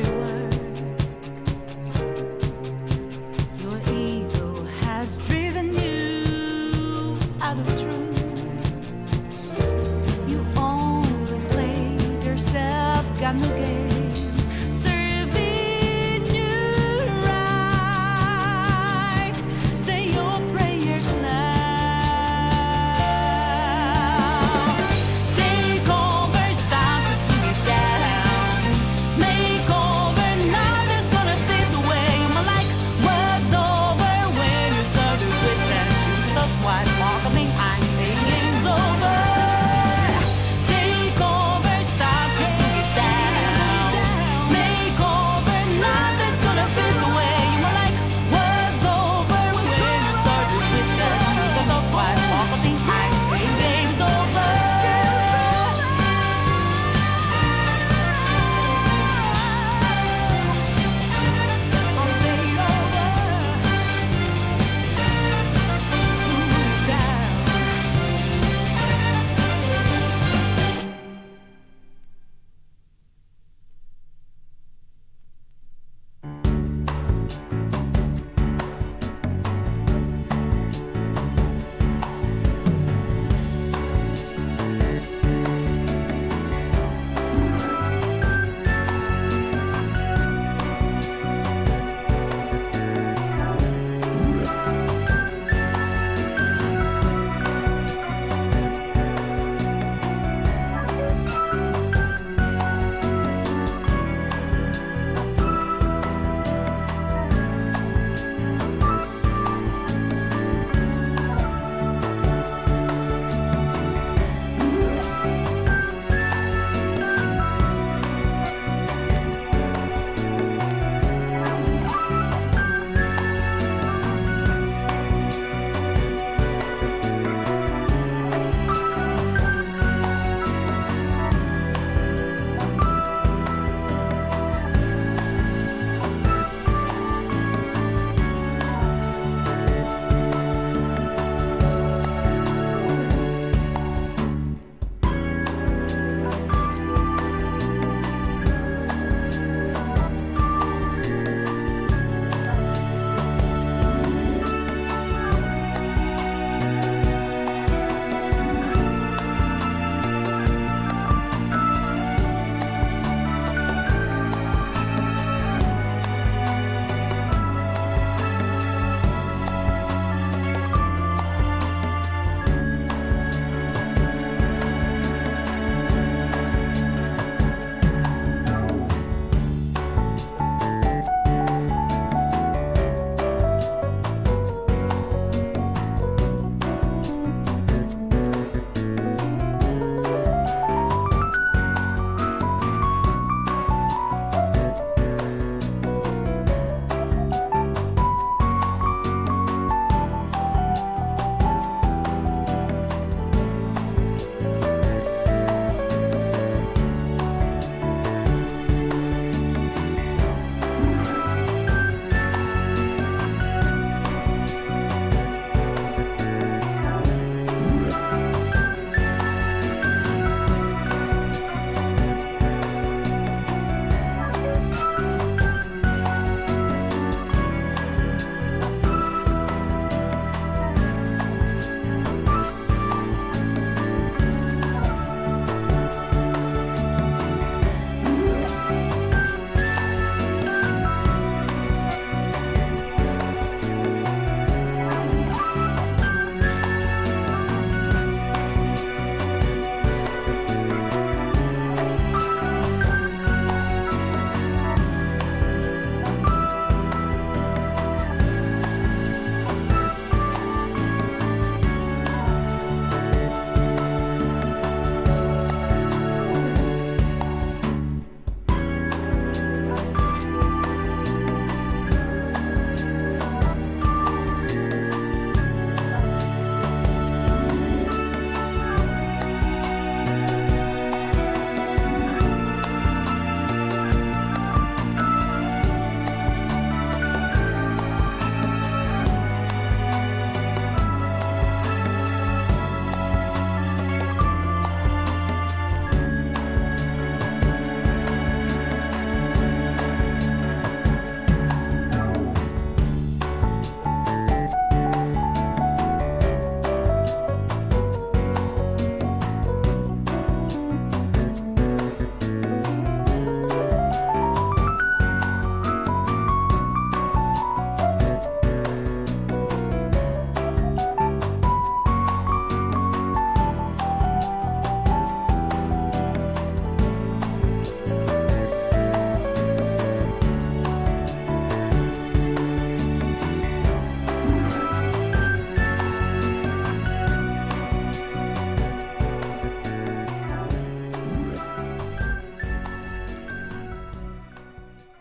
work. Your ego has driven you out of truth. You only played yourself, got no game, serving you right. Say your prayers now. Take over, stop to put it down. Make over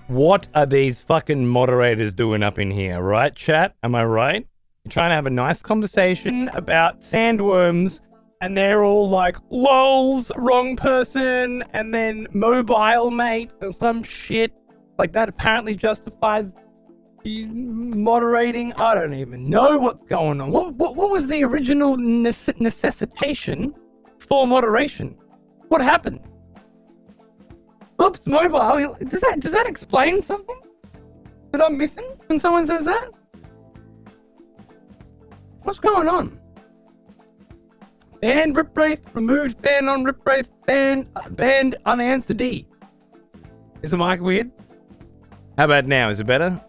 What are these fucking moderators doing up in here, right, chat? Am I right? You're trying to have a nice conversation about sandworms, and they're all like, lols, wrong person, and then mobile mate, or some shit. Like, that apparently justifies moderating. I don't even know what's going on. What was the original necessitation for moderation? What happened? Oops, mobile. Does that explain something that I'm missing when someone says that? What's going on? Banned Rip Wraith, removed ban on Rip Wraith, banned unanswered D. Is the mic weird? How about now? Is it better?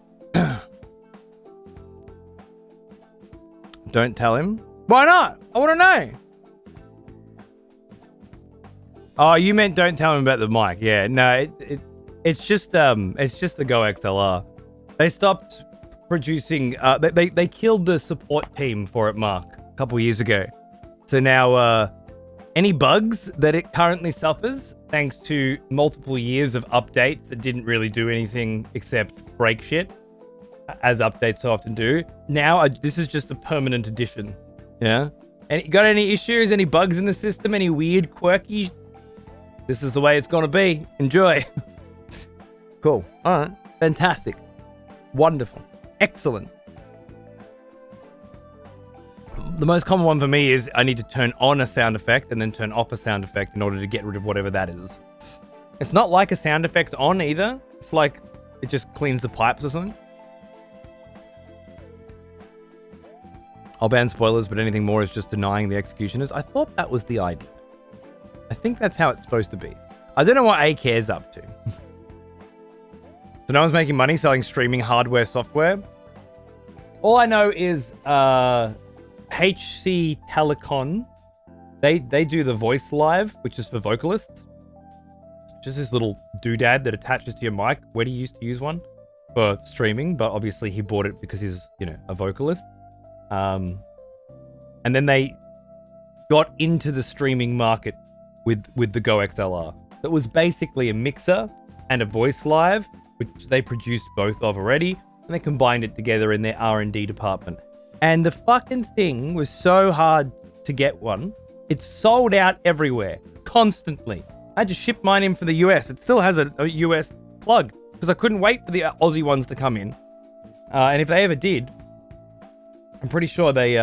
Don't tell him. Why not? I want to know. Oh, you meant don't tell him about the mic. Yeah, no, it's just the Go XLR. They stopped producing. They killed the support team for it, Mark, a couple years ago. So now, any bugs that it currently suffers, thanks to multiple years of updates that didn't really do anything except break shit, as updates so often do. Now, this is just a permanent addition. Yeah. And got any issues? Any bugs in the system? Any weird, quirky? This is the way it's gonna be. Enjoy. Cool. All right. Fantastic. Wonderful. Excellent. The most common one for me is I need to turn on a sound effect and then turn off a sound effect in order to get rid of whatever that is. It's not like a sound effect on either. It's like it just cleans the pipes or something. I'll ban spoilers, but anything more is just denying the executioners. I thought that was the idea. I think that's how it's supposed to be. I don't know what A cares up to. So no one's making money selling streaming hardware software. All I know is HC Telecom. They do the voice live, which is for vocalists. Just this little doodad that attaches to your mic. Weddy used to use one for streaming, but obviously he bought it because he's, a vocalist. And then they got into the streaming market with the Go XLR. It was basically a mixer and a voice live, which they produced both of already, and they combined it together in their R&D department. And the fucking thing was so hard to get one. It's sold out everywhere, constantly. I had to ship mine in for the US. It still has a US plug, because I couldn't wait for the Aussie ones to come in. And if they ever did, I'm pretty sure they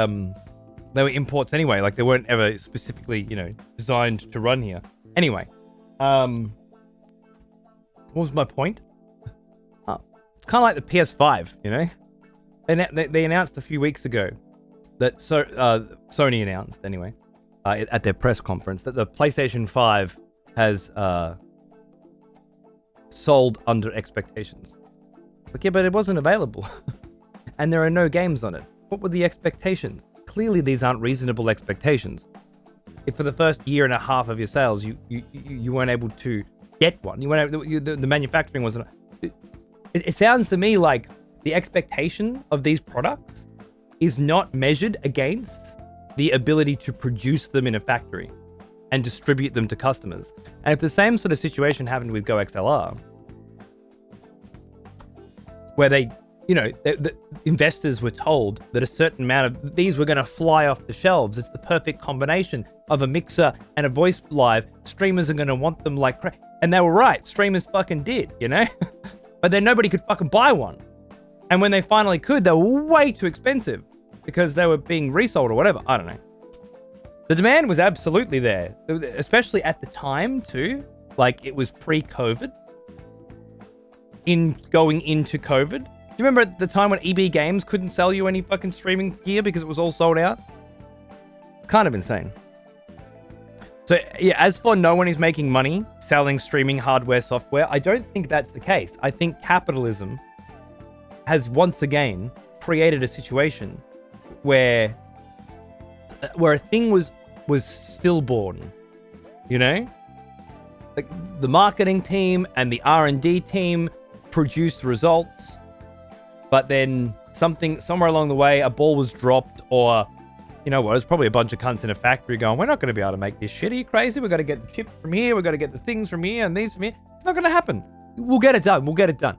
were imports anyway. Like, they weren't ever specifically, designed to run here. Anyway, what was my point? Oh, it's kind of like the PS5, They announced a few weeks ago that Sony announced anyway at their press conference that the PlayStation 5 has sold under expectations. Like, yeah, but it wasn't available, and there are no games on it. What were the expectations? Clearly, these aren't reasonable expectations. If for the first year and a half of your sales, you weren't able to get one, the manufacturing wasn't. It sounds to me like the expectation of these products is not measured against the ability to produce them in a factory and distribute them to customers. And if the same sort of situation happened with Go XLR, where the investors were told that a certain amount of these were going to fly off the shelves. It's the perfect combination of a mixer and a voice live. Streamers are going to want them like crazy. And they were right. Streamers fucking did, But then nobody could fucking buy one. And when they finally could, they were way too expensive because they were being resold or whatever. I don't know. The demand was absolutely there, especially at the time too. Like, it was pre-COVID. Going into COVID. Do you remember at the time when EB Games couldn't sell you any fucking streaming gear because it was all sold out? It's kind of insane. So, yeah, as for no one is making money selling streaming hardware software, I don't think that's the case. I think capitalism has once again created a situation where a thing was stillborn, Like, the marketing team and the R&D team produced results, but then somewhere along the way, a ball was dropped, or, it was probably a bunch of cunts in a factory going, we're not going to be able to make this shit. Are you crazy? We've got to get the chip from here. We've got to get the things from here and these from here. It's not going to happen. We'll get it done. We'll get it done.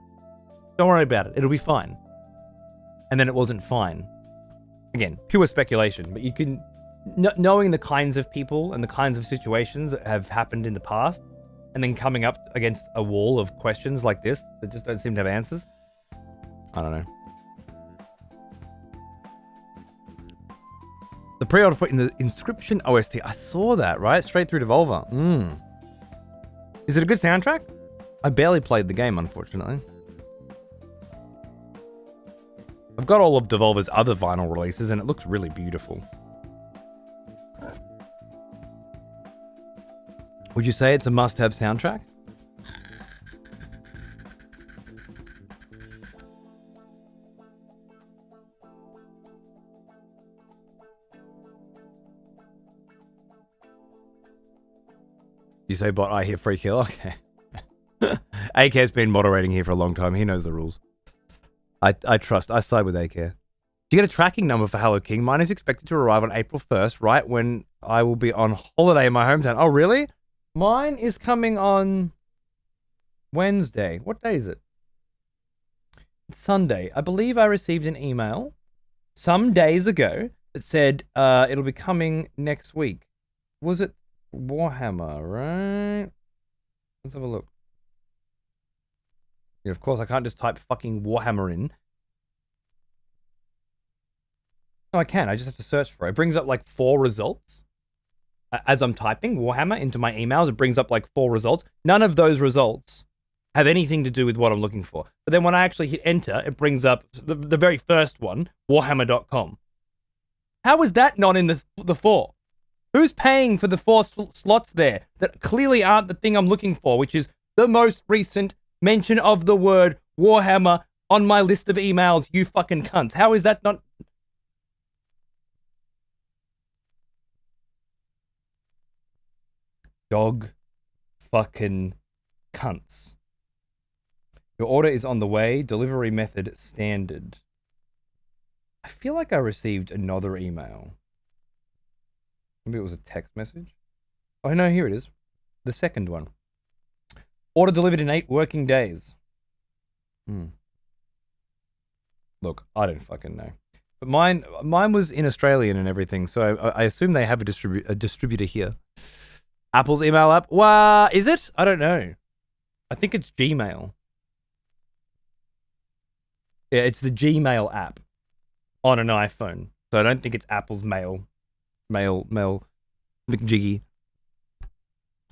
Don't worry about it. It'll be fine. And then it wasn't fine. Again, pure speculation, but you can, knowing the kinds of people and the kinds of situations that have happened in the past, and then coming up against a wall of questions like this that just don't seem to have answers. I don't know. The pre-order for in the Inscription OST. I saw that, right? Straight through Devolver. Is it a good soundtrack? I barely played the game, unfortunately. I've got all of Devolver's other vinyl releases, and it looks really beautiful. Would you say it's a must-have soundtrack? You say, bot, I hear free kill? Okay. AK's been moderating here for a long time. He knows the rules. I trust. I side with AK. Do you get a tracking number for Hello King? Mine is expected to arrive on April 1st, right when I will be on holiday in my hometown. Oh, really? Mine is coming on Wednesday. What day is it? It's Sunday. I believe I received an email some days ago that said it'll be coming next week. Was it Warhammer, right? Let's have a look. Yeah, of course, I can't just type fucking Warhammer in. No, I can. I just have to search for it. It brings up like 4 results. As I'm typing Warhammer into my emails, it brings up like 4 results. None of those results have anything to do with what I'm looking for. But then when I actually hit enter, it brings up the very first one, warhammer.com. How is that not in the 4? Who's paying for the 4 slots there that clearly aren't the thing I'm looking for, which is the most recent mention of the word Warhammer on my list of emails, you fucking cunts. How is that not... Dog fucking cunts. Your order is on the way. Delivery method standard. I feel like I received another email. Maybe it was a text message. Oh no, here it is. The second one. Order delivered in 8 working days. Look, I don't fucking know. But mine was in Australian and everything, so I assume they have a distributor here. Apple's email app? Well, is it? I don't know. I think it's Gmail. Yeah, it's the Gmail app on an iPhone. So I don't think it's Apple's mail McJiggy.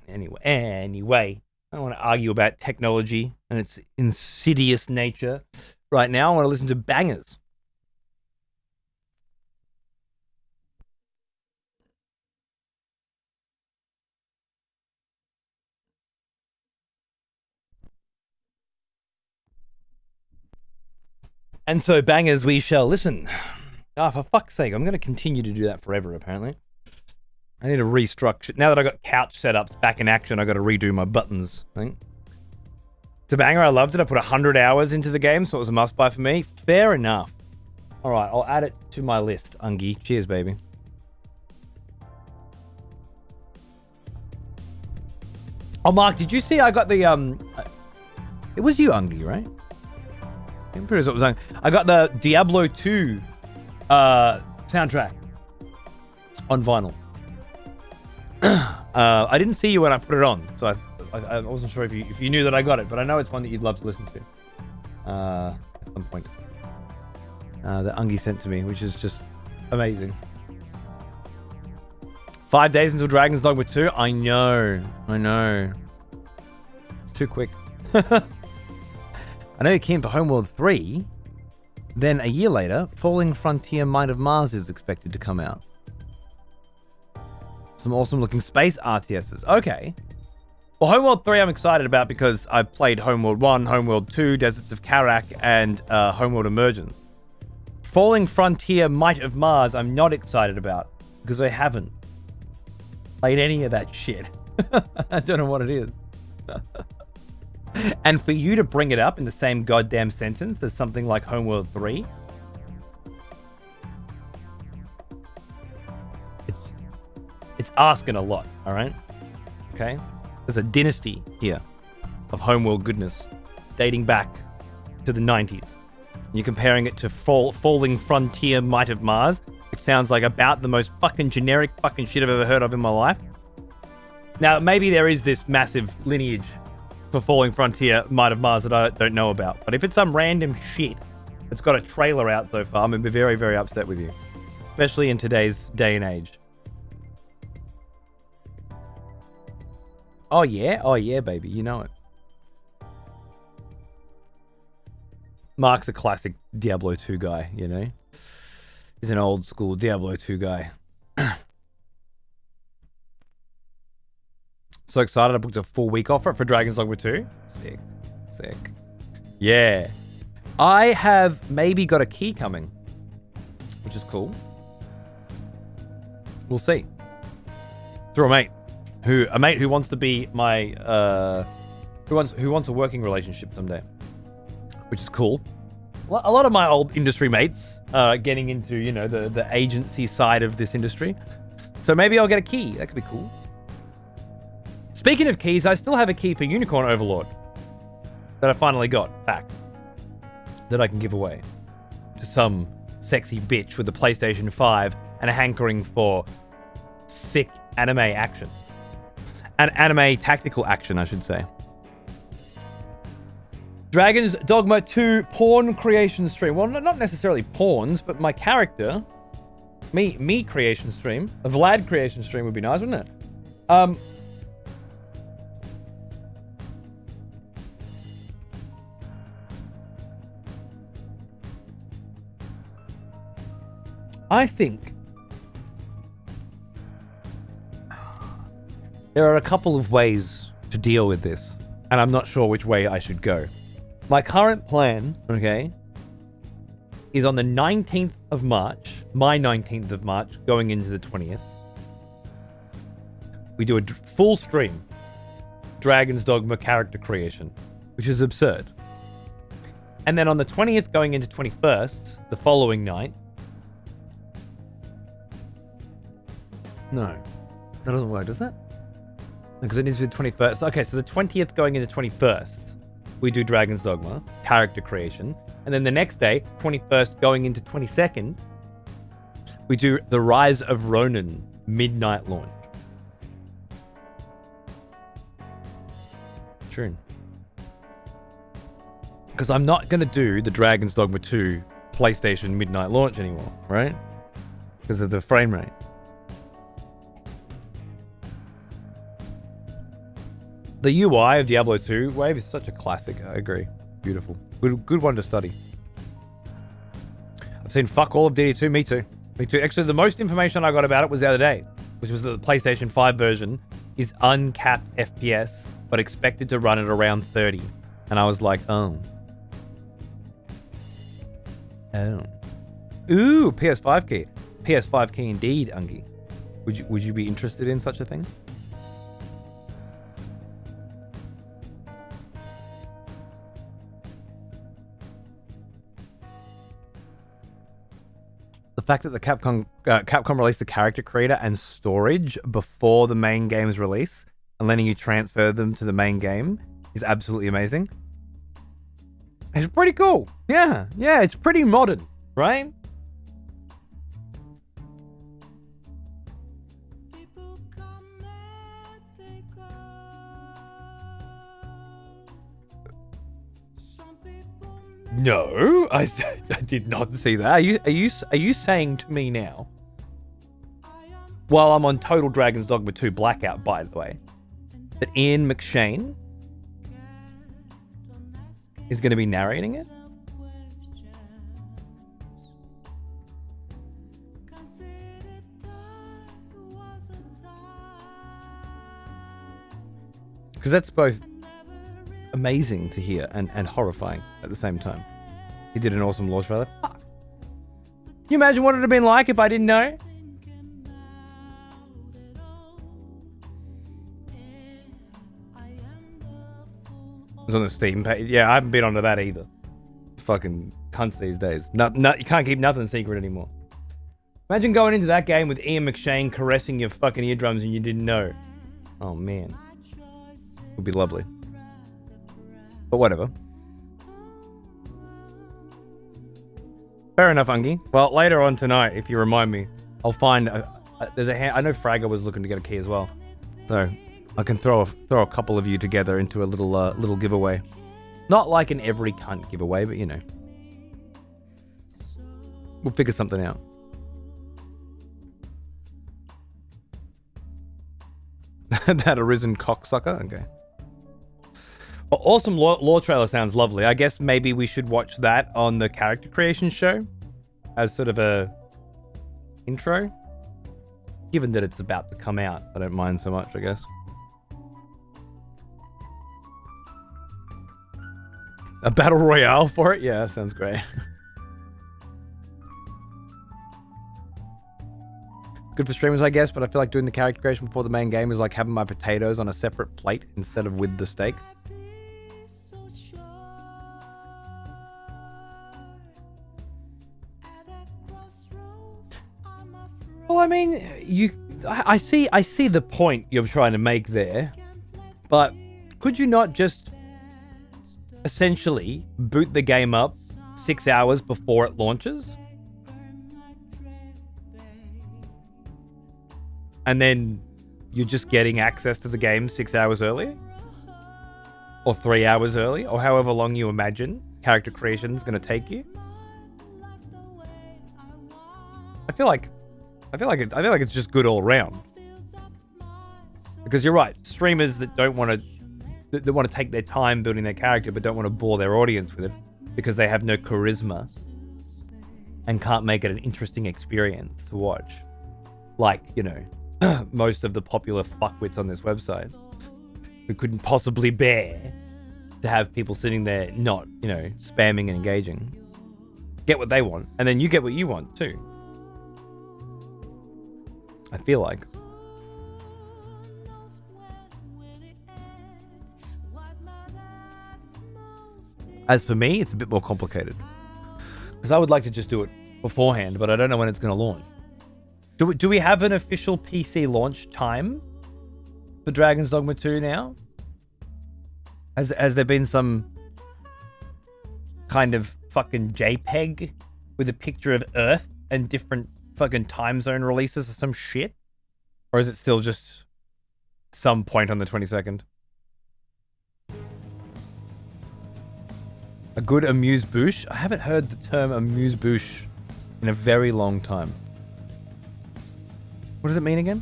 Anyway, I don't want to argue about technology and its insidious nature. Right now, I want to listen to bangers. And so, bangers we shall listen. Ah, for fuck's sake, I'm going to continue to do that forever, apparently. I need to restructure. Now that I got couch setups back in action, I got to redo my buttons, I think. It's a banger. I loved it. I put 100 hours into the game, so it was a must-buy for me. Fair enough. All right, I'll add it to my list, Ungi. Cheers, baby. Oh, Mark, did you see I got the... It was you, Ungi, right? I'm pretty sure it was Ungi. I got the Diablo 2 soundtrack on vinyl. I didn't see you when I put it on, so I wasn't sure if you knew that I got it, but I know it's one that you'd love to listen to at some point. That Ungi sent to me, which is just amazing. 5 days until Dragon's Dogma 2. I know. It's too quick. I know you're keen for Homeworld 3. Then a year later, Falling Frontier Might of Mars is expected to come out. Some awesome looking space RTSs. Okay. Well, Homeworld 3 I'm excited about because I've played Homeworld 1, Homeworld 2, Deserts of Karak, and Homeworld Emergence. Falling Frontier Might of Mars I'm not excited about because I haven't played any of that shit. I don't know what it is. And for you to bring it up in the same goddamn sentence as something like Homeworld 3, it's asking a lot, all right? Okay? There's a dynasty here. of homeworld goodness, dating back to the 90s. You're comparing it to Falling Frontier Might of Mars, which sounds like about the most fucking generic fucking shit I've ever heard of in my life. Now, maybe there is this massive lineage for Falling Frontier Might of Mars that I don't know about. But if it's some random shit that's got a trailer out so far, I'm going to be very, very upset with you. Especially in today's day and age. Oh yeah, baby, you know it. Mark's a classic Diablo 2 guy, you know? He's an old school Diablo 2 guy. So excited, I booked a full week offer for Dragon's Dogma 2. Sick. Yeah. I have maybe got a key coming, which is cool. We'll see. Through a mate who wants to be my who wants a working relationship someday, which is cool. A lot of my old industry mates are getting into, you know, the agency side of this industry. So maybe I'll get a key. That could be cool. Speaking of keys, I still have a key for Unicorn Overlord that I finally got back that I can give away to some sexy bitch with a PlayStation 5 and a hankering for sick anime action. An anime tactical action, I should say. Dragon's Dogma 2 porn creation stream. Well, not necessarily porns, but my character, me creation stream, a Vlad creation stream would be nice, wouldn't it? I think there are a couple of ways to deal with this, and I'm not sure which way I should go. My current plan, okay, is on the 19th of March, my 19th of March, going into the 20th. We do a full stream, Dragon's Dogma character creation, which is absurd. And then on the 20th, going into 21st, the following night. No, that doesn't work, does it? Because it needs to be the 21st. Okay, so the 20th going into 21st, we do Dragon's Dogma, character creation. And then the next day, 21st going into 22nd, we do the Rise of Ronin midnight launch. True. Because I'm not going to do the Dragon's Dogma 2 PlayStation midnight launch anymore, right? Because of the frame rate. The UI of Diablo 2 Wave is such a classic. I agree. Beautiful. Good one to study. I've seen fuck all of DD2. Me too. Actually, the most information I got about it was the other day, which was that the PlayStation 5 version is uncapped FPS, but expected to run at around 30. And I was like, oh. Ooh, PS5 key. PS5 key indeed, Ungi. Would you be interested in such a thing? The fact that the Capcom released the character creator and storage before the main game's release and letting you transfer them to the main game is absolutely amazing. It's pretty cool. Yeah, it's pretty modern, right? No, I did not see that. Are you saying to me now, while I'm on Total Dragon's Dogma 2 Blackout, by the way, that Ian McShane is going to be narrating it? Because that's both amazing to hear and horrifying at the same time. He did an awesome launch trailer. Fuck. Can you imagine what it would have been like if I didn't know? It was on the Steam page. Yeah, I haven't been onto that either. Fucking cunts these days. You can't keep nothing secret anymore. Imagine going into that game with Ian McShane caressing your fucking eardrums and you didn't know. Oh man. It would be lovely. But whatever. Fair enough, Ungi. Well, later on tonight, if you remind me, I'll find there's a hand. I know Fragger was looking to get a key as well, so I can throw a couple of you together into a little giveaway. Not like an every cunt giveaway, but you know, we'll figure something out. That arisen cocksucker. Okay. Well, awesome lore trailer sounds lovely. I guess maybe we should watch that on the character creation show as sort of a intro. Given that it's about to come out, I don't mind so much, I guess. A battle royale for it? Yeah, that sounds great. Good for streamers, I guess, but I feel like doing the character creation before the main game is like having my potatoes on a separate plate instead of with the steak. Well, I mean, I see the point you're trying to make there, but could you not just essentially boot the game up 6 hours before it launches? And then you're just getting access to the game 6 hours earlier? Or 3 hours early? Or however long you imagine character creation is going to take you? I feel like it's just good all around. Because you're right, streamers that don't want to take their time building their character but don't want to bore their audience with it because they have no charisma and can't make it an interesting experience to watch. Like, you know, most of the popular fuckwits on this website who couldn't possibly bear to have people sitting there not, you know, spamming and engaging. Get what they want, and then you get what you want too. I feel like. As for me, it's a bit more complicated. Because I would like to just do it beforehand, but I don't know when it's going to launch. Do we have an official PC launch time for Dragon's Dogma 2 now? Has there been some kind of fucking JPEG with a picture of Earth and different fucking time zone releases or some shit? Or is it still just some point on the 22nd? A good amuse-bouche? I haven't heard the term amuse-bouche in a very long time. What does it mean again?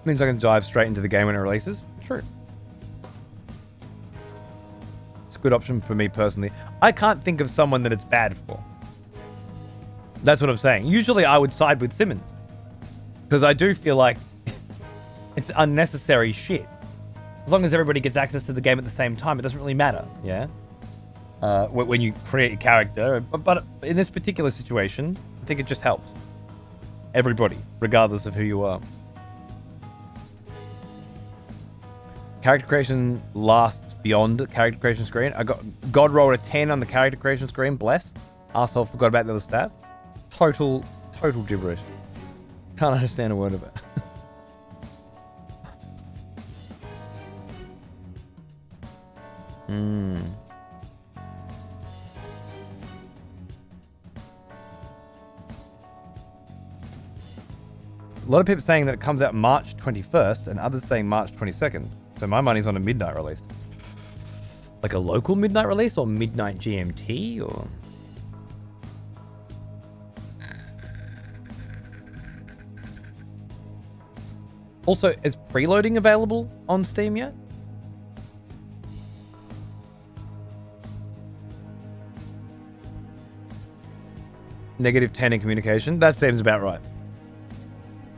Means I can dive straight into the game when it releases? True. It's a good option for me personally. I can't think of someone that it's bad for. That's what I'm saying. Usually I would side with Simmons. Because I do feel like it's unnecessary shit. As long as everybody gets access to the game at the same time, it doesn't really matter, yeah? When you create a character. But in this particular situation, I think it just helps. Everybody, regardless of who you are. Character creation lasts beyond the character creation screen. I got God rolled a 10 on the character creation screen. Blessed. Arsehole forgot about the other stat. Total gibberish. Can't understand a word of it. A lot of people saying that it comes out March 21st and others saying March 22nd. So my money's on a midnight release. Like a local midnight release or midnight GMT or... Also, is preloading available on Steam yet? -10 in communication. That seems about right.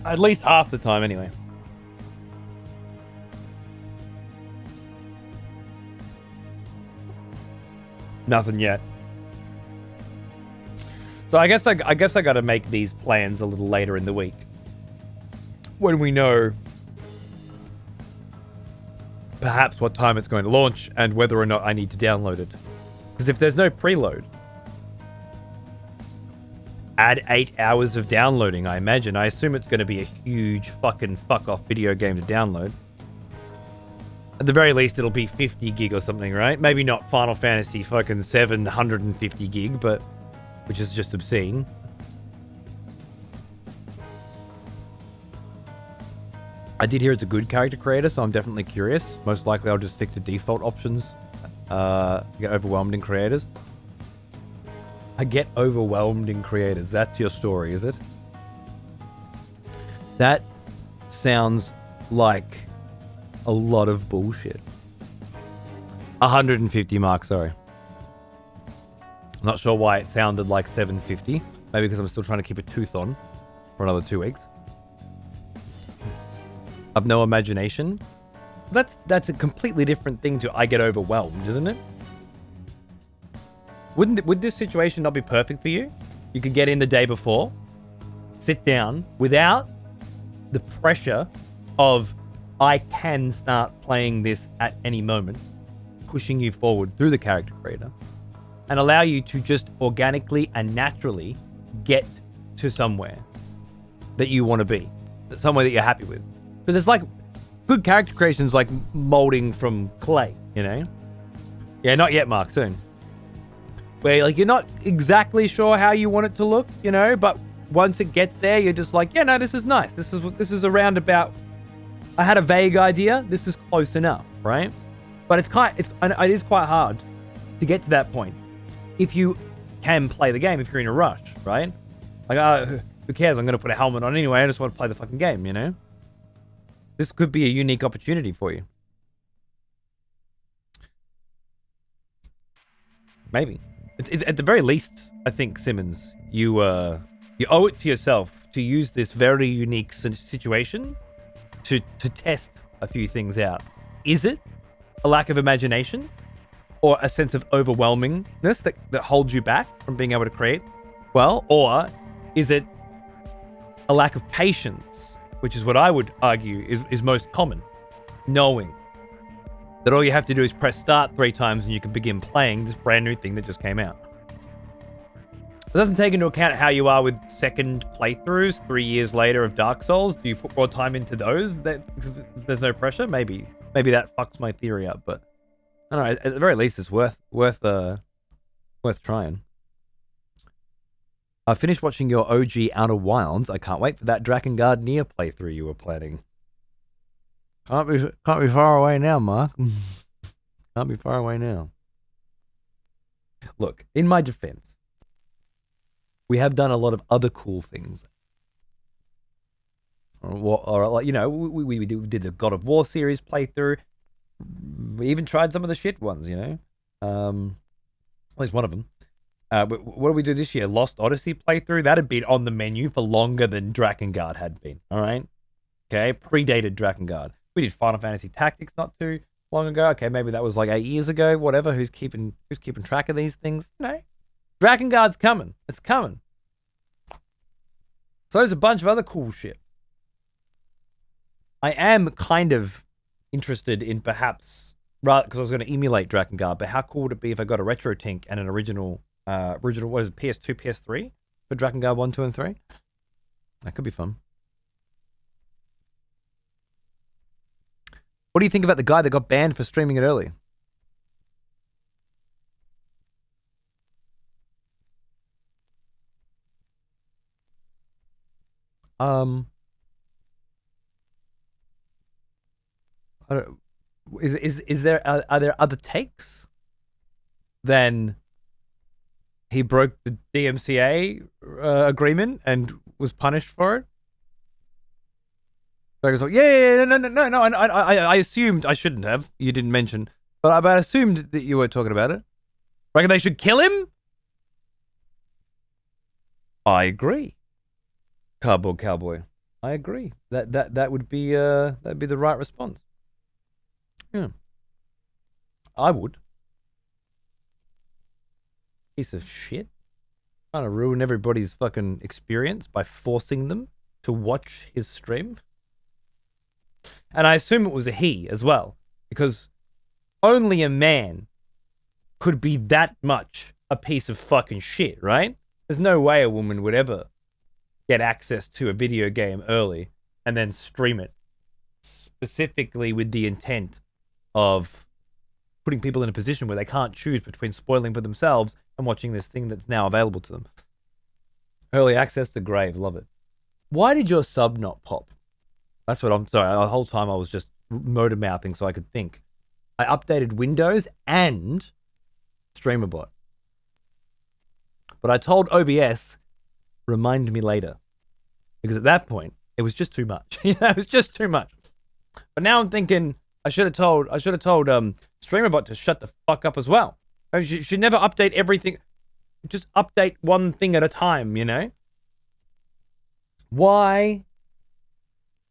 At least half the time, anyway. Nothing yet. So I guess I got to make these plans a little later in the week, when we know perhaps what time it's going to launch and whether or not I need to download it. Because if there's no preload, add 8 hours of downloading, I imagine. I assume it's going to be a huge fucking fuck-off video game to download. At the very least, it'll be 50 gig or something, right? Maybe not Final Fantasy fucking 750 gig, but... which is just obscene. I did hear it's a good character creator, so I'm definitely curious. Most likely I'll just stick to default options. Get overwhelmed in creators. I get overwhelmed in creators. That's your story, is it? That sounds like a lot of bullshit. 150 mark, sorry. I'm not sure why it sounded like 750. Maybe because I'm still trying to keep a tooth on for another 2 weeks. I've no imagination. That's a completely different thing to I get overwhelmed, isn't it? Would this situation not be perfect for you? You could get in the day before, sit down without the pressure of I can start playing this at any moment, pushing you forward through the character creator, and allow you to just organically and naturally get to somewhere that you want to be, somewhere that you're happy with. Because it's like good character creation is like molding from clay, you know? Yeah, not yet, Mark, soon. Where like you're not exactly sure how you want it to look, you know, but once it gets there, you're just like, yeah, no, this is nice. This is around about. I had a vague idea. This is close enough, right? But it is quite hard to get to that point if you can play the game. If you're in a rush, right? Like, who cares? I'm gonna put a helmet on anyway. I just want to play the fucking game, you know. This could be a unique opportunity for you. Maybe. At the very least, I think, Simmons, you owe it to yourself to use this very unique situation to test a few things out. Is it a lack of imagination or a sense of overwhelmingness that holds you back from being able to create well? Or is it a lack of patience, which is what I would argue is most common, knowing that all you have to do is press start 3 times and you can begin playing this brand new thing that just came out. It doesn't take into account how you are with second playthroughs 3 years later of Dark Souls. Do you put more time into those because there's no pressure? Maybe that fucks my theory up, but I don't know. At the very least, it's worth trying. I finished watching your OG Outer Wilds. I can't wait for that Drakengard Nier playthrough you were planning. Can't be far away now, Mark. Can't be far away now. Look, in my defense, we have done a lot of other cool things. Or like, you know, we did the God of War series playthrough. We even tried some of the shit ones, you know. At least one of them. What did we do this year? Lost Odyssey playthrough? That had been on the menu for longer than Drakengard had been. All right? Okay, predated Drakengard. We did Final Fantasy Tactics not too long ago. Okay, maybe that was like 8 years ago. Whatever. Who's keeping track of these things? You know, Drakengard's coming. It's coming. So there's a bunch of other cool shit. I am kind of interested in perhaps, rather, because I was going to emulate Drakengard, but how cool would it be if I got a retro tink and an original, what is it, PS2, PS3 for Drakengard 1, 2, and 3? That could be fun. What do you think about the guy that got banned for streaming it early? I don't, is there are there other takes than he broke the DMCA agreement and was punished for it? So I was like, yeah, no. I assumed I shouldn't have. You didn't mention, but I assumed that you were talking about it. Reckon they should kill him? I agree. Cardboard Cowboy. I agree. That would be that'd be the right response. Yeah. I would. Piece of shit. Trying to ruin everybody's fucking experience by forcing them to watch his stream. And I assume it was a he as well, because only a man could be that much a piece of fucking shit, right? There's no way a woman would ever get access to a video game early and then stream it specifically with the intent of putting people in a position where they can't choose between spoiling for themselves and watching this thing that's now available to them. Early access to grave, love it. Why did your sub not pop? That's what I'm sorry. The whole time I was just motor mouthing so I could think. I updated Windows and StreamerBot. But I told OBS, remind me later. Because at that point, it was just too much. It was just too much. But now I'm thinking I should have told StreamerBot to shut the fuck up as well. You should never update everything. Just update one thing at a time, you know? Why?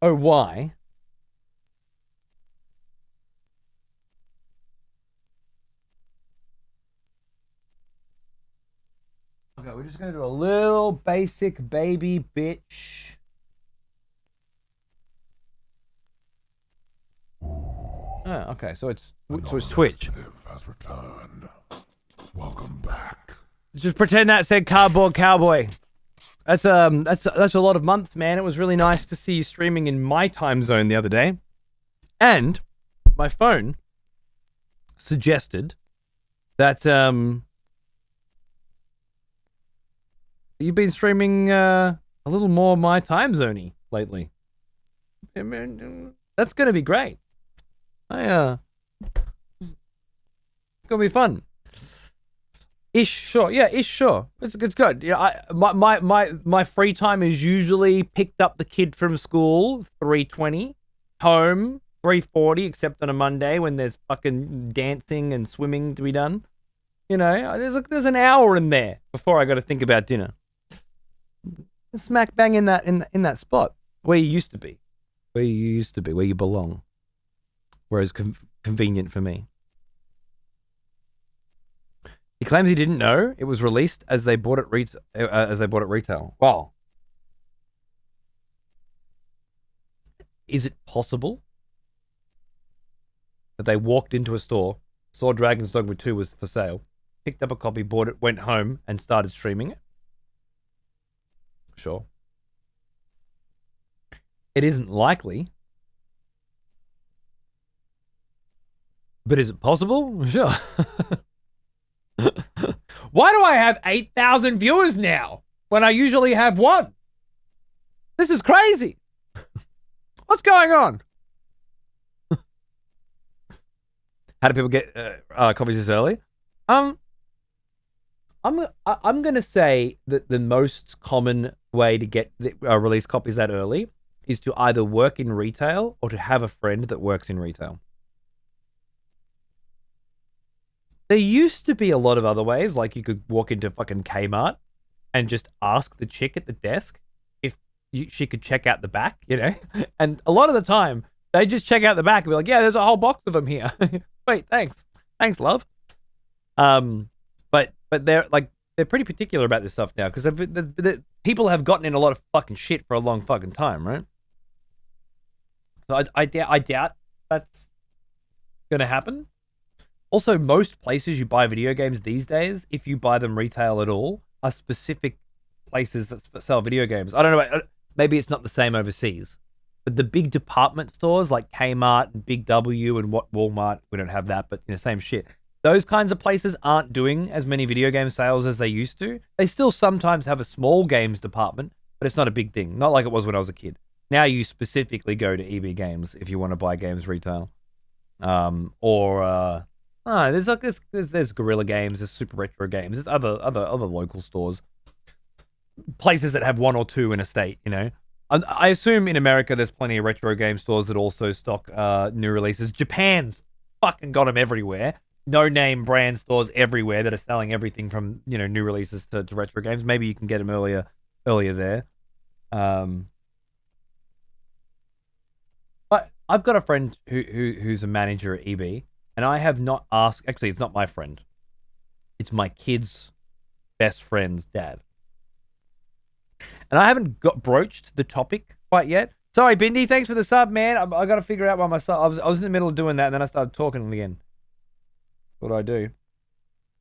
Oh, why? Okay, we're just going to do a little basic baby bitch. Oh, okay, so it's Twitch. Has returned. Welcome back. Just pretend that said Cardboard Cowboy. That's a lot of months, man. It was really nice to see you streaming in my time zone the other day. And my phone suggested that you've been streaming a little more my time zone-y lately. That's gonna be great. It's gonna be fun. Ish, sure. Yeah, ish, sure. It's good. Yeah, my free time is usually picked up the kid from school 3:20, home 3:40, except on a Monday when there's fucking dancing and swimming to be done. You know, there's an hour in there before I got to think about dinner. Smack bang in that spot where you used to be, where you belong. Whereas convenient for me. He claims he didn't know it was released as they bought it retail. Wow. Is it possible that they walked into a store, saw Dragon's Dogma 2 was for sale, picked up a copy, bought it, went home, and started streaming it? Sure. It isn't likely. But is it possible? Sure. Why do I have 8,000 viewers now when I usually have one? This is crazy. What's going on? How do people get copies this early? I'm gonna say that the most common way to get release copies that early is to either work in retail or to have a friend that works in retail. There used to be a lot of other ways, like you could walk into fucking Kmart and just ask the chick at the desk if she could check out the back, you know? And a lot of the time, they just check out the back and be like, yeah, there's a whole box of them here. Wait, thanks. Thanks, love. But they're pretty particular about this stuff now because people have gotten in a lot of fucking shit for a long fucking time, right? So I doubt that's going to happen. Also, most places you buy video games these days, if you buy them retail at all, are specific places that sell video games. I don't know, maybe it's not the same overseas. But the big department stores like Kmart and Big W and Walmart, we don't have that, but same shit. Those kinds of places aren't doing as many video game sales as they used to. They still sometimes have a small games department, but it's not a big thing. Not like it was when I was a kid. Now you specifically go to EB Games if you want to buy games retail. There's Guerrilla Games, there's Super Retro Games, there's other local stores, places that have one or two in a state. I assume in America there's plenty of retro game stores that also stock new releases. Japan's fucking got them everywhere. No name brand stores everywhere that are selling everything from new releases to retro games. Maybe you can get them earlier there. But I've got a friend who's a manager at EB. And I have not asked, actually, it's not my friend. It's my kid's best friend's dad. And I haven't broached the topic quite yet. Sorry, Bindi, thanks for the sub, man. I got to figure out why myself. I was in the middle of doing that, and then I started talking again. What do I do?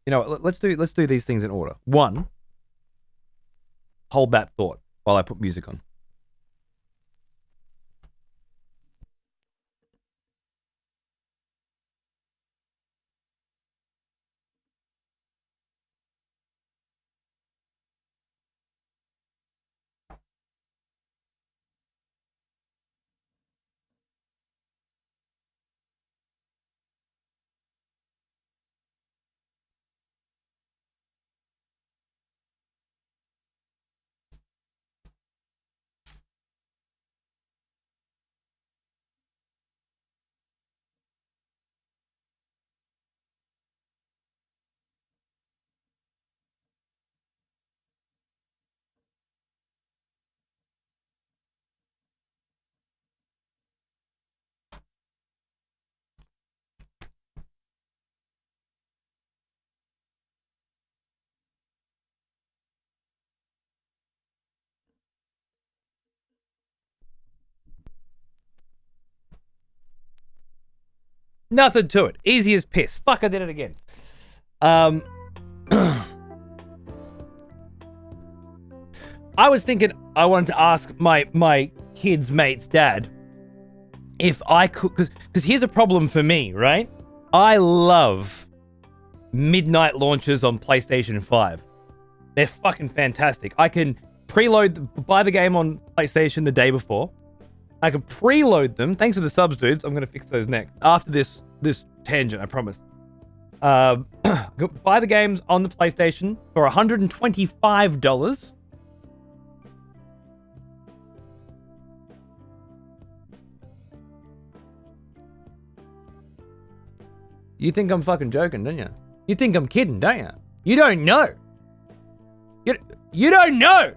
Let's do these things in order. One, hold that thought while I put music on. Nothing to it. Easy as piss. Fuck, I did it again. I was thinking I wanted to ask my kid's mate's dad if I could, because here's a problem for me, right? I love midnight launches on PlayStation 5. They're fucking fantastic. I can buy the game on PlayStation the day before. I can preload them. Thanks for the subs, dudes. I'm going to fix those next. After this tangent, I promise. Buy the games on the PlayStation for $125. You think I'm fucking joking, don't you? You think I'm kidding, don't you? You don't know. You don't know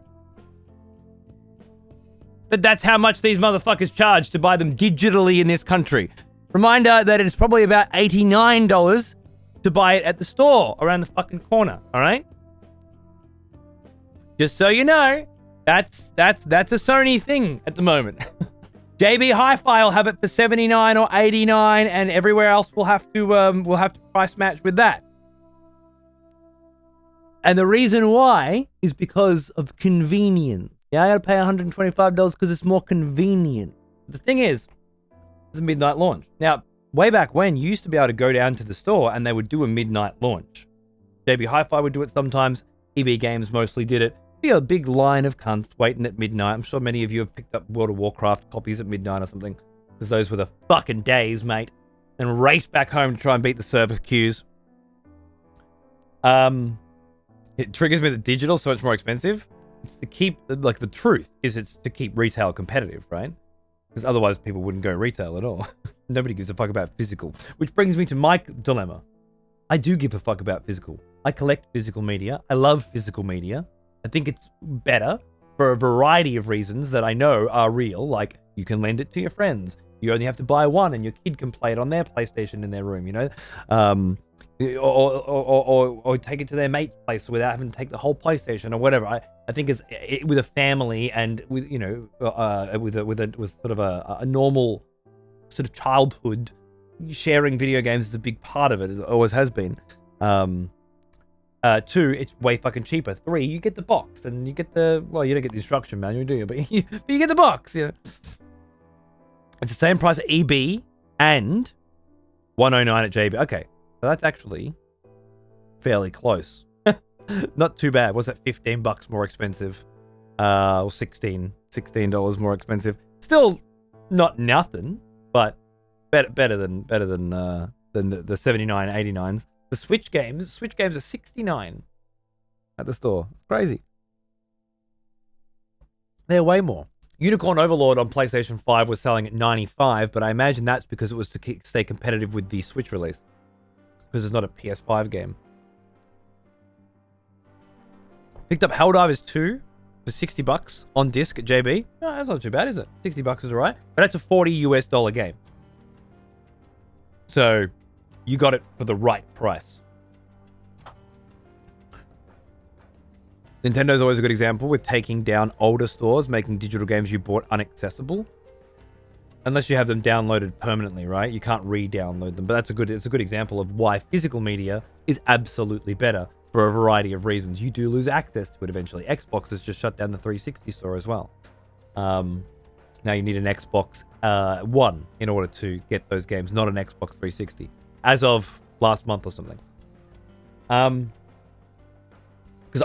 that that's how much these motherfuckers charge to buy them digitally in this country. Reminder that it's probably about $89 to buy it at the store around the fucking corner, all right? Just so you know, that's a Sony thing at the moment. JB Hi-Fi will have it for $79 or $89, and everywhere else will have to price match with that. And the reason why is because of convenience. Yeah, I gotta pay $125 because it's more convenient. The thing is, it's a midnight launch. Now, way back when, you used to be able to go down to the store and they would do a midnight launch. JB Hi-Fi would do it sometimes. EB Games mostly did it. Be a big line of cunts waiting at midnight. I'm sure many of you have picked up World of Warcraft copies at midnight or something, because those were the fucking days, mate. And raced back home to try and beat the server queues. It triggers me that digital's so much more expensive. It's to keep, like, the truth is it's to keep retail competitive, right? Because otherwise people wouldn't go retail at all. Nobody gives a fuck about physical. Which brings me to my dilemma. I do give a fuck about physical. I collect physical media. I love physical media. I think it's better for a variety of reasons that I know are real. Like, you can lend it to your friends. You only have to buy one and your kid can play it on their PlayStation in their room, you know? Or take it to their mate's place without having to take the whole PlayStation or whatever. I think with a family and with, you know, with sort of a normal sort of childhood, sharing video games is a big part of it. It always has been. 2, it's way fucking cheaper. 3, you get the box and you get you don't get the instruction manual, do you? But you get the box, you know. It's the same price at EB and $109 at JB. Okay, so that's actually fairly close. Not too bad. Was that $15 more expensive? Or $16 more expensive. Still not nothing, but better than the 79, 89s. The Switch games are $69 at the store. It's crazy. They're way more. Unicorn Overlord on PlayStation 5 was selling at $95, but I imagine that's because it was to stay competitive with the Switch release. Because it's not a PS5 game. Picked up Helldivers 2 for $60 on disc at JB. No, that's not too bad, is it? $60 is alright. But that's a $40 game. So, you got it for the right price. Nintendo's always a good example with taking down older stores, making digital games you bought inaccessible. Unless you have them downloaded permanently, right? You can't re-download them. But it's a good example of why physical media is absolutely better for a variety of reasons. You do lose access to it eventually. Xbox has just shut down the 360 store as well. Now you need an Xbox One in order to get those games, not an Xbox 360, as of last month or something. Because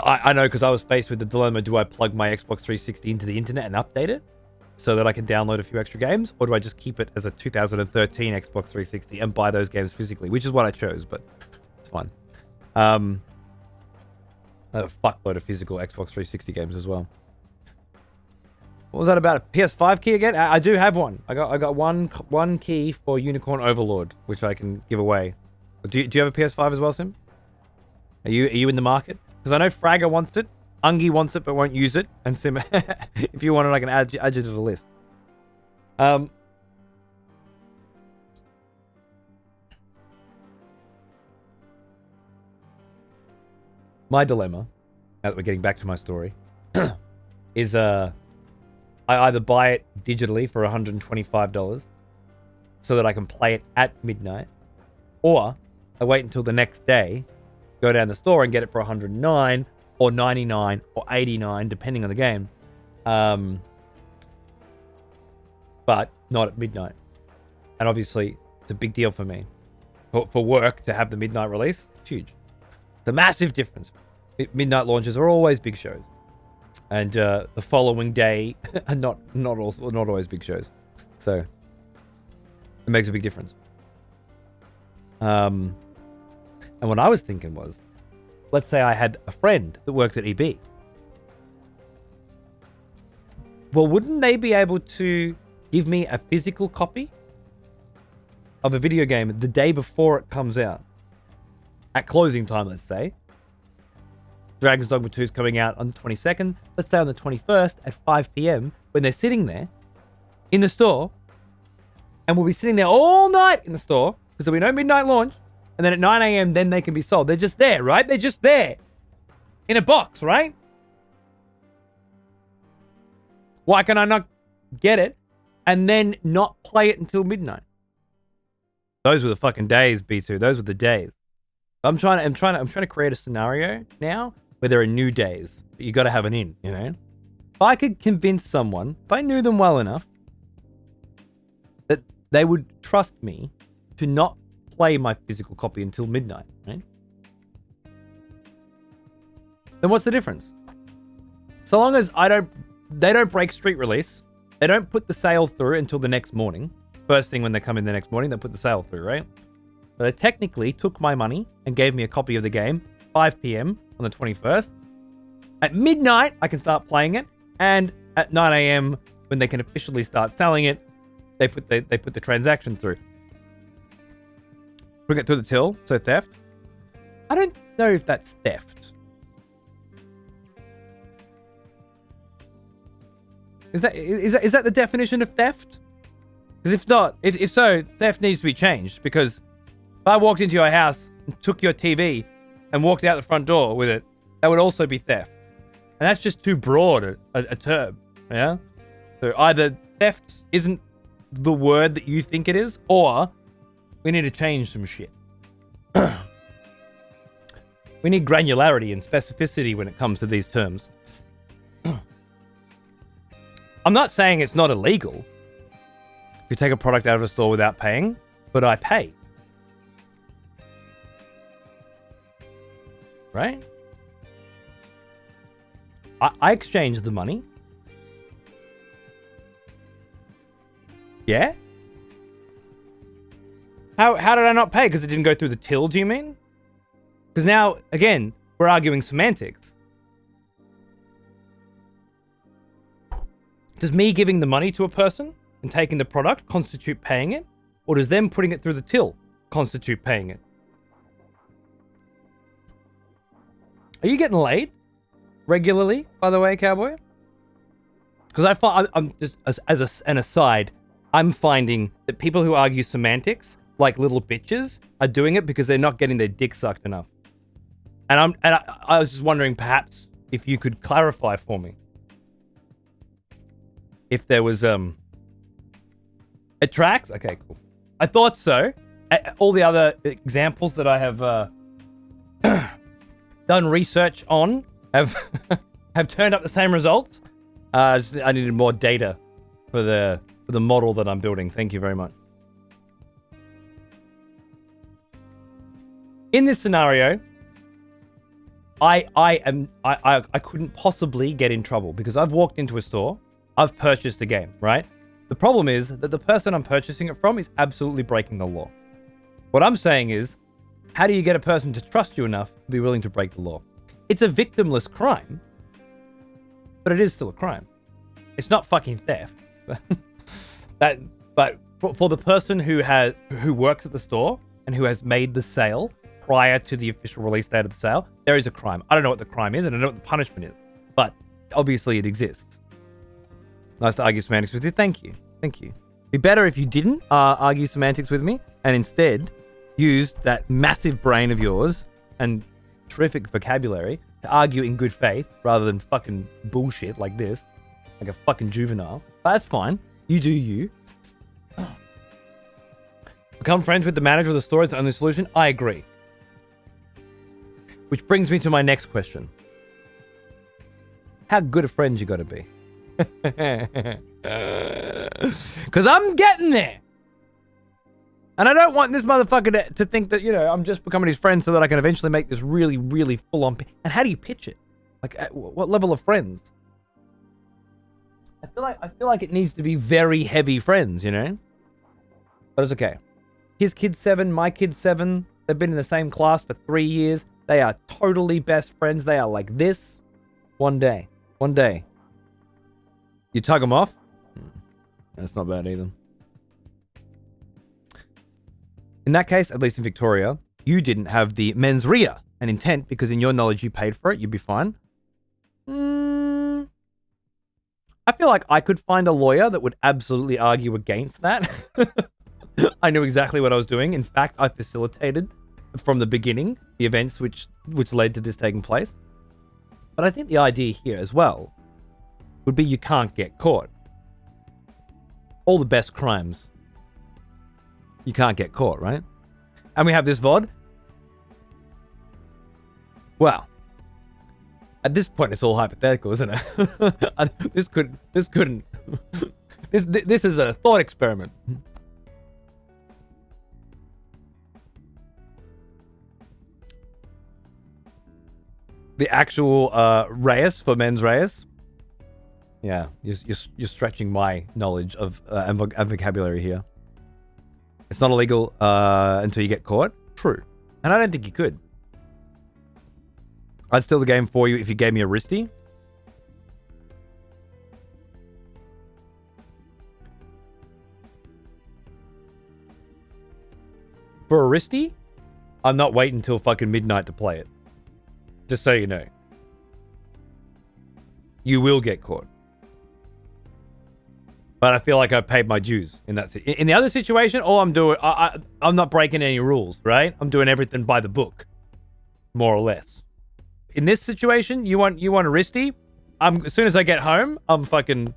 I know, because I was faced with the dilemma: do I plug my Xbox 360 into the internet and update it so that I can download a few extra games, or do I just keep it as a 2013 Xbox 360 and buy those games physically? Which is what I chose, but it's fine. I have a fuckload of physical Xbox 360 games as well. What was that about? A PS5 key again? I do have one. I got one key for Unicorn Overlord, which I can give away. Do you have a PS5 as well, Sim? Are you in the market? Because I know Fragger wants it, Ungi wants it but won't use it, and Sim, if you want it, I can add you to the list. My dilemma, now that we're getting back to my story, is I either buy it digitally for $125 so that I can play it at midnight, or I wait until the next day, go down the store and get it for $109 or $99 or $89, depending on the game. But not at midnight. And obviously, it's a big deal for me. For work to have the midnight release, it's huge. It's a massive difference. Midnight launches are always big shows. And the following day are not always big shows. So it makes a big difference. And what I was thinking was, let's say I had a friend that worked at EB. Well, wouldn't they be able to give me a physical copy of a video game the day before it comes out? At closing time, let's say. Dragon's Dogma 2 is coming out on the 22nd. Let's say on the 21st at 5 p.m. when they're sitting there in the store. And we'll be sitting there all night in the store because there'll be no midnight launch. And then at 9 a.m. then they can be sold. They're just there, right? They're just there. In a box, right? Why can I not get it and then not play it until midnight? Those were the fucking days, B2. Those were the days. I'm trying to create a scenario now where there are new days. But you got to have an in, you know? If I could convince someone, if I knew them well enough, that they would trust me to not play my physical copy until midnight, right? Then what's the difference? So long as they don't break street release, they don't put the sale through until the next morning. First thing when they come in the next morning, they put the sale through, right? So they technically took my money and gave me a copy of the game, 5 p.m. on the 21st. At midnight, I can start playing it, and at 9 a.m. when they can officially start selling it, they put the transaction through. Bring it through the till, so theft. I don't know if that's theft. Is that the definition of theft? Because if not, if so, theft needs to be changed. Because if I walked into your house and took your TV and walked out the front door with it, that would also be theft. And that's just too broad a term, yeah? So either theft isn't the word that you think it is, or we need to change some shit. We need granularity and specificity when it comes to these terms. I'm not saying it's not illegal if you take a product out of a store without paying, but I pay. Right? I exchanged the money. Yeah? How did I not pay? Because it didn't go through the till, do you mean? Because now, again, we're arguing semantics. Does me giving the money to a person and taking the product constitute paying it? Or does them putting it through the till constitute paying it? Are you getting laid regularly, by the way, Cowboy? Because I find, I'm just, as an aside, I'm finding that people who argue semantics like little bitches are doing it because they're not getting their dick sucked enough. And I was just wondering, perhaps, if you could clarify for me. If there was, it tracks? Okay, cool. I thought so. All the other examples that I have done research on have have turned up the same results. I needed more data for the model that I'm building. Thank you very much. In this scenario, I couldn't possibly get in trouble because I've walked into a store, I've purchased a game, right? The problem is that the person I'm purchasing it from is absolutely breaking the law. What I'm saying is, how do you get a person to trust you enough to be willing to break the law? It's a victimless crime, but it is still a crime. It's not fucking theft. But for the person who works at the store and who has made the sale prior to the official release date of the sale, there is a crime. I don't know what the crime is, and I don't know what the punishment is, but obviously it exists. Nice to argue semantics with you. Thank you. Thank you. Be better if you didn't argue semantics with me and instead used that massive brain of yours and terrific vocabulary to argue in good faith rather than fucking bullshit like this, like a fucking juvenile. But that's fine. You do you. Become friends with the manager of the store is the only solution. I agree. Which brings me to my next question. How good a friend you gotta be? Because I'm getting there. And I don't want this motherfucker to think that, you know, I'm just becoming his friend so that I can eventually make this really, really full-on... And how do you pitch it? Like, at what level of friends? I feel like it needs to be very heavy friends, you know? But it's okay. His kid's 7, my kid's 7. They've been in the same class for 3 years. They are totally best friends. They are like this. One day. You tug them off? That's not bad either. In that case, at least in Victoria, you didn't have the mens rea and intent because in your knowledge you paid for it, you'd be fine. I feel like I could find a lawyer that would absolutely argue against that. I knew exactly what I was doing. In fact, I facilitated from the beginning the events which led to this taking place. But I think the idea here as well would be you can't get caught. All the best crimes, you can't get caught, right? And we have this VOD. Well, at this point, it's all hypothetical, isn't it? This couldn't. This is a thought experiment. The actual Reyes for mens Reyes. Yeah, you're stretching my knowledge of and vocabulary here. It's not illegal until you get caught. True, and I don't think you could. I'd steal the game for you if you gave me a wristy. For a wristy, I'm not waiting until fucking midnight to play it. Just so you know. You will get caught. But I feel like I paid my dues in that. In the other situation, all I'm doing, I'm not breaking any rules, right? I'm doing everything by the book, more or less. In this situation, you want a wristy? As soon as I get home, I'm fucking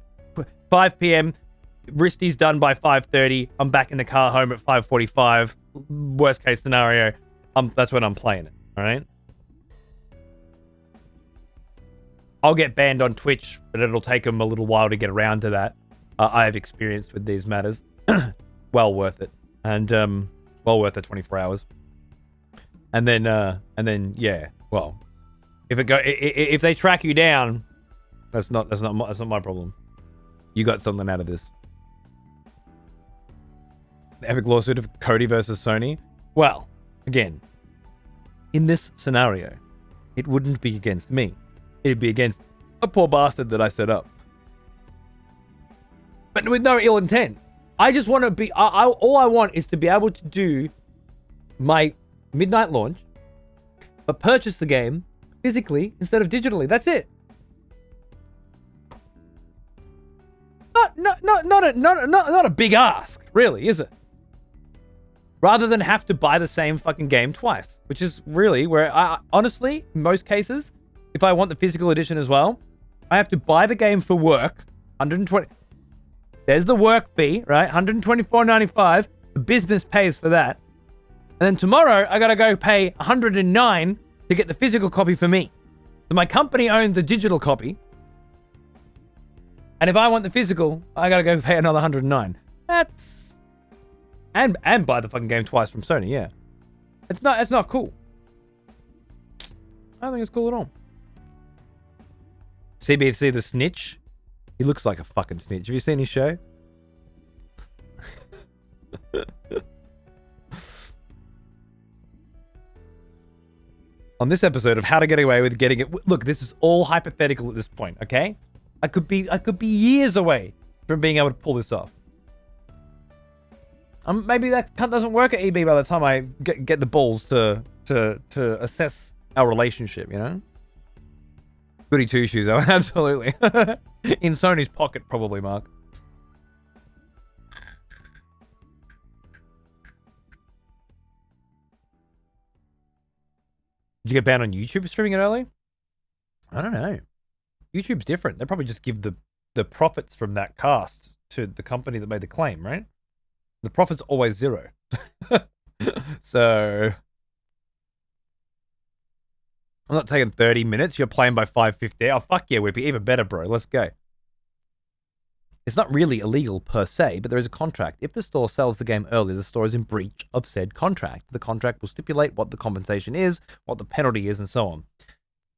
5 p.m. Wristy's done by 5:30. I'm back in the car home at 5:45. Worst case scenario, that's when I'm playing it. All right. I'll get banned on Twitch, but it'll take them a little while to get around to that. I have experience with these matters. Well worth it. And well worth the 24 hours. And then yeah, well, if they track you down, that's not my problem. You got something out of this. The epic lawsuit of Cody versus Sony. Well, again, in this scenario, it wouldn't be against me. It'd be against a poor bastard that I set up. But with no ill intent. I just want to be... all I want is to be able to do my midnight launch, but purchase the game physically instead of digitally. That's it. Not a big ask, really, is it? Rather than have to buy the same fucking game twice, which is really where I honestly, in most cases, if I want the physical edition as well, I have to buy the game for work, 120. There's the work fee, right? $124.95. The business pays for that. And then tomorrow, I gotta go pay $109 to get the physical copy for me. So my company owns the digital copy. And if I want the physical, I gotta go pay another $109. That's... And buy the fucking game twice from Sony, yeah. It's not cool. I don't think it's cool at all. CBC the snitch. He looks like a fucking snitch. Have you seen his show? On this episode of How to Get Away with Getting It... Look, this is all hypothetical at this point, okay? I could be years away from being able to pull this off. Maybe that cunt doesn't work at EB by the time I get the balls to assess our relationship, you know? Goody two shoes, though, absolutely. In Sony's pocket, probably, Mark. Did you get banned on YouTube for streaming it early? I don't know. YouTube's different. They probably just give the profits from that cast to the company that made the claim, right? The profit's always zero. So I'm not taking 30 minutes. You're playing by 5:50. Oh, fuck yeah, Whippy. Even better, bro. Let's go. It's not really illegal per se, but there is a contract. If the store sells the game early, the store is in breach of said contract. The contract will stipulate what the compensation is, what the penalty is, and so on.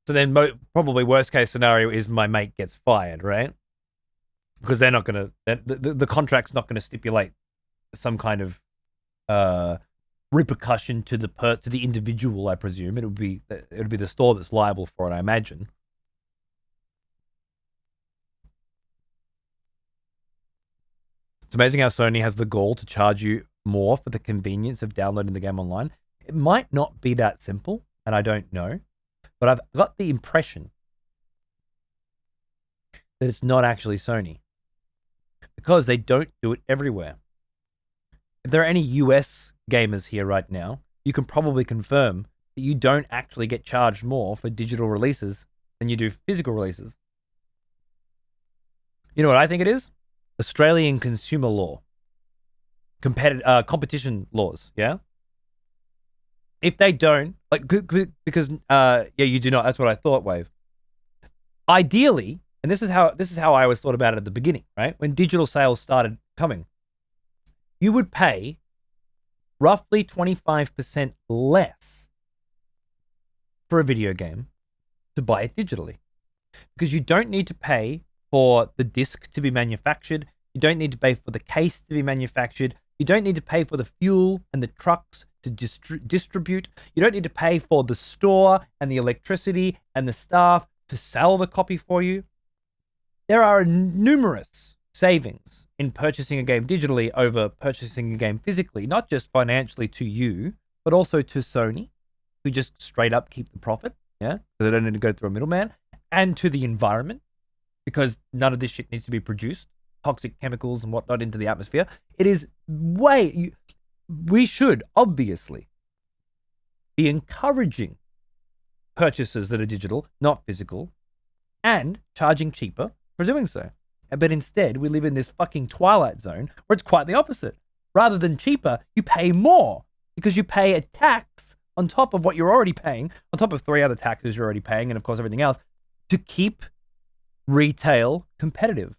So then probably worst case scenario is my mate gets fired, right? Because they're not going to... The contract's not going to stipulate some kind of repercussion to the individual, I presume. It would be the store that's liable for it, I imagine. It's amazing how Sony has the gall to charge you more for the convenience of downloading the game online. It might not be that simple, and I don't know, but I've got the impression that it's not actually Sony because they don't do it everywhere. If there are any US gamers here right now, you can probably confirm that you don't actually get charged more for digital releases than you do physical releases. You know what I think it is? Australian consumer law. Competition laws, yeah? If they don't, like, because, yeah, you do not, that's what I thought, Wave. Ideally, and this is how I always thought about it at the beginning, right? When digital sales started coming, you would pay roughly 25% less for a video game to buy it digitally. Because you don't need to pay for the disc to be manufactured. You don't need to pay for the case to be manufactured. You don't need to pay for the fuel and the trucks to distribute. You don't need to pay for the store and the electricity and the staff to sell the copy for you. There are numerous savings in purchasing a game digitally over purchasing a game physically, not just financially to you, but also to Sony, who just straight up keep the profit, yeah, because they don't need to go through a middleman, and to the environment, because none of this shit needs to be produced, toxic chemicals and whatnot into the atmosphere. It is we should obviously be encouraging purchases that are digital, not physical, and charging cheaper for doing so. But instead, we live in this fucking twilight zone where it's quite the opposite. Rather than cheaper, you pay more because you pay a tax on top of what you're already paying, on top of 3 other taxes you're already paying, and of course everything else, to keep retail competitive.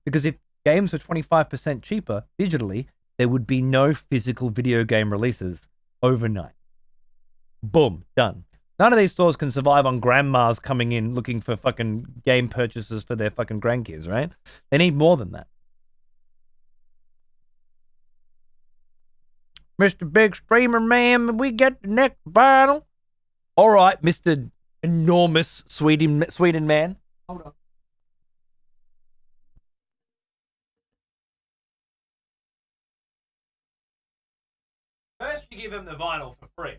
Because if games were 25% cheaper digitally, there would be no physical video game releases overnight. Boom, done. None of these stores can survive on grandmas coming in looking for fucking game purchases for their fucking grandkids, right? They need more than that. Mr. Big Streamer Man, we get the next vinyl. All right, Mr. Enormous Sweden Man. Hold on. First, you give him the vinyl for free.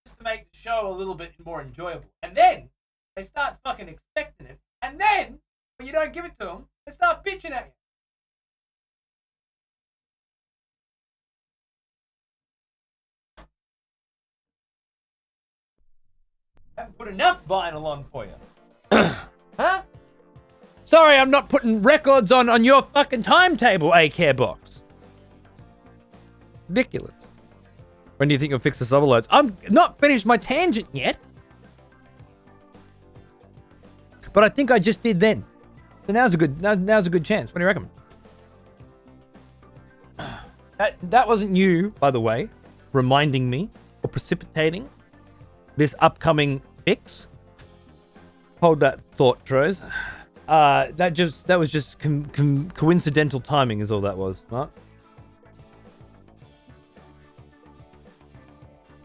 Just to make the show a little bit more enjoyable. And then, they start fucking expecting it. And then, when you don't give it to them, they start bitching at you. I haven't put enough vinyl on for you. Huh? Sorry, I'm not putting records on your fucking timetable, A-Care box. Ridiculous. When do you think you'll fix the sub alerts? I'm not finished my tangent yet. But I think I just did then. So now's a good chance. What do you reckon? That wasn't you, by the way, reminding me or precipitating this upcoming fix. Hold that thought, Troz. That was just coincidental timing, is all that was, Mark.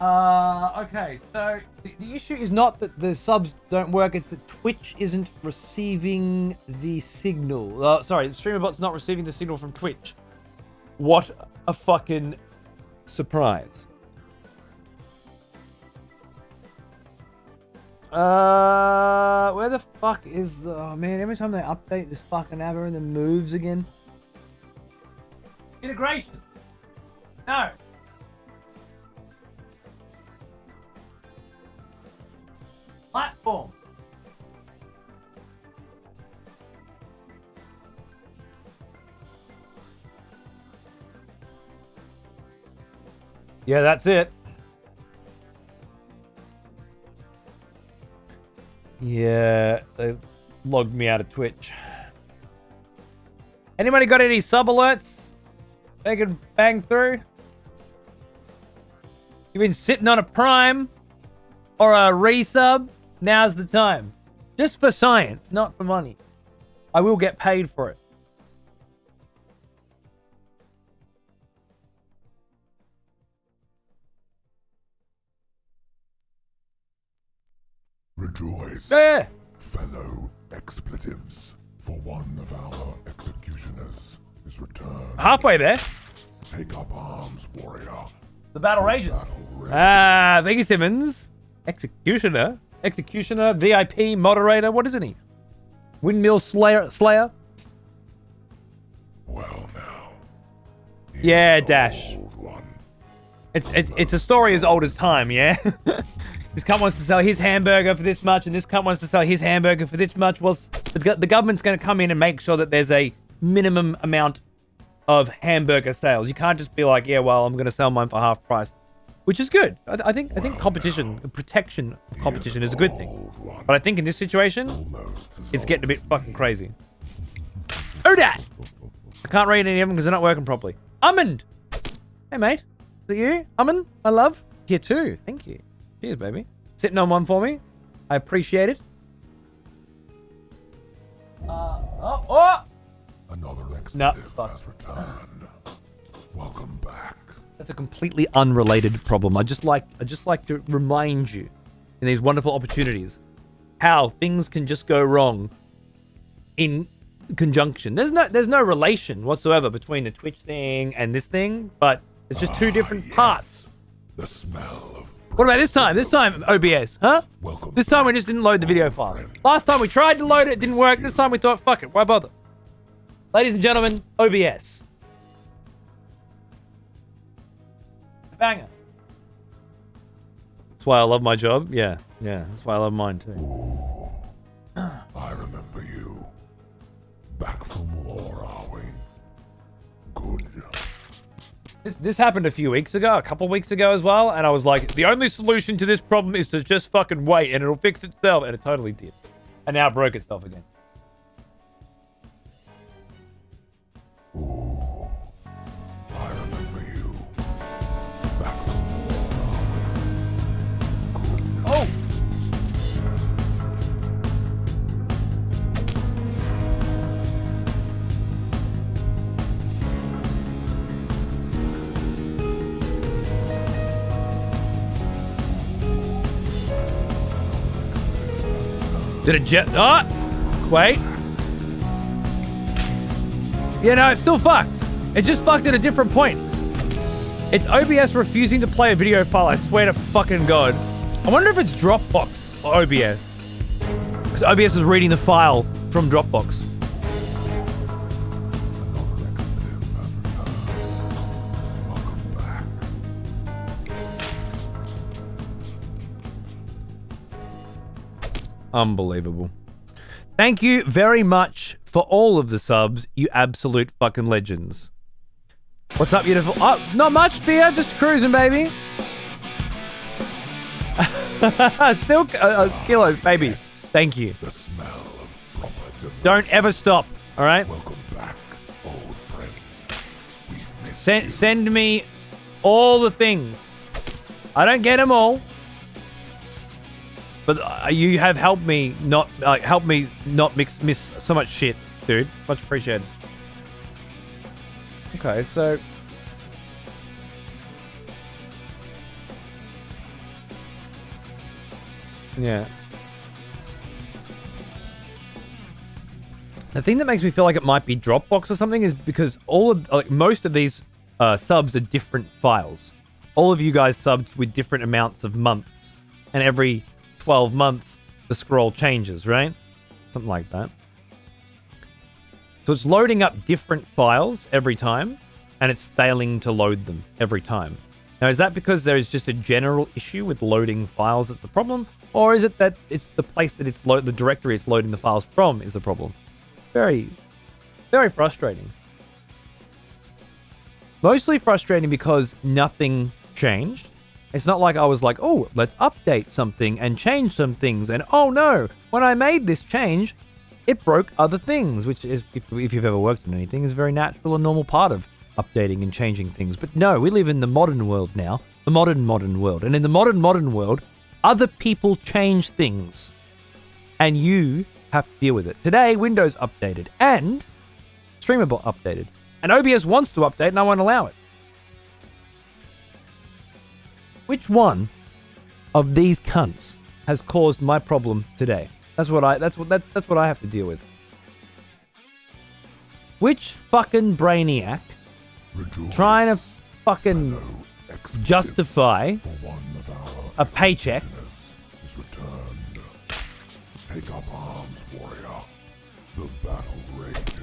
Okay, so the issue is not that the subs don't work, it's that Twitch isn't receiving the signal. Sorry, the streamer bot's not receiving the signal from Twitch. What a fucking surprise. Where the fuck is... Oh man, every time they update this fucking app, and then moves again. Integration. No. Platform. Yeah, that's it. Yeah, they logged me out of Twitch. Anybody got any sub alerts they can bang through? You've been sitting on a Prime or a resub? Now's the time. Just for science, not for money. I will get paid for it. Rejoice, Yeah. fellow expletives, for one of our executioners is returned. Halfway there. Take up arms, warrior. The battle rages. Battle rages. Thank you, Simmons. Executioner, VIP, moderator. What isn't he? Windmill Slayer. Well now. Yeah, here's the Dash. old one. It's a story as old as time, yeah? This cunt wants to sell his hamburger for this much, and this cunt wants to sell his hamburger for this much. Well, the government's going to come in and make sure that there's a minimum amount of hamburger sales. You can't just be like, yeah, well, I'm going to sell mine for half price, which is good. I think competition, protection of competition is a good thing. But I think in this situation, it's getting a bit fucking crazy. Oh, that! I can't read any of them because they're not working properly. Almond! Hey, mate. Is it you? Almond, my love? Here too. Thank you. Cheers, baby. Sitting on one for me. I appreciate it. Another No, expletive fuck. has returned. Welcome back. That's a completely unrelated problem. I just like to remind you in these wonderful opportunities how things can just go wrong in conjunction. There's no relation whatsoever between the Twitch thing and this thing, but it's just two different yes. parts. The smell of... What about this time? This time OBS, huh? Welcome This time we back, just didn't load the video file. friend. Last time we tried to load it, it didn't work. This time we thought, fuck it, why bother? Ladies and gentlemen, OBS. Banger. That's why I love my job. Yeah, that's why I love mine too. I remember you. Back from war, are we? Good. This happened a few weeks ago, a couple weeks ago as well, and I was like, the only solution to this problem is to just fucking wait, and it'll fix itself, and it totally did. And now it broke itself again. Ooh. I remember you. Back from war, are we? Good. Oh! Did it jet? Oh! Wait. Yeah, no, it's still fucked. It just fucked at a different point. It's OBS refusing to play a video file, I swear to fucking God. I wonder if it's Dropbox or OBS. Because OBS is reading the file from Dropbox. Another expletive has returned. Welcome back. Unbelievable. Thank you very much for all of the subs, you absolute fucking legends. What's up, beautiful? Oh, not much, Thea. Just cruising, baby. Silk Skillos, baby. Thank you. The smell of proper development. Don't ever stop. All right. Welcome back, old friend. We've missed you. Send me all the things. I don't get them all, but you have helped me not miss so much shit, dude. Much appreciated. Okay, so yeah. The thing that makes me feel like it might be Dropbox or something is because most of these subs are different files. All of you guys subbed with different amounts of months, and every 12 months the scroll changes, right? Something like that. So it's loading up different files every time, and it's failing to load them every time. Now, is that because there is just a general issue with loading files that's the problem, or is it that it's the place that the directory it's loading the files from is the problem? Very, very frustrating. Mostly frustrating because nothing changed. It's not like I was like, oh, let's update something and change some things. And oh no, when I made this change, it broke other things, which is, if you've ever worked on anything, is a very natural and normal part of updating and changing things. But no, we live in the modern world now. The modern world. And in the modern world, other people change things. And you have to deal with it. Today, Windows updated and Streamable updated. And OBS wants to update and I won't allow it. Which one of these cunts has caused my problem today? That's what I have to deal with. Which fucking brainiac Rejoice. trying to fucking Fellow expletives justify for one of our a paycheck is returned. Take up arms, warrior. The battle rages.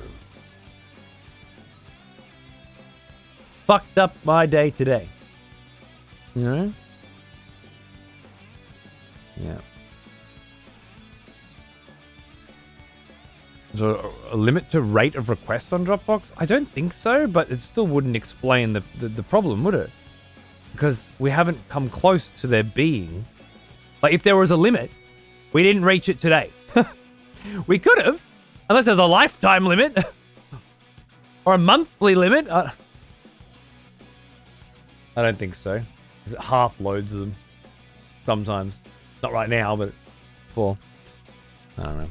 fucked up my day today. You know? Yeah. Is there a limit to rate of requests on Dropbox? I don't think so, but it still wouldn't explain the problem, would it? Because we haven't come close to there being. Like, if there was a limit, we didn't reach it today. We could have, unless there's a lifetime limit. Or a monthly limit. I don't think so. It half loads them. Sometimes. Not right now, but before. I don't know.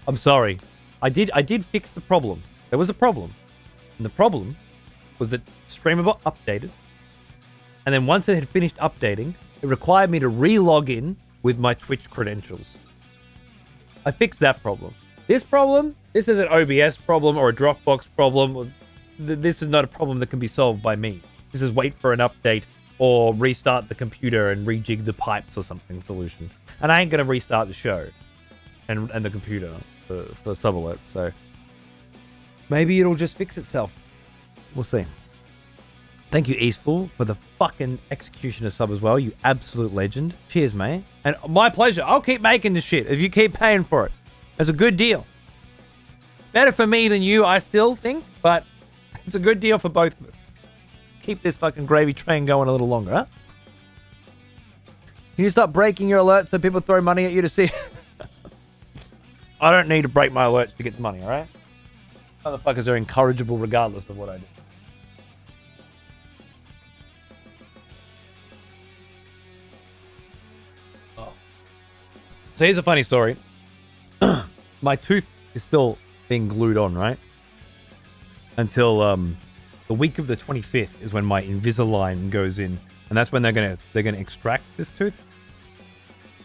I'm sorry. I did fix the problem. There was a problem. And the problem was that Streamable updated. And then once it had finished updating, it required me to re-log in with my Twitch credentials. I fixed that problem. This problem, this is an OBS problem or a Dropbox problem. This is not a problem that can be solved by me. This is wait for an update or restart the computer and rejig the pipes or something solution. And I ain't going to restart the show and the computer for sub alerts. So maybe it'll just fix itself. We'll see. Thank you, Eastful, for the fucking executioner sub as well. You absolute legend. Cheers, mate. And my pleasure. I'll keep making this shit if you keep paying for it. It's a good deal. Better for me than you, I still think, but it's a good deal for both of us. Keep this fucking gravy train going a little longer, huh? Can you stop breaking your alerts so people throw money at you to see? I don't need to break my alerts to get the money, alright? Motherfuckers are incorrigible regardless of what I do. Oh. So here's a funny story. My tooth is still being glued on, right? Until the week of the 25th is when my Invisalign goes in, and that's when they're gonna extract this tooth.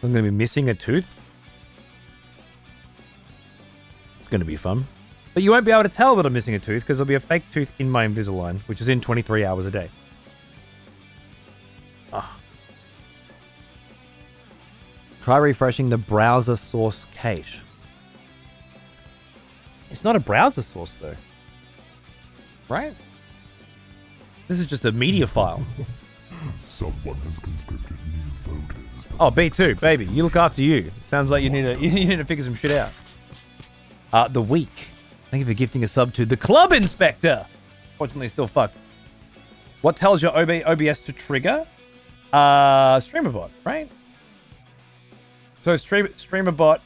I'm gonna be missing a tooth. It's gonna be fun, but you won't be able to tell that I'm missing a tooth because there'll be a fake tooth in my Invisalign, which is in 23 hours a day. Ah. Try refreshing the browser source cache. It's not a browser source though, right? This is just a media file. Someone has conscripted new voters. Oh, B2, baby, you look after you. Sounds like you need to figure some shit out. The week. Thank you for gifting a sub to the Club Inspector. Fortunately, still fucked. What tells your OBS to trigger? Streamerbot, right? So StreamerBot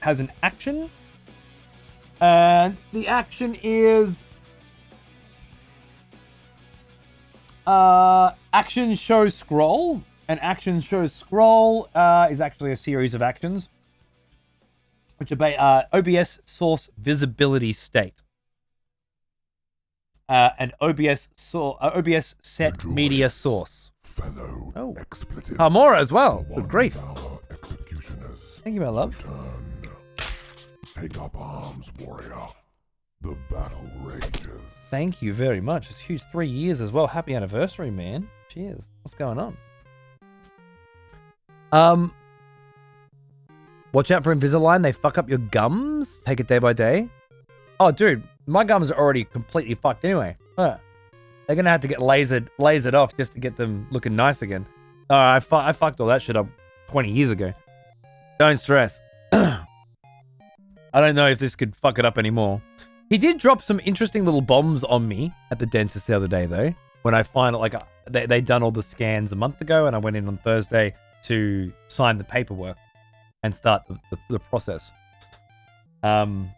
has an action. And the action is action show scroll. And action show scroll is actually a series of actions which obey OBS source visibility state. And OBS set Rejoice, media source. Fellow Oh. expletives. Amora as well. For Good one grief. of our executioners. Thank you, my love. Turn. Take up arms, warrior. The battle rages. Thank you very much. It's huge. 3 years as well. Happy anniversary, man. Cheers. What's going on? Watch out for Invisalign. They fuck up your gums. Take it day by day. Oh, dude, my gums are already completely fucked anyway. They're gonna have to get lasered off just to get them looking nice again. I fucked all that shit up 20 years ago. Don't stress. I don't know if this could fuck it up anymore. He did drop some interesting little bombs on me at the dentist the other day, though. When I finally, like, they'd done all the scans a month ago, and I went in on Thursday to sign the paperwork and start the process. First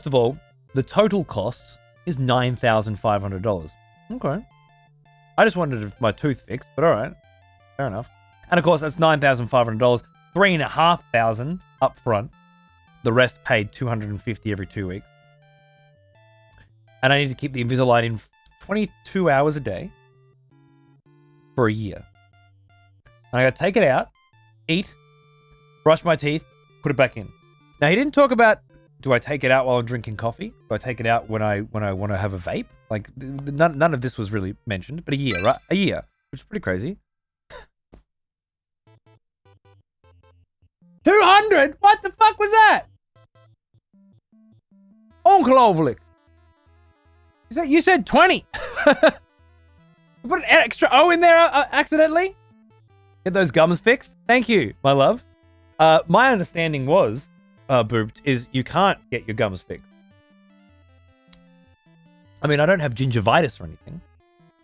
of all, the total cost is $9,500. Okay. I just wondered if my tooth fixed, but all right. Fair enough. And of course, that's $9,500. $3,500 up front. The rest paid $250 every 2 weeks. And I need to keep the Invisalign in 22 hours a day for a year. And I got to take it out, eat, brush my teeth, put it back in. Now, he didn't talk about, do I take it out while I'm drinking coffee? Do I take it out when I want to have a vape? Like, none of this was really mentioned, but a year, right? A year, which is pretty crazy. 200? What the fuck was that? Ongelooflijk. You said 20. You put an extra O in there accidentally? Get those gums fixed? Thank you, my love. My understanding was, Booped, is you can't get your gums fixed. I mean, I don't have gingivitis or anything.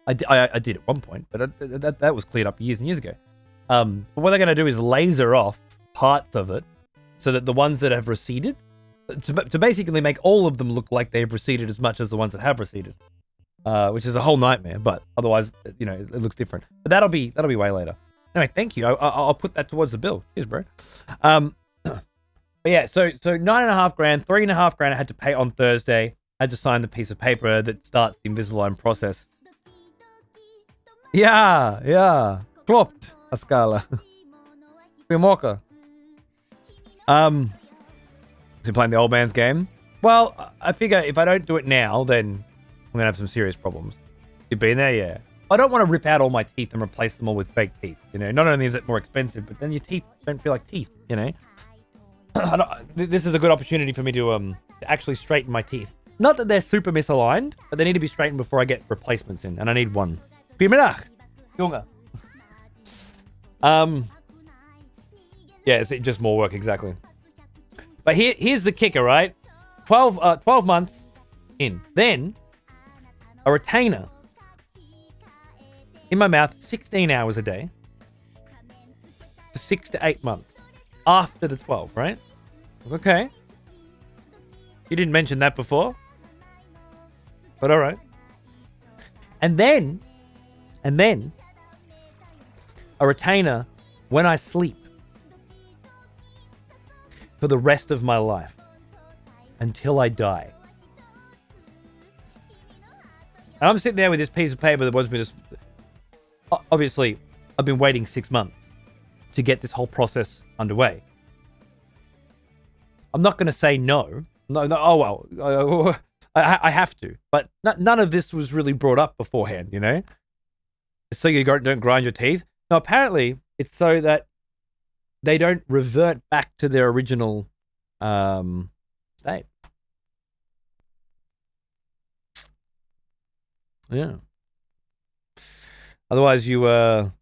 I did at one point, but that was cleared up years and years ago. But what they're going to do is laser off parts of it so that the ones that have receded, to basically make all of them look like they've receded as much as the ones that have receded, which is a whole nightmare. But otherwise, you know, it looks different. But that'll be way later. Anyway, thank you. I'll put that towards the bill. Cheers, bro. But yeah, so $9,500, $3,500 I had to pay on Thursday. I had to sign the piece of paper that starts the Invisalign process. Yeah. Klopt, Ascala. Goedemorgen. Been playing the old man's game. Well, I figure if I don't do it now, then I'm gonna have some serious problems. You've been there, yeah. I don't want to rip out all my teeth and replace them all with fake teeth. You know, not only is it more expensive, but then your teeth don't feel like teeth. You know, this is a good opportunity for me to actually straighten my teeth. Not that they're super misaligned, but they need to be straightened before I get replacements in, and I need one. Goedemiddag, jongen. Yeah, it's just more work, exactly. But here's the kicker, right? 12 months in. Then, a retainer in my mouth 16 hours a day for 6 to 8 months after the 12, right? Okay. You didn't mention that before. But all right. And then a retainer when I sleep for the rest of my life until I die. And I'm sitting there with this piece of paper that wants me to... Obviously, I've been waiting 6 months to get this whole process underway. I'm not going to say no. No, oh, well, I have to. But none of this was really brought up beforehand, you know? So you don't grind your teeth. No, apparently, it's so that they don't revert back to their original state. Yeah. Otherwise, you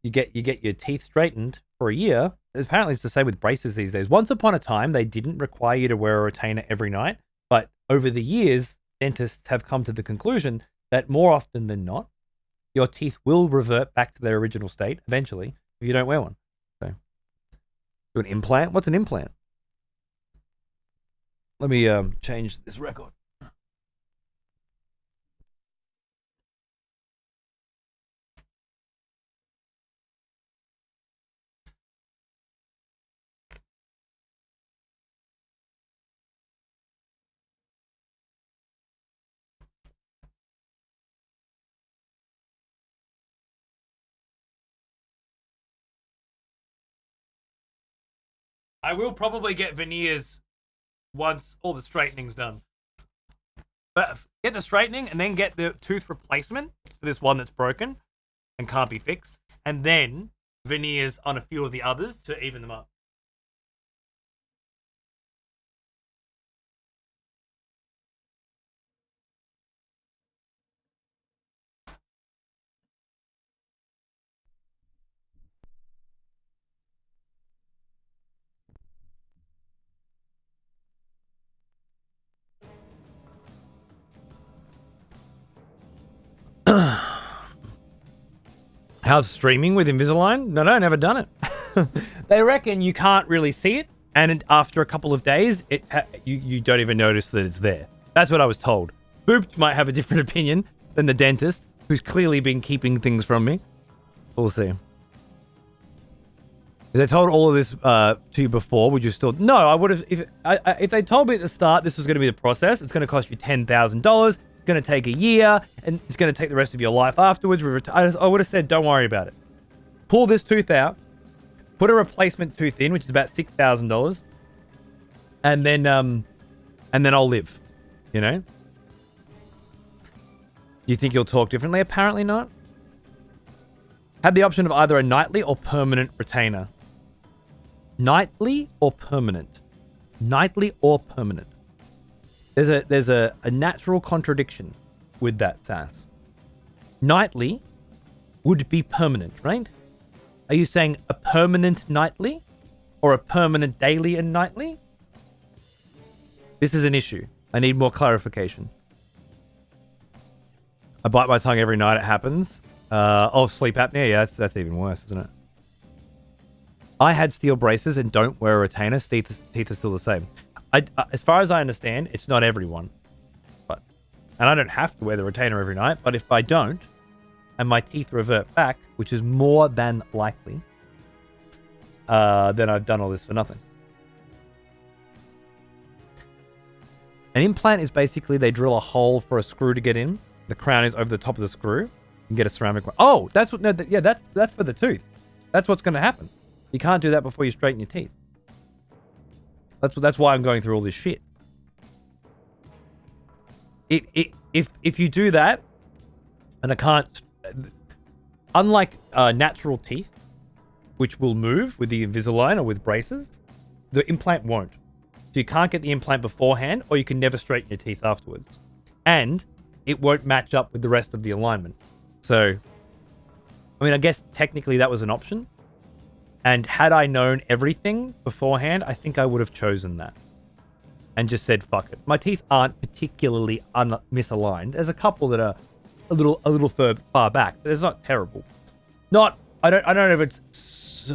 get your teeth straightened for a year. Apparently, it's the same with braces these days. Once upon a time, they didn't require you to wear a retainer every night, but over the years, dentists have come to the conclusion that more often than not, your teeth will revert back to their original state eventually if you don't wear one. Do an implant? What's an implant? Let me change this record. I will probably get veneers once all the straightening's done. But get the straightening and then get the tooth replacement for this one that's broken and can't be fixed. And then veneers on a few of the others to even them up. How's streaming with Invisalign? No, never done it. They reckon you can't really see it, and after a couple of days, you don't even notice that it's there. That's what I was told. Booped might have a different opinion than the dentist, who's clearly been keeping things from me. We'll see. If they told all of this to you before, would you still? No, I would have. If they told me at the start this was going to be the process, it's going to cost you $10,000. Going to take a year, and it's going to take the rest of your life afterwards. I would have said, don't worry about it. Pull this tooth out, put a replacement tooth in, which is about $6,000, and then I'll live. You know? Do you think you'll talk differently? Apparently not. Had the option of either a nightly or permanent retainer. Nightly or permanent? Nightly or permanent? There's a natural contradiction with that, Sass. Nightly would be permanent, right? Are you saying a permanent nightly or a permanent daily and nightly? This is an issue. I need more clarification. I bite my tongue every night. It happens. Sleep apnea. Yeah, that's even worse, isn't it? I had steel braces and don't wear a retainer. Teeth are still the same. As far as I understand, it's not everyone. And I don't have to wear the retainer every night, but if I don't, and my teeth revert back, which is more than likely, then I've done all this for nothing. An implant is basically they drill a hole for a screw to get in. The crown is over the top of the screw. You can get a ceramic one. Oh, that's what. No, that's for the tooth. That's what's going to happen. You can't do that before you straighten your teeth. That's why I'm going through all this shit. If you do that, and I can't, unlike natural teeth, which will move with the Invisalign or with braces, the implant won't. So you can't get the implant beforehand, or you can never straighten your teeth afterwards, and it won't match up with the rest of the alignment. So, I mean, I guess technically that was an option. And had I known everything beforehand, I think I would have chosen that. And just said, fuck it. My teeth aren't particularly misaligned. There's a couple that are a little far back, but it's not terrible. I don't know if it's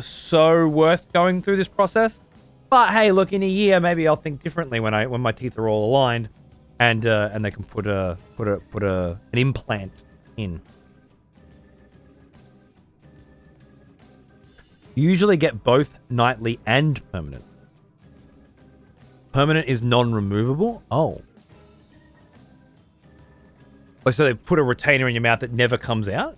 so worth going through this process. But hey, look, in a year maybe I'll think differently when my teeth are all aligned, and they can put an implant in. Usually get both nightly and permanent. Permanent is non-removable? Oh, so they put a retainer in your mouth that never comes out?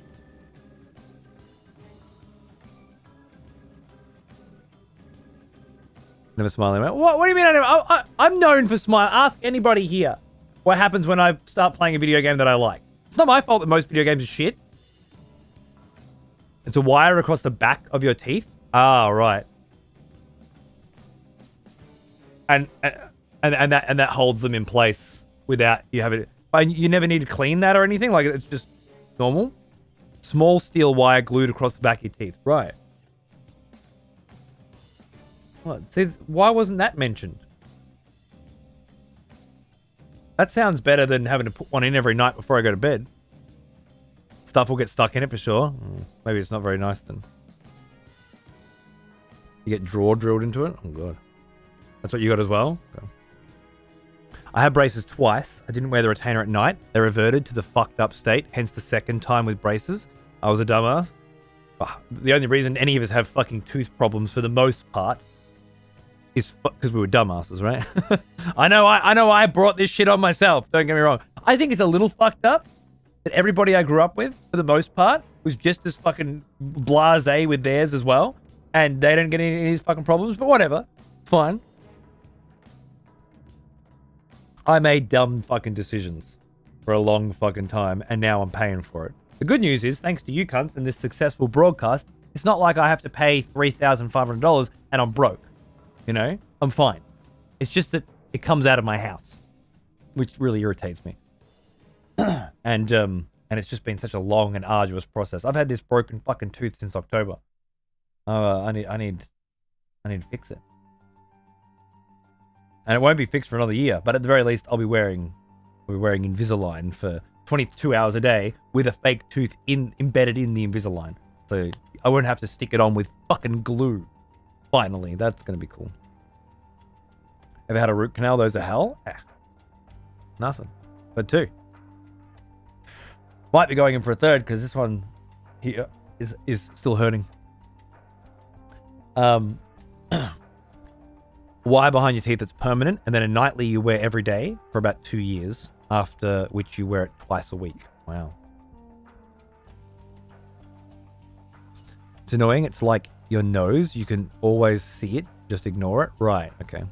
Never smiling about. What do you mean I never? I'm known for smile. Ask anybody here what happens when I start playing a video game that I like. It's not my fault that most video games are shit. It's a wire across the back of your teeth. Ah, right. And that holds them in place without you having it. You never need to clean that or anything. Like, it's just normal. Small steel wire glued across the back of your teeth. Right. Well, see, why wasn't that mentioned? That sounds better than having to put one in every night before I go to bed. Stuff will get stuck in it for sure. Maybe it's not very nice then. You get draw drilled into it? Oh, God. That's what you got as well? Okay. I had braces twice. I didn't wear the retainer at night. They reverted to the fucked up state, hence the second time with braces. I was a dumbass. The only reason any of us have fucking tooth problems for the most part is because we were dumbasses, right? I know I brought this shit on myself. Don't get me wrong. I think it's a little fucked up that everybody I grew up with, for the most part, was just as fucking blasé with theirs as well. And they don't get any of these fucking problems, but whatever. Fine. I made dumb fucking decisions for a long fucking time, and now I'm paying for it. The good news is, thanks to you cunts and this successful broadcast, it's not like I have to pay $3,500 and I'm broke. You know? I'm fine. It's just that it comes out of my house, which really irritates me. And it's just been such a long and arduous process. I've had this broken fucking tooth since October. I need to fix it. And it won't be fixed for another year, but at the very least, I'll be wearing Invisalign for 22 hours a day with a fake tooth embedded in the Invisalign. So I won't have to stick it on with fucking glue. Finally, that's going to be cool. Ever had a root canal? Those are hell? Nothing. But 2. Might be going in for a 3rd because this one here is still hurting. Wire behind your teeth that's permanent, and then a nightly you wear every day for about 2 years, after which you wear it twice a week. Wow. It's annoying. It's like your nose. You can always see it. Just ignore it. Right. Okay.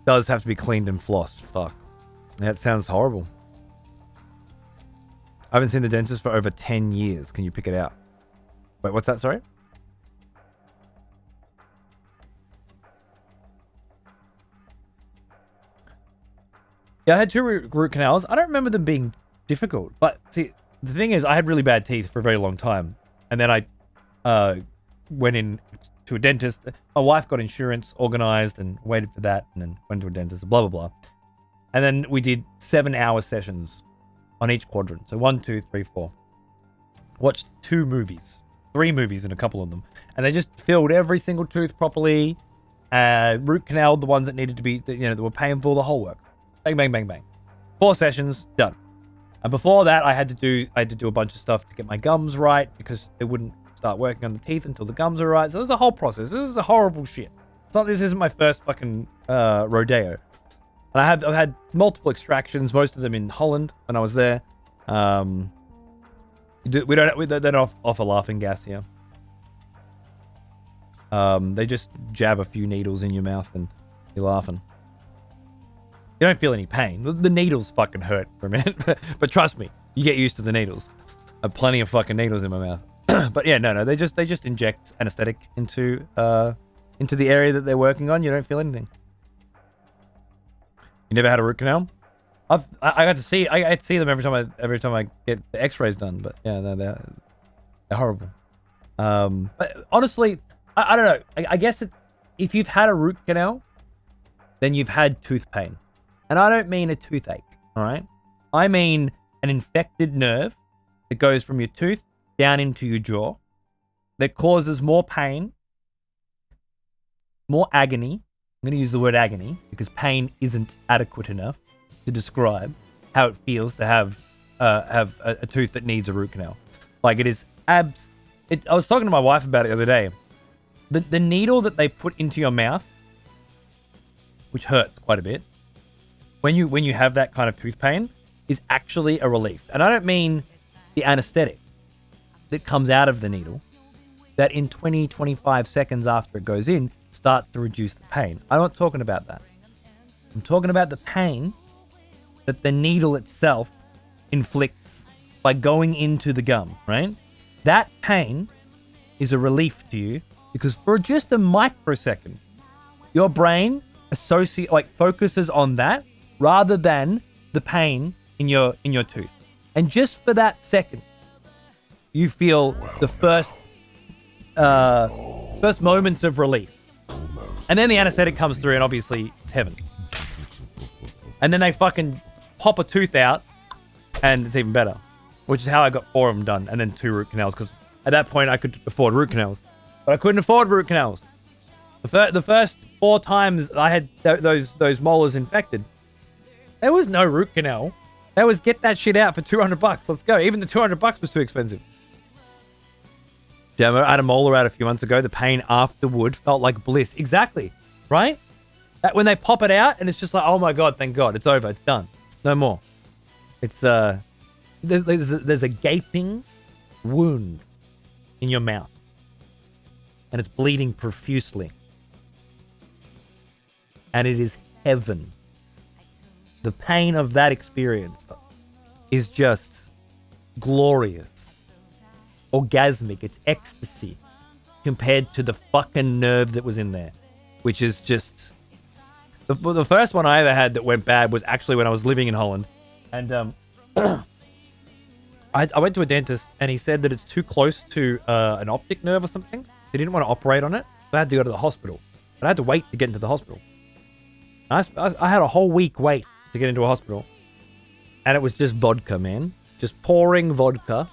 Does have to be cleaned and flossed. Fuck. That sounds horrible. I haven't seen the dentist for over 10 years. Can you pick it out? Wait, what's that? Sorry? Yeah, I had 2 root canals. I don't remember them being difficult. But see, the thing is, I had really bad teeth for a very long time. And then I went in to a dentist. My wife got insurance organized and waited for that. And then went to a dentist, blah, blah, blah. And then we did 7-hour sessions on each quadrant. So 1, 2, 3, 4. Watched 2 movies. 3 movies in a couple of them. And they just filled every single tooth properly. Root canaled the ones that needed to be, that were painful, the whole work. Bang, bang, bang, bang. 4 sessions, done. And before that, I had to do a bunch of stuff to get my gums right because they wouldn't start working on the teeth until the gums are right. So there's a whole process. This is a horrible shit. This isn't my first fucking rodeo. And I've had multiple extractions, most of them in Holland when I was there. They don't offer laughing gas here. They just jab a few needles in your mouth and you're laughing. You don't feel any pain. The needles fucking hurt for a minute, but trust me, you get used to the needles. I have plenty of fucking needles in my mouth. But yeah, no, they just inject anesthetic into the area that they're working on. You don't feel anything. You never had a root canal? I got to see them every time I get the X-rays done. But yeah, they're horrible. But honestly, I don't know. I guess if you've had a root canal, then you've had tooth pain, and I don't mean a toothache. All right, I mean an infected nerve that goes from your tooth down into your jaw that causes more pain, more agony. I'm going to use the word agony because pain isn't adequate enough to describe how it feels to have a tooth that needs a root canal. Like it is I was talking to my wife about it the other day. The needle that they put into your mouth, which hurts quite a bit, when you have that kind of tooth pain, is actually a relief. And I don't mean the anesthetic that comes out of the needle, that in 20-25 seconds after it goes in, starts to reduce the pain. I'm not talking about that. I'm talking about the pain that the needle itself inflicts by going into the gum, right? That pain is a relief to you because for just a microsecond, your brain focuses on that rather than the pain in your tooth. And just for that second, you feel the first moments of relief. And then the anesthetic comes through and obviously it's heaven. And then they fucking pop a tooth out and it's even better. which is how I got 4 of them done, and then 2 root canals, because at that point I could afford root canals. But I couldn't afford root canals. The first 4 times I had those molars infected, there was no root canal. There was get that shit out for $200. Let's go. Even the $200 was too expensive. Yeah, I had a molar out a few months ago. The pain afterward felt like bliss. Exactly. Right? That when they pop it out and it's just like, oh my God, thank God. It's over. It's done. No more. It's, there's a gaping wound in your mouth. And it's bleeding profusely. And it is heaven. The pain of that experience is just glorious. Orgasmic. It's ecstasy compared to the fucking nerve that was in there, which is just... The first one I ever had that went bad was actually when I was living in Holland. And I went to a dentist and he said that it's too close to an optic nerve or something. He didn't want to operate on it. So I had to go to the hospital. But I had to wait to get into the hospital. I had a whole week wait to get into a hospital. And it was just vodka, man. Just pouring vodka.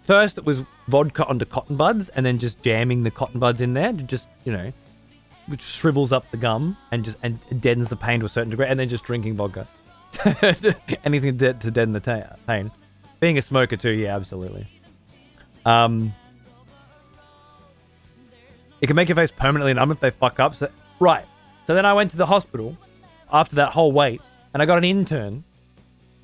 First, it was vodka onto cotton buds and then just jamming the cotton buds in there to just, you know, which shrivels up the gum and deadens the pain to a certain degree. And then just drinking vodka. Anything to deaden the pain. Being a smoker too, yeah, absolutely. It can make your face permanently numb if they fuck up. So, right. So then I went to the hospital after that whole wait, and I got an intern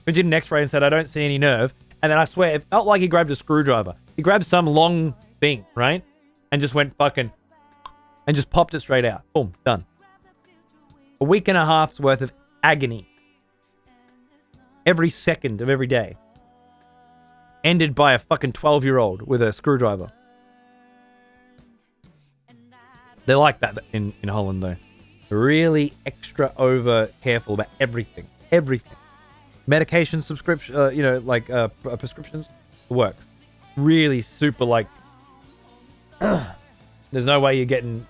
who did an x-ray and said, I don't see any nerve. And then I swear, it felt like he grabbed a screwdriver. He grabbed some long thing, right? And just went fucking... And just popped it straight out. Boom, done. A week and a half's worth of agony. Every second of every day. Ended by a fucking 12-year-old with a screwdriver. They like that in Holland, though. Really extra over careful about everything. Everything. Medication subscription, prescriptions, works. Really super like. There's no way you're getting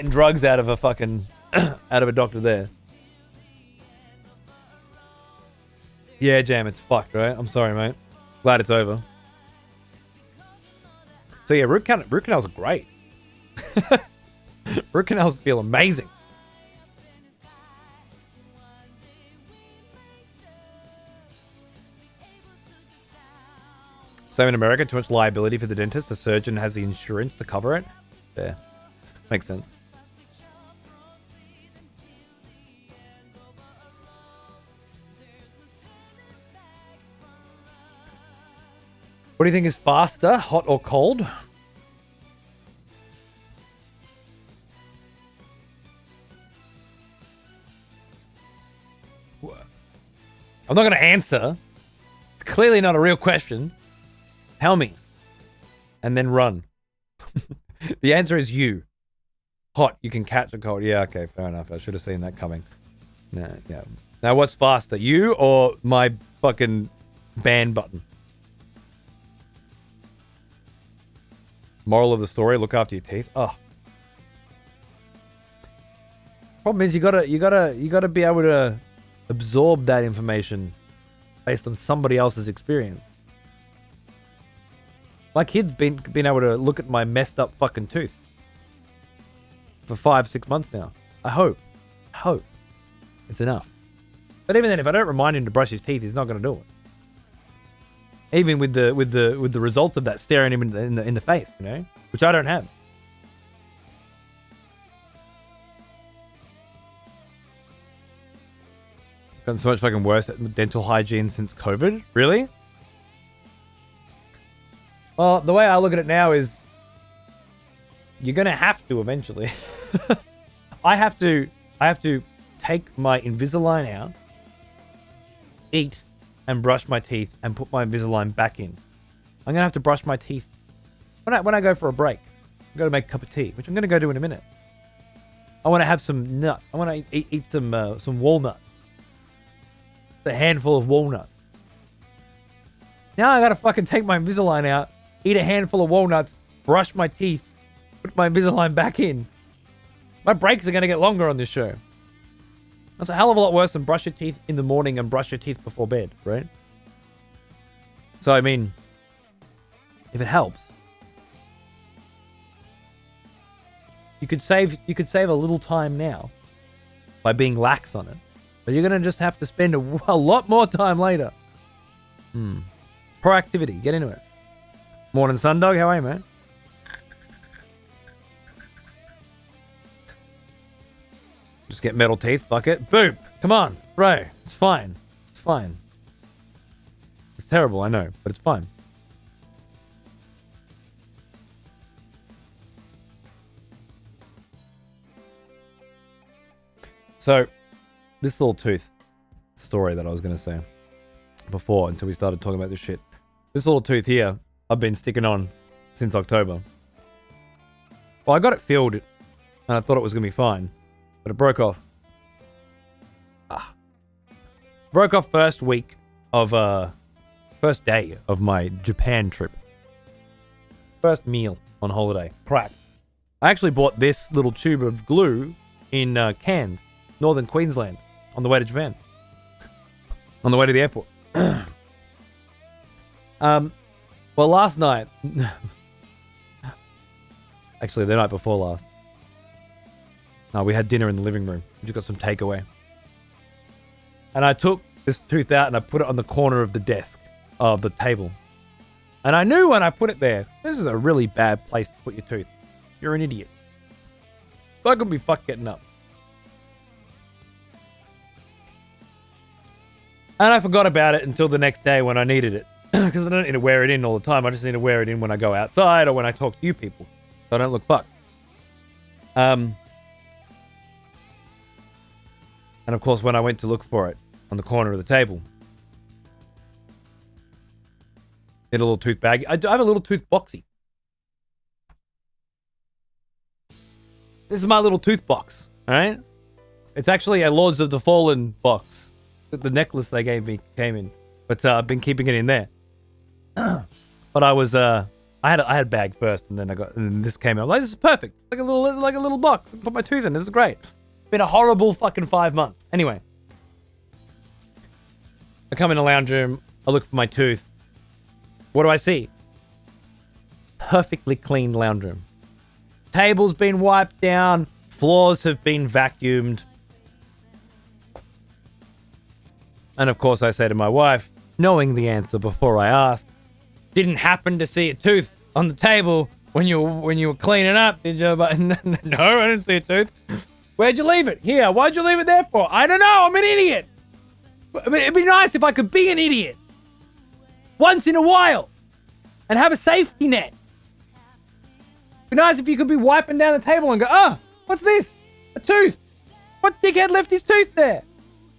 drugs out of a fucking out of a doctor there. Yeah, Jam, it's fucked, right? I'm sorry, mate. Glad it's over. So yeah, root canals are great. Root canals feel amazing. Same in America, too much liability for the dentist. The surgeon has the insurance to cover it. There. Makes sense. What do you think is faster, hot or cold? I'm not going to answer. It's clearly not a real question. Tell me. And then run. The answer is you. Hot, you can catch a cold. Yeah, okay, fair enough. I should have seen that coming. No, yeah. Now, what's faster, you or my fucking ban button? Moral of the story: look after your teeth. Oh. Problem is, you gotta be able to absorb that information based on somebody else's experience. My kid's been able to look at my messed up fucking tooth for 5-6 months now. I hope it's enough. But even then, if I don't remind him to brush his teeth, he's not going to do it. Even with the results of that staring him in the face, you know, which I don't have. Gotten so much fucking worse at dental hygiene since COVID. Really? Well, the way I look at it now is you're gonna have to eventually. I have to take my Invisalign out, eat, and brush my teeth, and put my Invisalign back in. I'm gonna have to brush my teeth when I go for a break. I'm gonna make a cup of tea, which I'm gonna go do in a minute. I want to have some nut. I want to eat some walnut. A handful of walnut. Now I gotta fucking take my Invisalign out, eat a handful of walnuts, brush my teeth, put my Invisalign back in. My breaks are gonna get longer on this show. That's a hell of a lot worse than brush your teeth in the morning and brush your teeth before bed, right? So, I mean, if it helps, you could save a little time now by being lax on it. But you're going to just have to spend a lot more time later. Proactivity. Get into it. Morning, Sundog. How are you, man? Just get metal teeth. Fuck it. Boop. Come on. Bro. It's fine. It's fine. It's terrible, I know. But it's fine. So, this little tooth story that I was going to say before until we started talking about this shit. This little tooth here, I've been sticking on since October. Well, I got it filled and I thought it was going to be fine, but it broke off. Broke off first day of my Japan trip. First meal on holiday. Crack. I actually bought this little tube of glue in Cairns, Northern Queensland, on the way to Japan. On the way to the airport. Well, last night... Actually, the night before last. No, we had dinner in the living room. We just got some takeaway. And I took this tooth out and I put it on the corner of the desk, of the table. And I knew when I put it there, this is a really bad place to put your tooth. You're an idiot. I couldn't be fucked getting up. And I forgot about it until the next day when I needed it. Because I don't need to wear it in all the time. I just need to wear it in when I go outside or when I talk to you people. So I don't look fucked. And of course, when I went to look for it on the corner of the table, in a little tooth bag. I have a little tooth boxy. This is my little tooth box, all right? It's actually a Lords of the Fallen box. The necklace they gave me came in, but I've been keeping it in there. But I was I had a bag first, and then this came out. Like, this is perfect, like a little box. I can put my tooth in. This is great. It's been a horrible fucking 5 months. Anyway, I come in the lounge room. I look for my tooth. What do I see? Perfectly clean lounge room. Table's been wiped down. Floors have been vacuumed. And of course, I say to my wife, knowing the answer before I ask, didn't happen to see a tooth on the table when you were cleaning up, did you? But no, I didn't see a tooth. Where'd you leave it? Here. Why'd you leave it there for? I don't know. I'm an idiot. But it'd be nice if I could be an idiot once in a while and have a safety net. It'd be nice if you could be wiping down the table and go, oh, what's this? A tooth. What dickhead left his tooth there?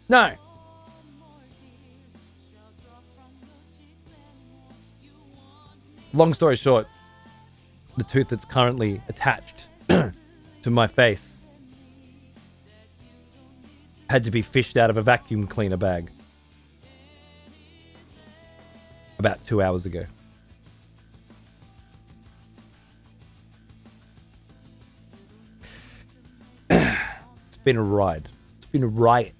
No. Long story short, the tooth that's currently attached to my face had to be fished out of a vacuum cleaner bag about 2 hours ago. It's been a ride. It's been a riot.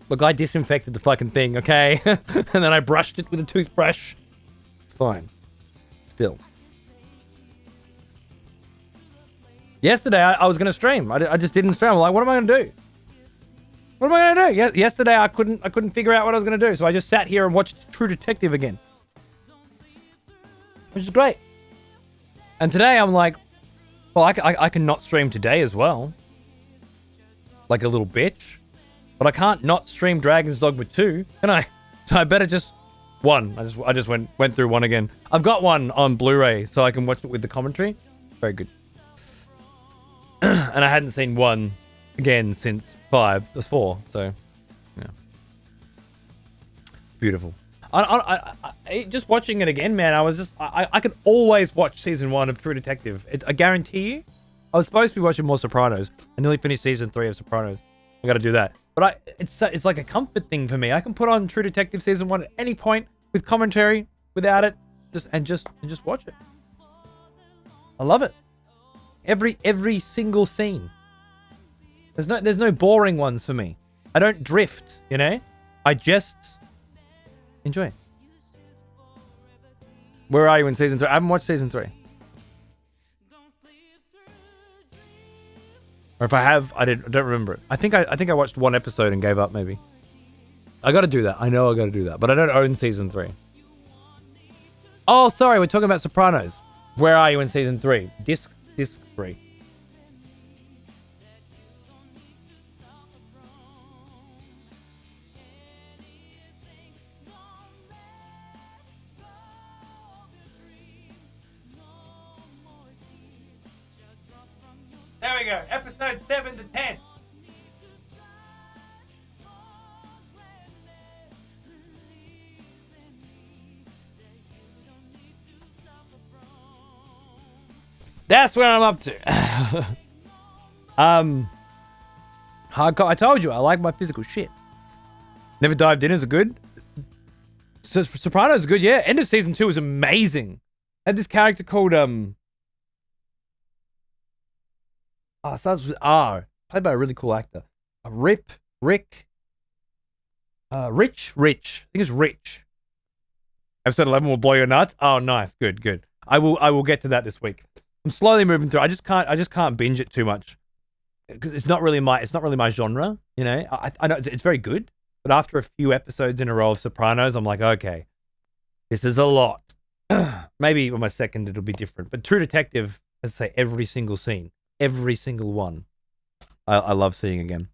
Look, I disinfected the fucking thing, okay? And then I brushed it with a toothbrush. It's fine. Still. Yesterday, I was going to stream. I just didn't stream. I'm like, what am I going to do? What am I going to do? Yesterday, I couldn't figure out what I was going to do. So I just sat here and watched True Detective again. Which is great. And today, I'm like, well, I can not stream today as well. Like a little bitch. But I can't not stream Dragon's Dogma 2, can I? So I better just... One. I just went through one again. I've got one on Blu-ray, so I can watch it with the commentary. Very good. And I hadn't seen one again since 4. So, yeah. Beautiful. I just watching it again, man, I was just... I could always watch season 1 of True Detective. I guarantee you. I was supposed to be watching more Sopranos. I nearly finished season 3 of Sopranos. I gotta do that. But it's like a comfort thing for me. I can put on True Detective season 1 at any point with commentary, without it, just watch it. I love it. Every single scene. There's no boring ones for me. I don't drift, you know? I just enjoy. Where are you in season 3? I haven't watched season 3. Or if I have, I don't remember it. I think I watched one episode and gave up, maybe. I gotta do that. I know I gotta do that. But I don't own season 3. Oh, sorry, we're talking about Sopranos. Where are you in season 3? Disc 3. There we go. Episode 7 to 10. That's what I'm up to. Hardcore. I told you I like my physical shit. Never Dived In is good. Sopranos is good, yeah. End of season 2 was amazing. Had this character called it starts with R. Played by a really cool actor. Rich. I think it's Rich. Episode 11 will blow your nuts. Oh, nice. Good. I will get to that this week. I'm slowly moving through. I just can't binge it too much because it's not really my genre. You know, I know it's very good, but after a few episodes in a row of Sopranos, I'm like, okay, this is a lot. Maybe on my second it'll be different. But True Detective, as I say, every single scene. Every single one. I love seeing again.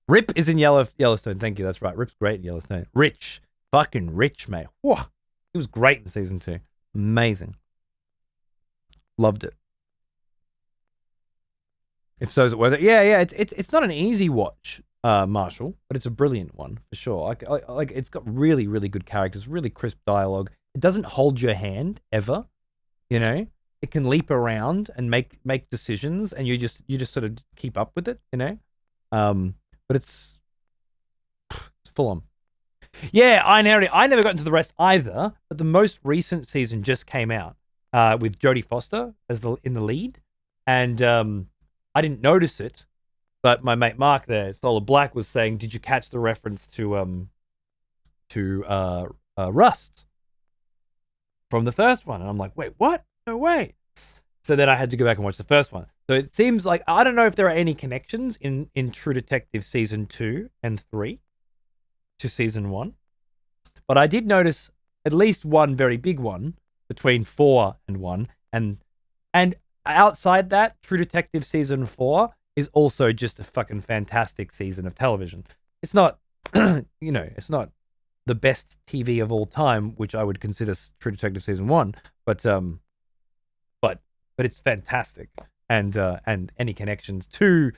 Rip is in Yellowstone. Thank you. That's right. Rip's great in Yellowstone. Rich. Fucking Rich, mate. Whoa. He was great in season 2. Amazing. Loved it. If so, is it worth it? Yeah. It's not an easy watch, Marshall, but it's a brilliant one for sure. Like it's got really, really good characters, really crisp dialogue. It doesn't hold your hand ever, you know. It can leap around and make decisions, and you just sort of keep up with it, you know. But it's full on. Yeah, I never got into the rest either. But the most recent season just came out with Jodie Foster as in the lead, and I didn't notice it, but my mate Mark there, Solar Black, was saying, "Did you catch the reference to Rust from the first one?" And I'm like, "Wait, what? No way." So then I had to go back and watch the first one. So it seems like, I don't know if there are any connections in True Detective season 2 and 3 to season 1, but I did notice at least one very big one between 4 and 1, and outside that, True Detective season 4 is also just a fucking fantastic season of television. It's not, it's not the best TV of all time, which I would consider True Detective season 1, but it's fantastic, and any connections to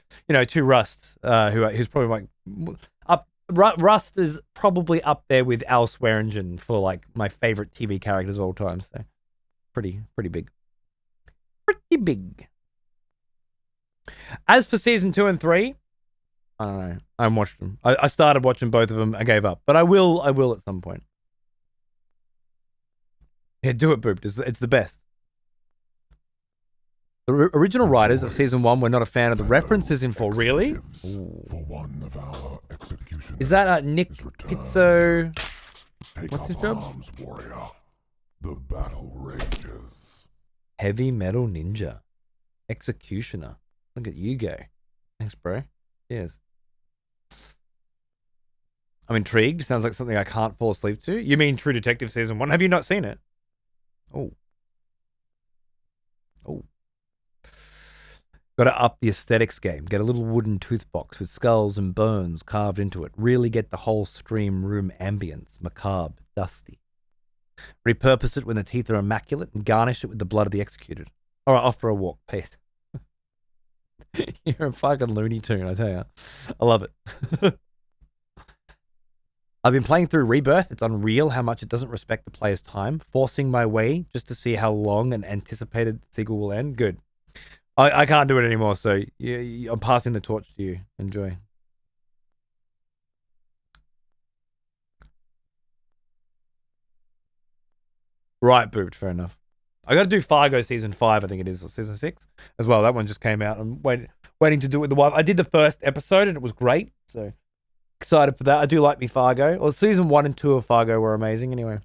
Rust, who's probably Rust is probably up there with Al Swearingen for like my favorite TV characters of all time. So pretty big. As for season 2 and 3, I don't know. I haven't watched them. I started watching both of them. I gave up, but I will at some point. Yeah, do it, Boop. It's the best. The original writers of season 1 were not a fan of the references in 4. Really? For one of our executioners Is that Nick Pizzo? Take What's his up job? arms, warrior. The battle rages. Heavy Metal Ninja. Executioner. Look at you go. Thanks, bro. Cheers. I'm intrigued. Sounds like something I can't fall asleep to. You mean True Detective season 1? Have you not seen it? Oh. Got to up the aesthetics game. Get a little wooden tooth box with skulls and bones carved into it. Really get the whole stream room ambience. Macabre, dusty. Repurpose it when the teeth are immaculate and garnish it with the blood of the executed. All right, off for a walk, Pete. You're a fucking Looney Tune, I tell you. I love it. I've been playing through Rebirth. It's unreal how much it doesn't respect the player's time. Forcing my way just to see how long an anticipated sequel will end. Good. I can't do it anymore, so I'm passing the torch to you. Enjoy. Right, Booped. Fair enough. I got to do Fargo season 5, I think it is, or season 6 as well. That one just came out. I'm waiting to do it with the wife. I did the first episode and it was great. So excited for that. I do like me Fargo. Well, season 1 and 2 of Fargo were amazing anyway.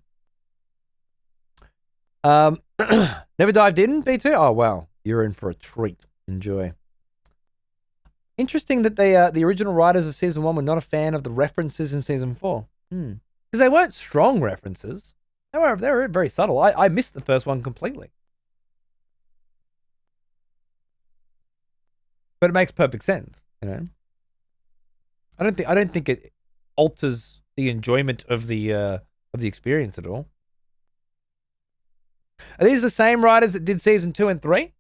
Never dived in, B2? Oh, wow. You're in for a treat. Enjoy. Interesting that they, the original writers of season 1 were not a fan of the references in season 4. Because they weren't strong references. They were very subtle. I missed the first one completely. But it makes perfect sense, you know. I don't think it alters the enjoyment of the experience at all. Are these the same writers that did season 2 and 3?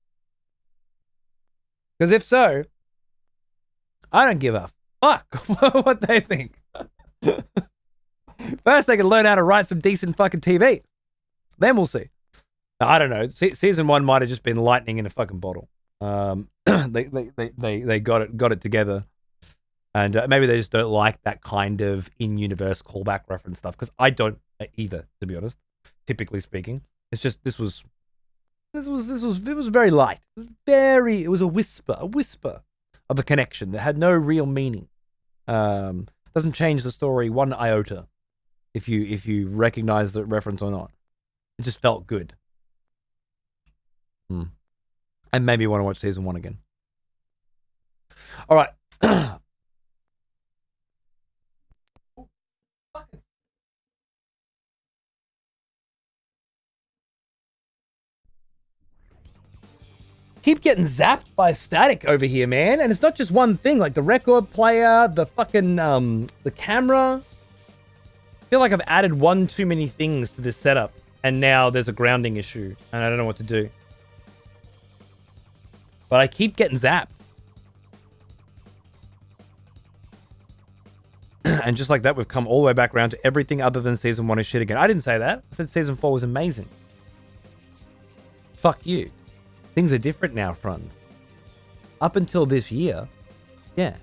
Because if so, I don't give a fuck what they think. First, they can learn how to write some decent fucking TV. Then we'll see. I don't know. Season 1 might have just been lightning in a fucking bottle. They got it together, and maybe they just don't like that kind of in-universe callback reference stuff. Because I don't either, to be honest. Typically speaking, it's just it was very light. It was a whisper of a connection that had no real meaning. Doesn't change the story one iota if you recognize the reference or not. It just felt good. And maybe want to watch season 1 again. All right. Keep getting zapped by static over here, man. And it's not just one thing, like the record player, the fucking, the camera. I feel like I've added one too many things to this setup. And now there's a grounding issue. And I don't know what to do. But I keep getting zapped. And just like that, we've come all the way back around to everything other than season 1 is shit again. I didn't say that. I said season 4 was amazing. Fuck you. Things are different now, friends. Up until this year, yeah.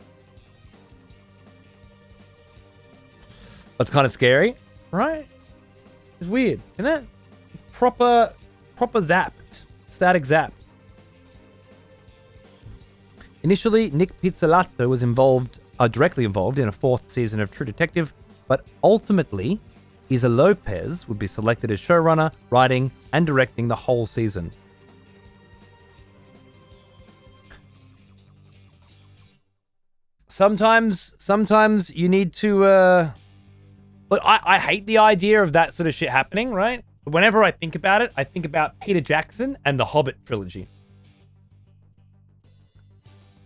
That's kind of scary, right? It's weird, isn't it? Proper zapped. Static zapped. Initially, Nick Pizzolatto was directly involved in a 4th season of True Detective, but ultimately, Isa Lopez would be selected as showrunner, writing, and directing the whole season. Sometimes you need to, look, I hate the idea of that sort of shit happening, right? But whenever I think about it, I think about Peter Jackson and the Hobbit trilogy.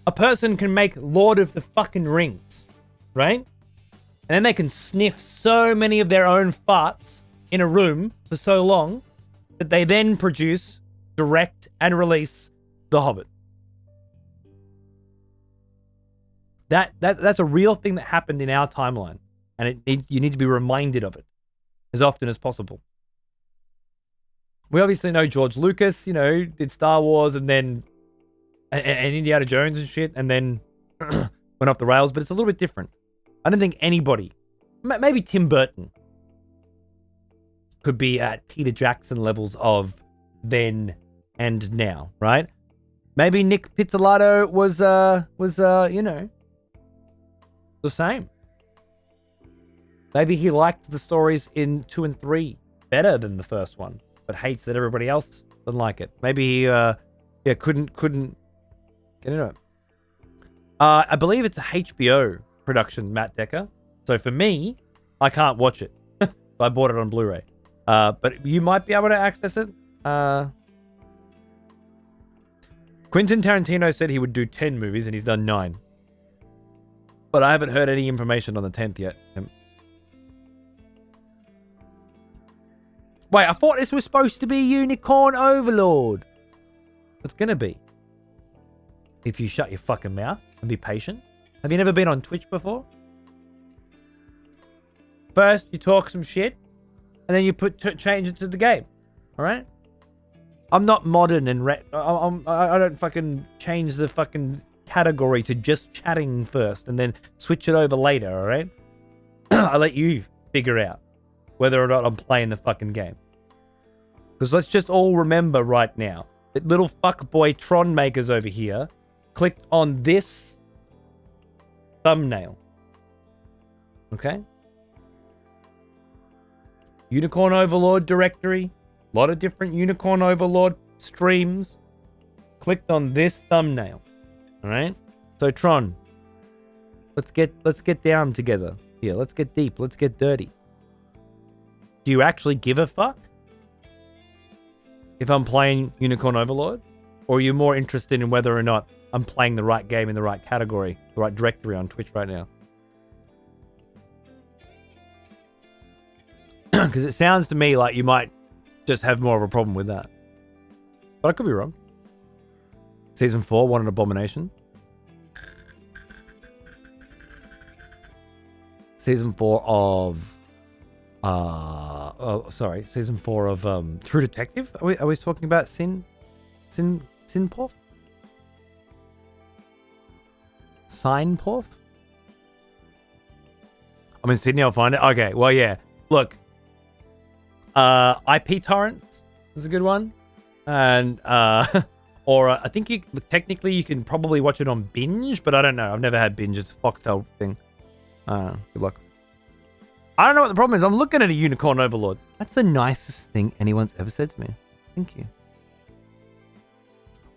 A person can make Lord of the fucking Rings, right? And then they can sniff so many of their own farts in a room for so long that they then produce, direct, and release The Hobbit. That's a real thing that happened in our timeline. And you need to be reminded of it as often as possible. We obviously know George Lucas, did Star Wars and then and Indiana Jones and shit, and then went off the rails, but it's a little bit different. I don't think anybody, maybe Tim Burton, could be at Peter Jackson levels of then and now, right? Maybe Nick Pizzolatto was the same. Maybe he liked the stories in 2 and 3 better than the first one, but hates that everybody else doesn't like it. Maybe he couldn't get into it. I believe it's a HBO production, Matt Decker. So for me, I can't watch it. So I bought it on Blu-ray. But you might be able to access it. Quentin Tarantino said he would do 10 movies and he's done 9. But I haven't heard any information on the 10th yet. Wait, I thought this was supposed to be Unicorn Overlord. It's gonna be. If you shut your fucking mouth and be patient. Have you never been on Twitch before? First, you talk some shit, and then you change it to the game. All right? I'm not modern and I don't fucking change the fucking category to just chatting first and then switch it over later. All right? I let you figure out whether or not I'm playing the fucking game. Because let's just all remember right now that little fuckboy Tron makers over here clicked on this thumbnail Okay. Unicorn Overlord directory. A lot of different Unicorn Overlord streams. Clicked on this thumbnail. All right. So Tron, let's get down together here. Let's get deep. Let's get dirty. Do you actually give a fuck if I'm playing Unicorn Overlord, or are you more interested in whether or not I'm playing the right game in the right category, the right directory on Twitch right now? Because it sounds to me like you might just have more of a problem with that. But I could be wrong. Season 4, what an abomination. Season 4 of... Season 4 of True Detective? Are we talking about Sinporf? Signporf? I'm in Sydney, I'll find it. Okay, well, yeah. Look. IP torrents is a good one. And, or I think technically you can probably watch it on Binge, but I don't know. I've never had Binge. It's a Foxtel thing. Good luck. I don't know what the problem is. I'm looking at a Unicorn Overlord. That's the nicest thing anyone's ever said to me. Thank you.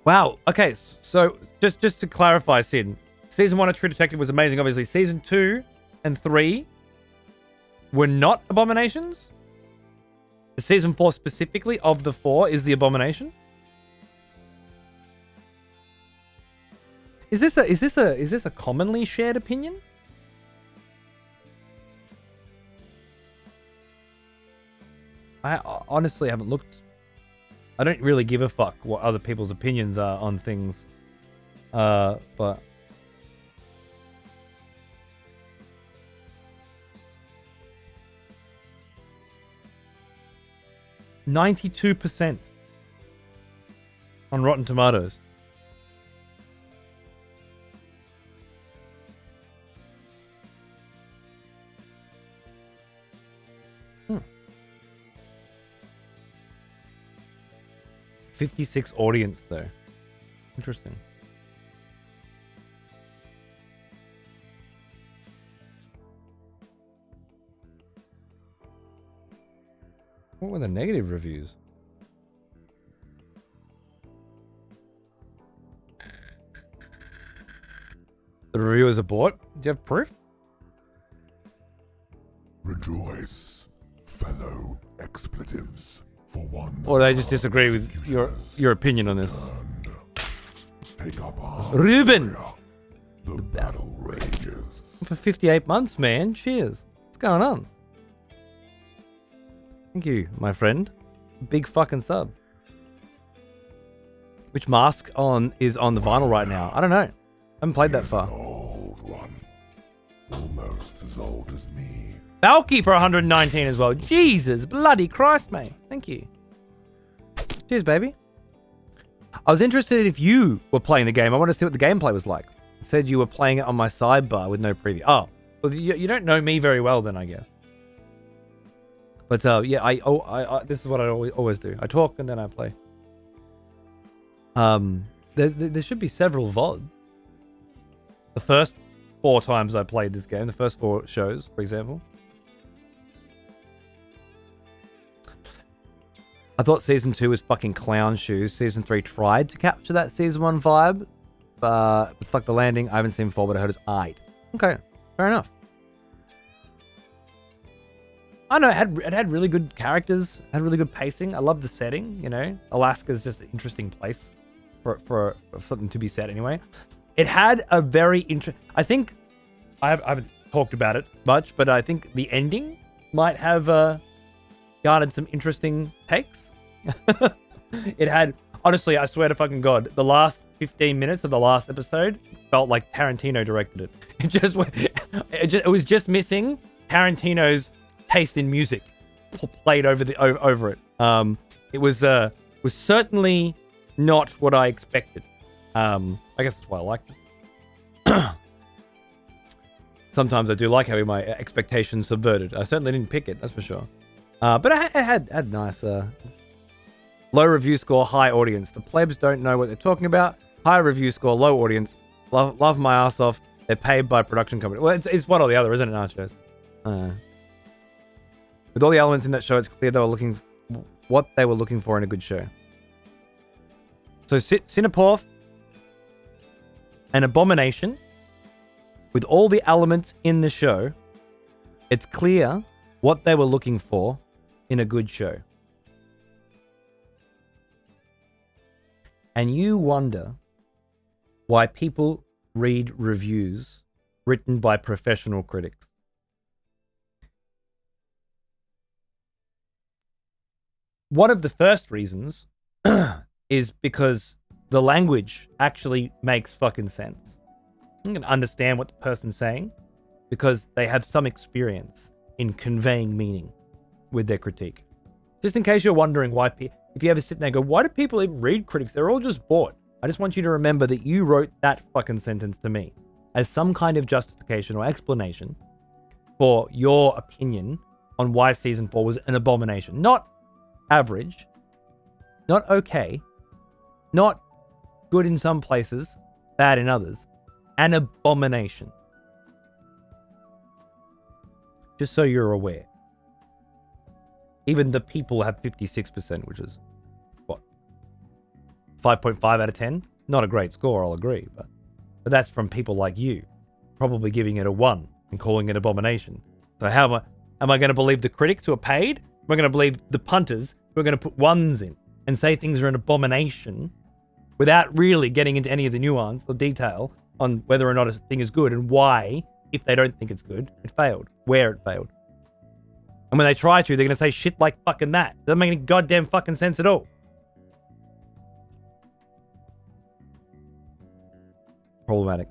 Wow. Okay, so just to clarify, Sid, Season 1 of True Detective was amazing, obviously. Season 2 and 3 were not abominations. Season 4 specifically of the 4 is the abomination. Is this a commonly shared opinion? I honestly haven't looked. I don't really give a fuck what other people's opinions are on things. But 92% on Rotten Tomatoes. Hmm. 56 audience though. Interesting. What were the negative reviews? The reviewers are bought? Do you have proof? Rejoice, fellow expletives, for one. Or they just disagree with your opinion on this. Take up arms. Ruben! The battle rages. For 58 months, man. Cheers. What's going on? Thank you, my friend. Big fucking sub. Which mask is on the vinyl right now? I don't know. I haven't played that far. An old one. Almost as old as me. Valky for 119 as well. Jesus bloody Christ, mate. Thank you. Cheers, baby. I was interested if you were playing the game. I want to see what the gameplay was like. It said you were playing it on my sidebar with no preview. Oh, well, you don't know me very well then, I guess. But yeah, I this is what I always do. I talk and then I play. There should be several VODs. The first 4 times I played this game, the first 4 shows, for example. I thought Season 2 was fucking clown shoes. Season 3 tried to capture that Season 1 vibe, but it's like the landing. I haven't seen before, but I heard it's aight. Okay, fair enough. I know it had really good characters, had really good pacing. I love the setting, you know. Alaska's just an interesting place for something to be set anyway. It had a very I think I haven't talked about it much, but I think the ending might have garnered some interesting takes. It had, honestly, I swear to fucking God, the last 15 minutes of the last episode felt like Tarantino directed it. It was just missing Tarantino's taste in music played over it. It was certainly not what I expected. I guess that's why I liked it. Sometimes I do like having my expectations subverted. I certainly didn't pick it, that's for sure. But it had nice low review score, high audience. The plebs don't know what they're talking about. High review score, low audience. Love my ass off. They're paid by production company. Well, it's one or the other, isn't it, nachos? With all the elements in that show, it's clear they were looking what they were looking for in a good show. So Cineporf, an abomination. With all the elements in the show, it's clear what they were looking for in a good show. And you wonder why people read reviews written by professional critics. One of the first reasons is because the language actually makes fucking sense. You can understand what the person's saying because they have some experience in conveying meaning with their critique. Just in case you're wondering why, if you ever sit there and go, why do people even read critics? They're all just bored. I just want you to remember that you wrote that fucking sentence to me as some kind of justification or explanation for your opinion on why season 4 was an abomination. Not average, not okay, not good in some places, bad in others, an abomination. Just so you're aware. Even the people have 56%, which is, what, 5.5 out of 10? Not a great score, I'll agree, but that's from people like you, probably giving it a 1 and calling it abomination. So how am I going to believe the critics who are paid? Am I going to believe the punters who are going to put 1s in and say things are an abomination without really getting into any of the nuance or detail on whether or not a thing is good and why, if they don't think it's good, it failed, where it failed. And when they try to, they're going to say shit like fucking that. Doesn't make any goddamn fucking sense at all. Problematic.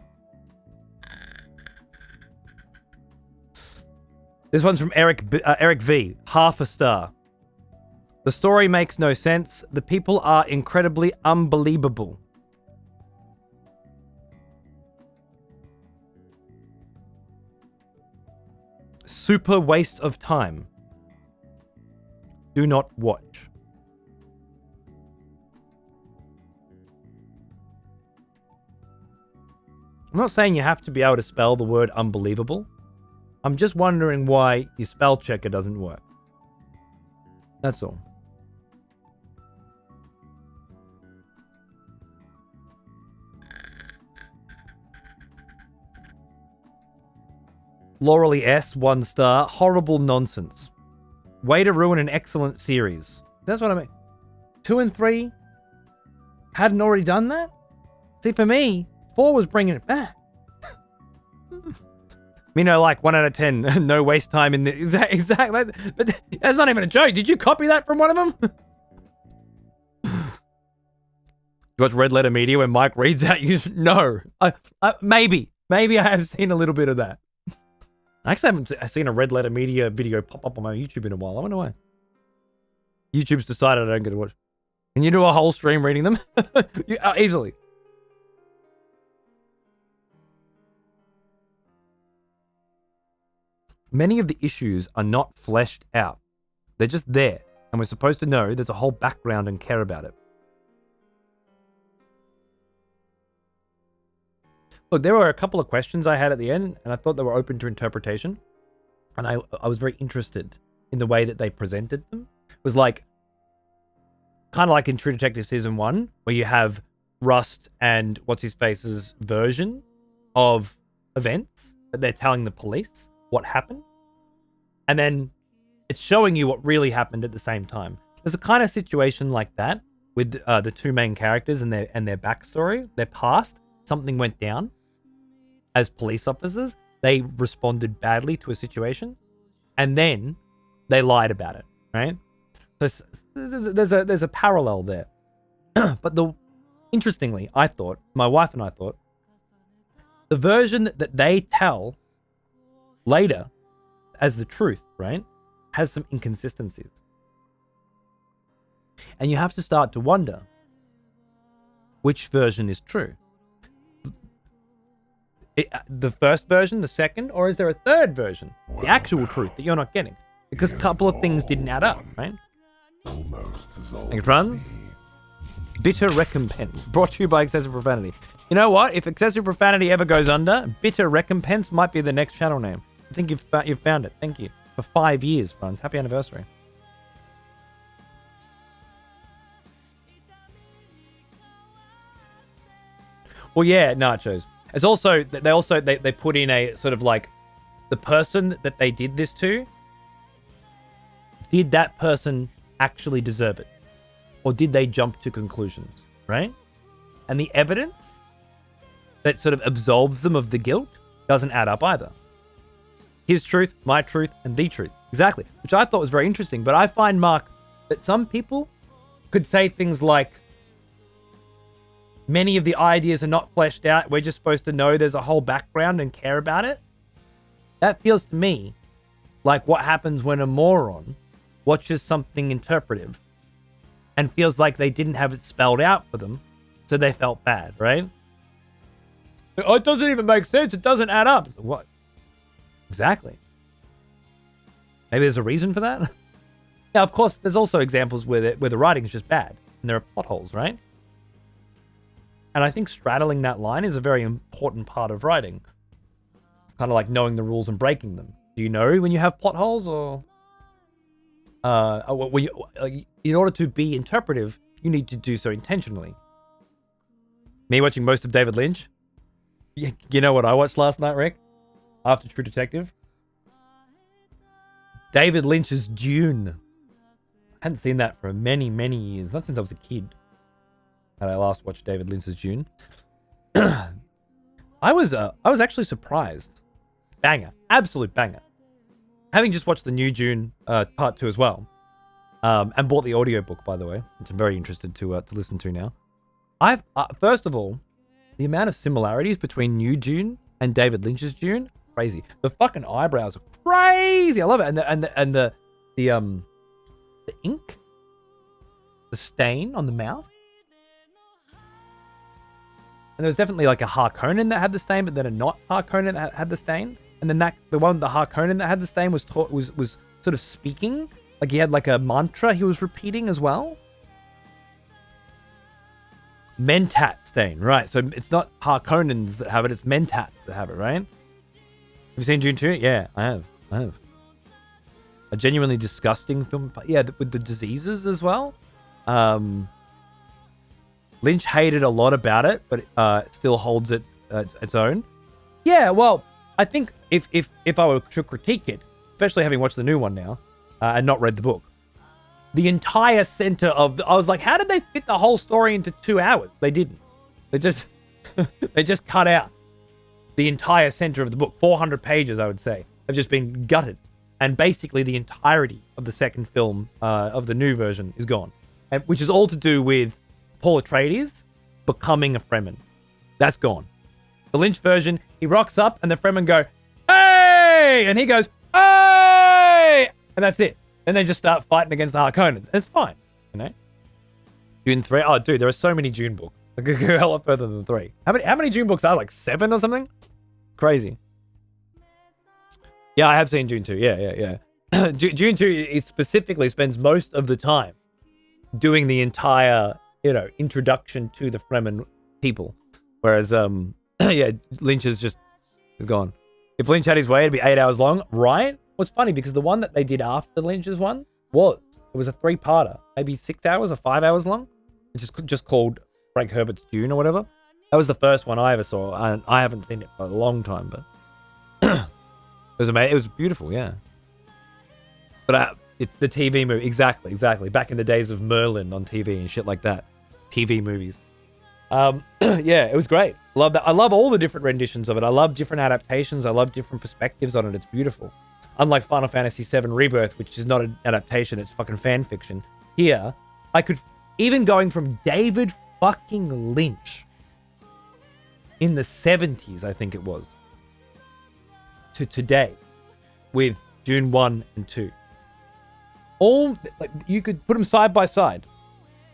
This one's from Eric V. Half a star. The story makes no sense. The people are incredibly unbelievable. Super waste of time. Do not watch. I'm not saying you have to be able to spell the word unbelievable. I'm just wondering why your spell checker doesn't work. That's all. Laurely S, 1 star. Horrible nonsense. Way to ruin an excellent series. That's what I mean. 2 and 3 hadn't already done that? See, for me, 4 was bringing it back. You know, like 1 out of 10, no waste time in the exactly. But that's not even a joke. Did you copy that from one of them? You watch Red Letter Media when Mike reads out? No. Maybe I have seen a little bit of that. I actually haven't seen a Red Letter Media video pop up on my YouTube in a while. I wonder why. YouTube's decided I don't get to watch. Can you do a whole stream reading them? Easily. Many of the issues are not fleshed out. They're just there, and we're supposed to know there's a whole background and care about it. Look, there were a couple of questions I had at the end, and I thought they were open to interpretation. And I was very interested in the way that they presented them. It was like, kind of like in True Detective Season 1, where you have Rust and What's-His-Face's version of events that they're telling the police what happened. And then it's showing you what really happened at the same time. There's a kind of situation like that with the two main characters and their backstory, their past. Something went down. As police officers, they responded badly to a situation, and then they lied about it, right? So there's a parallel there. But interestingly, I thought, my wife and I thought, the version that they tell later as the truth, right, has some inconsistencies. And you have to start to wonder which version is true. The first version, the second, or is there a third version? The actual truth that you're not getting. Because a couple of things didn't add up, right? Thank you, friends. Bitter Recompense, brought to you by Excessive Profanity. You know what? If Excessive Profanity ever goes under, Bitter Recompense might be the next channel name. I think you've found it. Thank you. For 5 years, Franz. Happy anniversary. Well, yeah, nachos. It's also they put in a sort of like the person that they did this to. Did that person actually deserve it, or did they jump to conclusions? Right, and the evidence that sort of absolves them of the guilt doesn't add up either. His truth, my truth, and the truth. Exactly, which I thought was very interesting. But I find, Mark, that some people could say things like, many of the ideas are not fleshed out. We're just supposed to know there's a whole background and care about it. That feels to me like what happens when a moron watches something interpretive and feels like they didn't have it spelled out for them, so they felt bad, right? Oh, it doesn't even make sense. It doesn't add up. So what? Exactly. Maybe there's a reason for that. Now, of course, there's also examples where the writing is just bad and there are plot holes, right? And I think straddling that line is a very important part of writing. It's kind of like knowing the rules and breaking them. Do you know when you have plot holes, or in order to be interpretive, you need to do so intentionally? Me watching most of David Lynch. You know what I watched last night, Rick? After True Detective? David Lynch's Dune. I hadn't seen that for many, many years. Not since I was a kid. I last watched David Lynch's Dune. I was actually surprised. Banger. Absolute banger. Having just watched the new Dune part 2 as well. And bought the audiobook, by the way, which I'm very interested to listen to now. First of all, the amount of similarities between new Dune and David Lynch's Dune, crazy. The fucking eyebrows are crazy. I love it. And the ink, the stain on the mouth. And there was definitely like a Harkonnen that had the stain, but then a not Harkonnen that had the stain. And then the Harkonnen that had the stain was sort of speaking. Like he had like a mantra he was repeating as well. Mentat stain, right. So it's not Harkonnens that have it, it's Mentats that have it, right? Have you seen Dune 2? Yeah, I have. A genuinely disgusting film. Yeah, with the diseases as well. Lynch hated a lot about it, but it still holds it its own. Yeah, well, I think if I were to critique it, especially having watched the new one now and not read the book, the entire center of I was like, how did they fit the whole story into 2 hours? They didn't. They just they just cut out the entire center of the book. 400 pages, I would say, have just been gutted, and basically the entirety of the second film of the new version is gone, and which is all to do with Paul Atreides becoming a Fremen. That's gone. The Lynch version, he rocks up and the Fremen go, "Hey!" and he goes, "Hey!" and that's it. And they just start fighting against the Harkonnens. And it's fine, you know? Dune 3. Oh, dude, there are so many Dune books. I could go a lot further than 3. How many Dune books are there? Like 7 or something? Crazy. Yeah, I have seen Dune 2. Yeah. Dune 2 is specifically spends most of the time doing the entire, introduction to the Fremen people. Whereas, Lynch is gone. If Lynch had his way, it'd be 8 hours long, right? What's funny, because the one that they did after Lynch's one it was a 3-parter, maybe 6 hours or 5 hours long. It's just called Frank Herbert's Dune or whatever. That was the first one I ever saw, and I haven't seen it for a long time, but it was amazing. It was beautiful, yeah. But the TV movie, exactly. Back in the days of Merlin on TV and shit like that, TV movies. Yeah, it was great. Love that. I love all the different renditions of it. I love different adaptations. I love different perspectives on it. It's beautiful. Unlike Final Fantasy VII Rebirth, which is not an adaptation, it's fucking fan fiction. Here, I could, even going from David fucking Lynch in the 70s, I think it was, to today with Dune 1 and 2. You could put them side by side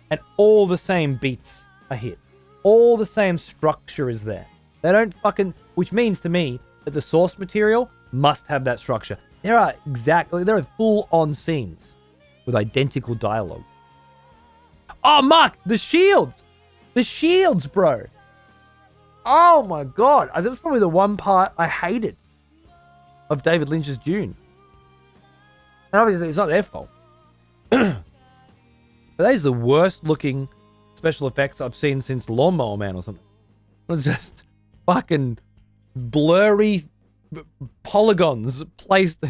and all the same beats are hit. All the same structure is there. They don't which means to me that the source material must have that structure. There are full-on scenes with identical dialogue. Oh, Mark, the shields! The shields, bro! Oh my god, that was probably the one part I hated. of David Lynch's Dune. And obviously, it's not their fault. But that is the worst looking special effects I've seen since Lawnmower Man or something. It was just fucking blurry polygons placed.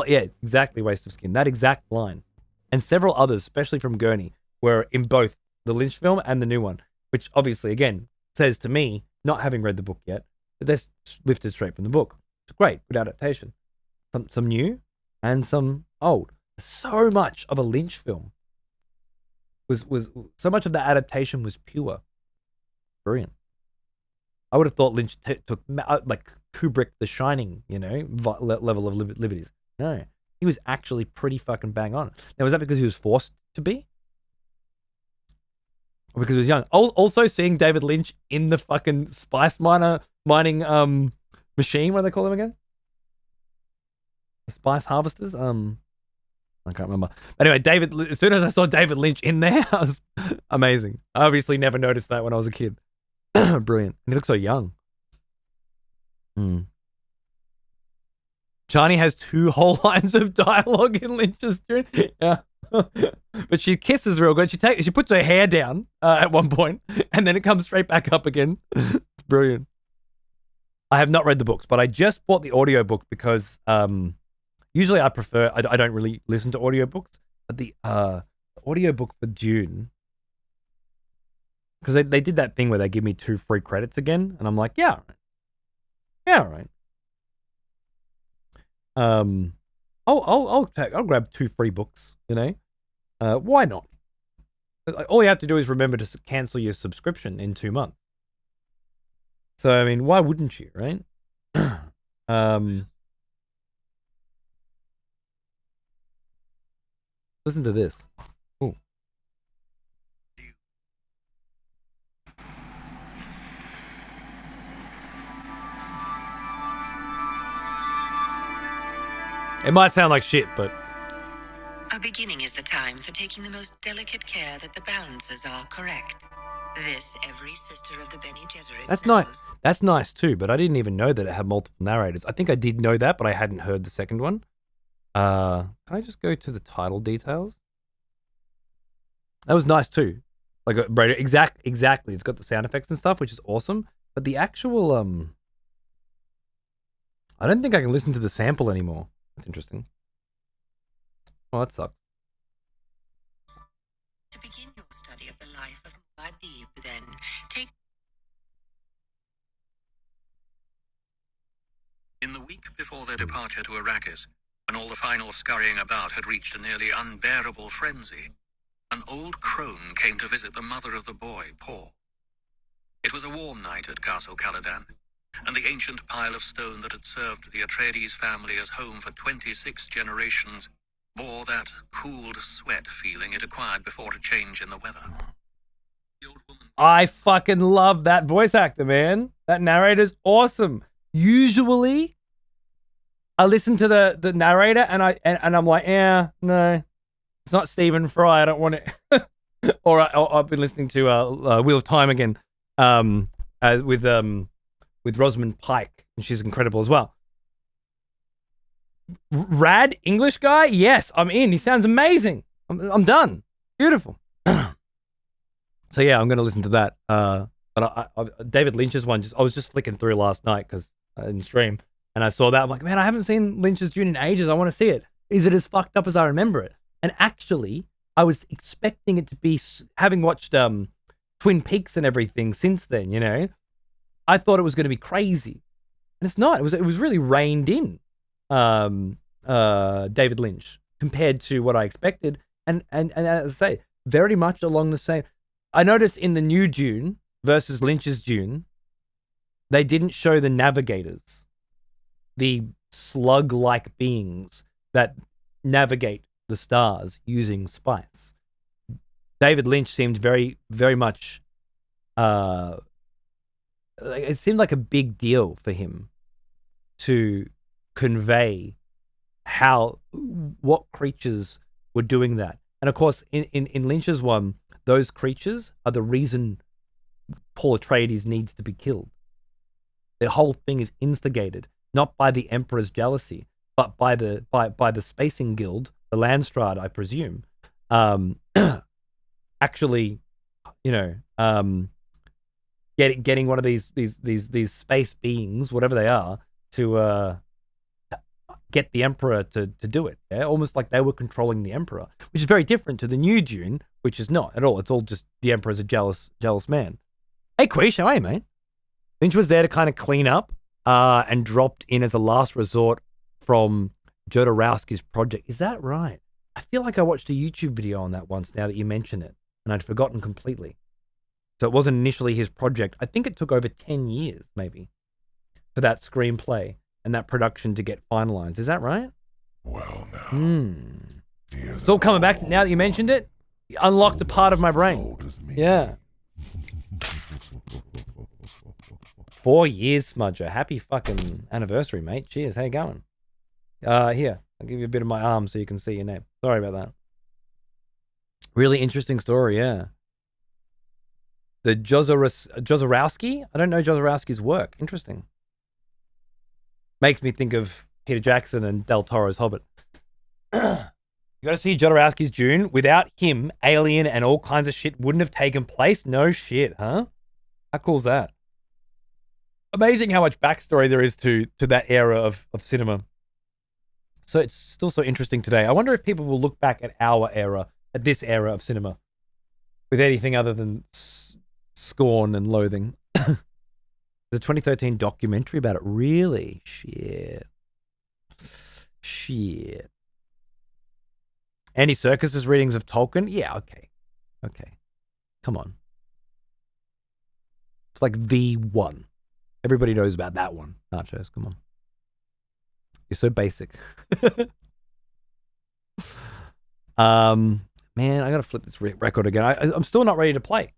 Yeah, exactly. Waste of skin. That exact line. And several others, especially from Gurney, were in both the Lynch film and the new one, which obviously, again, says to me, not having read the book yet, that they're lifted straight from the book. It's great, good adaptation. Some new and some old. So much of a Lynch film was so much of the adaptation was pure. Brilliant. I would have thought Lynch took like Kubrick The Shining, level of liberties. No, he was actually pretty fucking bang on. Now, was that because he was forced to be? Or because he was young? Also, seeing David Lynch in the fucking spice mining machine, what do they call them again? The spice harvesters? I can't remember. But anyway, as soon as I saw David Lynch in there, I was amazing. I obviously never noticed that when I was a kid. Brilliant. And he looks so young. Chani has 2 whole lines of dialogue in Lynch's Dune. Yeah. But she kisses real good. She puts her hair down at one point, and then it comes straight back up again. It's brilliant. I have not read the books, but I just bought the audiobook because usually I prefer, I don't really listen to audiobooks, but the audiobook for Dune, because they did that thing where they give me 2 free credits again, and I'm like, yeah, all right. Yeah, all right. I'll grab 2 free books, why not? All you have to do is remember to cancel your subscription in 2 months. So, I mean, why wouldn't you, right? Listen to this. Ooh. It might sound like shit, but A beginning is the time for taking the most delicate care that the balances are correct. This every sister of the Bene Gesserit that's knows. nice. That's nice too, but I didn't even know that it had multiple narrators. I think I did know that, but I hadn't heard the second one. Can I just go to the title details? That was nice too. Like, exactly. It's got the sound effects and stuff, which is awesome. But the actual, I don't think I can listen to the sample anymore. That's interesting. Oh, that sucks. To begin your study of the life of Muad'Dib, then, take... In the week before their departure to Arrakis, when all the final scurrying about had reached a nearly unbearable frenzy, an old crone came to visit the mother of the boy, Paul. It was a warm night at Castle Caladan, and the ancient pile of stone that had served the Atreides family as home for 26 generations bore that cooled sweat feeling it acquired before a change in the weather. The old woman... I fucking love that voice actor, man. That narrator's awesome. Usually, I listen to the narrator and I'm like, yeah, no, it's not Stephen Fry. I don't want it. or I've been listening to Wheel of Time again, with Rosamund Pike, and she's incredible as well. Rad English guy, yes, I'm in. He sounds amazing. I'm done. Beautiful. So yeah, I'm gonna listen to that. But I David Lynch's one, I was just flicking through last night because I didn't stream, and I saw that. I'm like, man, I haven't seen Lynch's Dune in ages. I want to see it. Is it as fucked up as I remember it? And actually, I was expecting it to be, having watched Twin Peaks and everything since then. I thought it was going to be crazy, and it's not. It was really reined in. David Lynch compared to what I expected, and as I say, very much along the same. I noticed in the new Dune versus Lynch's Dune, they didn't show the navigators, the slug-like beings that navigate the stars using spice. David Lynch seemed very, very much. It seemed like a big deal for him to convey what creatures were doing that. And of course, in Lynch's one, those creatures are the reason Paul Atreides needs to be killed. The whole thing is instigated not by the Emperor's jealousy, but by the Spacing Guild, the Landstrad, I presume, actually, you know, getting one of these space beings, whatever they are, to get the Emperor to do it. Yeah, almost like they were controlling the Emperor, which is very different to the new Dune, which is not at all. It's all just the Emperor's a jealous man. Hey, Quish, how are you, mate? Lynch was there to kind of clean up, and dropped in as a last resort from Jodorowsky's project. Is that right? I feel like I watched a YouTube video on that once now that you mention it, and I'd forgotten completely. So it wasn't initially his project. I think it took over 10 years, maybe, for that screenplay and that production to get finalized. Is that right? Well, now. It's all coming back now that you mentioned it. You unlocked a part of my brain. Yeah. 4 years, Smudger. Happy fucking anniversary, mate. Cheers. How you going? Here, I'll give you a bit of my arm so you can see your name. Sorry about that. Really interesting story, yeah. The Jodorowsky? I don't know Jodorowsky's work. Interesting. Makes me think of Peter Jackson and Del Toro's Hobbit. You gotta see Jodorowsky's Dune. Without him, Alien and all kinds of shit wouldn't have taken place. No shit, huh? How cool's that? Amazing how much backstory there is to that era of cinema. So it's still so interesting today. I wonder if people will look back at our era, at this era of cinema, with anything other than scorn and loathing. There's a 2013 documentary about it. Really? Shit. Andy Serkis's readings of Tolkien? Yeah, okay. Come on. It's like the one. Everybody knows about that one. Nachos, come on. You're so basic. Man, I gotta flip this record again. I'm still not ready to play.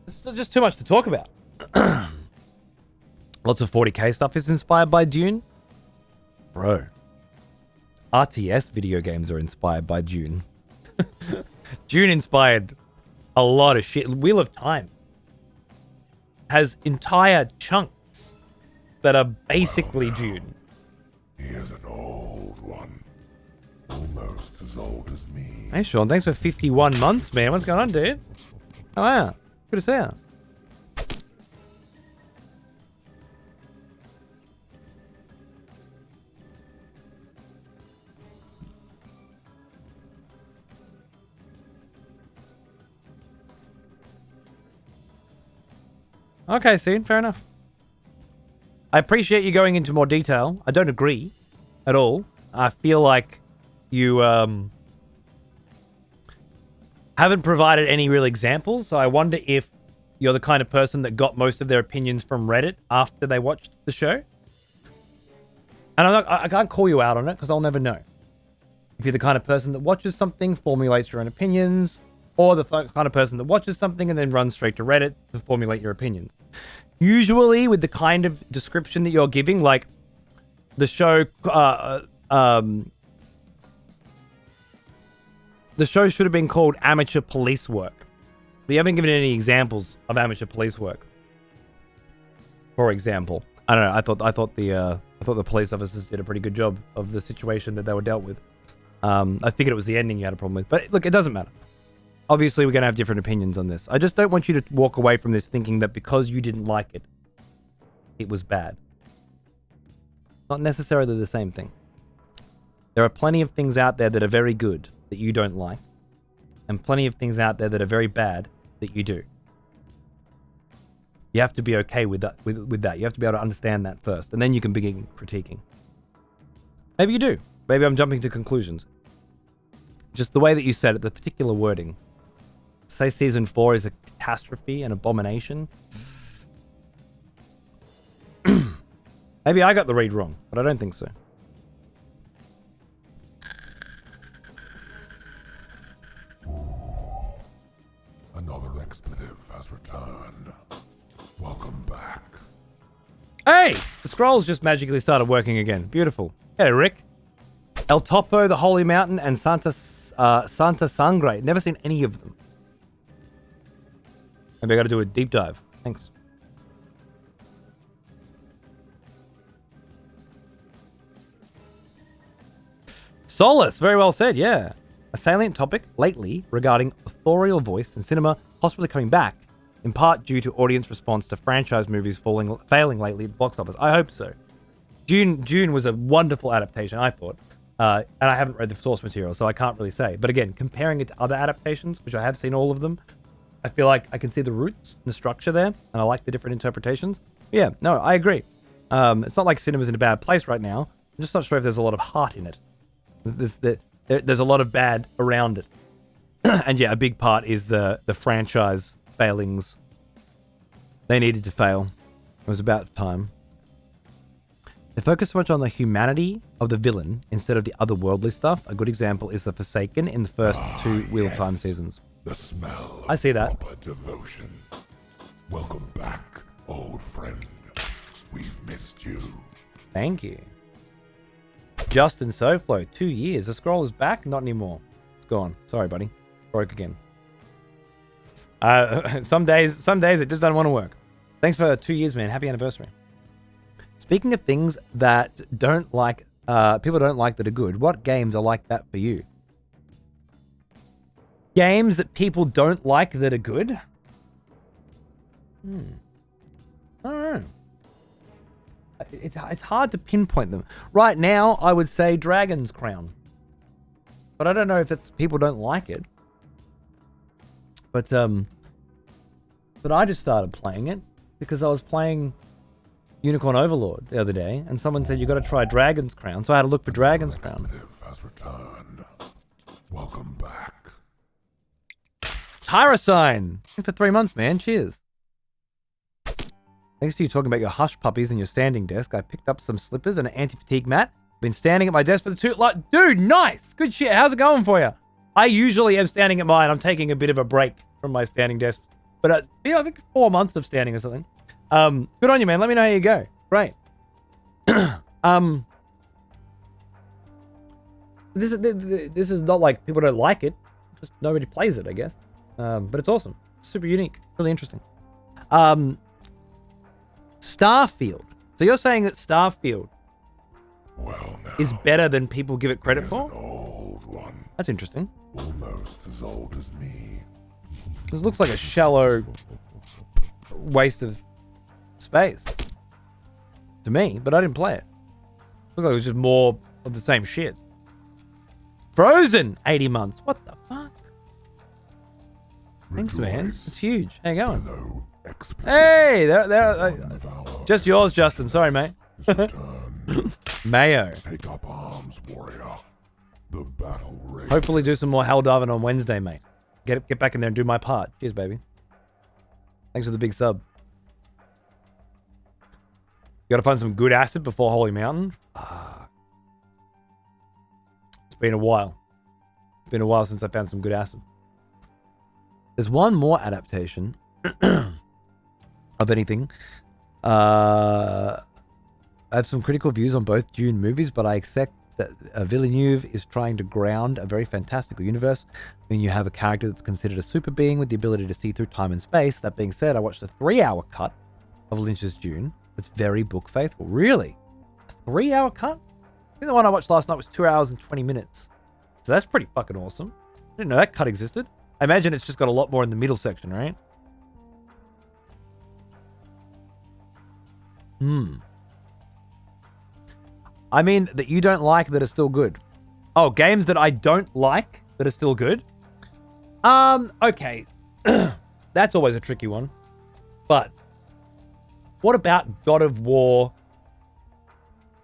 There's still just too much to talk about. Lots of 40k stuff is inspired by Dune. Bro. RTS video games are inspired by Dune. Dune inspired a lot of shit. Wheel of Time has entire chunks that are basically Dune. He is an old one. Almost as old as me. Hey, Sean, thanks for 51 months, man. What's going on, dude? Oh, yeah. Good to see you. Okay, Sean, fair enough. I appreciate you going into more detail. I don't agree at all. I feel like you haven't provided any real examples, so I wonder if you're the kind of person that got most of their opinions from Reddit after they watched the show. And I can't call you out on it because I'll never know. If you're the kind of person that watches something, formulates your own opinions, or the kind of person that watches something and then runs straight to Reddit to formulate your opinions. Usually with the kind of description that you're giving, like the show should have been called Amateur Police Work. But you haven't given any examples of amateur police work. For example, I don't know. I thought the police officers did a pretty good job of the situation that they were dealt with. I figured it was the ending you had a problem with, but look, it doesn't matter. Obviously, we're going to have different opinions on this. I just don't want you to walk away from this thinking that because you didn't like it, it was bad. Not necessarily the same thing. There are plenty of things out there that are very good that you don't like, and plenty of things out there that are very bad that you do. You have to be okay with that. With that, you have to be able to understand that first, and then you can begin critiquing. Maybe you do. Maybe I'm jumping to conclusions. Just the way that you said it, the particular wording. Say season 4 is a catastrophe, an abomination. Maybe I got the read wrong, but I don't think so. Another expletive has returned. Welcome back. Hey! The scrolls just magically started working again. Beautiful. Hey, Rick. El Topo, the Holy Mountain, and Santa Santa Sangre. Never seen any of them. Maybe I got to do a deep dive. Thanks. Solace, very well said, yeah. A salient topic lately regarding authorial voice in cinema possibly coming back, in part due to audience response to franchise movies failing lately at the box office. I hope so. June was a wonderful adaptation, I thought. And I haven't read the source material, so I can't really say. But again, comparing it to other adaptations, which I have seen all of them, I feel like I can see the roots and the structure there, and I like the different interpretations. But yeah, no, I agree. It's not like cinema's in a bad place right now. I'm just not sure if there's a lot of heart in it. There's a lot of bad around it. And yeah, a big part is the franchise failings. They needed to fail. It was about time. They focus so much on the humanity of the villain instead of the otherworldly stuff. A good example is the Forsaken in the first two Wheel of Time seasons. The smell I see that. of proper devotion. Welcome back, old friend. We've missed you. Thank you. Justin SoFlo, 2 years. The scroll is back? Not anymore. It's gone. Sorry, buddy. Broke again. Some days it just doesn't want to work. Thanks for 2 years, man. Happy anniversary. Speaking of things that don't like, people don't like that are good, what games are like that for you? Games that people don't like that are good? I don't know. It's hard to pinpoint them. Right now, I would say Dragon's Crown. But I don't know if it's people don't like it. But I just started playing it because I was playing Unicorn Overlord the other day, and someone said you got to try Dragon's Crown, so I had to look for Dragon's Crown. Expletive has returned. Welcome back. Tyrosign! For 3 months, man. Cheers. Thanks to you talking about your hush puppies and your standing desk, I picked up some slippers and an anti-fatigue mat. Been standing at my desk for the dude, nice! Good shit. How's it going for you? I usually am standing at mine. I'm taking a bit of a break from my standing desk. But I think 4 months of standing or something. Good on you, man. Let me know how you go. Great. This is not like people don't like it. Just nobody plays it, I guess. But it's awesome. Super unique. Really interesting. Starfield. So you're saying that Starfield Well, now, is better than people give it credit here's for? an old one, That's interesting. almost as old as me. This looks like a shallow waste of space to me, but I didn't play it. Looked like it was just more of the same shit. Frozen 80 months. What the fuck? Thanks, man. Rejoice, It's huge. How you going? fellow expletive. Hey, One of our just yours, Justin. Sorry, mate. is returned. Mayo. Take up arms, warrior. The battle rages. Hopefully do some more Helldiving on Wednesday, mate. Get back in there and do my part. Cheers, baby. Thanks for the big sub. You gotta find some good acid before Holy Mountain. It's been a while. It's been a while since I found some good acid. There's one more adaptation of anything. I have some critical views on both Dune movies, but I accept that Villeneuve is trying to ground a very fantastical universe when you have a character that's considered a super being with the ability to see through time and space. That being said, I watched a 3-hour cut of Lynch's Dune. It's very book faithful. Really? A 3-hour cut? I think the one I watched last night was 2 hours and 20 minutes. So that's pretty fucking awesome. I didn't know that cut existed. I imagine it's just got a lot more in the middle section, right? I mean, that you don't like that are still good. Oh, games that I don't like that are still good? Okay. That's always a tricky one. But what about God of War,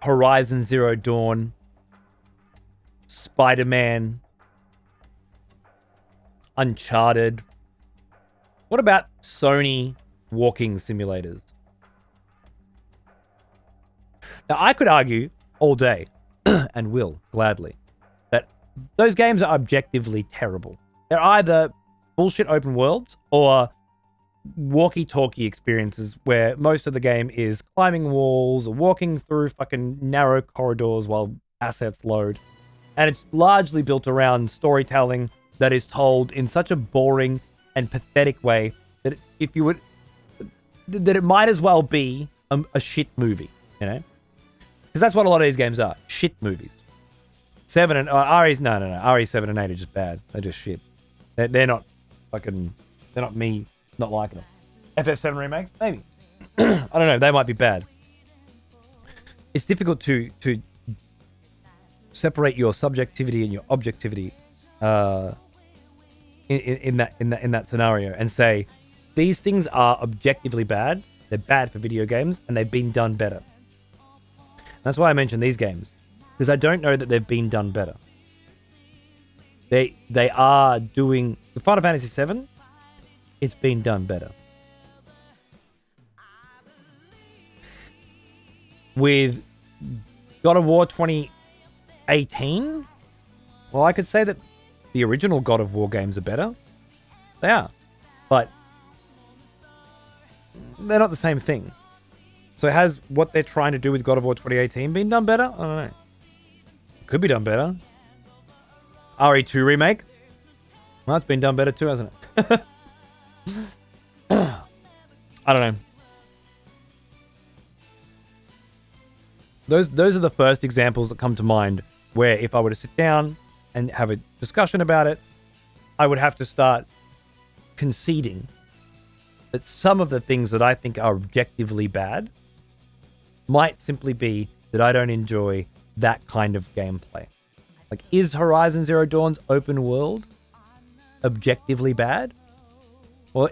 Horizon Zero Dawn, Spider-Man, Uncharted? What about Sony walking simulators? Now, I could argue all day, and will gladly, that those games are objectively terrible. They're either bullshit open worlds or walkie-talkie experiences where most of the game is climbing walls or walking through fucking narrow corridors while assets load. And it's largely built around storytelling that is told in such a boring and pathetic way that if you would, that it might as well be a shit movie, you know? Because that's what a lot of these games are, shit movies. 7 and RE's no, RE7 and 8 are just bad. They're just shit. They're not fucking. They're not me not liking them. FF7 remakes, maybe. I don't know. They might be bad. It's difficult to separate your subjectivity and your objectivity in that scenario and say these things are objectively bad. They're bad for video games and they've been done better. That's why I mention these games, because I don't know that they've been done better. They are doing the Final Fantasy VII. It's been done better. With God of War 2018, well, I could say that the original God of War games are better. They are, but they're not the same thing. So has what they're trying to do with God of War 2018 been done better? I don't know. Could be done better. RE2 remake. Well, it's been done better too, hasn't it? I don't know. Those are the first examples that come to mind where if I were to sit down and have a discussion about it, I would have to start conceding that some of the things that I think are objectively bad might simply be that I don't enjoy that kind of gameplay. Like, is Horizon Zero Dawn's open world objectively bad? Well,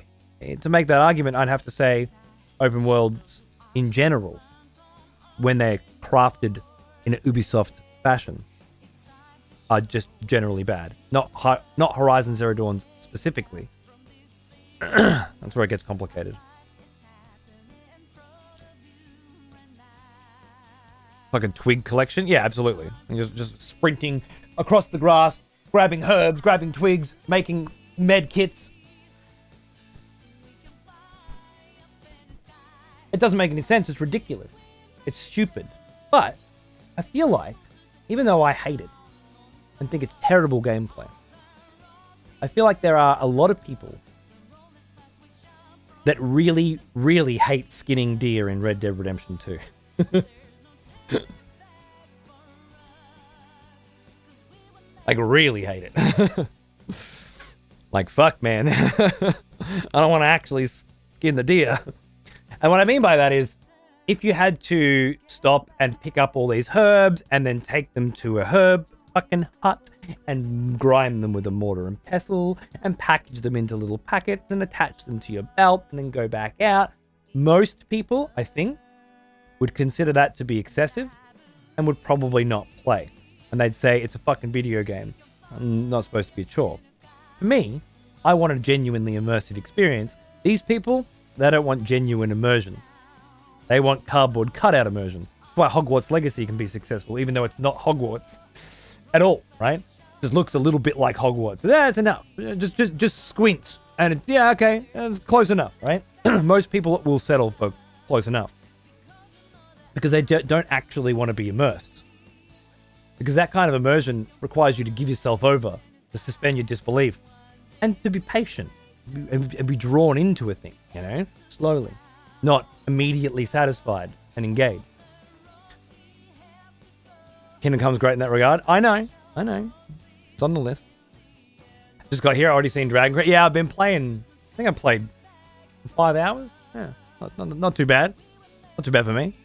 to make that argument, I'd have to say open worlds in general, when they're crafted in an Ubisoft fashion, are just generally bad. Not Horizon Zero Dawn specifically. That's where it gets complicated. Like a twig collection? Yeah, absolutely. And just sprinting across the grass, grabbing herbs, grabbing twigs, making med kits. It doesn't make any sense. It's ridiculous. It's stupid. But I feel like, even though I hate it and think it's terrible gameplay, I feel like there are a lot of people that really, really hate skinning deer in Red Dead Redemption 2. Like, really hate it. Like, fuck, man. I don't want to actually skin the deer. And what I mean by that is, if you had to stop and pick up all these herbs and then take them to a herb fucking hut and grind them with a mortar and pestle and package them into little packets and attach them to your belt and then go back out, most people, I think, would consider that to be excessive and would probably not play. And they'd say, it's a fucking video game. I'm not supposed to be a chore. For me, I want a genuinely immersive experience. These people, they don't want genuine immersion. They want cardboard cutout immersion. That's why Hogwarts Legacy can be successful, even though it's not Hogwarts at all, right? Just looks a little bit like Hogwarts. Yeah, it's enough. Just squint. And it's, yeah, okay, it's close enough, right? Most people will settle for close enough. Because they don't actually want to be immersed. Because that kind of immersion requires you to give yourself over, to suspend your disbelief, and to be patient, and be drawn into a thing, you know, slowly, not immediately satisfied and engaged. Kingdom Come's great in that regard. I know. It's on the list. Just got here, already seen Dragon Quest. Yeah, I've been playing, I think I played 5 hours. Yeah, not too bad. Not too bad for me.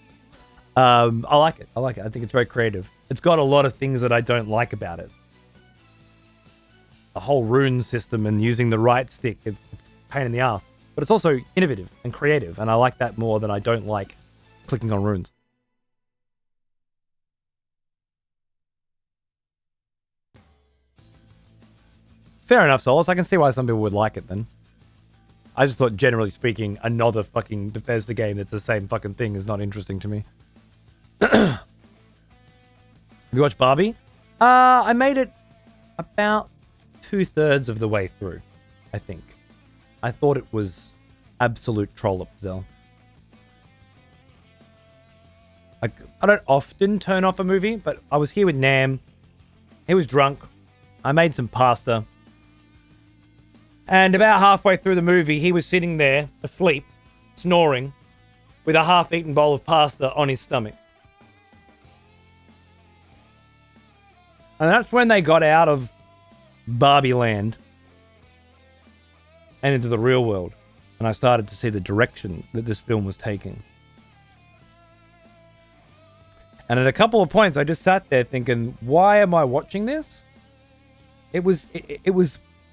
I like it. I think it's very creative. It's got a lot of things that I don't like about it. The whole rune system and using the right stick, it's a pain in the ass. But it's also innovative and creative, and I like that more than I don't like clicking on runes. Fair enough, Solus. I can see why some people would like it then. I just thought, generally speaking, another fucking Bethesda game that's the same fucking thing is not interesting to me. Have you watched Barbie? I made it about 2/3 of the way through, I think. I thought it was absolute trollop, Zell. I don't often turn off a movie, but I was here with Nam. He was drunk. I made some pasta. And about halfway through the movie, he was sitting there, asleep, snoring, with a half-eaten bowl of pasta on his stomach. And that's when they got out of Barbie Land and into the real world. And I started to see the direction that this film was taking. And at a couple of points, I just sat there thinking, why am I watching this? It was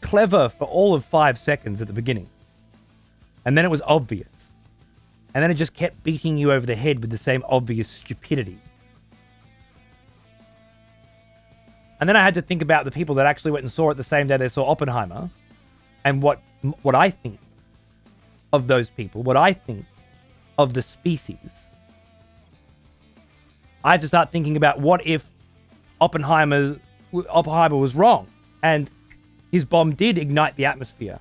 clever for all of 5 seconds at the beginning. And then it was obvious. And then it just kept beating you over the head with the same obvious stupidity. And then I had to think about the people that actually went and saw it the same day they saw Oppenheimer. And what I think of those people, what I think of the species. I had to start thinking about what if Oppenheimer was wrong and his bomb did ignite the atmosphere.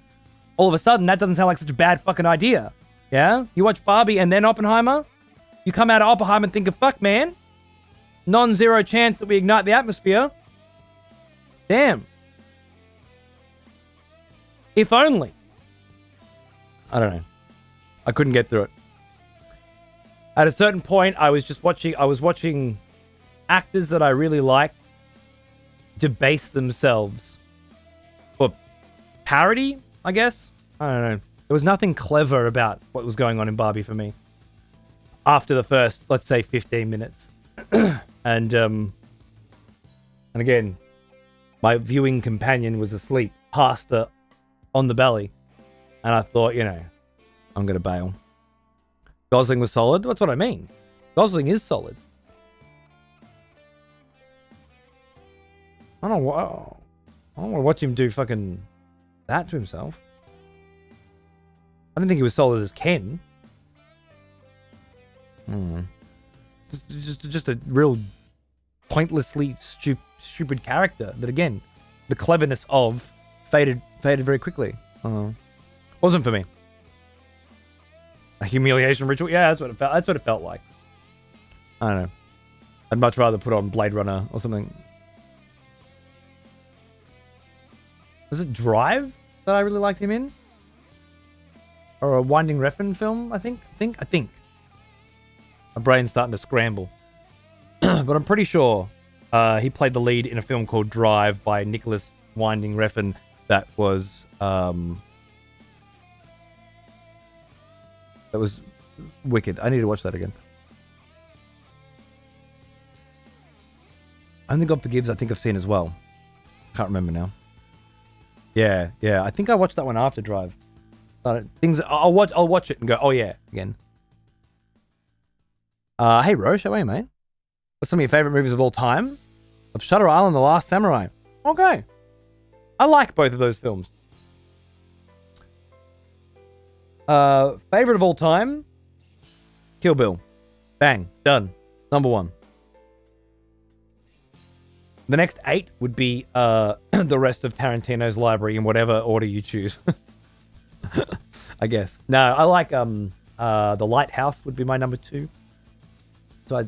All of a sudden, that doesn't sound like such a bad fucking idea. Yeah? You watch Barbie and then Oppenheimer? You come out of Oppenheimer and think of, fuck, man. Non-zero chance that we ignite the atmosphere. Damn. If only. I don't know. I couldn't get through it. At a certain point, I was watching actors that I really like debase themselves for parody, I guess. I don't know. There was nothing clever about what was going on in Barbie for me after the first, let's say, 15 minutes. And again, my viewing companion was asleep, pasta on the belly. And I thought, I'm going to bail. Gosling was solid? That's what I mean. Gosling is solid. I don't want to watch him do fucking that to himself. I don't think he was solid as Ken. Just a real pointlessly stupid character that, again, the cleverness of faded very quickly. Wasn't for me. A humiliation ritual? Yeah, that's what it felt like. I don't know. I'd much rather put on Blade Runner or something. Was it Drive that I really liked him in? Or a Winding Refn film, I think. My brain's starting to scramble. But I'm pretty sure he played the lead in a film called Drive by Nicholas Winding Refn that was wicked. I need to watch that again. Only God Forgives, I think I've seen as well. Can't remember now. Yeah. I think I watched that one after Drive. I'll watch it and go, oh yeah, again. Hey Roche, how are you, mate? What's some of your favorite movies of all time? Of Shutter Island, The Last Samurai. Okay. I like both of those films. Favorite of all time? Kill Bill. Bang. Done. Number 1. The next 8 would be the rest of Tarantino's library in whatever order you choose. I guess. No, I like The Lighthouse would be my number 2. So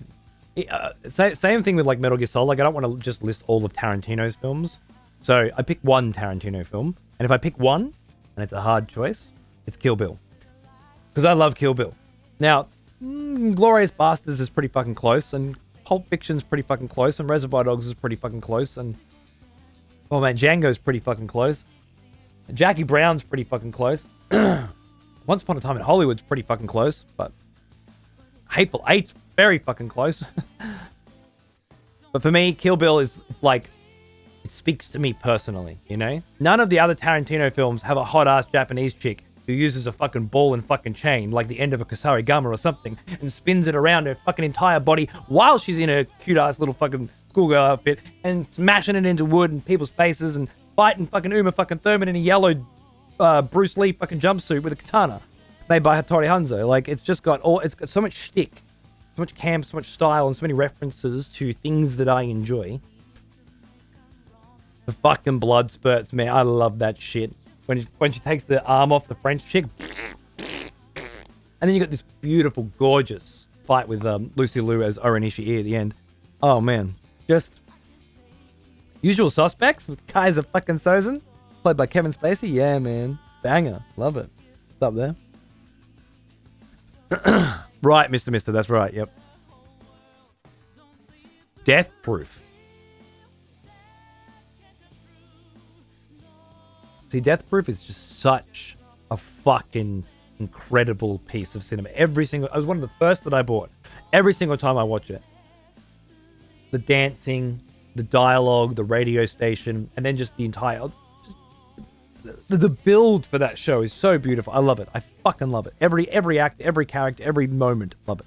same thing with like Metal Gear Solid. Like, I don't want to just list all of Tarantino's films. So I pick one Tarantino film, and if I pick one, and it's a hard choice, it's Kill Bill. Because I love Kill Bill. Now, Glorious Bastards is pretty fucking close, and Pulp Fiction's pretty fucking close, and Reservoir Dogs is pretty fucking close, and oh man, Django's pretty fucking close. Jackie Brown's pretty fucking close. Once Upon a Time in Hollywood's pretty fucking close, but Hateful Eight's very fucking close. But for me, Kill Bill it's like, it speaks to me personally, None of the other Tarantino films have a hot-ass Japanese chick who uses a fucking ball and fucking chain, like the end of a Kusarigama or something, and spins it around her fucking entire body while she's in her cute-ass little fucking schoolgirl outfit, and smashing it into wood and people's faces, and fighting fucking Uma fucking Thurman in a yellow Bruce Lee fucking jumpsuit with a katana made by Hattori Hanzo. Like, it's got so much shtick, so much camp, so much style, and so many references to things that I enjoy. The fucking blood spurts, man. I love that shit. When she takes the arm off the French chick. And then you got this beautiful, gorgeous fight with Lucy Liu as Orenishi at the end. Oh, man. Just Usual Suspects with Kaiser fucking Sozen, played by Kevin Spacey. Yeah, man. Banger. Love it. It's up there. Right, Mr. Mister. That's right. Yep. Death Proof. See, Death Proof is just such a fucking incredible piece of cinema. It was one of the first that I bought. Every single time I watch it. The dancing, the dialogue, the radio station, and then just the entire... The build for that show is so beautiful. I love it. I fucking love it. Every act, every character, every moment. Love it.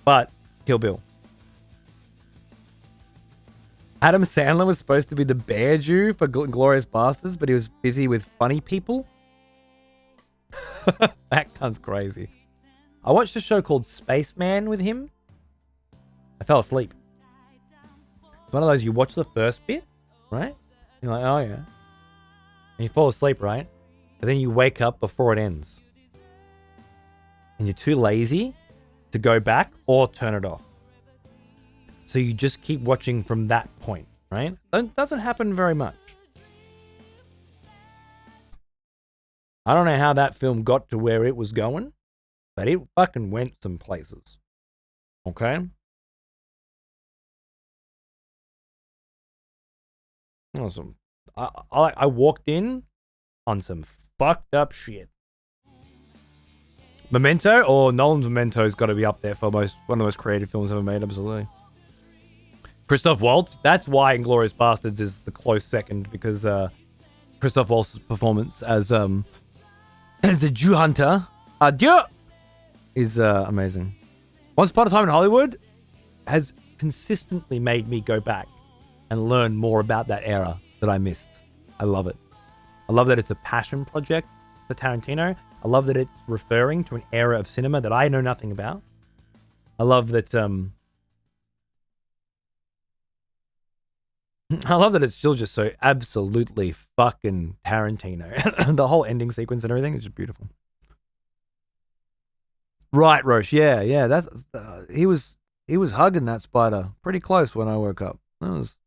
But, Kill Bill. Adam Sandler was supposed to be the bear Jew for Glorious Bastards, but he was busy with funny people. That cunt's crazy. I watched a show called Spaceman with him. I fell asleep. It's one of those, you watch the first bit, right? You're like, oh yeah. And you fall asleep, right? But then you wake up before it ends. And you're too lazy to go back or turn it off. So you just keep watching from that point, right? That doesn't happen very much. I don't know how that film got to where it was going, but it fucking went some places. Okay? Awesome. I walked in on some fucked up shit. Memento or Nolan's Memento's got to be up there for one of the most creative films ever made, absolutely. Christoph Waltz, that's why Inglourious Bastards is the close second, because Christoph Waltz's performance as the Jew hunter, adieu, is amazing. Once Upon a Time in Hollywood has consistently made me go back and learn more about that era that I missed. I love it. I love that it's a passion project for Tarantino. I love that it's referring to an era of cinema that I know nothing about. I love that it's still just so absolutely fucking Tarantino. The whole ending sequence and everything is just beautiful. Right, Roche. Yeah. That's he was hugging that spider pretty close when I woke up. That was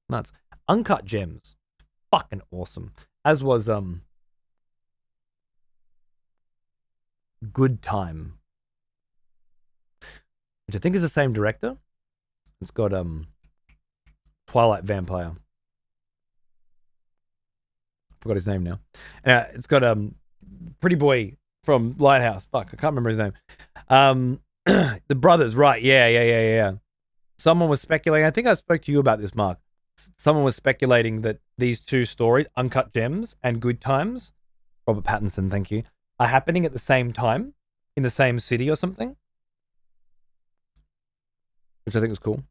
nuts. Uncut Gems, fucking awesome. As was Good Time, which I think is the same director. It's got Twilight Vampire. Forgot his name now. It's got Pretty Boy from Lighthouse. Fuck, I can't remember his name. The brothers, right? Yeah. Someone was speculating. I think I spoke to you about this, Mark. Someone was speculating that these two stories, Uncut Gems and Good Times, Robert Pattinson, thank you, are happening at the same time in the same city or something, which I think was cool.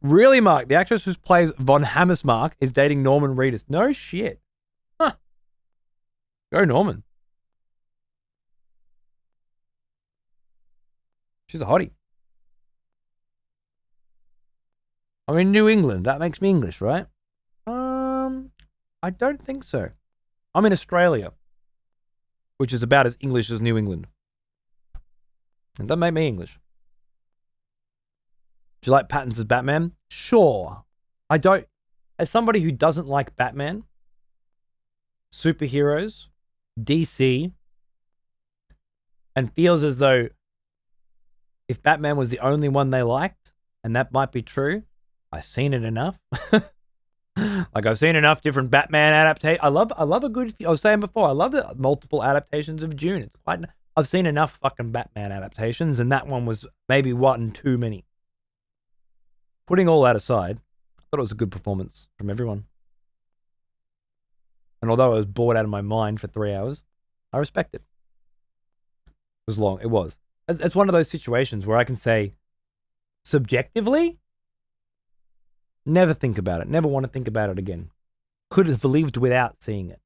Really, Mark? The actress who plays Von Hammersmark is dating Norman Reedus. No shit. Huh. Go Norman. She's a hottie. I'm in New England. That makes me English, right? I don't think so. I'm in Australia, which is about as English as New England. And that made me English. Do you like Pattinson's Batman? Sure. I don't. As somebody who doesn't like Batman, superheroes, DC, and feels as though if Batman was the only one they liked, and that might be true, I've seen it enough. Like, I've seen enough different Batman adaptations. I love a good, I was saying before, I love the multiple adaptations of Dune. It's quite, I've seen enough fucking Batman adaptations, and that one was maybe one too many. Putting all that aside, I thought it was a good performance from everyone. And although I was bored out of my mind for 3 hours, I respect it. It was long. It was. It's one of those situations where I can say, subjectively, never think about it. Never want to think about it again. Could have lived without seeing it.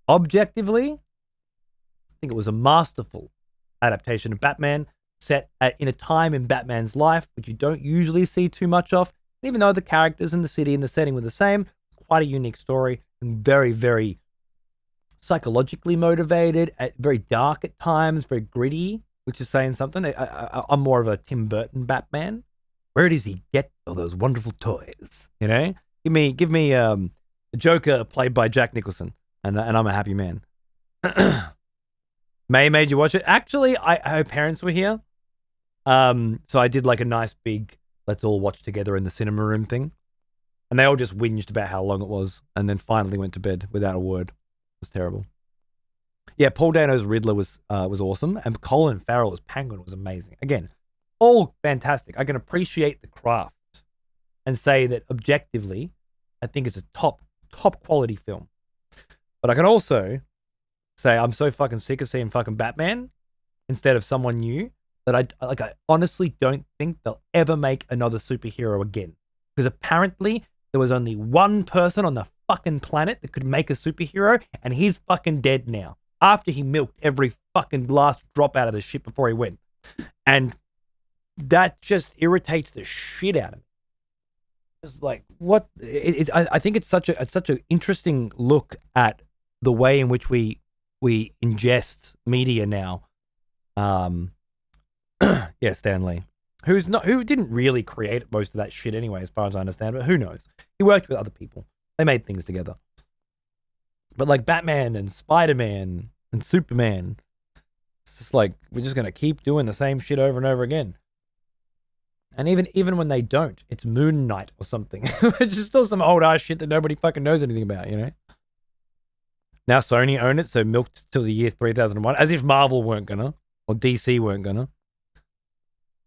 Objectively, I think it was a masterful adaptation of Batman set in a time in Batman's life which you don't usually see too much of. Even though the characters and the city and the setting were the same, quite a unique story and very, very psychologically motivated, very dark at times, very gritty. which is saying something. I'm more of a Tim Burton Batman. Where does he get all those wonderful toys? You know, give me the Joker played by Jack Nicholson, and I'm a happy man. May made you watch it. Actually, her parents were here, so I did like a nice big let's all watch together in the cinema room thing, and they all just whinged about how long it was, and then finally went to bed without a word. It was terrible. Yeah, Paul Dano's Riddler was awesome, and Colin Farrell as Penguin was amazing. Again, all fantastic. I can appreciate the craft and say that objectively, I think it's a top quality film. But I can also say I'm so fucking sick of seeing fucking Batman instead of someone new that I honestly don't think they'll ever make another superhero again. Because apparently there was only one person on the fucking planet that could make a superhero, and he's fucking dead now. After he milked every fucking last drop out of the shit before he went. And that just irritates the shit out of me. It's like, what? I think it's such an interesting look at the way in which we ingest media now. Yeah, Stan Lee, who didn't really create most of that shit anyway, as far as I understand, but who knows? He worked with other people. They made things together. But like Batman and Spider-Man and Superman, it's just like we're just gonna keep doing the same shit over and over again. And even when they don't, it's Moon Knight or something. It's just still some old ass shit that nobody fucking knows anything about, you know? Now Sony own it, so milked till the year 3001, as if Marvel weren't gonna, or DC weren't gonna.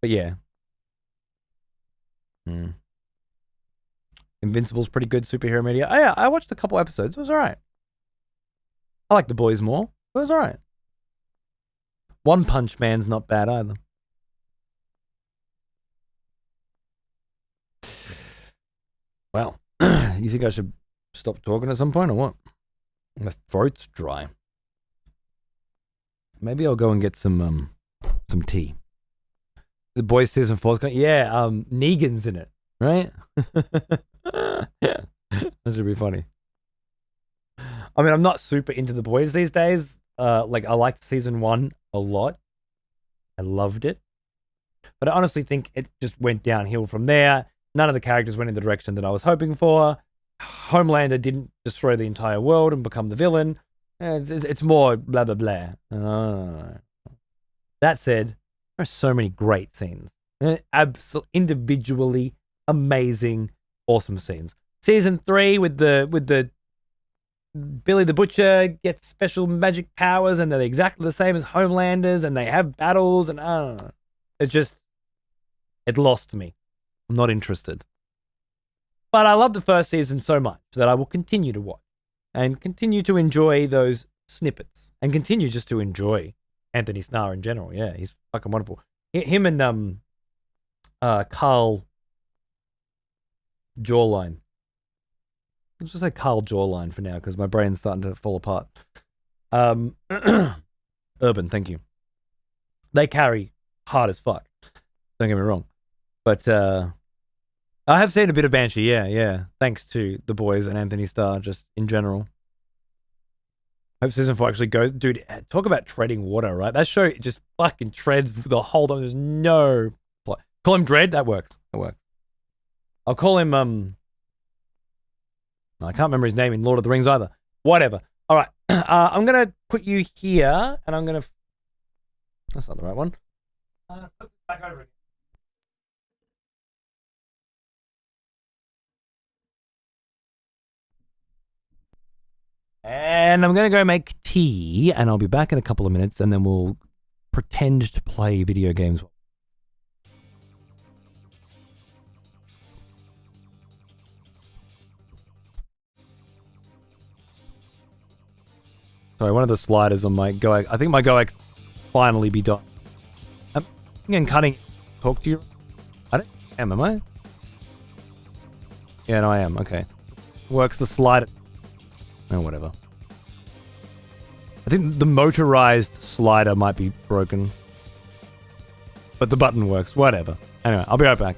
But yeah. Invincible's pretty good superhero media. Oh, yeah, I watched a couple episodes. It was alright. I like The Boys more. It was alright. One Punch Man's not bad either. Well, you think I should stop talking at some point or what? My throat's dry. Maybe I'll go and get some tea. The Boys season 4's going. Yeah, Negan's in it, right? Yeah, that should be funny. I mean, I'm not super into The Boys these days. Like I liked season 1 a lot. I loved it, but I honestly think it just went downhill from there. None of the characters went in the direction that I was hoping for. Homelander didn't destroy the entire world and become the villain. It's more blah, blah, blah. That said, there are so many great scenes. Individually amazing, awesome scenes. Season 3 with the Billy the Butcher gets special magic powers and they're exactly the same as Homelanders and they have battles and I don't know. It lost me. I'm not interested. But I love the first season so much that I will continue to watch and continue to enjoy those snippets and continue just to enjoy Anthony Starr in general. Yeah, he's fucking wonderful. Him and Carl Jawline. Let's just say Carl Jawline for now because my brain's starting to fall apart. Urban, thank you. They carry hard as fuck. Don't get me wrong. But I have seen a bit of Banshee, yeah. Thanks to The Boys and Anthony Starr, just in general. Hope season 4 actually goes. Dude, talk about treading water, right? That show just fucking treads the whole time. There's no plot. Call him Dread? That works. I'll call him, I can't remember his name in Lord of the Rings either. Whatever. All right. I'm going to put you here, and I'm going to... That's not the right one. Put this back over again. And I'm going to go make tea, and I'll be back in a couple of minutes, and then we'll pretend to play video games. Sorry, one of the sliders on my Go. I think my Go X finally be done. I'm and cutting. Talk to you. I don't am I? Yeah, no, I am. Okay. Works the slider. Oh, whatever. I think the motorized slider might be broken. But the button works. Whatever. Anyway, I'll be right back.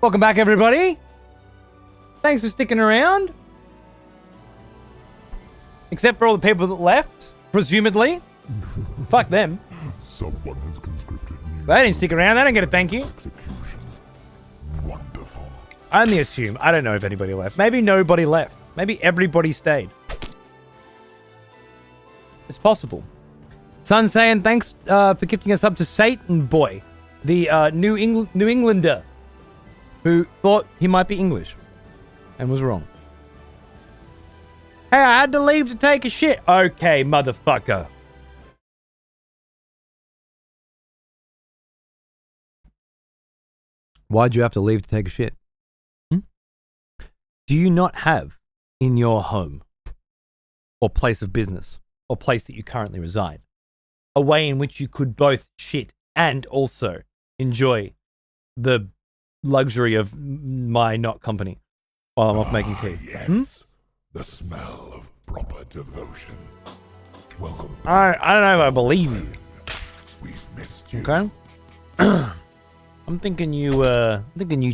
Welcome back, everybody. Thanks for sticking around. Except for all the people that left, presumably. Fuck them. Someone has conscripted new They didn't stick around. They don't get a thank you. execution. Wonderful. I only assume. I don't know if anybody left. Maybe nobody left. Maybe everybody stayed. It's possible. Sun saying thanks for gifting us up to Satan Boy, the New Englander, who thought he might be English and was wrong. Hey, I had to leave to take a shit. Okay, motherfucker. Why'd you have to leave to take a shit? Do you not have in your home or place of business or place that you currently reside a way in which you could both shit and also enjoy the luxury of my not company while I'm off making tea? Yes. The smell of proper devotion. Welcome. I don't know if I believe you. We've missed you. Okay. I'm thinking you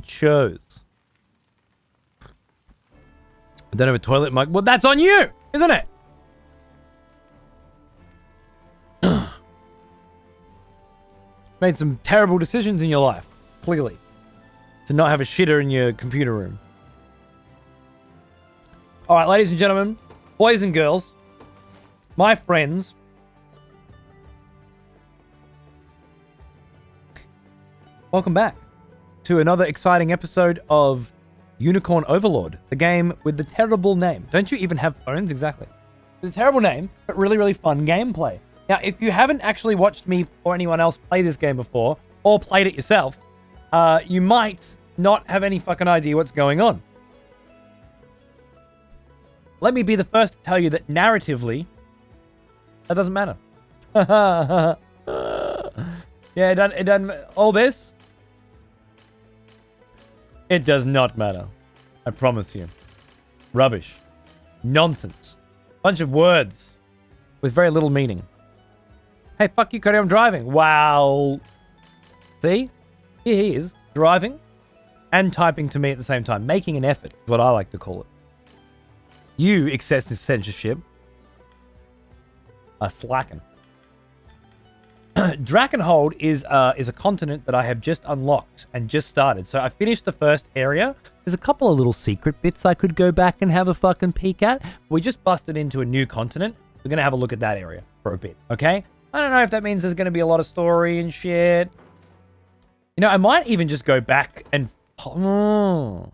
chose. I don't have a toilet mic. Well, that's on you, isn't it? Made some terrible decisions in your life, clearly. To not have a shitter in your computer room. All right, ladies and gentlemen, boys and girls, my friends. Welcome back to another exciting episode of Unicorn Overlord, the game with the terrible name. Don't you even have phones? Exactly. The terrible name, but really, really fun gameplay. Now, if you haven't actually watched me or anyone else play this game before, or played it yourself, you might not have any fucking idea what's going on. Let me be the first to tell you that narratively, that doesn't matter. Yeah, it doesn't, all this, it does not matter. I promise you. Rubbish. Nonsense. Bunch of words with very little meaning. Hey, fuck you, Cody, I'm driving. Wow. See? Here he is, driving and typing to me at the same time. Making an effort is what I like to call it. You, excessive censorship, are slacking. Drakenhold is a continent that I have just unlocked and just started. So I finished the first area. There's a couple of little secret bits I could go back and have a fucking peek at. We just busted into a new continent. We're going to have a look at that area for a bit, okay? I don't know if that means there's going to be a lot of story and shit. You know, I might even just go back and... I'm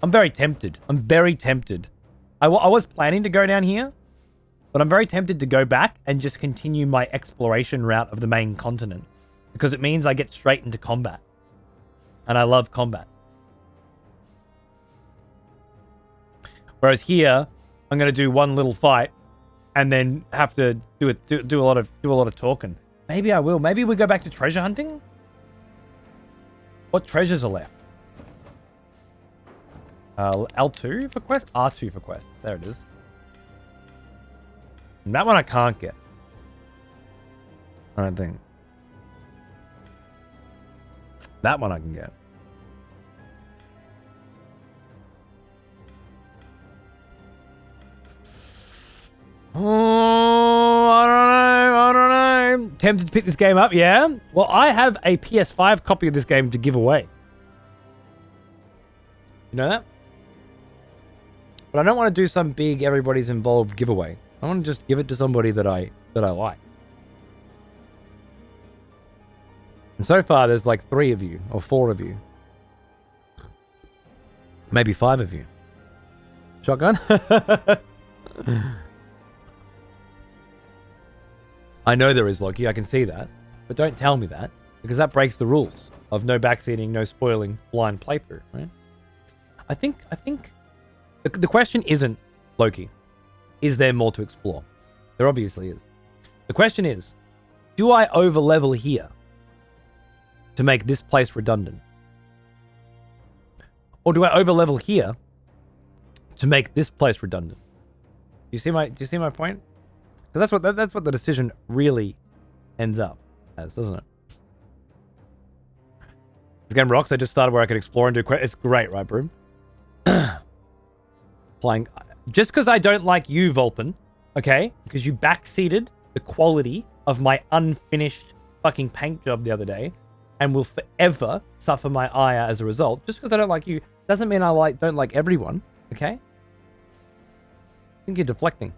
very tempted. I'm very tempted. I was planning to go down here, but I'm very tempted to go back and just continue my exploration route of the main continent because it means I get straight into combat. And I love combat. Whereas here, I'm going to do one little fight and then have to do a lot of talking. Maybe I will. Maybe we go back to treasure hunting? What treasures are left? L2 for quest? R2 for quest. There it is. And that one I can't get. I don't think. That one I can get. Oh, I don't know. Tempted to pick this game up, yeah? Well, I have a PS5 copy of this game to give away. You know that? But I don't want to do some big everybody's involved giveaway. I want to just give it to somebody that I like. And so far there's like 3 of you or 4 of you. Maybe 5 of you. Shotgun? I know there is, Loki, I can see that. But don't tell me that, because that breaks the rules of no backseating, no spoiling, blind playthrough, right? I think the question isn't, Loki, is there more to explore? There obviously is. The question is, do I over-level here to make this place redundant? Or do I over-level here to make this place redundant. Do you see my point? Because that's what the decision really ends up as, doesn't it? This game rocks. I just started where I can explore and do quests. It's great, right, Broom? Playing just because I don't like you, Vulpin, okay? Because you backseated the quality of my unfinished fucking paint job the other day, and will forever suffer my ire as a result. Just because I don't like you doesn't mean I don't like everyone, okay? I think you're deflecting.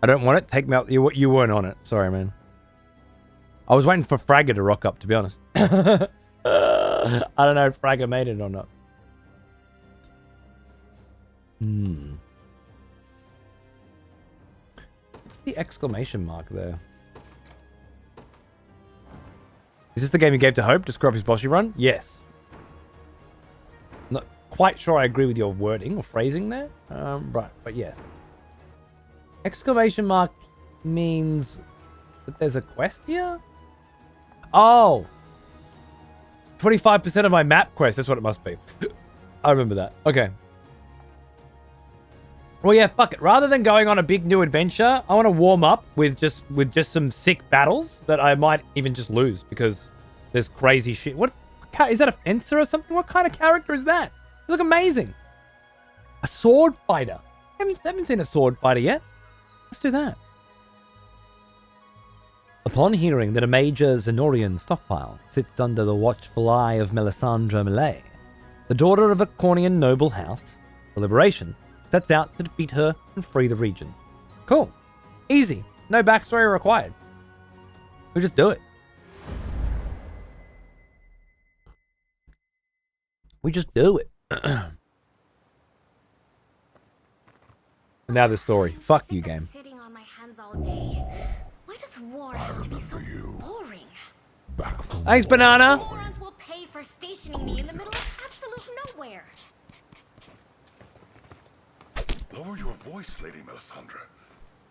I don't want it. Take me out. You weren't on it. Sorry, man. I was waiting for Fragger to rock up, to be honest. I don't know if Fragger made it or not. What's the exclamation mark there? Is this the game you gave to Hope to screw up his bossy run? Yes. Not quite sure I agree with your wording or phrasing there. Right, but yeah. Exclamation mark means that there's a quest here? Oh! 25% of my map quest. That's what it must be. I remember that. Okay. Well, yeah, fuck it. Rather than going on a big new adventure, I want to warm up with just some sick battles that I might even just lose because there's crazy shit. What is that, a fencer or something? What kind of character is that? You look amazing. A sword fighter. I haven't seen a sword fighter yet. Let's do that. Upon hearing that a major Zenorian stockpile sits under the watchful eye of Melisandre Malay, the daughter of a Cornian noble house, the Liberation sets out to defeat her and free the region. Cool. Easy. No backstory required. We just do it. We just do it. Now the story. Fuck you, game. Sitting on my hands all day. Why does war have to be so boring? Back from Thanks, Banana. Morons will pay for stationing me in the middle of absolute nowhere. Lower your voice, Lady Melisandre.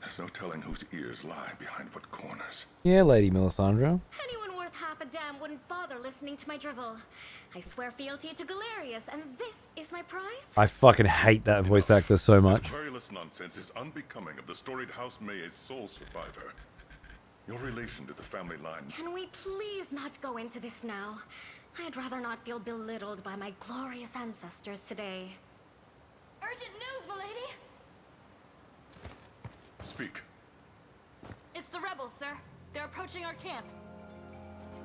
There's no telling whose ears lie behind what corners. Yeah, Lady Melisandre. Anyone worth half a damn wouldn't bother listening to my drivel. I swear fealty to Galerius, and this is my prize? I fucking hate that voice actor so much. This querulous nonsense is unbecoming of the storied House May's sole survivor. Your relation to the family line. Can we please not go into this now? I'd rather not feel belittled by my glorious ancestors today. Urgent news, milady! Speak. It's the rebels, sir. They're approaching our camp.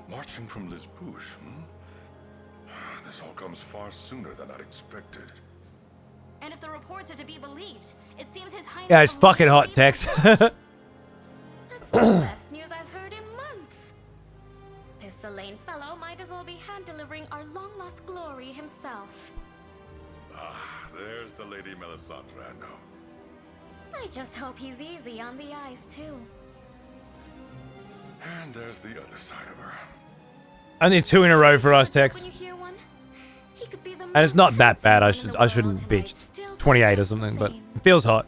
Marching from Lisbouche, This all comes far sooner than I'd expected. And if the reports are to be believed, it seems His Highness... Yeah, it's fucking hot, Tex. That's the best news I've heard in months. This Selene fellow might as well be hand-delivering our long-lost glory himself. Ah, there's the Lady Melisandre I know. I just hope he's easy on the eyes, too. And there's the other side of her. Only 2 in a row for us, Tex. When you hear one, he could be the And it's not that most bad. handsome man in I the shouldn't world, and I'd bitch. still 28 or just the something, but same. it feels hot.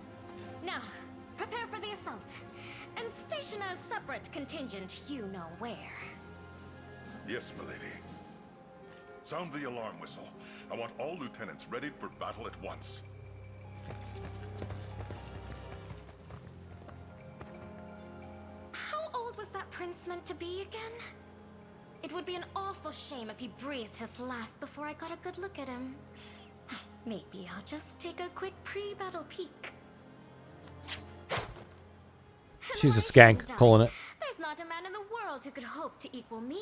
Now, prepare for the assault. And station a separate contingent you know where. Yes, milady. Sound the alarm whistle. I want all lieutenants ready for battle at once. How old was that prince meant to be again? It would be an awful shame if he breathed his last before I got a good look at him. Maybe I'll just take a quick pre-battle peek. She's a And why skank, shouldn't I? calling it. There's not a man in the world who could hope to equal me.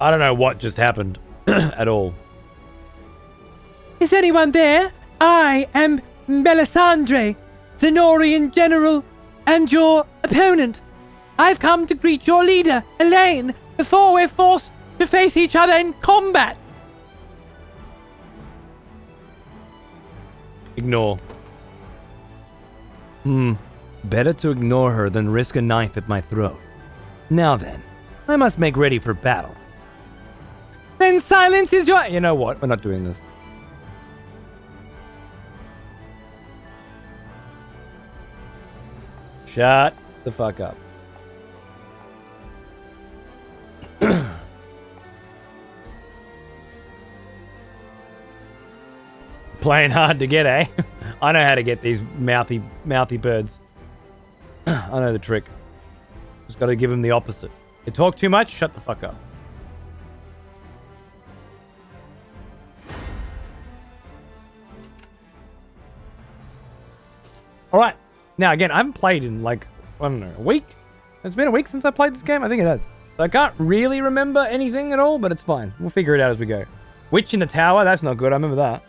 I don't know what just happened at all. Is anyone there? I am Melisandre, Zenorian general, and your opponent. I've come to greet your leader, Elaine, before we're forced to face each other in combat. Ignore. Better to ignore her than risk a knife at my throat. Now then, I must make ready for battle. Then silence is your... You know what? We're not doing this. Shut the fuck up. Playing hard to get, eh? I know how to get these mouthy birds. I know the trick. Just got to give them the opposite. They talk too much, shut the fuck up. All right. Now, again, I haven't played in like, I don't know, a week? It's been a week since I played this game? I think it has. So I can't really remember anything at all, but it's fine. We'll figure it out as we go. Witch in the tower? That's not good. I remember that.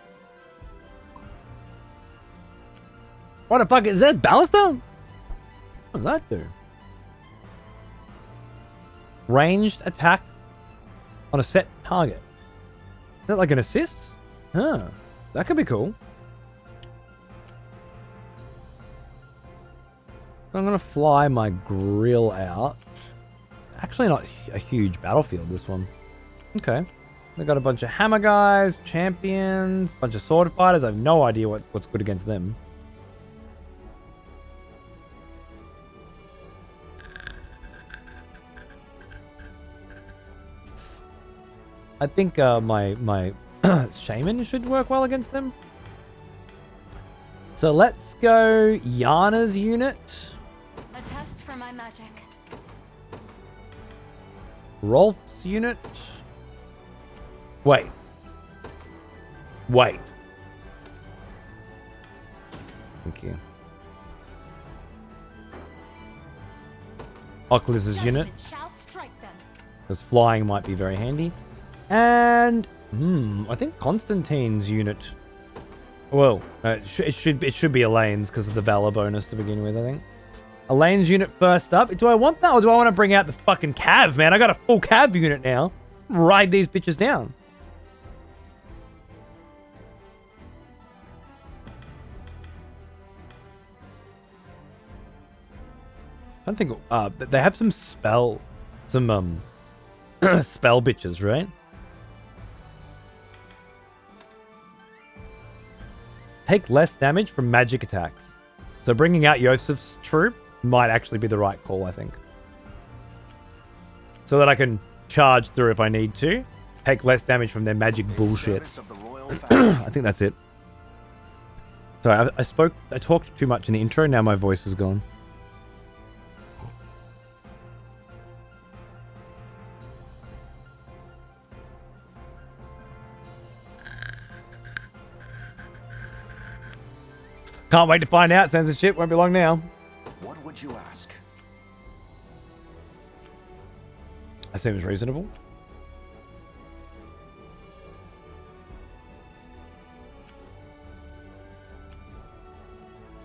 What the fuck? Is that ballista? What does that do? Ranged attack on a set target. Is that like an assist? Huh. That could be cool. I'm going to fly my grill out. Actually not a huge battlefield, this one. Okay. They got a bunch of hammer guys, champions, bunch of sword fighters. I have no idea what's good against them. I think my shaman should work well against them. So let's go Yana's unit. A test for my magic. Rolf's unit. Wait. Thank you. Oculus's unit. Shall strike them. Because flying might be very handy. And I think Constantine's unit. Well, it should be Elaine's because of the Valor bonus to begin with, I think. Elaine's unit first up. Do I want that or do I want to bring out the fucking cav, man? I got a full cav unit now. Ride these bitches down. I don't think they have some spell bitches, right? Take less damage from magic attacks. So bringing out Yosef's troop might actually be the right call, I think. So that I can charge through if I need to. Take less damage from their magic bullshit. I think that's it. Sorry, I talked too much in the intro, now my voice is gone. Can't wait to find out. Censorship won't be long now. What would you ask? That seems reasonable.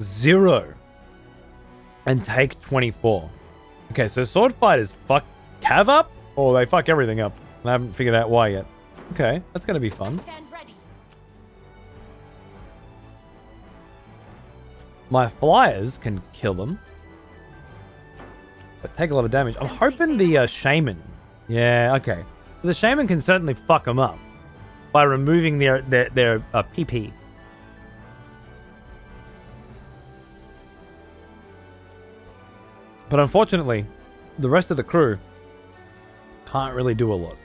Zero. And take 24. Okay, so sword fighters fuck cav up, or they fuck everything up. I haven't figured out why yet. Okay, that's gonna be fun. Stand ready. My flyers can kill them, but take a lot of damage. I'm hoping the shaman. Yeah, okay. The shaman can certainly fuck them up by removing their PP. But unfortunately, the rest of the crew can't really do a lot.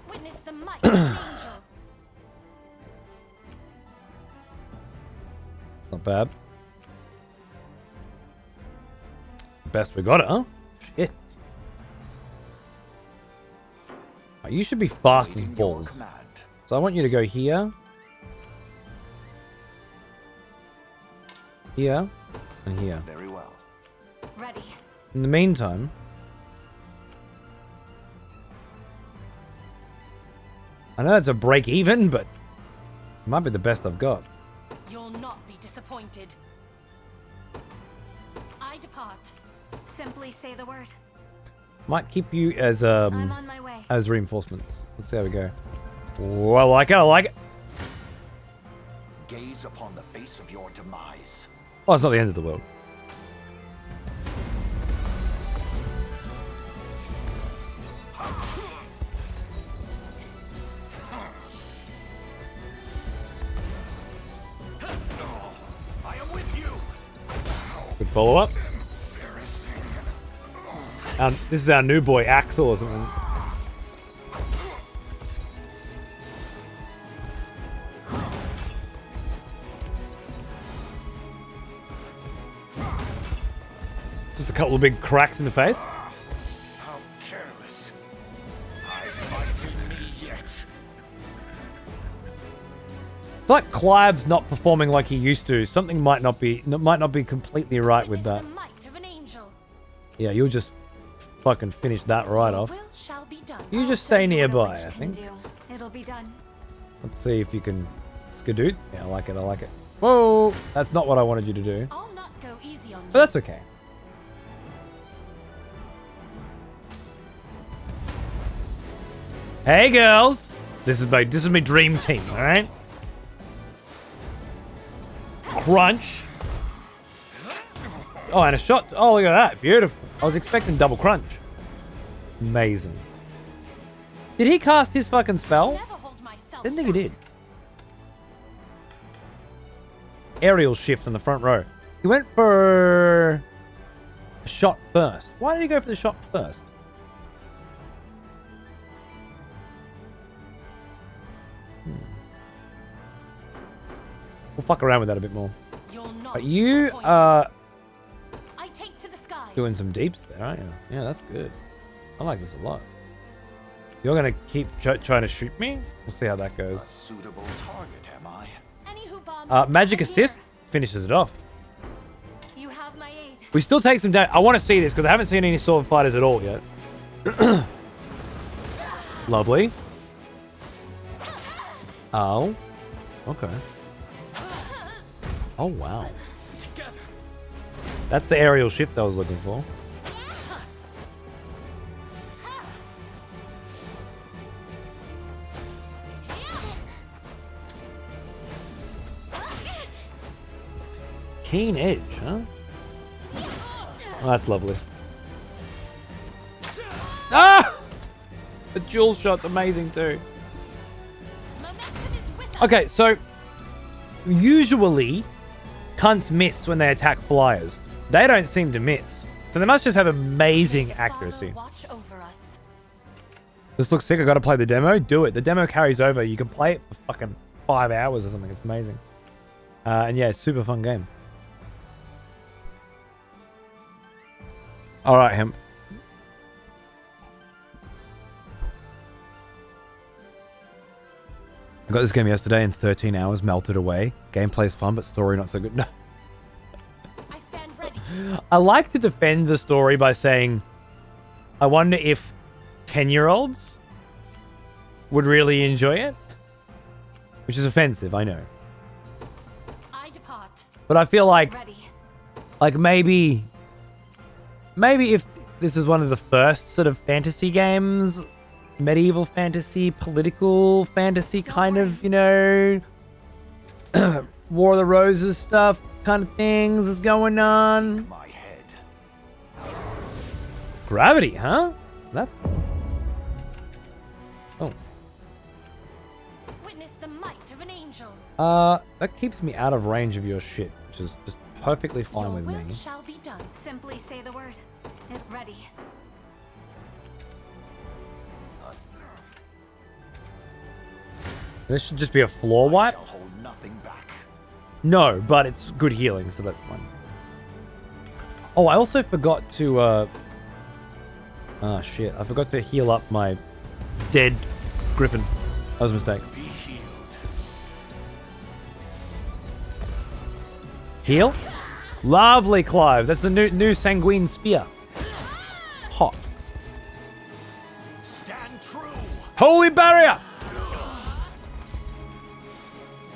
Witness the might of an angel. Not bad. Best we got it, huh? Shit. Oh, you should be fast as Waiting your balls. command. So I want you to go here. Here. And here. Very well. Ready. In the meantime... I know it's a break even, but... It might be the best I've got. You'll not be disappointed. I depart. Simply say the word. Might keep you as I'm on my way. as reinforcements. Let's see how we go. Oh, I like it, I like it. Gaze upon the face of your demise. Oh, it's not the end of the world. follow up. This is our new boy, Axel or something. Just a couple of big cracks in the face. How careless. I fight in me yet. I feel like Clive's not performing like he used to. Something might not be completely right with that. The might of an angel. Yeah, you'll just fucking finish that right off. Will shall be done. You just stay nearby, I think. It'll be done. Let's see if you can skadoot. Yeah, I like it, I like it. Whoa! That's not what I wanted you to do. I'll not go easy on you. But that's okay. Hey girls! This is my dream team, alright? Crunch. Oh, and a shot. Oh, look at that. Beautiful. I was expecting double crunch. Amazing. Did he cast his fucking spell? Never hold myself Didn't think he back. did. Aerial shift on the front row. He went for a shot first. Why did he go for the shot first? We'll fuck around with that a bit more. You'll not But be you disappointed. are I take to the skies. doing some deeps there, aren't you? Yeah, that's good. I like this a lot. You're gonna keep trying to shoot me? We'll see how that A goes. suitable target, am I? Any who bomb Magic right assist here. finishes it off. You have my aid. We still take some damage. I want to see this because I haven't seen any sword fighters at all yet. Lovely. Oh. Okay. Oh, wow. That's the aerial shift I was looking for. Keen edge, huh? Oh, that's lovely. Ah! The dual shot's amazing too. Momentum is with us. Okay, so usually cunts miss when they attack flyers. They don't seem to miss. So they must just have amazing accuracy. Father, watch over us. This looks sick. I gotta play the demo. Do it. The demo carries over. You can play it for fucking 5 hours or something. It's amazing. And yeah, super fun game. All right, Hemp. I got this game yesterday in 13 hours, melted away. Gameplay's fun, but story not so good. No. I stand ready. I like to defend the story by saying, I wonder if 10-year-olds would really enjoy it. Which is offensive, I know. I depart. But I feel like Ready. maybe if this is one of the first sort of fantasy games, medieval fantasy, political fantasy kind of, you know, War of the Roses stuff kind of things is going on. My head. Gravity, huh? That's cool. Oh. Witness the might of an angel. That keeps me out of range of your shit, which is just perfectly fine Your with will me. shall be done. Simply say the word. It ready. This should just be a floor wipe. Shall hold nothing back. No, but it's good healing, so that's fine. Oh, I also forgot to, ah, shit. I forgot to heal up my dead griffin. That was a mistake. Be healed. Heal? Lovely, Clive. That's the new sanguine spear. Hot. Stand true. Holy barrier!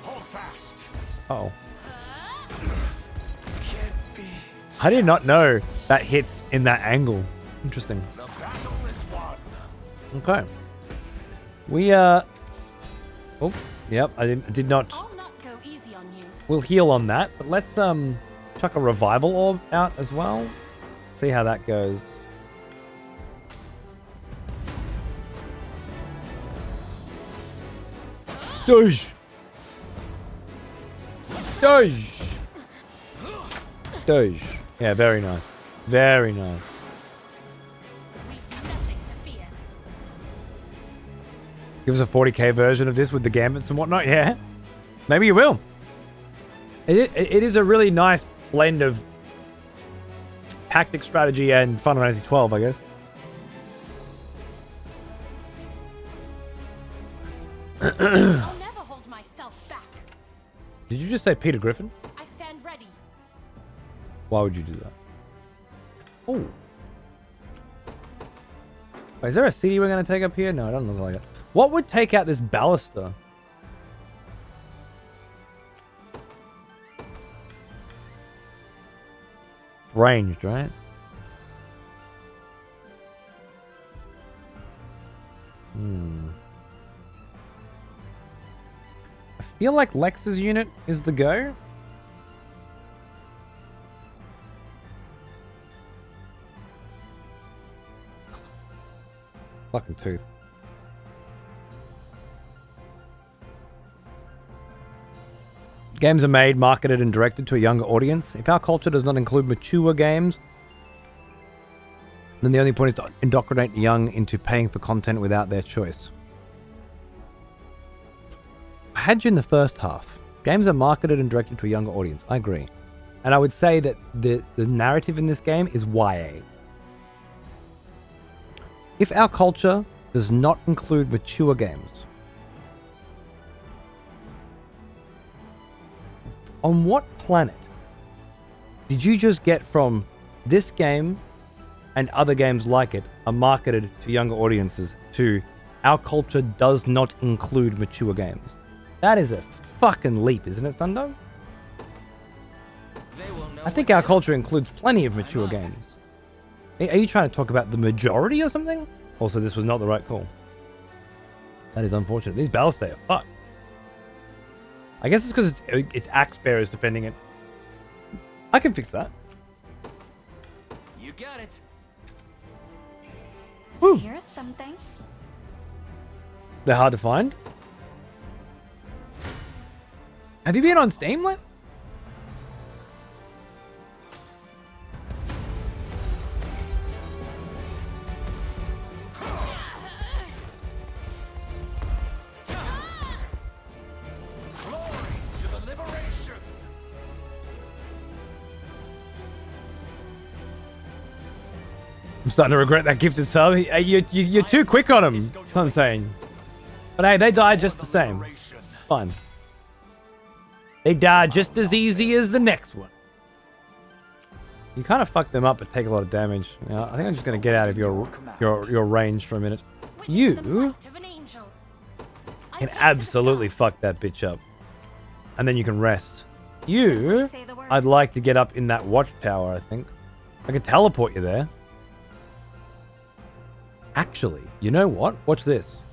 Hold fast. Uh-oh. Can't be. I did not know that hits in that angle. Interesting. The battle is won. Okay. We, oh, yep, I did not. I'll not go easy on you. We'll heal on that, but let's, chuck a revival orb out as well. See how that goes. Doge! Doge! Doge. Yeah, very nice. Very nice. We've nothing to fear. Give us a 40k version of this with the gambits and whatnot. Yeah, maybe you will. It is a really nice blend of tactic, strategy, and Final Fantasy 12, I guess. I'll never hold myself back. Did you just say Peter Griffin? I stand ready. Why would you do that? Oh. Wait, is there a city we're going to take up here? No, it doesn't look like it. What would take out this baluster? Ranged, right? I feel like Lex's unit is the go. Fucking tooth. Games are made, marketed, and directed to a younger audience. If our culture does not include mature games, then the only point is to indoctrinate the young into paying for content without their choice. I had you in the first half. Games are marketed and directed to a younger audience. I agree. And I would say that the narrative in this game is YA. If our culture does not include mature games, on what planet did you just get from this game and other games like it are marketed to younger audiences to our culture does not include mature games? That is a fucking leap, isn't it, Sundo? I think our culture includes plenty of mature games. Are you trying to talk about the majority or something? Also, this was not the right call. That is unfortunate. These Ballistay are fucked. I guess it's because it's Axe Bearers defending it. I can fix that. You got it. Woo. Here's something. They're hard to find. Have you been on Steam, Len? I'm starting to regret that gifted sub. You're too quick on him. That's what I'm saying. But hey, they die just the same. Fine. They die just as easy as the next one. You kind of fuck them up, but take a lot of damage. Now, I think I'm just gonna get out of your range for a minute. You can absolutely fuck that bitch up, and then you can rest. You, I'd like to get up in that watchtower. I think I could teleport you there. Actually, you know what? Watch this.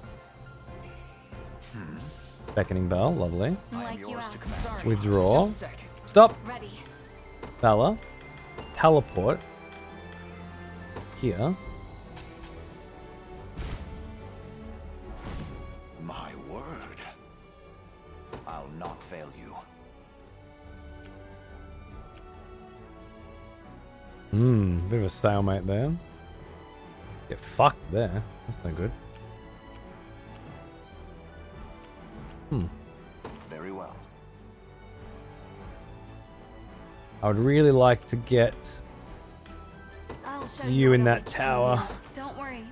Beckoning bell, lovely. Like you asked. Withdraw. Stop. Ready. Bella. Teleport. Here. My word. I'll not fail you. Bit of a stalemate there. Get fucked there. That's no good. Very well. I would really like to get I'll show you in what a that witch can tower. do. Don't worry.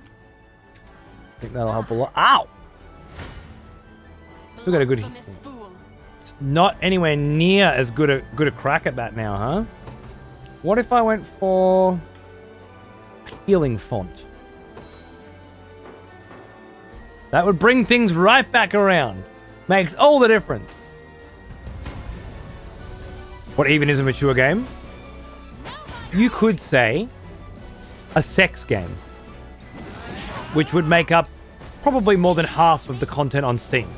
I think that'll help a lot. Ow! Still got a good. Blasphemous fool. It's not anywhere near as good a crack at that now, huh? What if I went for a healing font? That would bring things right back around. Makes all the difference. What even is a mature game? You could say a sex game, which would make up probably more than half of the content on Steam.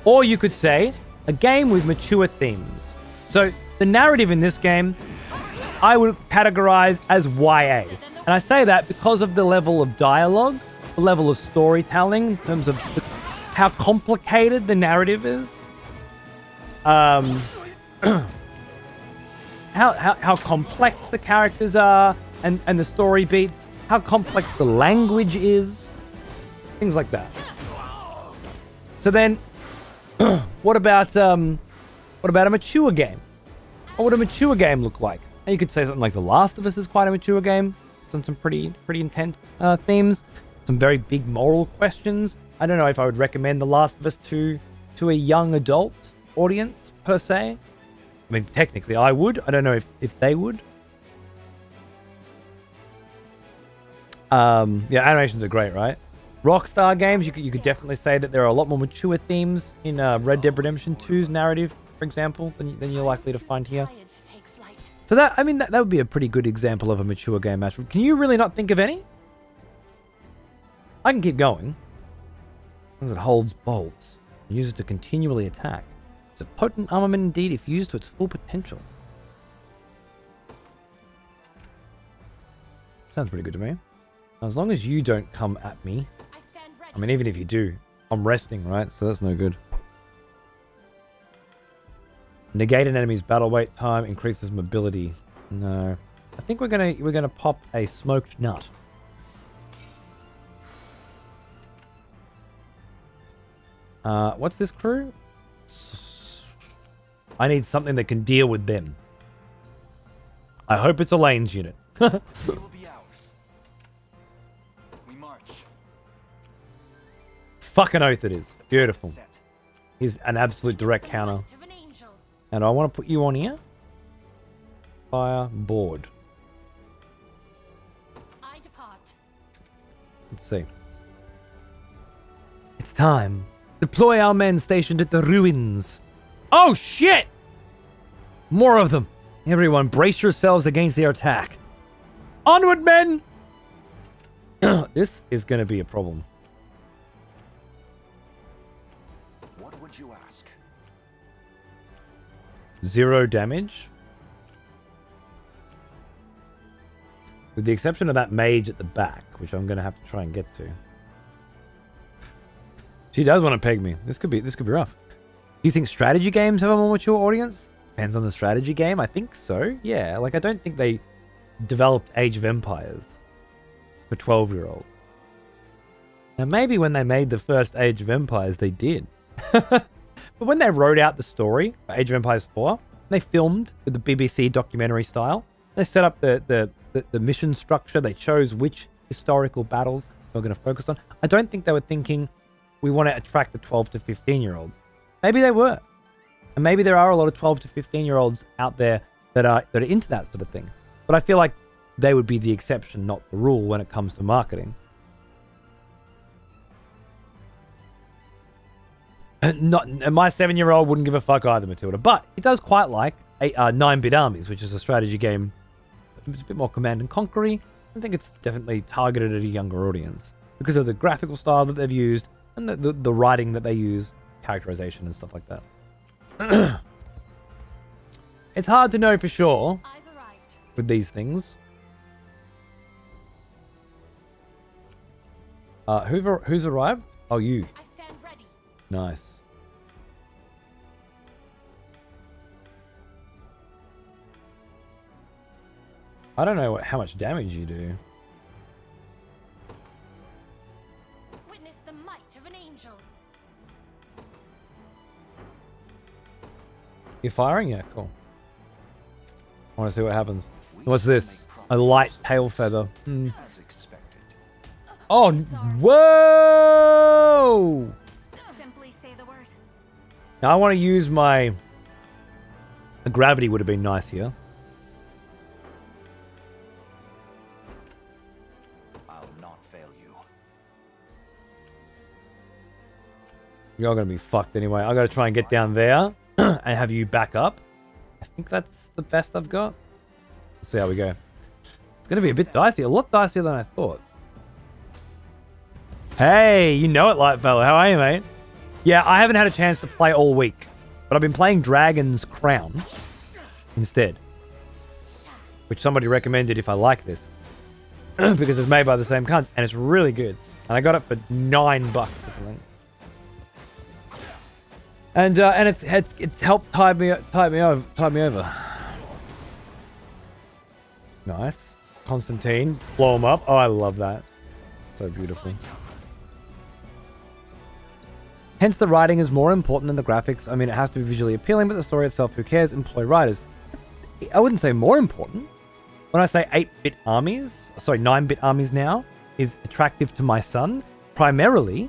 Or you could say a game with mature themes. So the narrative in this game, I would categorize as YA. And I say that because of the level of dialogue, the level of storytelling in terms of how complicated the narrative is. how complex the characters are and the story beats, how complex the language is, things like that. So then, what about a mature game? What would a mature game look like? And you could say something like The Last of Us is quite a mature game. It's on some pretty intense themes, some very big moral questions. I don't know if I would recommend The Last of Us to a young adult audience per se. I mean, technically I would. I don't know if they would. Yeah, animations are great, right? Rockstar games, you could definitely say that there are a lot more mature themes in Red Dead Redemption 2's narrative, for example, than you're likely to find here. So that would be a pretty good example of a mature game match. Can you really not think of any? I can keep going. As long as it holds bolts and use it to continually attack. It's a potent armament indeed if used to its full potential. Sounds pretty good to me. As long as you don't come at me. I mean, even if you do, I'm resting, right? So that's no good. Negate an enemy's battle wait time, increases mobility. No. I think we're gonna pop a smoked nut. What's this crew? I need something that can deal with them. I hope it's a lanes unit. It will be ours. We march. Fucking oath it is. Beautiful. Set. Here's an absolute direct counter. And I want to put you on here. Fire board. I depart. Let's see. It's time. Deploy our men stationed at the ruins. Oh shit! More of them. Everyone, brace yourselves against their attack. Onward, men! This is going to be a problem. What would you ask? 0 damage. With the exception of that mage at the back, which I'm going to have to try and get to. She does want to peg me. This could be rough. Do you think strategy games have a more mature audience? Depends on the strategy game. I think so. Yeah, like I don't think they developed Age of Empires for 12-year-olds. Now maybe when they made the first Age of Empires, they did. But when they wrote out the story for Age of Empires 4, they filmed with the BBC documentary style. They set up the mission structure. They chose which historical battles they're going to focus on. I don't think they were thinking we want to attract the 12 to 15-year-olds. Maybe they were. And maybe there are a lot of 12 to 15-year-olds out there that are into that sort of thing. But I feel like they would be the exception, not the rule when it comes to marketing. And my 7-year-old wouldn't give a fuck either, Matilda. But it does quite like 9-Bit Armies, which is a strategy game. It's a bit more command and conquery. I think it's definitely targeted at a younger audience because of the graphical style that they've used and the writing that they use, characterization and stuff like that. It's hard to know for sure with these things. Who's arrived? Oh, you. I stand ready. Nice. I don't know how much damage you do. Witness the might of an angel. You're firing? Yeah, cool. I want to see what happens. What's this? A light tail feather. As expected. Oh, whoa! Simply say the word. Now I want to use my... The gravity would have been nice here. I'll not fail you. You're going to be fucked anyway. I got to try and get down there and have you back up. I think that's the best I've got. Let's see how we go. It's going to be a bit dicey. A lot dicier than I thought. Hey, you know it, Lightfellow. How are you, mate? Yeah, I haven't had a chance to play all week. But I've been playing Dragon's Crown instead. Which somebody recommended if I like this. Because it's made by the same cunts. And it's really good. And I got it for $9 or something. And it's helped tide me over. Nice. Constantine, blow him up. Oh, I love that. So beautiful. Hence, the writing is more important than the graphics. I mean, it has to be visually appealing, but the story itself, who cares? Employ writers. I wouldn't say more important. When I say 8-bit armies, sorry, 9-bit armies now, is attractive to my son, primarily,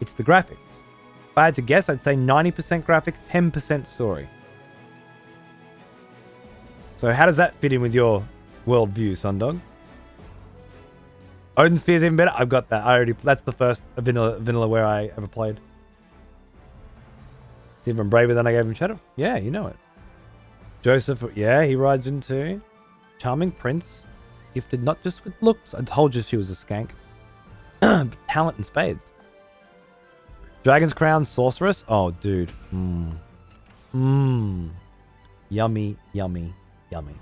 it's the graphics. If I had to guess, I'd say 90% graphics, 10% story. So how does that fit in with your worldview, Sundog? Odin Sphere is even better. I've got that. That's the first vanilla where I ever played. It's even braver than I gave him Shadow. Yeah, you know it. Joseph, yeah, he rides into charming prince, gifted not just with looks. I told you she was a skank. But talent and spades. Dragon's Crown, sorceress. Oh, dude. Yummy, yummy, yummy.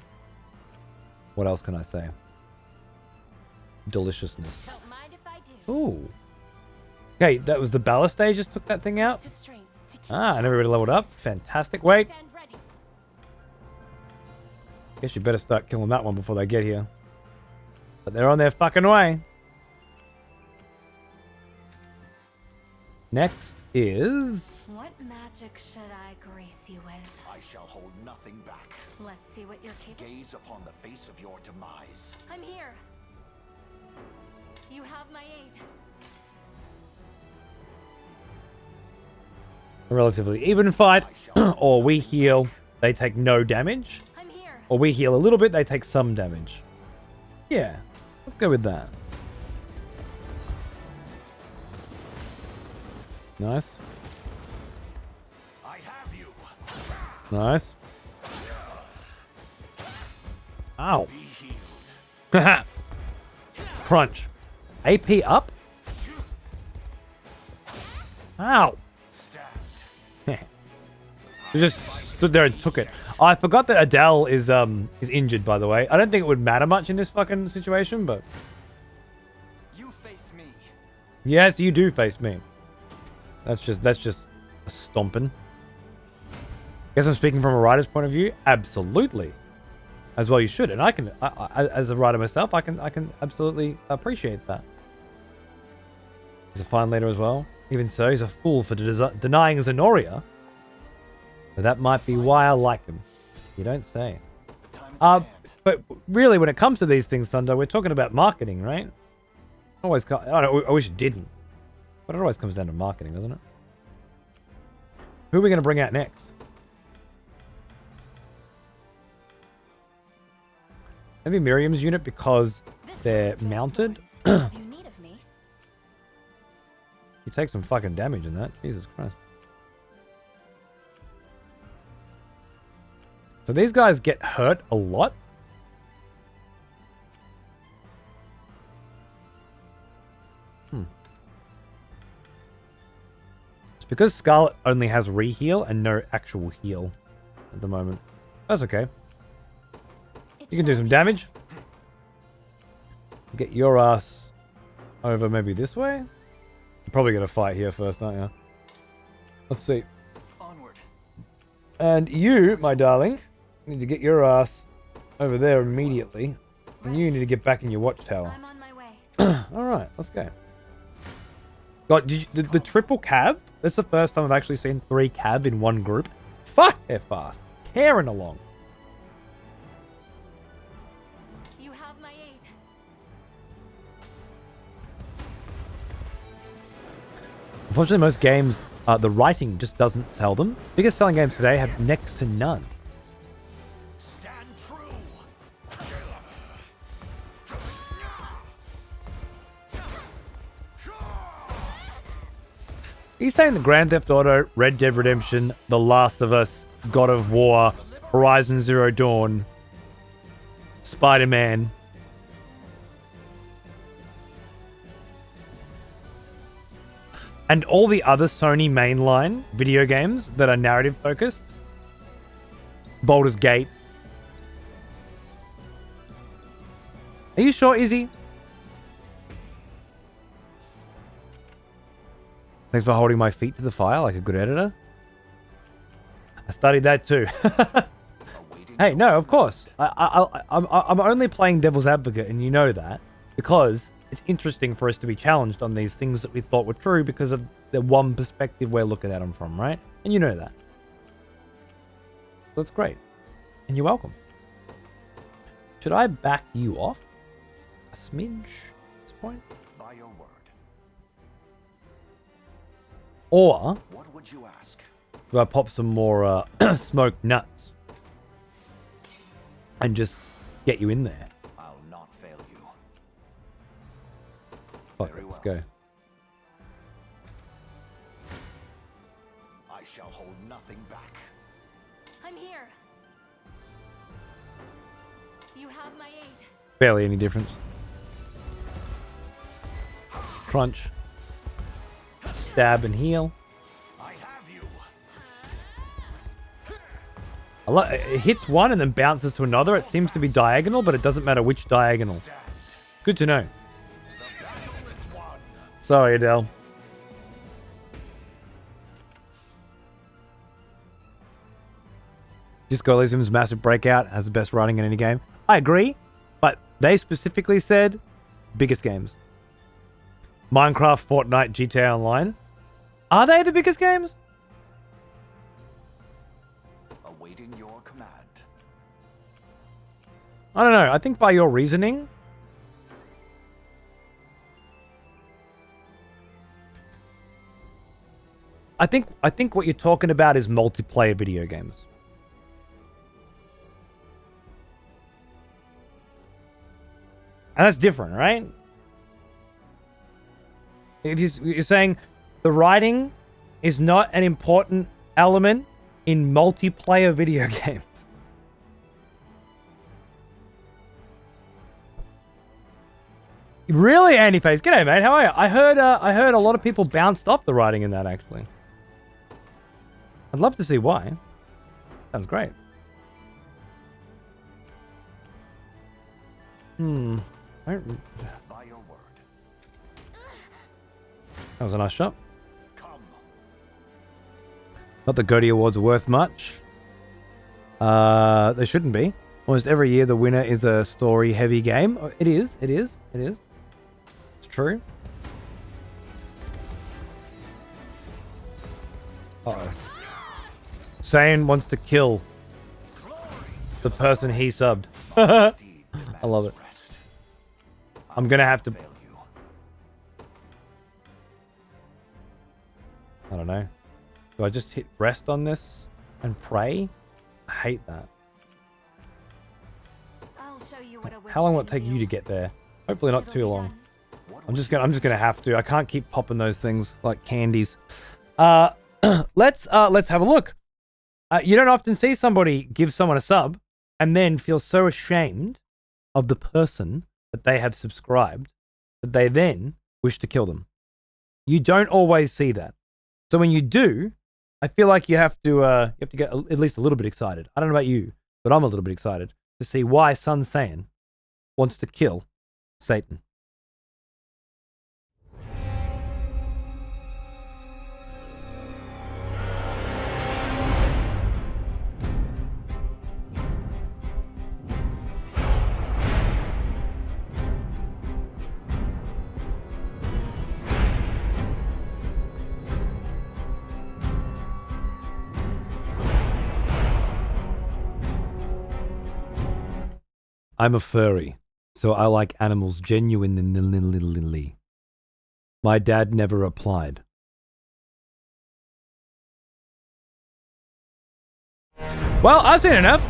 What else can I say? Deliciousness. Don't mind if I do. Ooh. Okay, that was the ballast stage. Just took that thing out. To strength to keep Ah, and everybody leveled up. Fantastic. Wait. stand ready. Guess you better start killing that one before they get here. But they're on their fucking way. Next is... What magic should I grace you with? I shall hold nothing back. Let's see what you're capable. Gaze upon the face of your demise. I'm here. You have my aid. a relatively even fight. Or we heal, they take no damage. I'm here. Or we heal a little bit, they take some damage. Yeah, let's go with that. Nice. I have you. Nice. Ow. Be healed. Crunch. AP up? Ow. Stand. We just stood there and took it. Oh, I forgot that Adele is injured, by the way. I don't think it would matter much in this fucking situation, but... You face me. Yes, you do face me. That's just a stomping. Guess I'm speaking from a writer's point of view. Absolutely. As well you should. And I can, as a writer myself, I can absolutely appreciate that. He's a fine leader as well. Even so, he's a fool for denying Zenoria. But that might be why I like him. You don't say. But really, when it comes to these things, Thunder, we're talking about marketing, right? I wish it didn't. But it always comes down to marketing, doesn't it? Who are we going to bring out next? Maybe Miriam's unit because they're mounted. You need of me. You take some fucking damage in that. Jesus Christ. So these guys get hurt a lot. It's because Scarlet only has reheal and no actual heal at the moment. That's okay. You can do some damage. Get your ass over maybe this way. You're probably going to fight here first, aren't you? Let's see. Onward. And you, my darling, need to get your ass over there immediately. And you need to get back in your watchtower. I'm on my way. Alright, let's go. God, the triple cab? That's the first time I've actually seen 3 cab in one group. Fuck, they're fast. Tearing along. You have my aid. Unfortunately, most games, the writing just doesn't sell them. Biggest selling games today have next to none. Stand true. Are you saying the Grand Theft Auto, Red Dead Redemption, The Last of Us, God of War, Horizon Zero Dawn, Spider-Man, and all the other Sony mainline video games that are narrative focused? Baldur's Gate. Are you sure, Izzy? Thanks for holding my feet to the fire like a good editor. I studied that too. Hey, no, of course. I'm only playing devil's advocate, and you know that, because it's interesting for us to be challenged on these things that we thought were true because of the one perspective we're looking at them from, right? And you know that. That's great. And you're welcome. Should I back you off a smidge at this point? By your word. Or What would you ask? do I pop some more smoked nuts and just get you in there? I'll not fail you. Fuck, Very let's well. go. I shall hold nothing back. I'm here. You have my aid. Barely any difference. Crunch. Stab and heal. I have you. It hits one and then bounces to another. It seems to be diagonal, but it doesn't matter which diagonal. Stand. Good to know. The battle is won. Sorry, Adele. Disco Elysium's massive breakout has the best writing in any game. I agree, but they specifically said biggest games. Minecraft, Fortnite, GTA Online. Are they the biggest games? Awaiting your command. I don't know. I think by your reasoning, I think what you're talking about is multiplayer video games. And that's different, right? If you're saying the writing is not an important element in multiplayer video games. Really, Andyface? G'day, mate. How are you? I heard a lot of people bounced off the writing in that, actually. I'd love to see why. Sounds great. By your word. That was a nice shot. Come. Not that Goaty Awards are worth much. They shouldn't be. Almost every year the winner is a story-heavy game. Oh, it is. It's true. Uh-oh. Saiyan wants to kill the person he subbed. I love it. I'm gonna have to... Fail you. I don't know. Do I just hit rest on this and pray? I hate that. I'll show you what a witch How long will it can take do. you to get there? Hopefully not It'll too be long. done. What I'm would just you gonna have to. I can't keep popping those things like candies. Let's have a look. You don't often see somebody give someone a sub and then feel so ashamed of the person that they have subscribed that they then wish to kill them. You don't always see that. So when you do, I feel like you have to get at least a little bit excited. I don't know about you, but I'm a little bit excited to see why Sun Saiyan wants to kill Satan. I'm a furry, so I like animals genuinely. My dad never replied. Well, I've seen enough.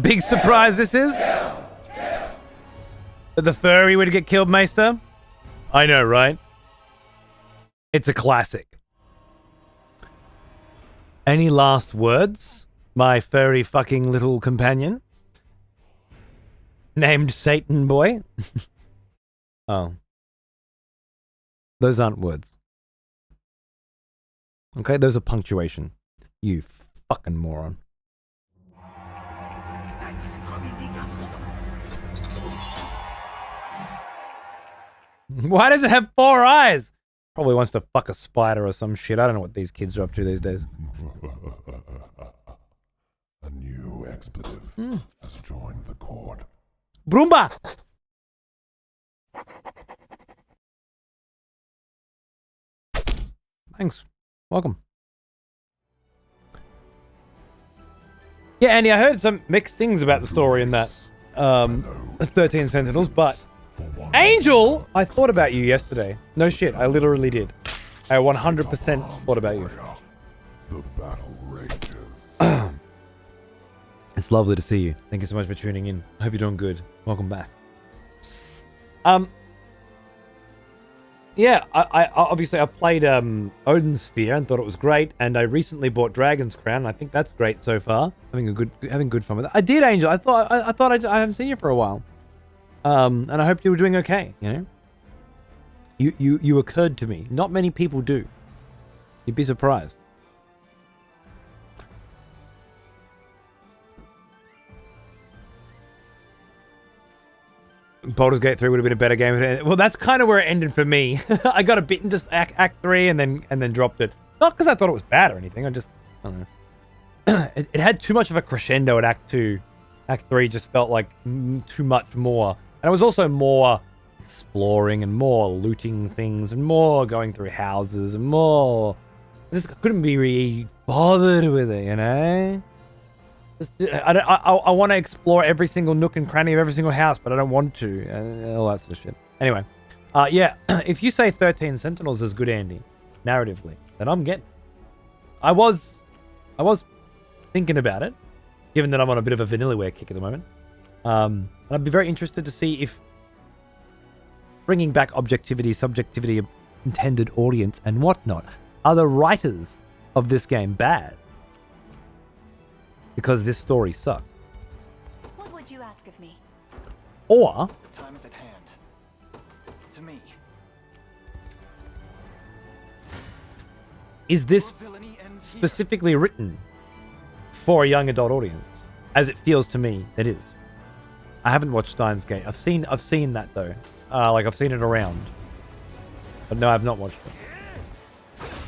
big surprise this is? That the furry would get killed, Maester? I know, right? It's a classic. Any last words, my furry fucking little companion? Named Satan Boy? Oh. Those aren't words. Okay, those are punctuation. You fucking moron. Why does it have 4 eyes? Probably wants to fuck a spider or some shit. I don't know what these kids are up to these days. A new expletive has joined the court. Broomba! Thanks. Welcome. Yeah, Andy, I heard some mixed things about the story in that 13 Sentinels, but Angel, I thought about you yesterday. No shit, I literally did. I 100% thought about you. The battle rages. It's lovely to see you. Thank you so much for tuning in. I hope you're doing good. Welcome back. Yeah, I obviously I played Odin's Sphere and thought it was great, and I recently bought Dragon's Crown. And I think that's great so far. Having good fun with it. I did, Angel. I thought I haven't seen you for a while. And I hope you were doing okay. You know, you occurred to me. Not many people do. You'd be surprised. Baldur's Gate 3 would have been a better game. Well, that's kind of where it ended for me. I got a bit into Act 3 and then dropped it. Not because I thought it was bad or anything. I don't know. It had too much of a crescendo at Act 2. Act 3 just felt like too much more. And it was also more exploring and more looting things and more going through houses and more... I just couldn't be really bothered with it, you know? I want to explore every single nook and cranny of every single house, but I don't want to. All that sort of shit. Anyway, yeah, if you say 13 Sentinels is good, Andy, narratively, then I'm getting it. I was thinking about it, given that I'm on a bit of a Vanillaware kick at the moment. And I'd be very interested to see if bringing back objectivity, subjectivity, intended audience, and whatnot, are the writers of this game bad? Because this story sucked. What would you ask of me? Or The time is at hand. To me. is this Your villainy ends here. specifically written for a young adult audience? As it feels to me, it is. I haven't watched Steins Gate. I've seen that though. Like I've seen it around. But no, I've not watched it.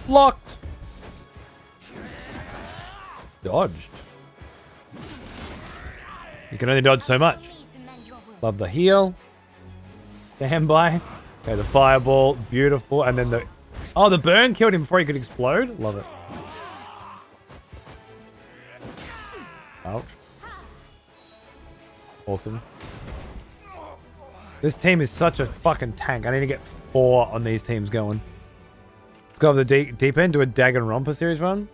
Locked. Dodged. You can only dodge so much. Love the heal. Standby. Okay, the fireball. Beautiful. And then the burn killed him before he could explode. Love it. Ouch. Awesome. This team is such a fucking tank. I need to get 4 on these teams going. Let's go over the deep end. Do a Danganronpa series run.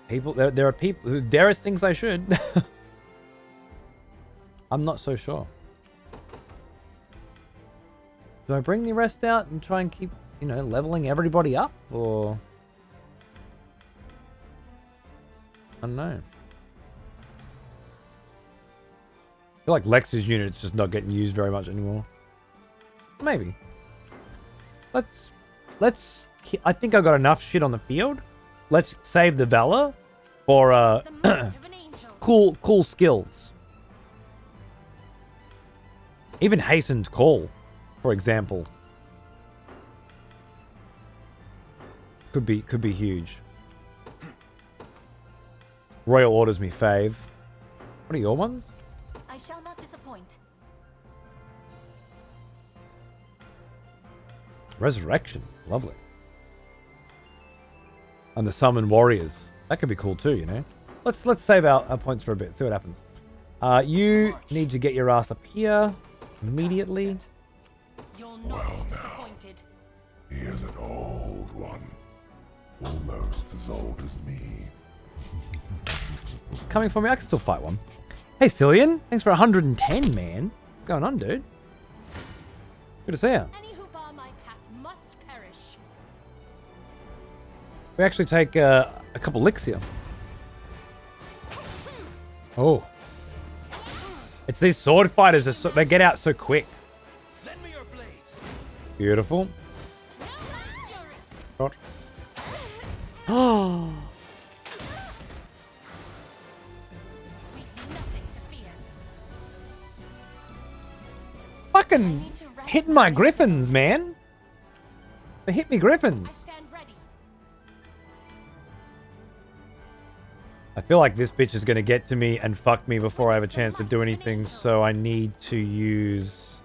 People, there are people who dare things I should. I'm not so sure. Do I bring the rest out and try and keep, leveling everybody up, or I don't know. I feel like Lex's unit's just not getting used very much anymore. Maybe. Let's. I think I got enough shit on the field. Let's save the Valor for cool skills. Even Hastened Call, for example, could be huge. Royal Order's me fave. What are your ones? I shall not disappoint. Resurrection, lovely. And the Summon Warriors. That could be cool too, Let's save our points for a bit. See what happens. You need to get your ass up here immediately. You'll not be disappointed. He is an old one. Almost as old as me. Coming for me, I can still fight one. Hey, Cillian. Thanks for 110, man. What's going on, dude? Good to see you. Any who bar my path must perish. We actually take a couple licks here. Oh. It's these sword fighters. They get out so quick. Lend me your blades. Beautiful. Shot. Oh. We've nothing to fear. Fucking hitting my griffins, man. They hit me I griffins. stand ready. I feel like this bitch is going to get to me and fuck me before I have a chance to do anything, so I need to use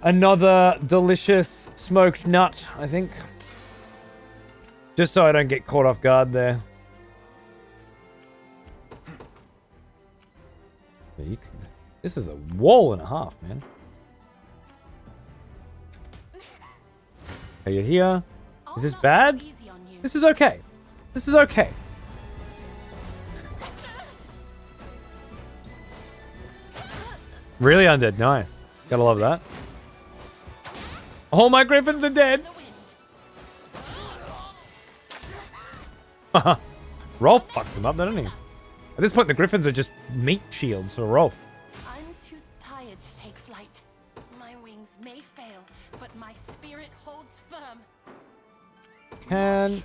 another delicious smoked nut, I think. Just so I don't get caught off guard there. This is a wall and a half, man. Are you here? Is this bad? Easy on you. This is okay. This is okay. Really undead. Nice. Gotta love that. All my griffins are dead. Rolf fucks them up, doesn't he? At this point, the griffins are just meat shields for Rolf. I'm too tired to take flight. My wings may fail, but my spirit holds firm. Can...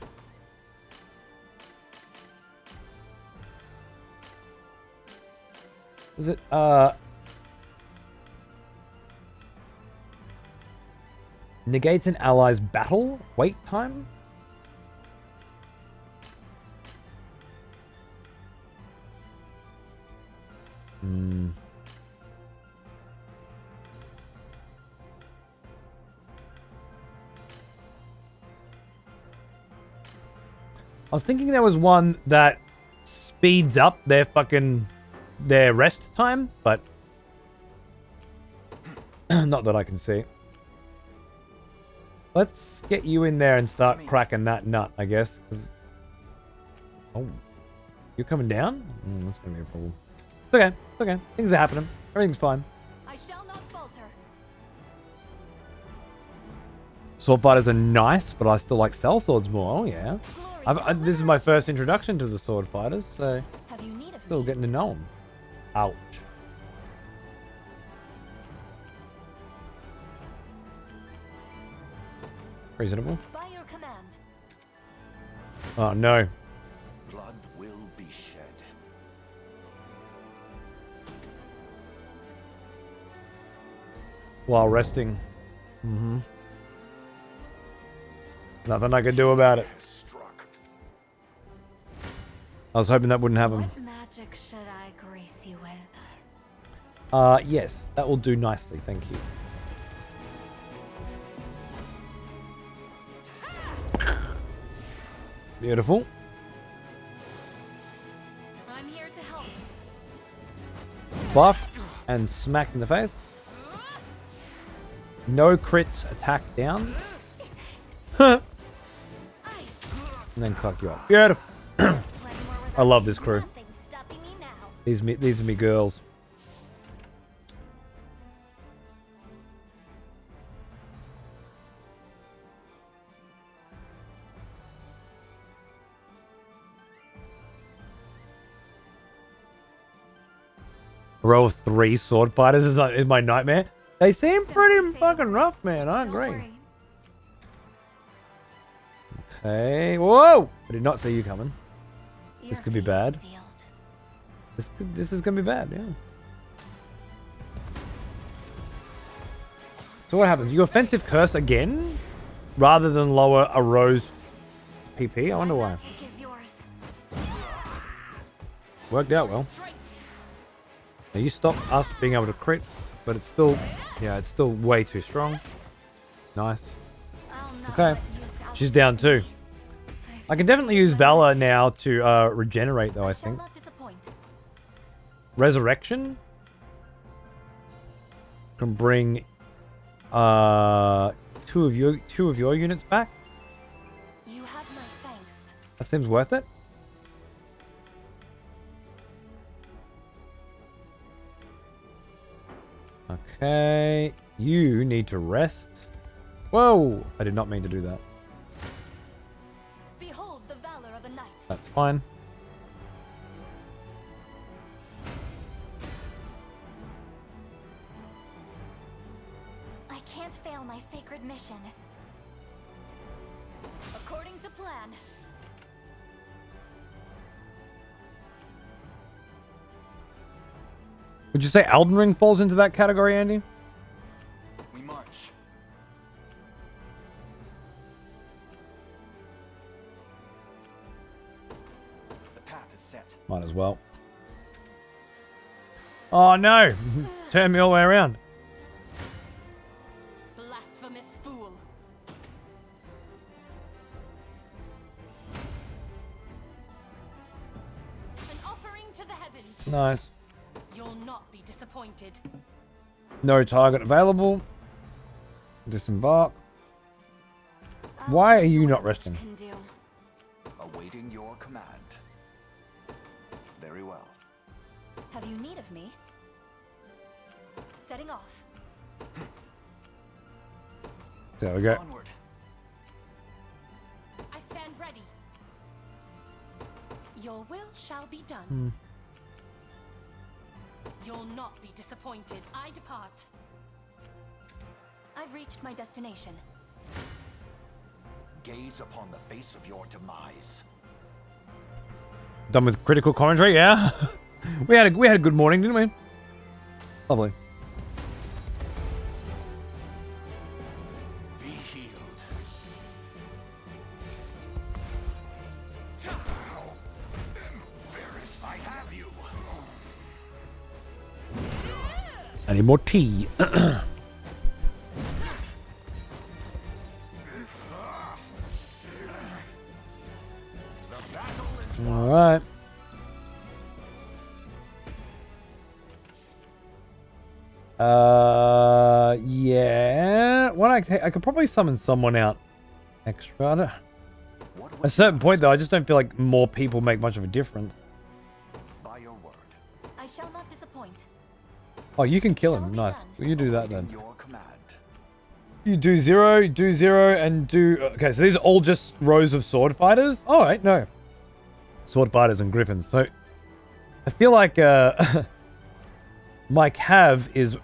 Is it, negates an ally's battle wait time? I was thinking there was one that speeds up their rest time, but not that I can see. Let's get you in there and start cracking that nut, I guess. Oh, you're coming down? That's gonna be a problem. It's okay. It's okay. Things are happening. Everything's fine. I shall not falter. Sword fighters are nice, but I still like cell swords more. Oh yeah. This is my first introduction to the sword fighters, so Have you need of still me? getting to know them. Ouch. Reasonable. By your command. Oh no. Blood will be shed. While resting. Nothing I could do about it. Has struck. I was hoping that wouldn't happen. What magic should I grace you with? Yes, that will do nicely, thank you. Beautiful. I'm here to help. Buff and smack in the face. No crits attack down. And then cock you up. Beautiful. I love this crew. Nothing stopping me now. These are me girls. Row 3 sword fighters is my nightmare. They seem pretty fucking rough, man. I Don't agree. worry. Okay. Whoa! I did not see you coming. Your This could be fate is bad. sealed. This is gonna be bad, yeah. So what happens? You offensive curse again, rather than lower a row's PP. I wonder My why. magic is yours. Worked out well. Now you stop us being able to crit, but it's still, yeah, it's still way too strong. Nice. I'll not Okay. let you south She's down too. I can definitely use Valor now to regenerate, though. I Shall think not disappoint. Resurrection can bring two of your units back. You have my thanks. That seems worth it. Okay. You need to rest. Whoa! I did not mean to do that. Behold the valor of a knight. That's fine. I can't fail my sacred mission. According to plan. Would you say Elden Ring falls into that category, Andy? We march. The path is set. Might as well. Oh no! Turn me all the way around. Blasphemous fool. An offering to the heavens. Nice. You'll not be disappointed. No target available. Disembark. I'll Why show are you what not a witch resting? can do. Awaiting your command. Very well. Have you need of me? Setting off. There we go. Onward. I stand ready. Your will shall be done. You'll not be disappointed. I depart. I've reached my destination. Gaze upon the face of your demise. Done with critical commentary, yeah. we had a good morning, didn't we? Lovely. Be healed. Varys, I have you. I need more tea. All right. Yeah. What I could probably summon someone out extra. At a certain point, though, I just don't feel like more people make much of a difference. By your word. I shall not disappoint. Oh, you can kill him. Shall be Nice. done. Well, you do that Awaiting then. your command. You do zero, and do... Okay, so these are all just rows of sword fighters? All right, no. Sword fighters and griffins. So, I feel like my cav is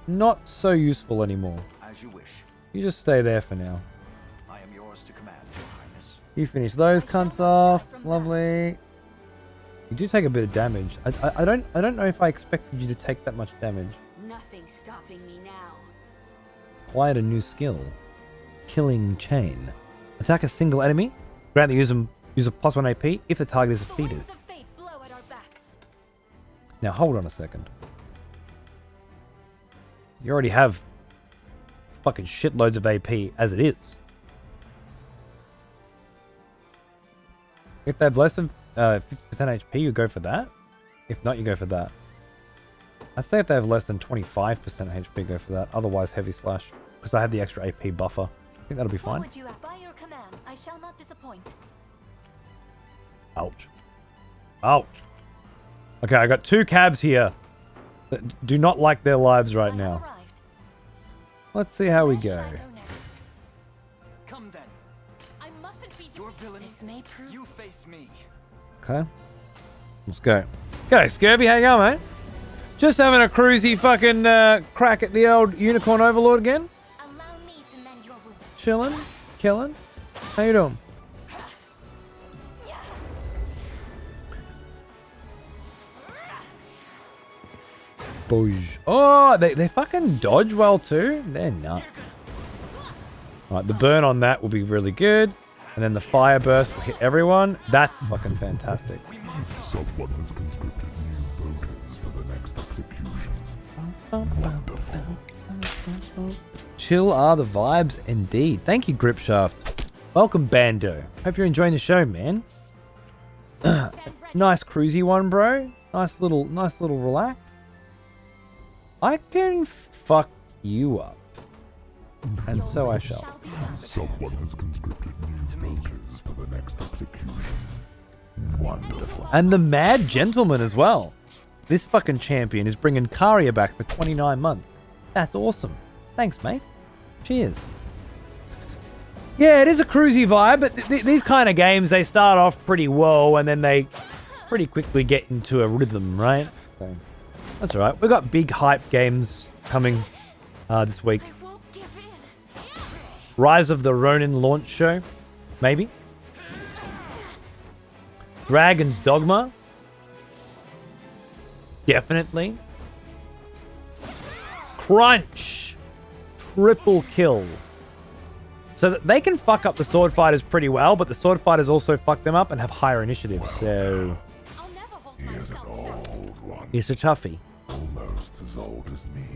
not so useful anymore. As you wish. You just stay there for now. I am yours to command, Your Highness. You finish those I shall cunts not off. shy from that. Lovely. You do take a bit of damage. I don't know if I expected you to take that much damage. Nothing's stopping me now. Acquired a new skill. Killing Chain. Attack a single enemy. Grant the user a +1 AP if the target is The defeated. winds of fate blow at our backs. Now hold on a second. You already have fucking shitloads of AP as it is. If they have less than 50% HP, you go for that. If not, you go for that. I'd say if they have less than 25% HP, go for that. Otherwise, heavy slash. Because I have the extra AP buffer. I think that'll be What fine. would you have? By your command, I shall not disappoint. Ouch. Ouch. Okay, I got two cabs here that do not like their lives right I have now. arrived. Let's see how we Where shall go. I go next? Come then. I mustn't be Your villainy. This may prove You face me. Okay. Let's go. G'day, Scurvy. How you going, mate? Just having a cruisy fucking crack at the old Unicorn Overlord again. Allow me to mend your wounds. Chilling. Killing. How you doing? Boosh. Oh, they fucking dodge well too. They're nuts. Alright, the burn on that will be really good. And then the fire burst will hit everyone. That's fucking fantastic. Someone has conscripted new voters for the next execution. Chill are the vibes indeed. Thank you, Gripshaft. Welcome, Bando. Hope you're enjoying the show, man. stand ready. Nice cruisy one, bro. Nice little relax. I can fuck you up. And so I shall. Be done. Someone has conscripted new soldiers for the next execution. Wonderful. And the Mad Gentleman as well. This fucking champion is bringing Karia back for 29 months. That's awesome. Thanks, mate. Cheers. Yeah, it is a cruisy vibe, but these kind of games, they start off pretty well, and then they pretty quickly get into a rhythm, right? So, that's all right. We've got big hype games coming this week. I won't give in. Rise of the Ronin launch show, maybe. Dragon's Dogma. Definitely. Crunch. Triple kill. So they can fuck up the sword fighters pretty well, but the sword fighters also fuck them up and have higher initiative. So I'll never hold He is an myself back. old one, it's a toughie. almost as old as me.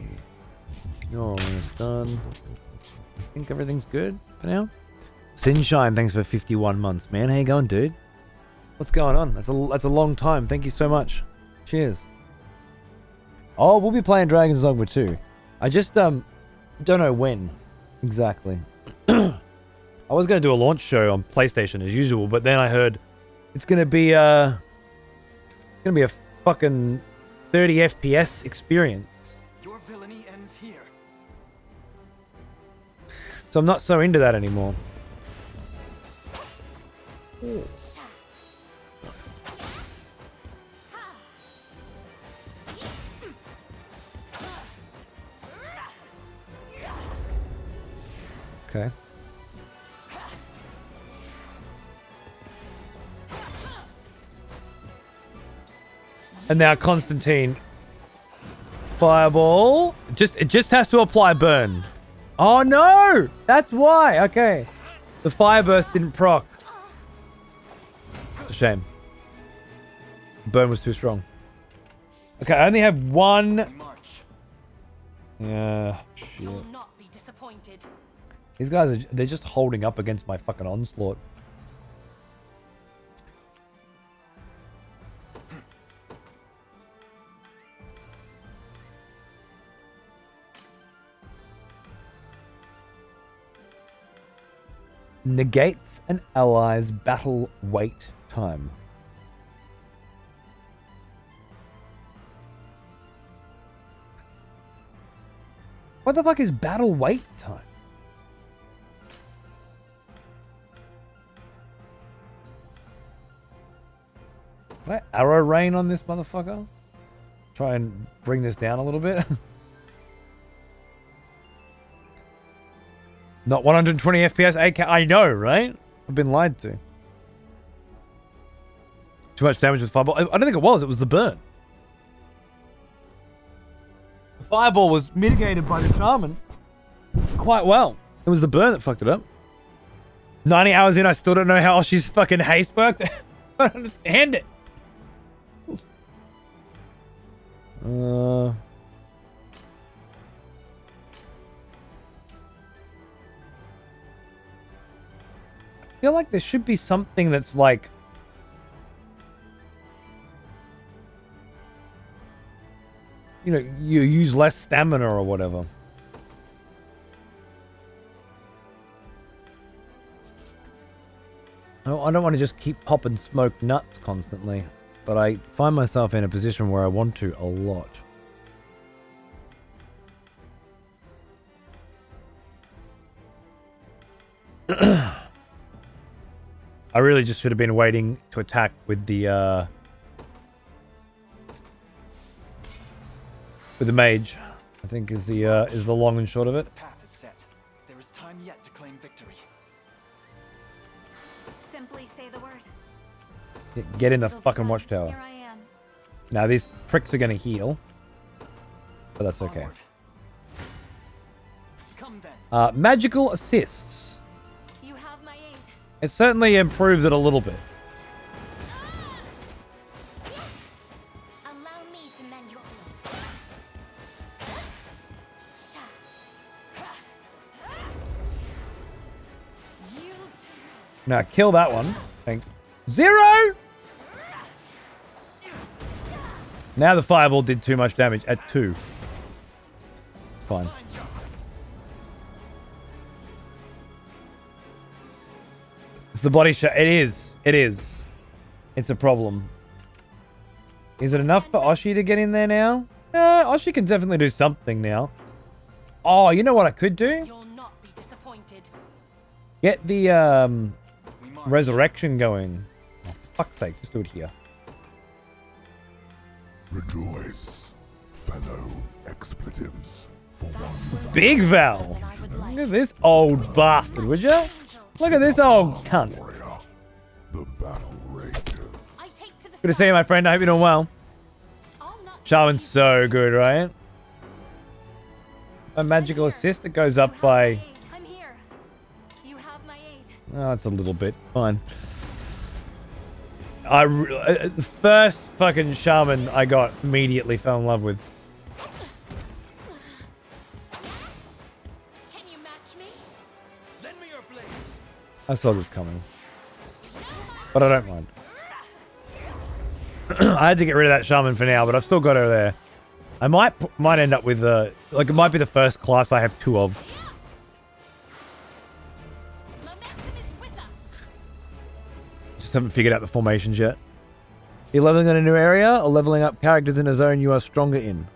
Oh, it's done. I think everything's good for now. Sinshine, thanks for 51 months, man. How you going, dude? What's going on? That's a long time. Thank you so much. Cheers. Oh, we'll be playing Dragon's Dogma too. I just don't know when exactly. I was going to do a launch show on PlayStation as usual, but then I heard it's going to be a fucking 30 FPS experience. Your villainy ends here. So I'm not so into that anymore. Okay. And now Constantine. Fireball. It just has to apply burn. Oh no! That's why. Okay. The fire burst didn't proc. It's a shame. Burn was too strong. Okay, I only have one. March. Yeah, shit. You'll not be disappointed. These guys they're just holding up against my fucking onslaught. Negates an ally's battle wait time. What the fuck is battle wait time? Can I arrow rain on this motherfucker? Try and bring this down a little bit. Not 120 FPS, 8K. I know, right? I've been lied to. Too much damage with fireball. I don't think it was. It was the burn. The fireball was mitigated by the shaman quite well. It was the burn that fucked it up. 90 hours in, I still don't know how she's fucking haste worked. I don't understand it. I feel like there should be something that's like, you know, you use less stamina or whatever. I don't want to just keep popping smoke nuts constantly, but I find myself in a position where I want to a lot. I really just should have been waiting to attack with the mage. I think is the long and short of it. The path is set. There is time yet to claim victory. Simply say the word. Get in the It'll be fucking done. watchtower. Here I am. Now these pricks are gonna heal, but that's okay. Onward. Come then. Magical assists. You have my aid. It certainly improves it a little bit. Allow me to mend your wounds. Now kill that one. Thank. Zero! Now the fireball did too much damage at 2. It's fine. the body shot. It is. It is. It's a problem. Is it enough for Oshi to get in there now? Oshi can definitely do something now. Oh, you know what I could do? You'll not be disappointed. Get the resurrection going. Oh, for fuck's sake, just do it here. Rejoice, fellow expletives, for one Big Val. Look at this old bastard, would you? Look at this old cunt. warrior. The battle rages. I take to the Good to see you, my friend. I hope you're doing well. I'll not Shaman's so good, right? A magical assist that goes up by... I'm here. You have my aid. Oh, it's a little bit. Fine. The first fucking shaman I got immediately fell in love with. Can you match me? Lend me your blades. I saw this coming. But I don't mind. I had to get rid of that shaman for now, but I've still got her there. I might end up with like it might be the first class I have 2 of. Momentum is with us. Just haven't figured out the formations yet. You're leveling in a new area or leveling up characters in a zone you are stronger in?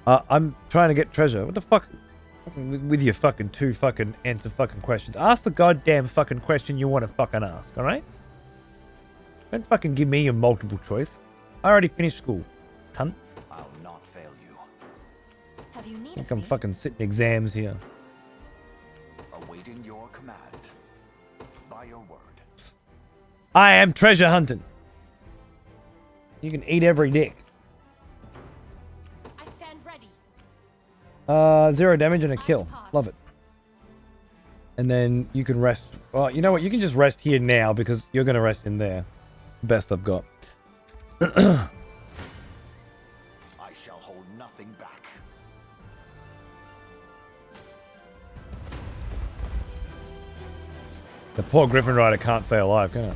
I'm trying to get treasure. What the fuck? With your fucking 2 fucking answer fucking questions. Ask the goddamn fucking question you want to fucking ask, alright? Don't fucking give me a multiple choice. I already finished school, cunt. I'll not fail you. Have you I needed think I'm me? fucking sitting exams here. Awaiting your command. By your word. I am treasure hunting. You can eat every dick. I stand ready. 0 damage and a kill. Love it. And then you can rest. Well, you know what? You can just rest here now because you're going to rest in there. Best I've got. I shall hold nothing back. The poor Griffin Rider can't stay alive, can it?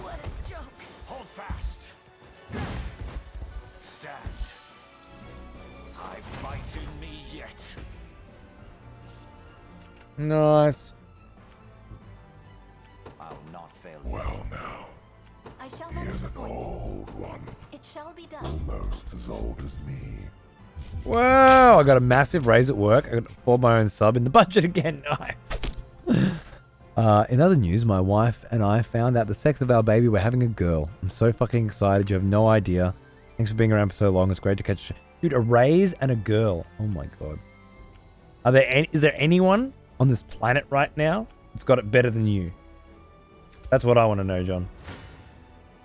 What a joke. Hold fast. Stand. I fight in me yet. Nice. I'll not fail you. Well now, I shall not here's an disappoint. old one, It shall be done. almost as old as me. Wow, I got a massive raise at work. I got to afford my own sub in the budget again. Nice. In other news, my wife and I found out the sex of our baby. We're having a girl. I'm so fucking excited. You have no idea. Thanks for being around for so long. It's great to catch. Dude, a raise and a girl. Oh my god. Is there anyone on this planet right now that's got it better than you? That's what I want to know, John.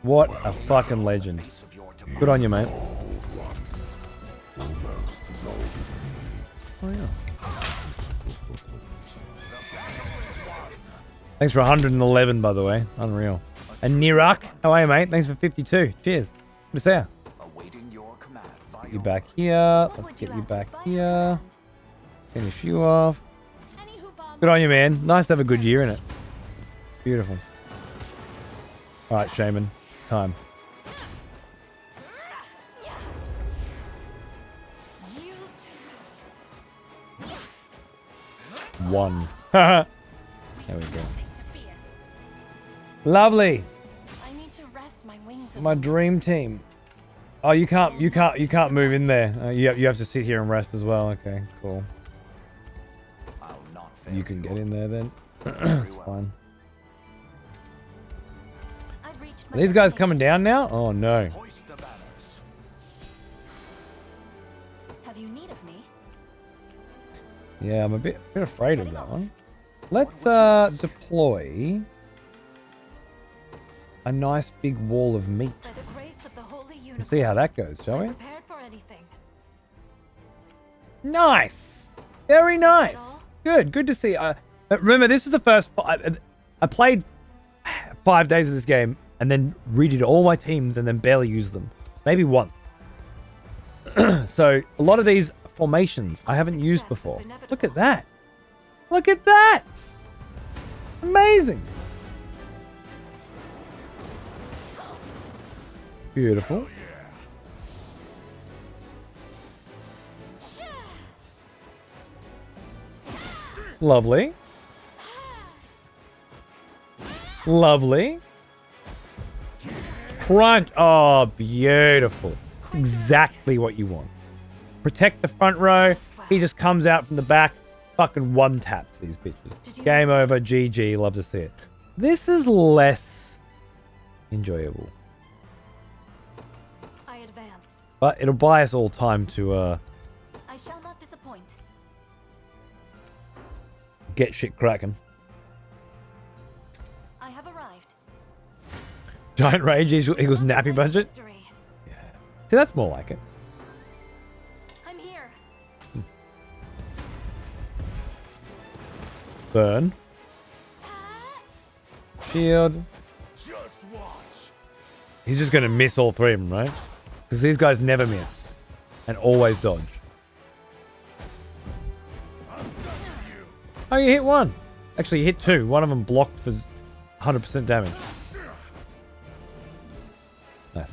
What a fucking legend. Piece of your Good on you, mate. Almost as old as me. Oh, yeah. Thanks for 111, by the way. Unreal. And Nirak, how are you, mate? Thanks for 52. Cheers. Good to see ya. Awaiting your command. By Get your you back word. here. What Let's would get you you ask back by here. command? Finish you off. Anywho, bomb. Good on you, man. Nice to have a good year in it. Beautiful. All right, Shaman. It's time. You One. There we go. nothing to fear. Lovely. I need to rest my wings. a My little. dream team. Oh, you can't move in there. You have to sit here and rest as well. Okay, cool. I'll not fail You can get in there then. Very It's well. fine. I've reached Are my these guys coming destination. down now? Oh no. Hoist the banners. Have you need of me? Yeah, I'm a bit afraid of Setting that off. one. Let's deploy a nice big wall of meat. By the grace of the holy universe. Let's see how that goes, shall we? I'm prepared for anything. Nice. Very nice. Good to see. Remember, this is the first. I played 5 days of this game and then redid all my teams and then barely used them. Maybe once. So a lot of these formations I haven't used before. Look at that. Look at that. Amazing. Beautiful. Lovely. Lovely. Crunch. Oh, beautiful. It's exactly what you want. Protect the front row. He just comes out from the back. Fucking one taps these bitches. Game over. GG. Love to see it. This is less enjoyable. I advance. But it'll buy us all time to I shall not disappoint. get shit cracking. I have arrived. Giant rage equals nappy budget. Victory. See, that's more like it. I'm here. Burn. Shield. Just watch. He's just going to miss all three of them, right? Because these guys never miss. And always dodge. Oh, you hit one. Actually, you hit two. One of them blocked for 100% damage. Nice.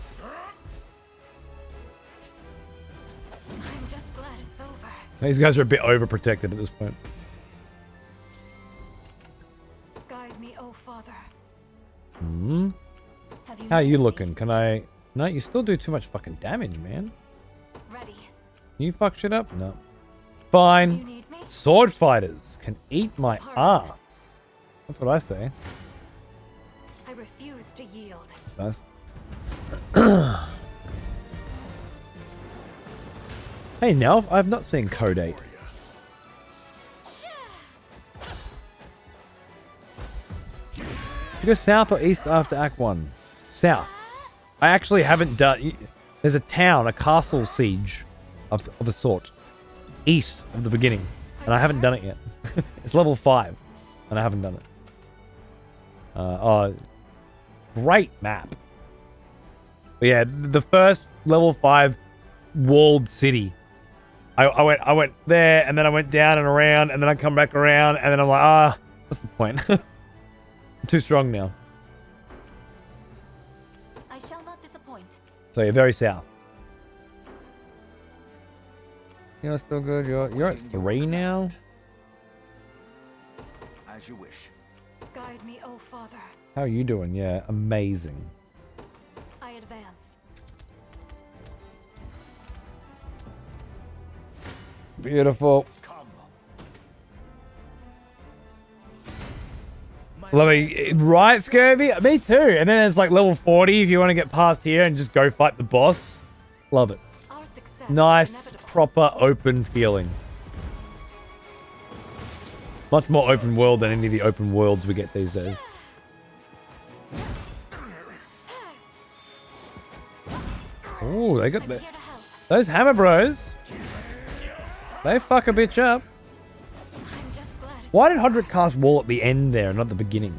I'm just glad it's over. These guys are a bit overprotected at this point. Guide me, oh father. Hmm. Have you How are you made me looking? Can I... No, you still do too much fucking damage, man. ready? Can you fuck shit up? No. Do you Fine. need me? Sword fighters can eat my ass. That's what I say. I refuse to yield. Nice. Hey, Nelf, I've not seen Code 8. You go south or east after Act 1? South. I actually haven't done... There's a town, a castle siege of a sort. East of the beginning. And I haven't done it yet. It's level 5. And I haven't done it. Great map. But yeah, the first level 5 walled city. I went there, and then I went down and around, and then I come back around, and then I'm like, what's the point? I'm too strong now. I shall not disappoint. So you're very south. You're still good. You're at 3 now. As you wish. Guide me, oh father. How are you doing? Yeah, amazing. I advance. Beautiful. Come. Love it. Right, Scurvy? Me too. And then it's like level 40 if you want to get past here and just go fight the boss. Love it. Our success is Nice, inevitable. proper open feeling. Much more open world than any of the open worlds we get these days. Oh, they got I'm the, here to help. those hammer bros. They fuck a bitch up. I'm just glad it's Why did Hodrick cast wall at the end there, not the beginning?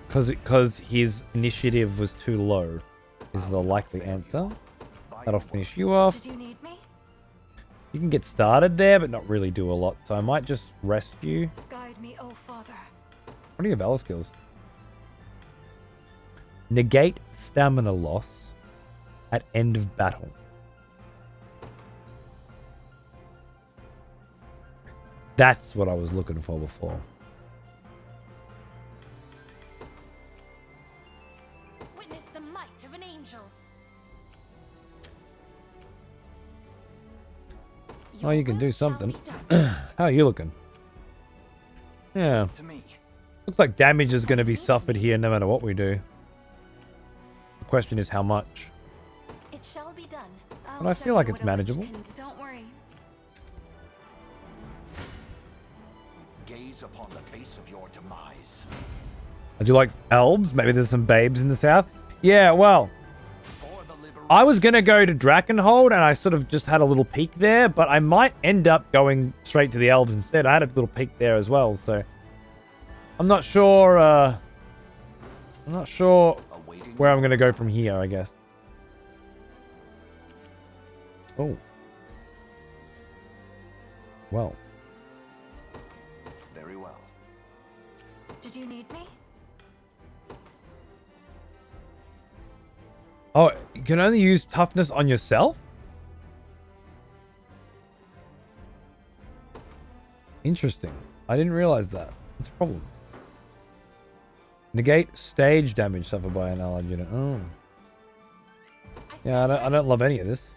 Because his initiative was too low, is the likely answer. That'll finish you off. Did you need me? You can get started there, but not really do a lot. So I might just rest you. Guide me, oh father. What are your Valor skills? Negate stamina loss at end of battle. That's what I was looking for before. Witness the might of an angel. Oh, you can Your do will shall something. be done. How are you looking? Yeah. To me. Looks like damage is going to be suffered here no matter what we do. The question is how much. It shall be done. But I feel like it's manageable. Don't worry. Gaze upon the face of your demise. Do you like elves? Maybe there's some babes in the south? Yeah, well, For the liberation. I was going to go to Drakenhold and I sort of just had a little peek there, but I might end up going straight to the elves instead. I had a little peek there as well, so I'm not sure, Awaiting where I'm going to go from here, I guess. Oh. Well. very well. Did you need me? Oh, you can only use toughness on yourself? Interesting. I didn't realize that. That's a problem. Negate stage damage suffered by an allied unit. Oh. Yeah, I don't love any of this.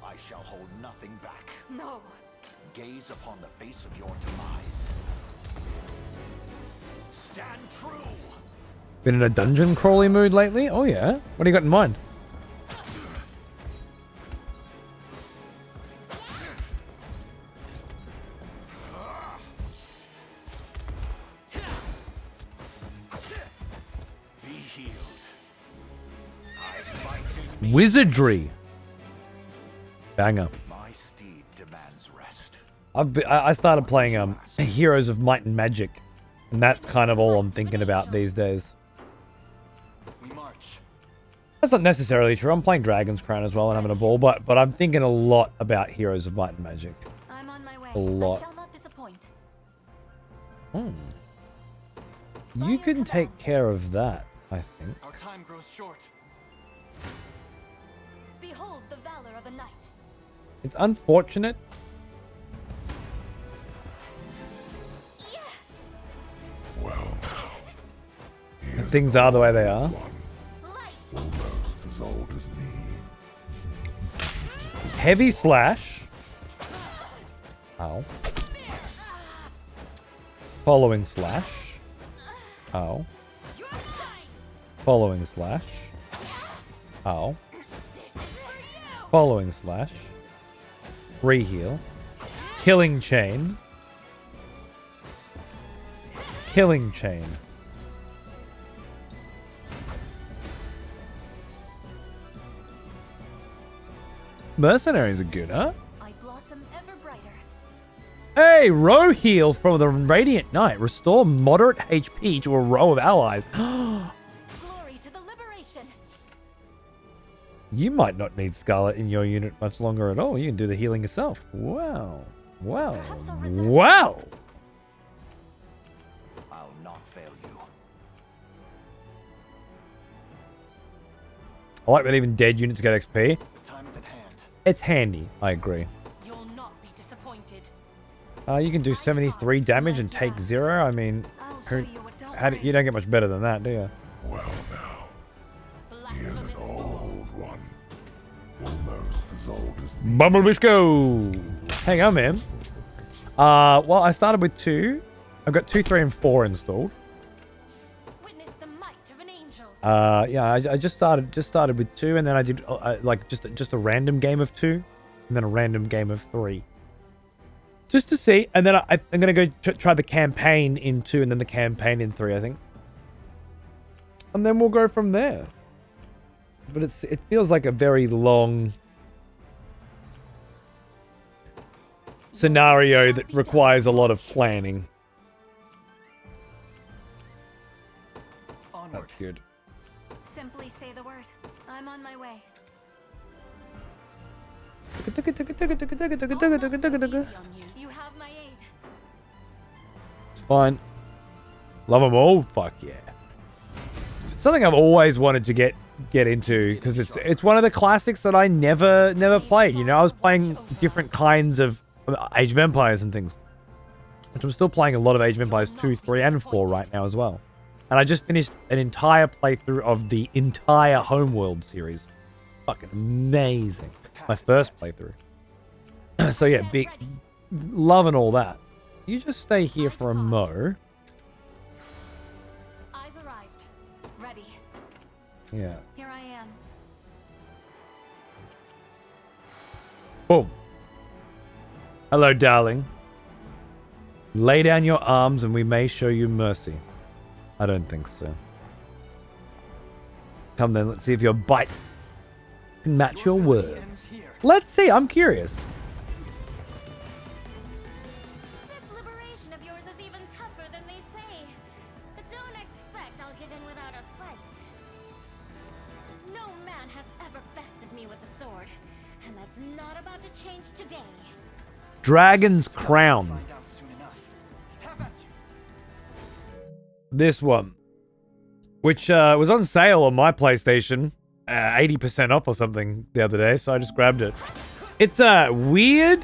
I shall hold nothing back. No. Gaze upon the face of your demise. Stand true. Been in a dungeon crawly mood lately? Oh yeah. What do you got in mind? Be healed. I fight in Wizardry. Banger. my steed demands rest. I started playing Heroes of Might and Magic, and that's kind of all I'm thinking about these days. We march. That's not necessarily true. I'm playing Dragon's Crown as well and having a ball, but I'm thinking a lot about Heroes of Might and Magic. I'm on my way. A lot. I shall not disappoint. Hmm. You can take care of that, I think. Our time grows short. Behold the valor of a knight. It's unfortunate. Well, that things are the way they are. Light. almost as old as me. Heavy slash. Ow. Following slash. Ow. Following slash. Ow. Following slash. Reheal. Killing chain. Killing chain. Mercenaries are good, huh? I blossom ever brighter. Hey, row heal from the Radiant Knight. Restore moderate HP to a row of allies. Glory to the liberation. You might not need Scarlet in your unit much longer at all. You can do the healing yourself. Wow. Wow. Perhaps I'll reserve Wow. I'll not fail you. I like that even dead units get XP. The time is at hand. It's handy. I agree. You'll not be disappointed. You can do 73 damage and take 0. I mean, I'll show you what don't how do, you don't get much better than that, do you? Well now, he is an Blasphemous old one. Almost as old as me. Bumblebee's go. Hang on, man. Well, I started with 2. I've got 2, 3, and 4 installed. Witness the might of an angel. Yeah, I just started with 2, and then I did like just a random game of 2, and then a random game of 3, just to see. And then I'm gonna go try the campaign in 2, and then the campaign in 3, I think, and then we'll go from there. But it feels like a very long scenario that requires a lot of planning. Onward. That's good. Simply say the word. I'm on my way. You have my aid. It's fine. Love them all. Fuck yeah. Something I've always wanted to get into, because it's one of the classics that I never played. You know, I was playing different kinds of Age of Empires and things, which I'm still playing a lot of Age of Empires 2, 3, and 4 right now as well. And I just finished an entire playthrough of the entire Homeworld series. Fucking amazing. My first playthrough. So yeah, big loving all that. You just stay here for a mo. I've arrived. Ready. Yeah. Here I am. Boom. Hello, darling. Lay down your arms and we may show you mercy. I don't think so. Come then, let's see if your bite can match your words. Let's see, I'm curious. This liberation of yours is even tougher than they say. But don't expect I'll give in without a fight. No man has ever bested me with a sword, and that's not about to change today. Dragon's Crown. Find out soon enough. Have at you. This one, which was on sale on my PlayStation, 80% off or something the other day, so I just grabbed it. It's a weird,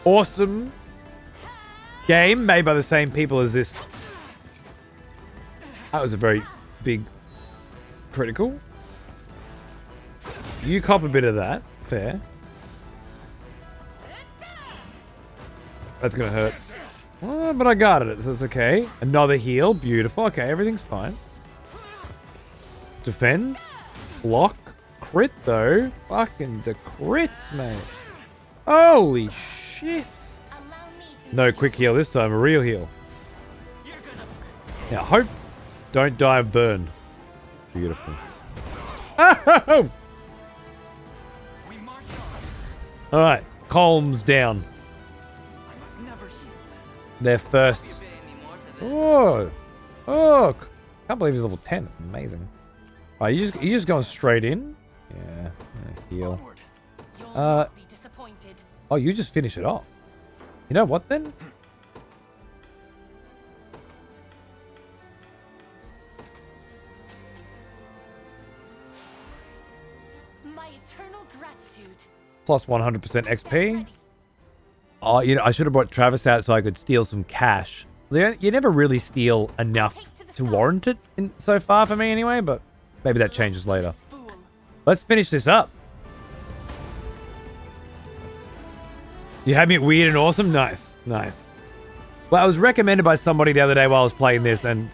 awesome game made by the same people as this. That was a very big critical. You cop a bit of that. Fair. That's gonna hurt. Oh, but I got it. So it's okay. Another heal. Beautiful. Okay, everything's fine. Defend. Block. Crit, though. Fucking the crits, mate. Holy shit. No quick heal this time. A real heal. Now, hope don't die of burn. Beautiful. Oh! Alright. Calms down. Their first. Oh, oh! Can't believe he's level 10. It's amazing. Oh, you just going straight in? Yeah. Heal. Oh, you just finish it off. You know what then? My eternal gratitude. Plus 100% XP. Oh, you know, I should have brought Travis out so I could steal some cash. You never really steal enough to warrant it so far for me anyway, but maybe that changes later. Let's finish this up. You had me at weird and awesome? Nice. Nice. Well, I was recommended by somebody the other day while I was playing this, and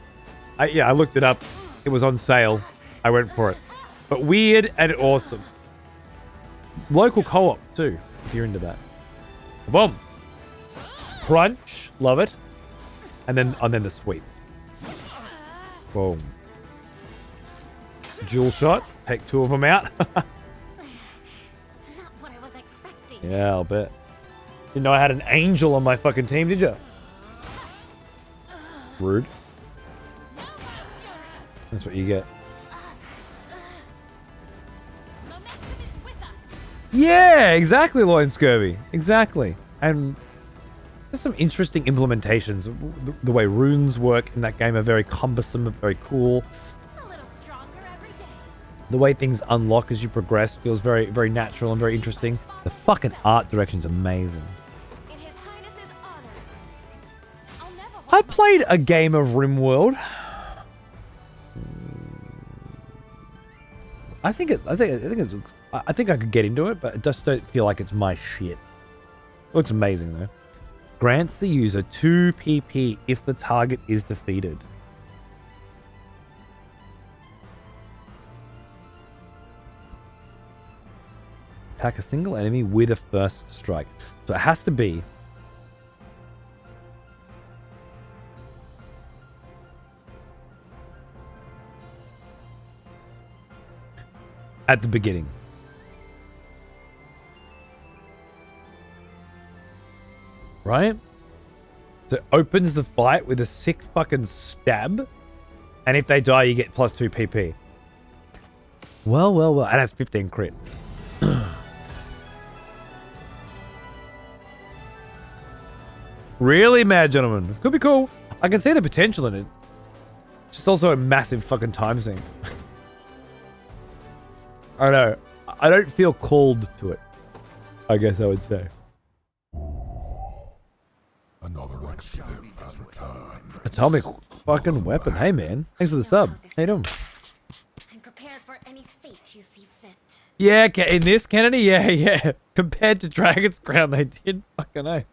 I looked it up. It was on sale. I went for it. But weird and awesome. Local co-op, too, if you're into that. Boom. Crunch. Love it. And then the sweep. Boom. Dual shot. Take two of them out. Not what I was expecting. Yeah, I'll bet. Didn't know I had an angel on my fucking team, did you? Rude. That's what you get. Yeah, exactly, Loin Scurvy. Exactly. And there's some interesting implementations. The way runes work in that game are very cumbersome, very cool. A little stronger every day. The way things unlock as you progress feels very, very natural and very interesting. The fucking art direction's amazing. In His Highness's honor. I'll never I played a game of RimWorld. I think I could get into it, but I just don't feel like it's my shit. It looks amazing though. Grants the user 2 PP if the target is defeated. Attack a single enemy with a first strike. So it has to be at the beginning. Right? So it opens the fight with a sick fucking stab. And if they die, you get plus 2 PP. Well. And that's 15 crit. Really, mad gentlemen? Could be cool. I can see the potential in it. It's just also a massive fucking time sink. I don't know. I don't feel called to it, I guess I would say. Another expletive time. Atomic fucking weapon. Hey, man. Thanks for the sub. How you doing? I'm prepared for any fate you see fit. Yeah, in this, Kennedy? Yeah. Compared to Dragon's Crown, they did fucking A.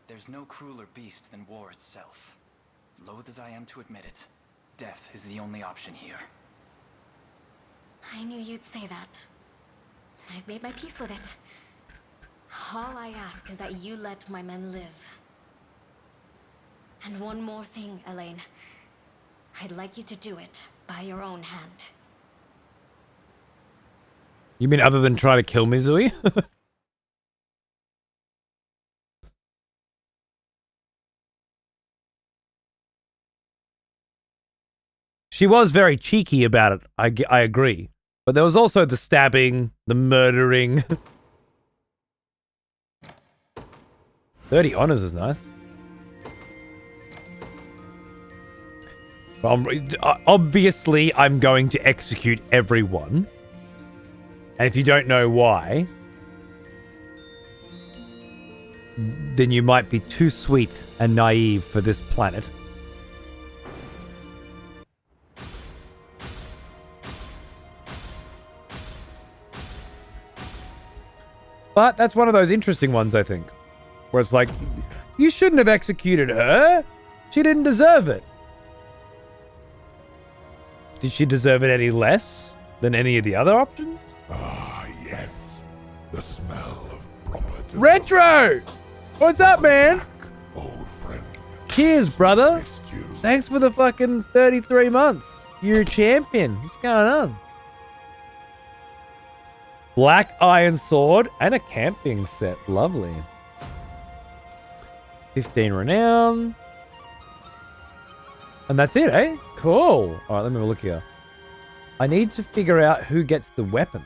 There's no crueler beast than war itself. Loath as I am to admit it, death is the only option here. I knew you'd say that. I've made my peace with it. All I ask is that you let my men live. And one more thing, Elaine. I'd like you to do it by your own hand. You mean other than try to kill Mizui? She was very cheeky about it, I agree. But there was also the stabbing, the murdering. 30 honors is nice. Obviously, I'm going to execute everyone. And if you don't know why, then you might be too sweet and naive for this planet. But that's one of those interesting ones, I think. Where it's like, you shouldn't have executed her. She didn't deserve it. Did she deserve it any less than any of the other options? Ah, yes. The smell of proper Retro! What's up, man? old friend. Cheers, brother. Missed you. Thanks for the fucking 33 months. You're a champion. What's going on? Black iron sword and a camping set. Lovely. 15 renown. And that's it, eh? Cool. All right, let me have a look here. I need to figure out who gets the weapons.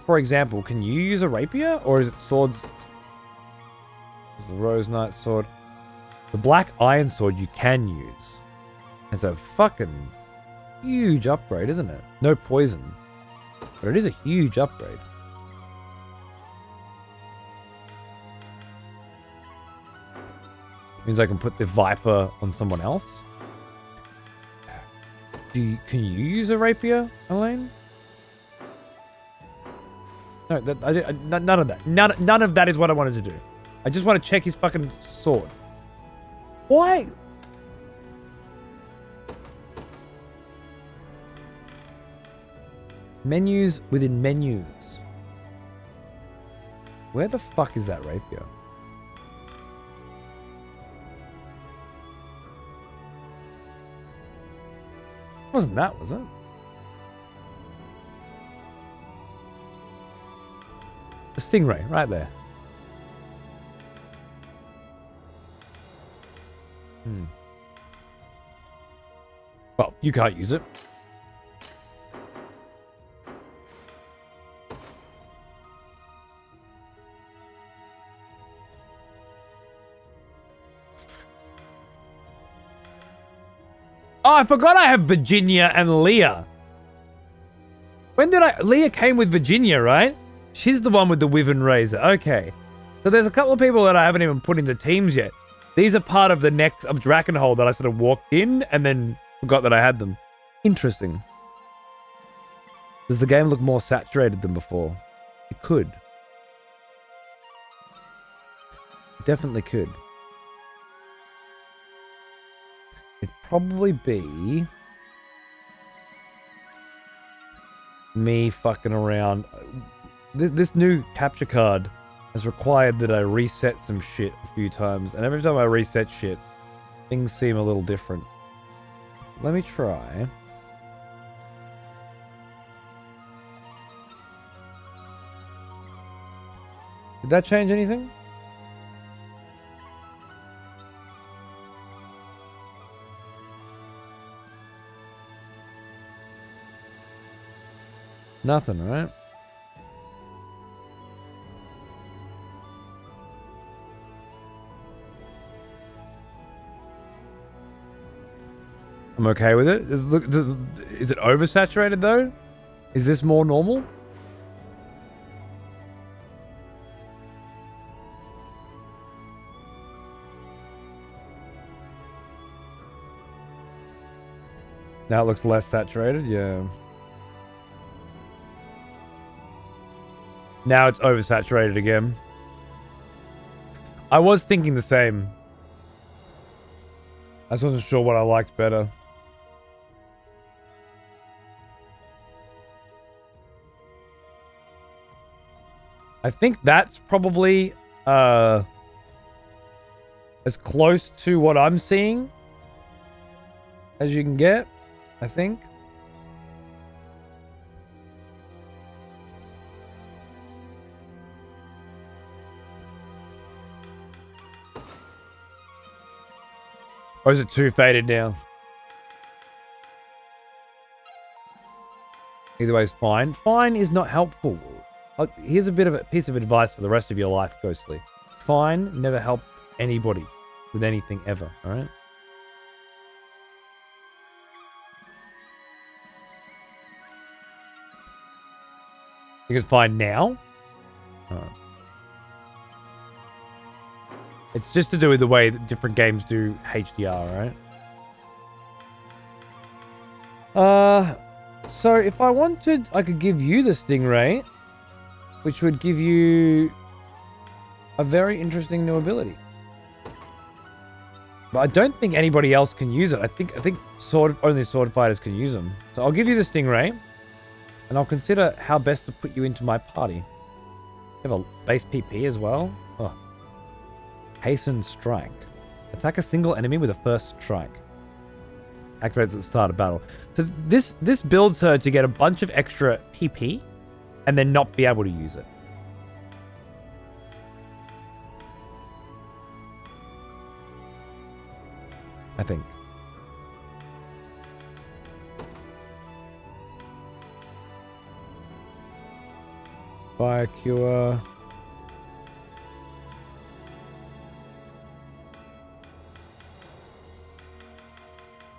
For example, can you use a rapier? Or is it swords? Is the Rose Knight sword? The black iron sword you can use. It's a fucking huge upgrade, isn't it? No poison. But it is a huge upgrade. Means I can put the Viper on someone else. Can you use a rapier, Elaine? No, none of that. None of that is what I wanted to do. I just want to check his fucking sword. Why? Menus within menus. Where the fuck is that rapier? Wasn't that, was it? The Stingray, right there. Well, you can't use it. Oh, I forgot I have Virginia and Leah. When did Leah came with Virginia, right? She's the one with the Wyvern Razor. Okay. So there's a couple of people that I haven't even put into teams yet. These are part of the next of Drakenhold that I sort of walked in and then forgot that I had them. Interesting. Does the game look more saturated than before? It could. It definitely could. It'd probably be me fucking around. This new capture card has required that I reset some shit a few times, and every time I reset shit, things seem a little different. Let me try. Did that change anything? Nothing, right? I'm okay with it. Is it oversaturated though? Is this more normal? Now it looks less saturated, yeah. Now it's oversaturated again. I was thinking the same. I just wasn't sure what I liked better. I think that's probably as close to what I'm seeing as you can get, I think. Or is it too faded now? Either way is fine. Fine is not helpful. Here's a bit of a piece of advice for the rest of your life, Ghostly. Fine never helped anybody with anything ever, alright? You can find now? It's just to do with the way that different games do HDR, right? So if I wanted, I could give you the Stingray, which would give you a very interesting new ability. But I don't think anybody else can use it. I think only sword fighters can use them. So I'll give you the Stingray, and I'll consider how best to put you into my party. You have a base PP as well. Oh. Hasten Strike. Attack a single enemy with a first strike. Activates at the start of battle. So this builds her to get a bunch of extra PP and then not be able to use it. I think. Fire Cure.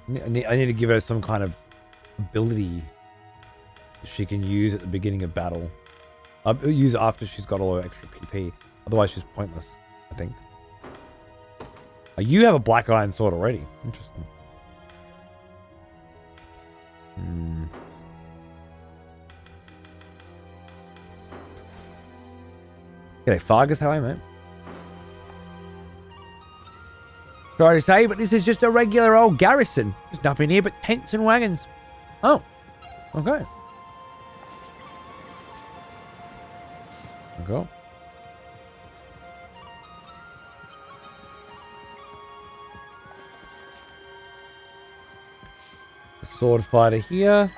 I need to give her some kind of ability she can use at the beginning of battle. Use it after she's got all her extra PP. Otherwise, she's pointless, I think. You have a black iron sword already. Interesting. G'day, Fargus. How are you, mate? Sorry to say, but this is just a regular old garrison. There's nothing here but tents and wagons. Oh, okay. Okay. The sword fighter here.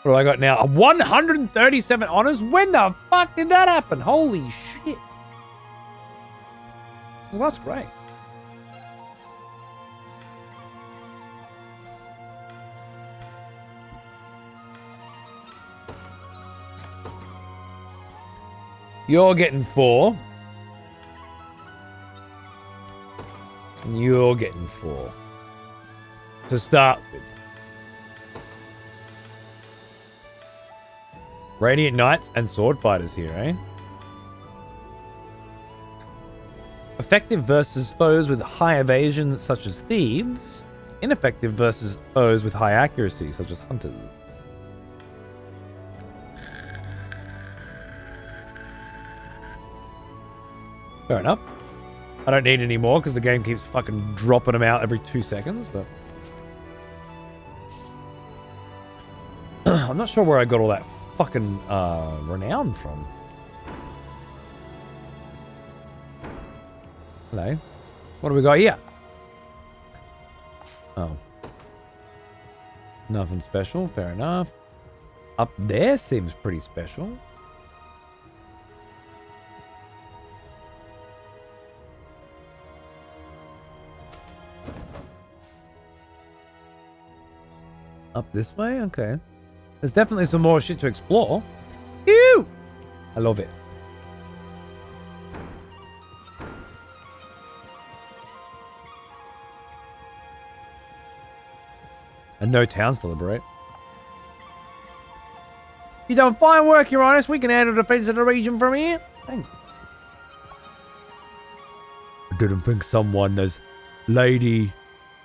What do I got now? 137 honors? When the fuck did that happen? Holy shit. Well, that's great. You're getting 4. And you're getting 4. To start with. Radiant Knights and Sword Fighters here, eh? Effective versus foes with high evasion, such as thieves. Ineffective versus foes with high accuracy, such as hunters. Fair enough. I don't need any more because the game keeps fucking dropping them out every 2 seconds, but... I'm not sure where I got all that fucking renown from. Hello. What do we got here? Oh. Nothing special. Fair enough. Up there seems pretty special. Up this way? Okay. There's definitely some more shit to explore. Ew! I love it. And no towns to liberate. You done fine work, Your Highness. We can handle the defense of the region from here. Thanks. I didn't think someone as Lady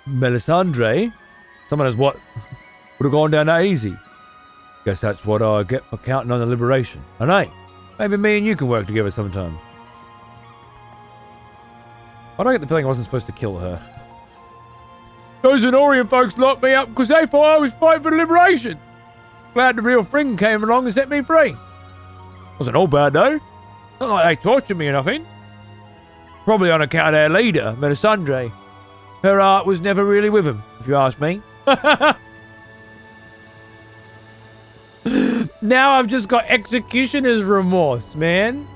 Melisandre, someone as what, would have gone down that easy. Guess that's what I get for counting on the liberation. And hey, maybe me and you can work together sometime. Why do I get the feeling I wasn't supposed to kill her? Those Zenorian folks locked me up because they thought I was fighting for liberation. Glad the real thing came along and set me free. Wasn't all bad though. Not like they tortured me or nothing. Probably on account of their leader, Melisandre. Her heart was never really with him, if you ask me. Now I've just got executioner's remorse, man.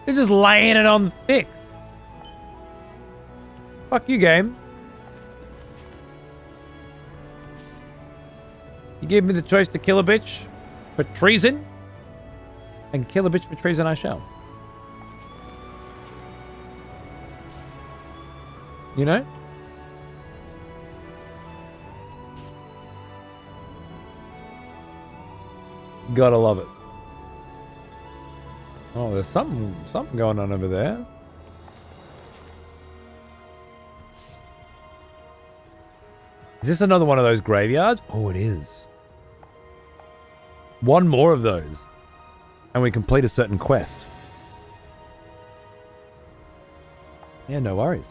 They're just laying it on thick. Fuck you, game. You gave me the choice to kill a bitch for treason, and kill a bitch for treason I shall. You know? Gotta love it. Oh, there's something going on over there. Is this another one of those graveyards? Oh, it is. One more of those. And we complete a certain quest. Yeah, no worries.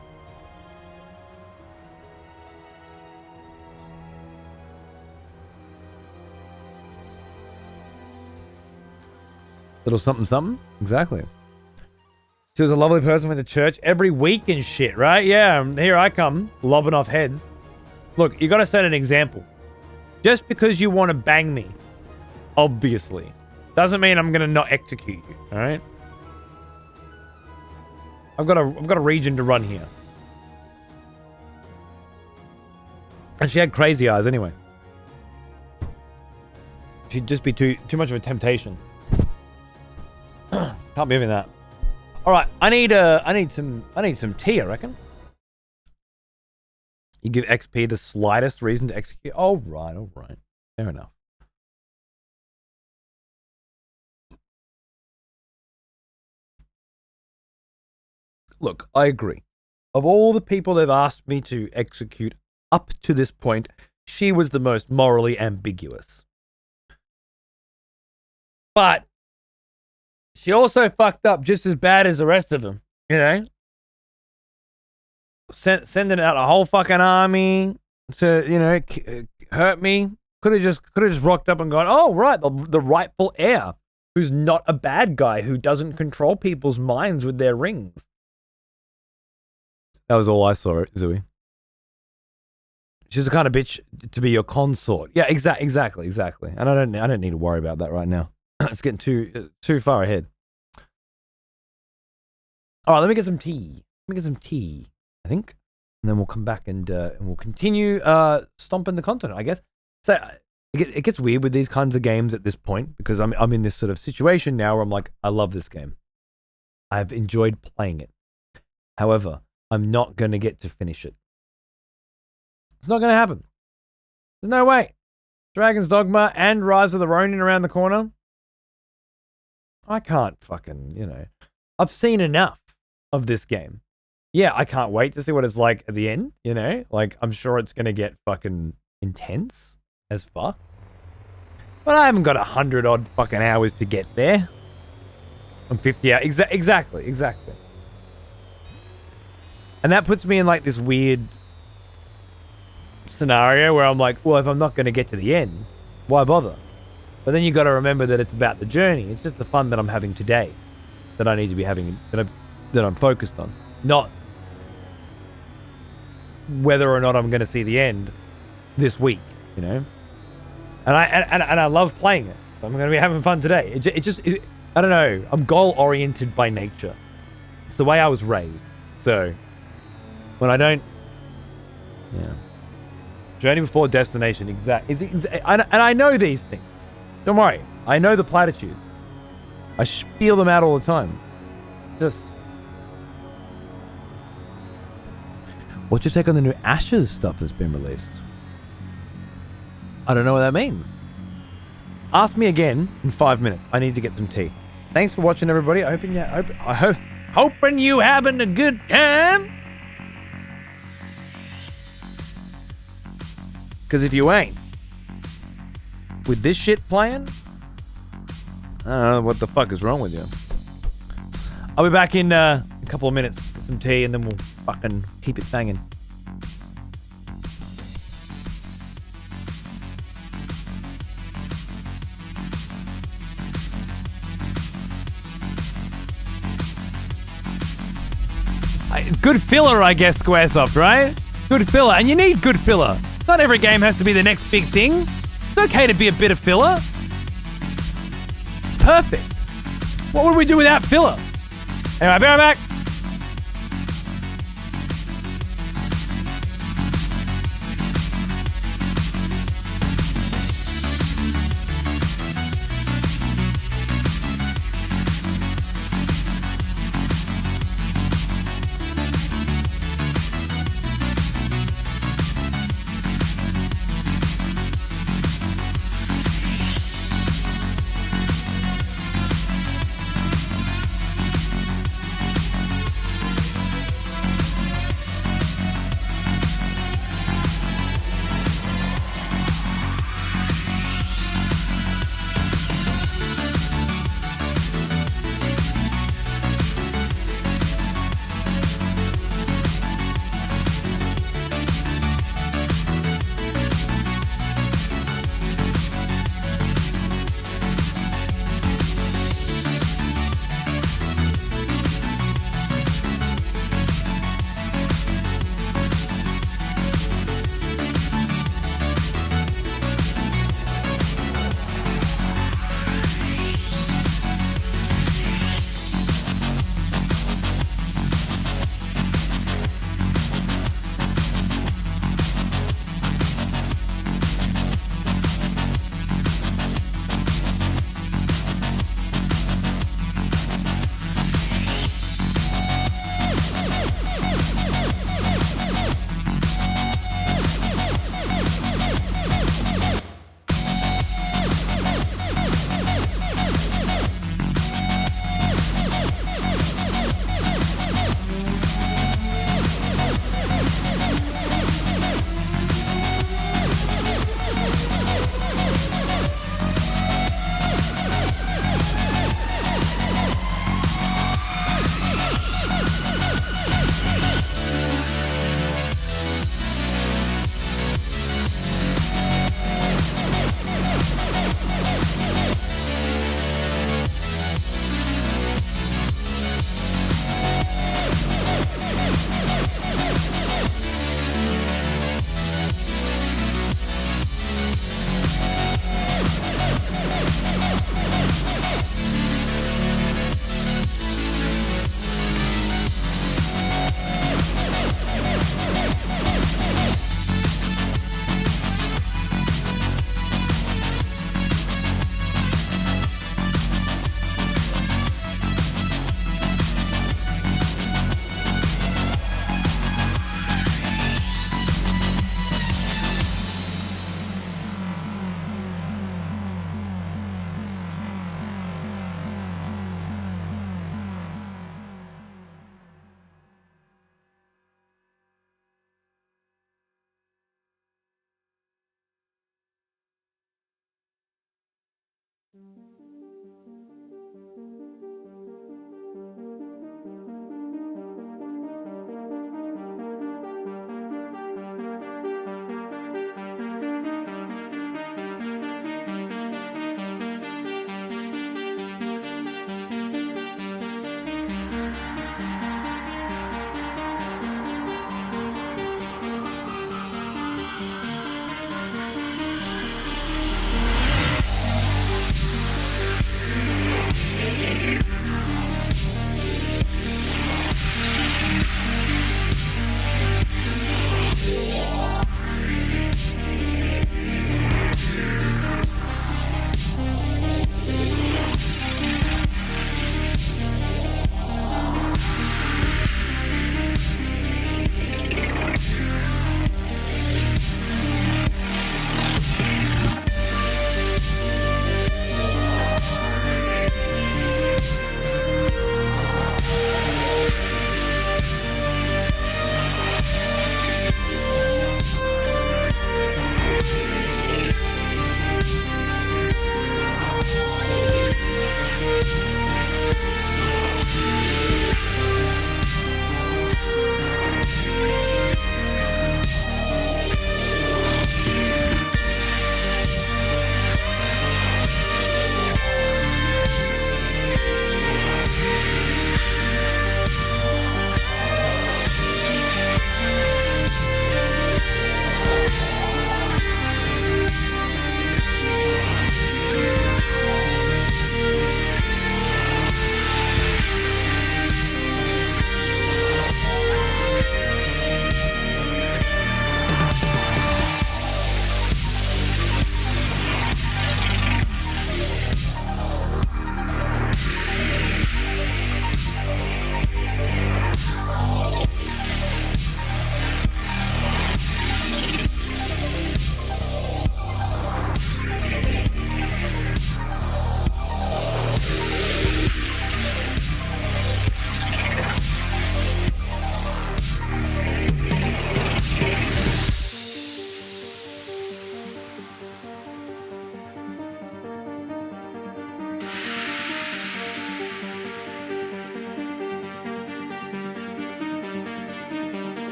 Little something something? Exactly. She was a lovely person with the church every week and shit, right? Yeah, here I come, lobbing off heads. Look, you gotta set an example. Just because you want to bang me, obviously, doesn't mean I'm gonna not execute you, alright? I've got a region to run here. And she had crazy eyes anyway. She'd just be too much of a temptation. Can't be having that. All right, I need some tea, I reckon. You give XP the slightest reason to execute. All right. Fair enough. Look, I agree. Of all the people they've asked me to execute up to this point, she was the most morally ambiguous. But she also fucked up just as bad as the rest of them, you know? Sending out a whole fucking army to, you know, hurt me. Could have just rocked up and gone, oh, right, the rightful heir, who's not a bad guy, who doesn't control people's minds with their rings. That was all I saw, Zooey. She's the kind of bitch to be your consort. Yeah, exactly. And I don't need to worry about that right now. It's getting too far ahead. All right, let me get some tea. I think, and then we'll come back and we'll continue stomping the continent, I guess. So it gets weird with these kinds of games at this point because I'm in this sort of situation now where I'm like, I love this game. I've enjoyed playing it. However, I'm not going to get to finish it. It's not going to happen. There's no way. Dragon's Dogma and Rise of the Ronin around the corner. I can't fucking, you know. I've seen enough of this game. Yeah, I can't wait to see what it's like at the end, you know? Like, I'm sure it's going to get fucking intense as fuck. But I haven't got 100 odd fucking hours to get there. I'm 50 hours. Exactly. And that puts me in like this weird scenario where I'm like, well, if I'm not going to get to the end, why bother? But then you got to remember that it's about the journey. It's just the fun that I'm having today that I need to be having, that I'm focused on. Not whether or not I'm going to see the end this week, you know? And I love playing it. I'm going to be having fun today. I don't know. I'm goal-oriented by nature. It's the way I was raised. So, when I don't... Yeah. Journey before destination, and I know these things. Don't worry. I know the platitude. I spiel them out all the time. Just... What's your take on the new Ashes stuff that's been released? I don't know what that means. Ask me again in 5 minutes. I need to get some tea. Thanks for watching, everybody. Hoping you having a good time. Because if you ain't, with this shit playing, I don't know what the fuck is wrong with you. I'll be back in a couple of minutes with some tea, and then we'll fucking keep it banging. Good filler, I guess, Squaresoft, right? Good filler, and you need good filler. Not every game has to be the next big thing. It's okay to be a bit of filler. Perfect. What would we do without filler? Anyway, I'll be right back.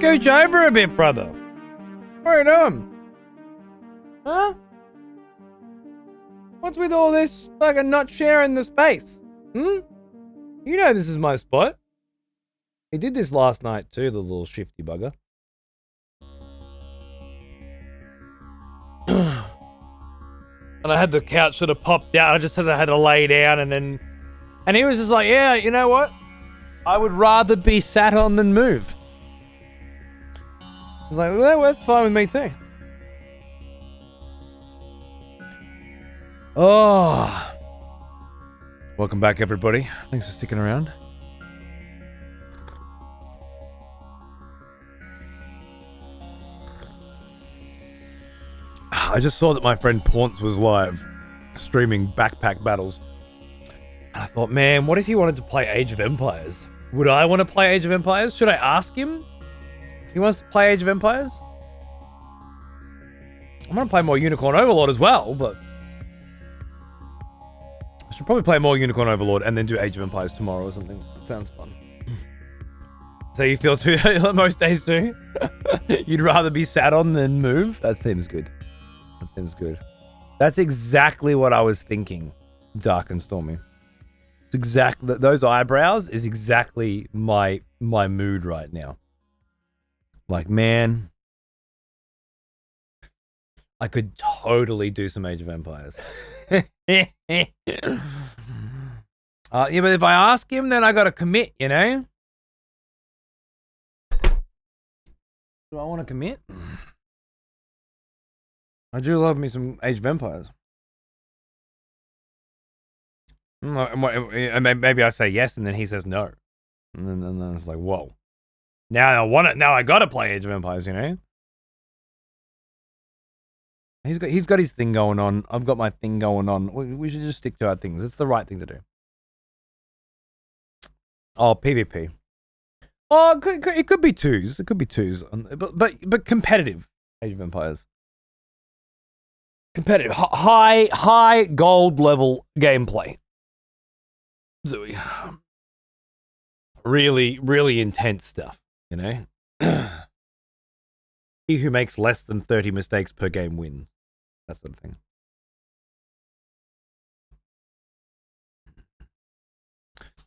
scooch over a bit, brother. What are you doing? Huh? What's with all this fucking not sharing the space? Hmm? You know this is my spot. He did this last night too, the little shifty bugger. And I had the couch sort of popped out. I just had to lay down and he was just like, yeah, you know what? I would rather be sat on than move. I was like, well, that's fine with me too. Oh. Welcome back, everybody. Thanks for sticking around. I just saw that my friend Paunce was live streaming backpack battles. And I thought, man, what if he wanted to play Age of Empires? Would I want to play Age of Empires? Should I ask him if he wants to play Age of Empires? I'm going to play more Unicorn Overlord as well, but I should probably play more Unicorn Overlord and then do Age of Empires tomorrow or something. That sounds fun. So you feel too most days too? You'd rather be sat on than move? That seems good. That seems good. That's exactly what I was thinking, Dark and Stormy. It's exactly those eyebrows is exactly my mood right now. Like, man, I could totally do some Age of Empires. Yeah, but if I ask him, then I gotta commit, you know? Do I want to commit? I do love me some Age of Empires. And maybe I say yes, and then he says no, and then it's like, whoa. Now I want it. Now I gotta play Age of Empires, you know. He's got his thing going on. I've got my thing going on. We should just stick to our things. It's the right thing to do. Oh, PvP. Oh, it could be twos. It could be twos, but competitive Age of Empires. Competitive, high gold level gameplay. Zoe. Really intense stuff, you know? He who makes less than 30 mistakes per game wins. That sort of thing.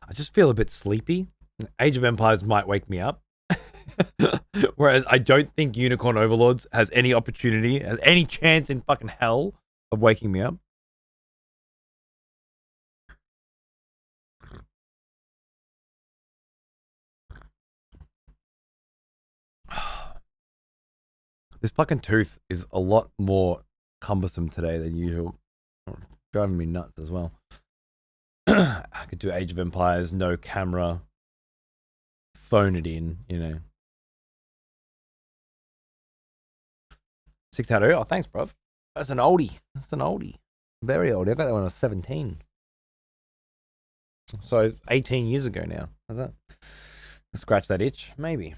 I just feel a bit sleepy. Age of Empires might wake me up. Whereas I don't think Unicorn Overlords has any opportunity, has any chance in fucking hell of waking me up. This fucking tooth is a lot more cumbersome today than usual. Driving me nuts as well. I could do Age of Empires, no camera, phone it in, you know. 6 tattoo. Oh, thanks, bro. That's an oldie. That's an oldie. Very old. I got that when I was 17. So 18 years ago now. How's that? Scratch that itch? Maybe.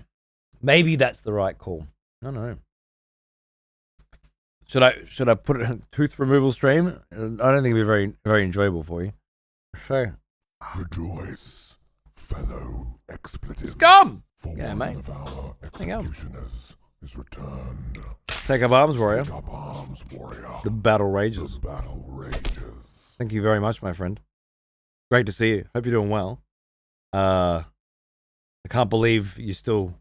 Maybe that's the right call. I don't know. Should I put it in a tooth removal stream? I don't think it'd be very enjoyable for you. Sure. Rejoice, fellow expletives. Scum! For Yeah, one mate. of our Hang on. executioners is returned. Take up arms, warrior. Take up arms, warrior. The battle rages. The battle rages. Thank you very much, my friend. Great to see you. Hope you're doing well. I can't believe you still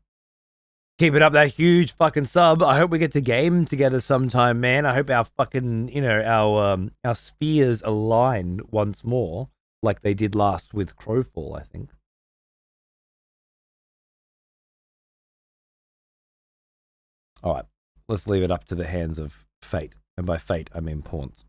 keeping up that huge fucking sub. I hope we get to game together sometime, man. I hope our fucking, you know, our spheres align once more, like they did last with Crowfall, I think. All right, let's leave it up to the hands of fate, and by fate I mean pawns.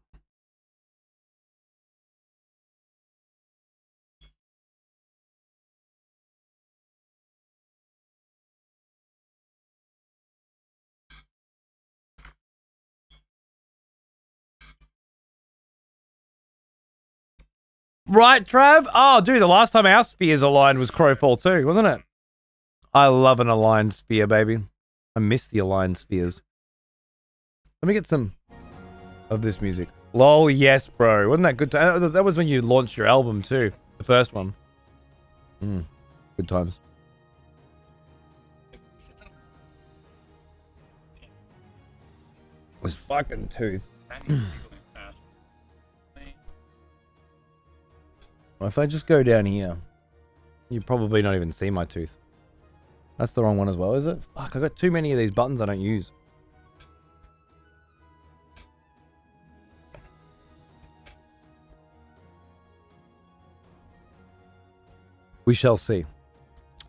Right, Trav? Oh, dude, the last time our spheres aligned was Crowfall 2, wasn't it? I love an aligned sphere, baby. I miss the aligned spheres. Let me get some of this music. Lol, yes, bro. Wasn't that good? That was when you launched your album, too. The first one. Good times. This fucking tooth. Well, if I just go down here, you probably not even see my tooth. That's the wrong one as well, is it? Fuck, I got too many of these buttons I don't use. We shall see.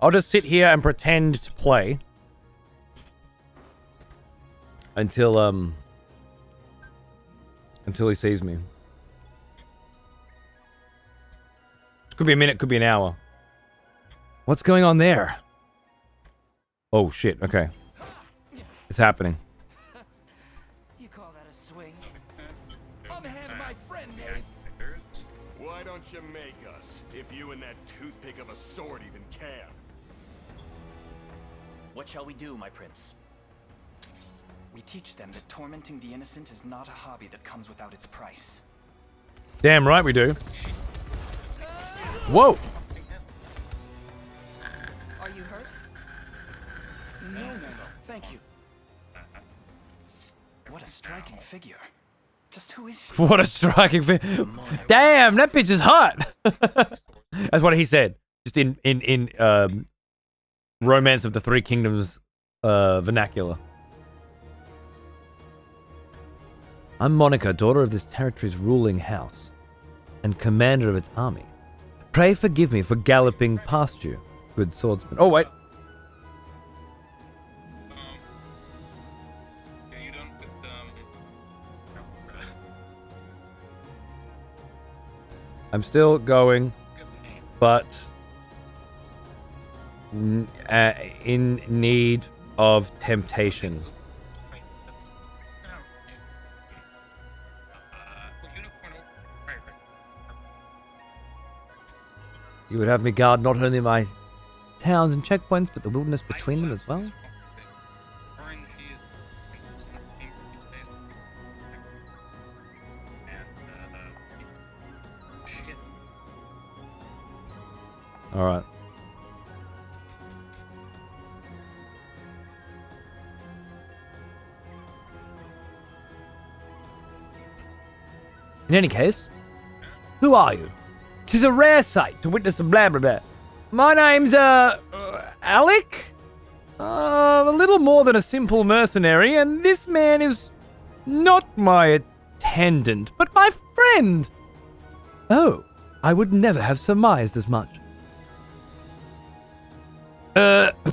I'll just sit here and pretend to play until he sees me. Could be a minute, could be an hour. What's going on there? Oh shit, okay. It's happening. You call that a swing? Unhand my friend, Dave. Why don't you make us, if you and that toothpick of a sword even can? What shall we do, my prince? We teach them that tormenting the innocent is not a hobby that comes without its price. Damn right we do. Whoa! Are you hurt? No, no, thank you. What a striking figure. Just who is she? What a striking figure. Damn, that bitch is hot! That's what he said. Just in Romance of the Three Kingdoms vernacular. I'm Monica, daughter of this territory's ruling house, and commander of its army. Pray forgive me for galloping past you, good swordsman. Oh, wait. I'm still going, but in need of temptation. You would have me guard not only my towns and checkpoints, but the wilderness between them as well? Alright. In any case, who are you? 'Tis a rare sight to witness a blah blah blah. My name's, Alec? A little more than a simple mercenary, and this man is not my attendant, but my friend. Oh, I would never have surmised as much.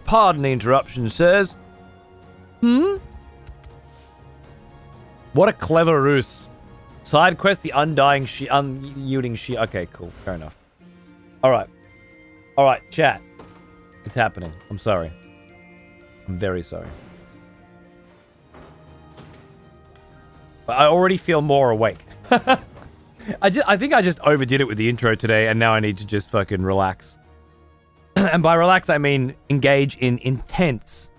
Pardon the interruption, sirs. What a clever ruse. Side quest, the unyielding she. Okay, cool. Fair enough. Alright. Alright, chat. It's happening. I'm sorry. I'm very sorry. But I already feel more awake. I think I just overdid it with the intro today, and now I need to just fucking relax. And by relax, I mean engage in intense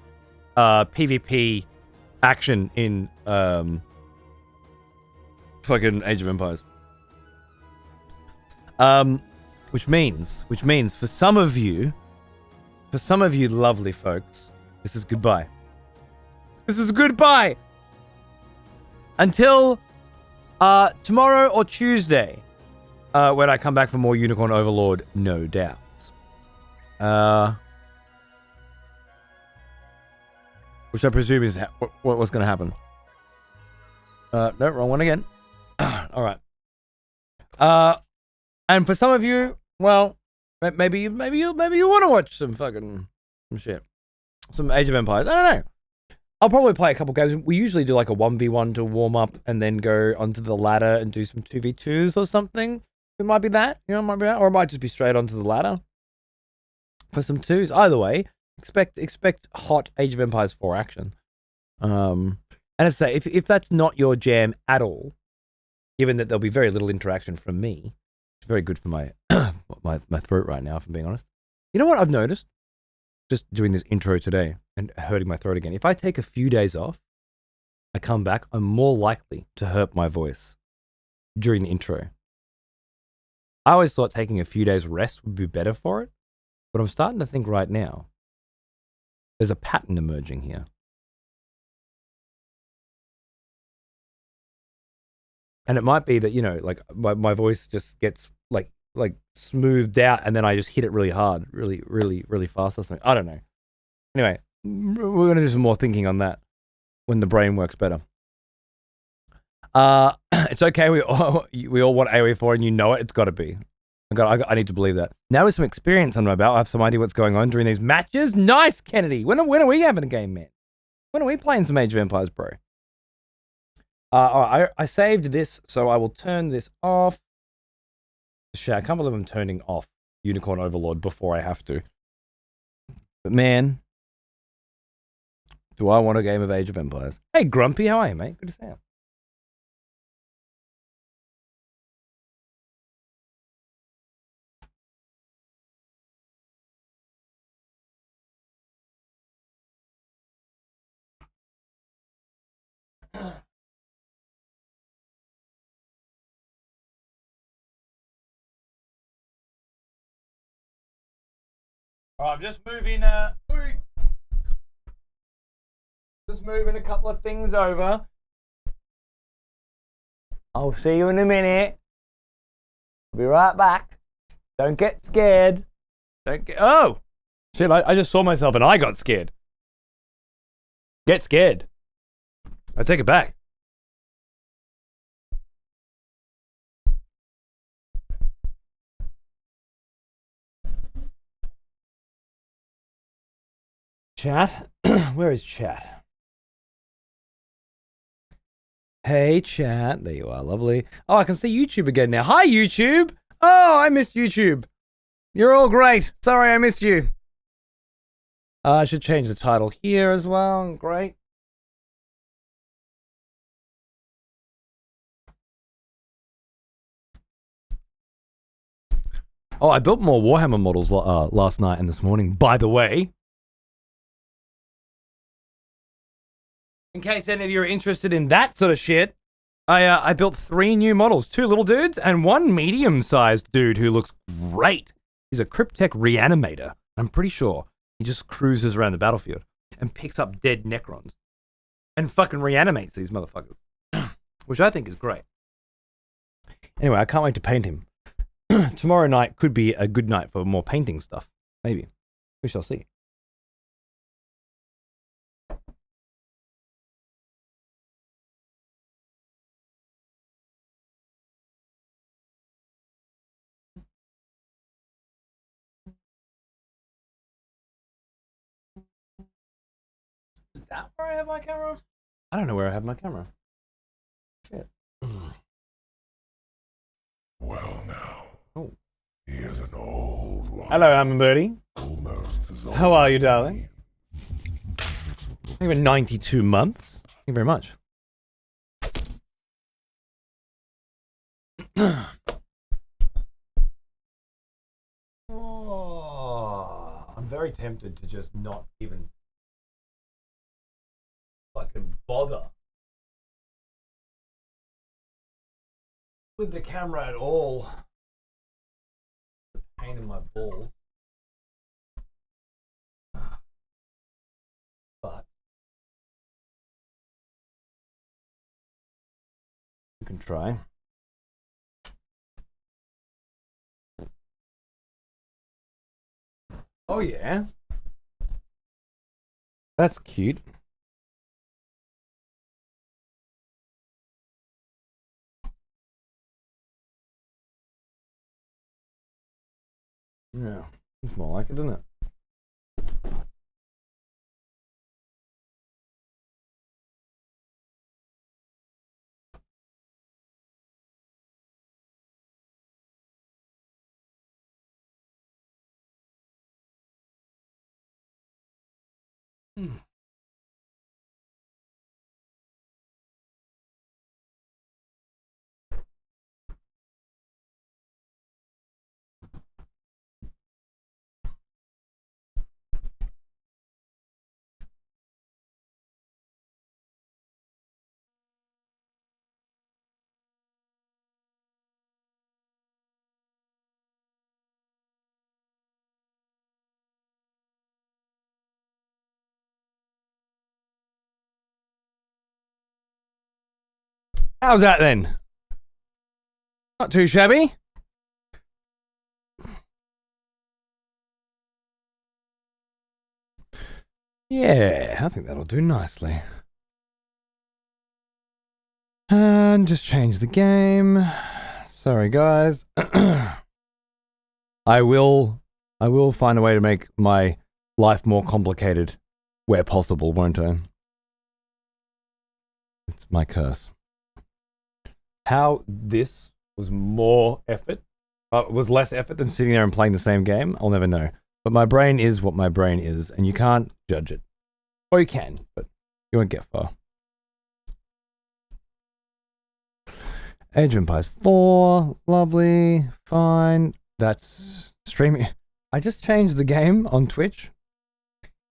PvP action in fucking Age of Empires. Which means for some of you lovely folks, this is goodbye. This is goodbye. Until tomorrow or Tuesday, when I come back for more Unicorn Overlord, no doubt. Which I presume is what's going to happen. No, wrong one again. All right. And for some of you, well, maybe you want to watch some shit, some Age of Empires. I don't know. I'll probably play a couple games. We usually do like a 1v1 to warm up, and then go onto the ladder and do some 2v2s or something. It might be that, it might be that, or it might just be straight onto the ladder for some twos. Either way, expect hot Age of Empires 4 action. And as I say, if that's not your jam at all, given that there'll be very little interaction from me, it's very good for my my throat right now, if I'm being honest. You know what I've noticed? Just doing this intro today and hurting my throat again. If I take a few days off, I come back, I'm more likely to hurt my voice during the intro. I always thought taking a few days rest would be better for it, but I'm starting to think right now there's a pattern emerging here. And it might be that, you know, like my voice just gets like smoothed out and then I just hit it really hard, really fast or something. I don't know. Anyway, we're going to do some more thinking on that when the brain works better. It's okay. We all want AoE 4 and you know it. It's got to be. I need to believe that. Now with some experience under my belt, I have some idea what's going on during these matches. Nice, Kennedy. When are we having a game, man? When are we playing some Age of Empires, bro? All right, I saved this, so I will turn this off. Shit, I can't believe I'm turning off Unicorn Overlord before I have to. But man, do I want a game of Age of Empires? Hey, Grumpy, how are you, mate? Good to see you. Alright, I'm just moving a couple of things over. I'll see you in a minute. I'll be right back. Don't get scared. Oh! Shit, I just saw myself and I got scared. Get scared. I take it back. Chat? Where is chat? Hey, chat. There you are. Lovely. Oh, I can see YouTube again now. Hi, YouTube. Oh, I missed YouTube. You're all great. Sorry I missed you. I should change the title here as well. Great. Oh, I built more Warhammer models last night and this morning, by the way. In case any of you are interested in that sort of shit, I built 3 new models. 2 little dudes and 1 medium-sized dude who looks great. He's a Cryptek reanimator. I'm pretty sure he just cruises around the battlefield and picks up dead Necrons and fucking reanimates these motherfuckers, which I think is great. Anyway, I can't wait to paint him. Tomorrow night could be a good night for more painting stuff. Maybe. We shall see. Is that where I have my camera? I don't know where I have my camera. Shit. Well now. Oh. He is an old one. Hello, Amberbirdie. Almost as old How are you, as darling? me. Thank you for 92 months. Thank you very much. Oh, I'm very tempted to just not even fucking bother with the camera at all. The pain in my balls. But you can try. Oh yeah. That's cute. Yeah, it's more like it, isn't it? How's that then? Not too shabby. Yeah, I think that'll do nicely. And just change the game. Sorry, guys. I will find a way to make my life more complicated where possible, won't I? It's my curse. How this was more effort, was less effort than sitting there and playing the same game, I'll never know. But my brain is what my brain is, and you can't judge it. Or you can, but you won't get far. Age of Empires 4, lovely, fine. That's streaming. I just changed the game on Twitch,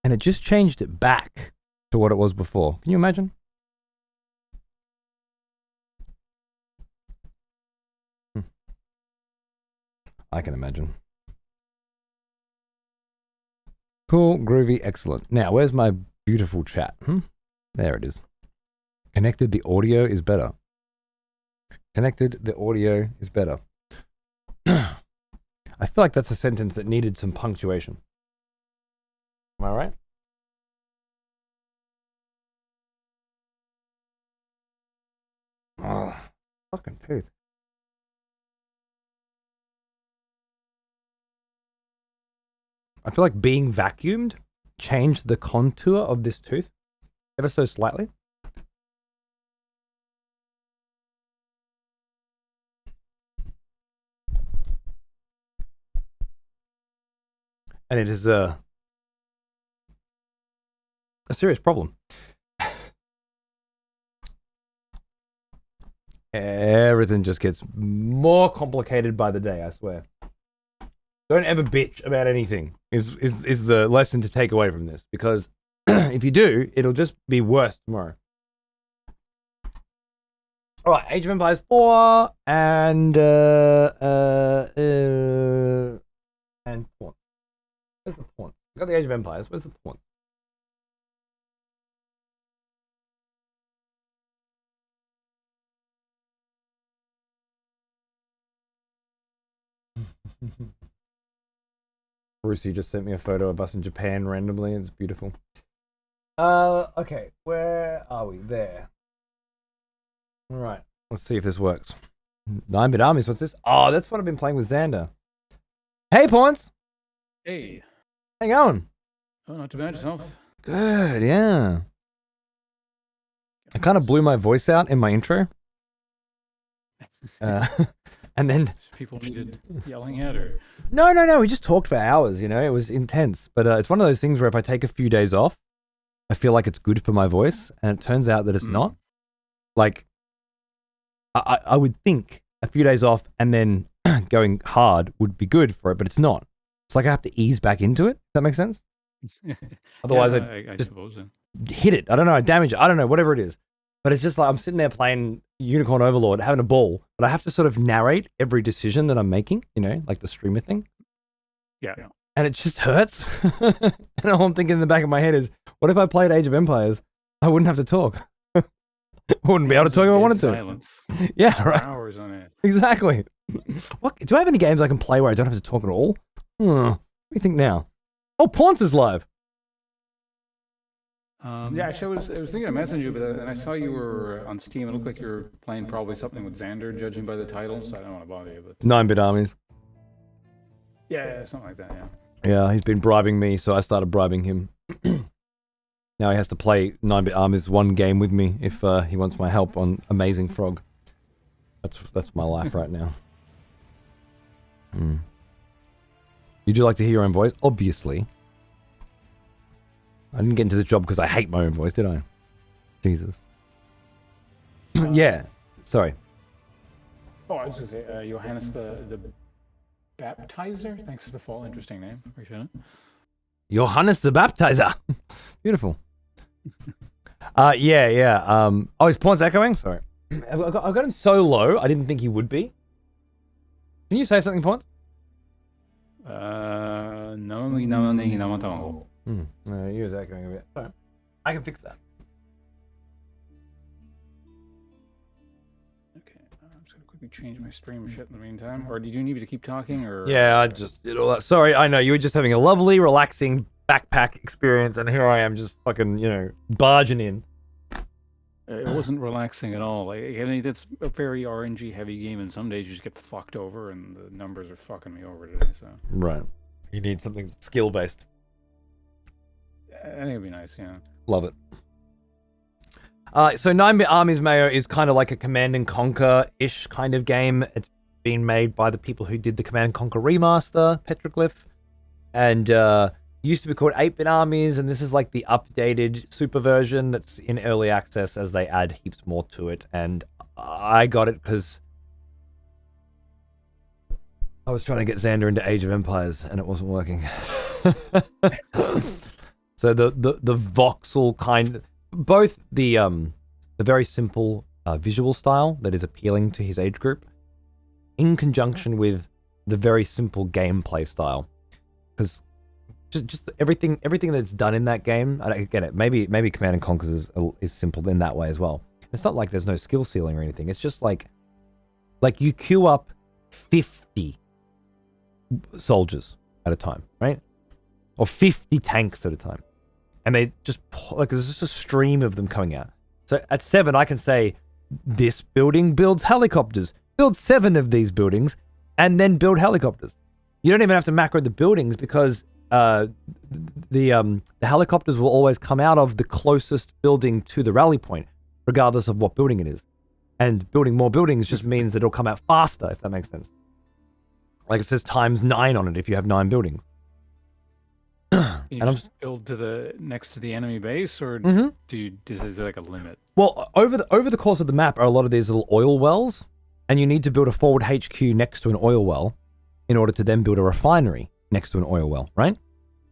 and it just changed it back to what it was before. Can you imagine? I can imagine. Cool, groovy, excellent. Now, where's my beautiful chat? There it is. Connected, the audio is better. Connected, the audio is better. I feel like that's a sentence that needed some punctuation. Am I right? Oh, fucking tooth. I feel like being vacuumed changed the contour of this tooth ever so slightly. And it is a serious problem. Everything just gets more complicated by the day, I swear. Don't ever bitch about anything is the lesson to take away from this, because if you do, it'll just be worse tomorrow. All right, Age of Empires 4 and pawn. Where's the pawn? We got the Age of Empires. Where's the pawn? Brucey just sent me a photo of us in Japan randomly. It's beautiful. Okay, where are we? There. All right, let's see if this works. 9-bit armies. What's this? Oh, that's what I've been playing with Xander. Hey, Pawns. Hey. How you going? Oh, not too bad yourself. Good, yeah. I kind of blew my voice out in my intro. And then people needed yelling at, or no, we just talked for hours, it was intense. But it's one of those things where if I take a few days off, I feel like it's good for my voice, and it turns out that it's not. Like, I would think a few days off and then going hard would be good for it, but it's not. It's like I have to ease back into it. Does that make sense? Otherwise, I suppose so. Hit it. I don't know. I damage it. I don't know. Whatever it is. But it's just like I'm sitting there playing Unicorn Overlord, having a ball, but I have to sort of narrate every decision that I'm making, like the streamer thing. Yeah. And it just hurts. And all I'm thinking in the back of my head is, what if I played Age of Empires? I wouldn't have to talk. I wouldn't be able to talk if I wanted to. Silence. Yeah, right. Hours on it. Exactly. What do I have any games I can play where I don't have to talk at all? What do you think now? Oh, Pawns is live. Yeah, actually, I was thinking of messaging you, but and I saw you were on Steam. It looked like you were playing probably something with Xander, judging by the title. So I don't want to bother you, but 9-bit armies. Yeah, something like that. Yeah. Yeah, he's been bribing me, so I started bribing him. Now he has to play 9-bit armies one game with me if he wants my help on Amazing Frog. That's my life right now. Would you like to hear your own voice? Obviously. I didn't get into this job because I hate my own voice, did I? Jesus. Yeah. Sorry. Oh, I was going to say, Johannes the Baptizer. Thanks for the fall. Interesting name. Appreciate it. Johannes the Baptizer. Beautiful. Yeah. Oh, his Pawns echoing? Sorry. I got him so low, I didn't think he would be. Can you say something, Pawns? No, he was echoing a bit. Sorry. I can fix that. Okay, I'm just going to Let me change my stream shit in the meantime. Or did you need me to keep talking? Or Yeah, I just did all that. Sorry, I know you were just having a lovely, relaxing backpack experience, and here I am just fucking, barging in. It wasn't relaxing at all. Like, I mean, it's a very RNG heavy game, and some days you just get fucked over, and the numbers are fucking me over today. So Right. You need something skill based. I think it'd be nice, yeah. Love it. So 9-Bit Armies Mayo is kind of like a Command and Conquer-ish kind of game. It's been made by the people who did the Command and Conquer remaster, Petroglyph, and used to be called 8-Bit Armies, and this is like the updated super version that's in early access as they add heaps more to it. And I got it because I was trying to get Xander into Age of Empires, and it wasn't working. So the voxel kind, both the very simple visual style that is appealing to his age group, in conjunction with the very simple gameplay style, because just everything that's done in that game, I get it. Maybe Command and Conquer is simple in that way as well. It's not like there's no skill ceiling or anything. It's just like you queue up 50 soldiers at a time, right? Or 50 tanks at a time. And they just, there's just a stream of them coming out. So at 7, I can say, this building builds helicopters. Build 7 of these buildings, and then build helicopters. You don't even have to macro the buildings, because the helicopters will always come out of the closest building to the rally point, regardless of what building it is. And building more buildings just means that it'll come out faster, if that makes sense. Like it says times 9 on it if you have 9 buildings. You just build to the next to the enemy base, or is there like a limit? Well, over the course of the map are a lot of these little oil wells, and you need to build a forward HQ next to an oil well in order to then build a refinery next to an oil well, right?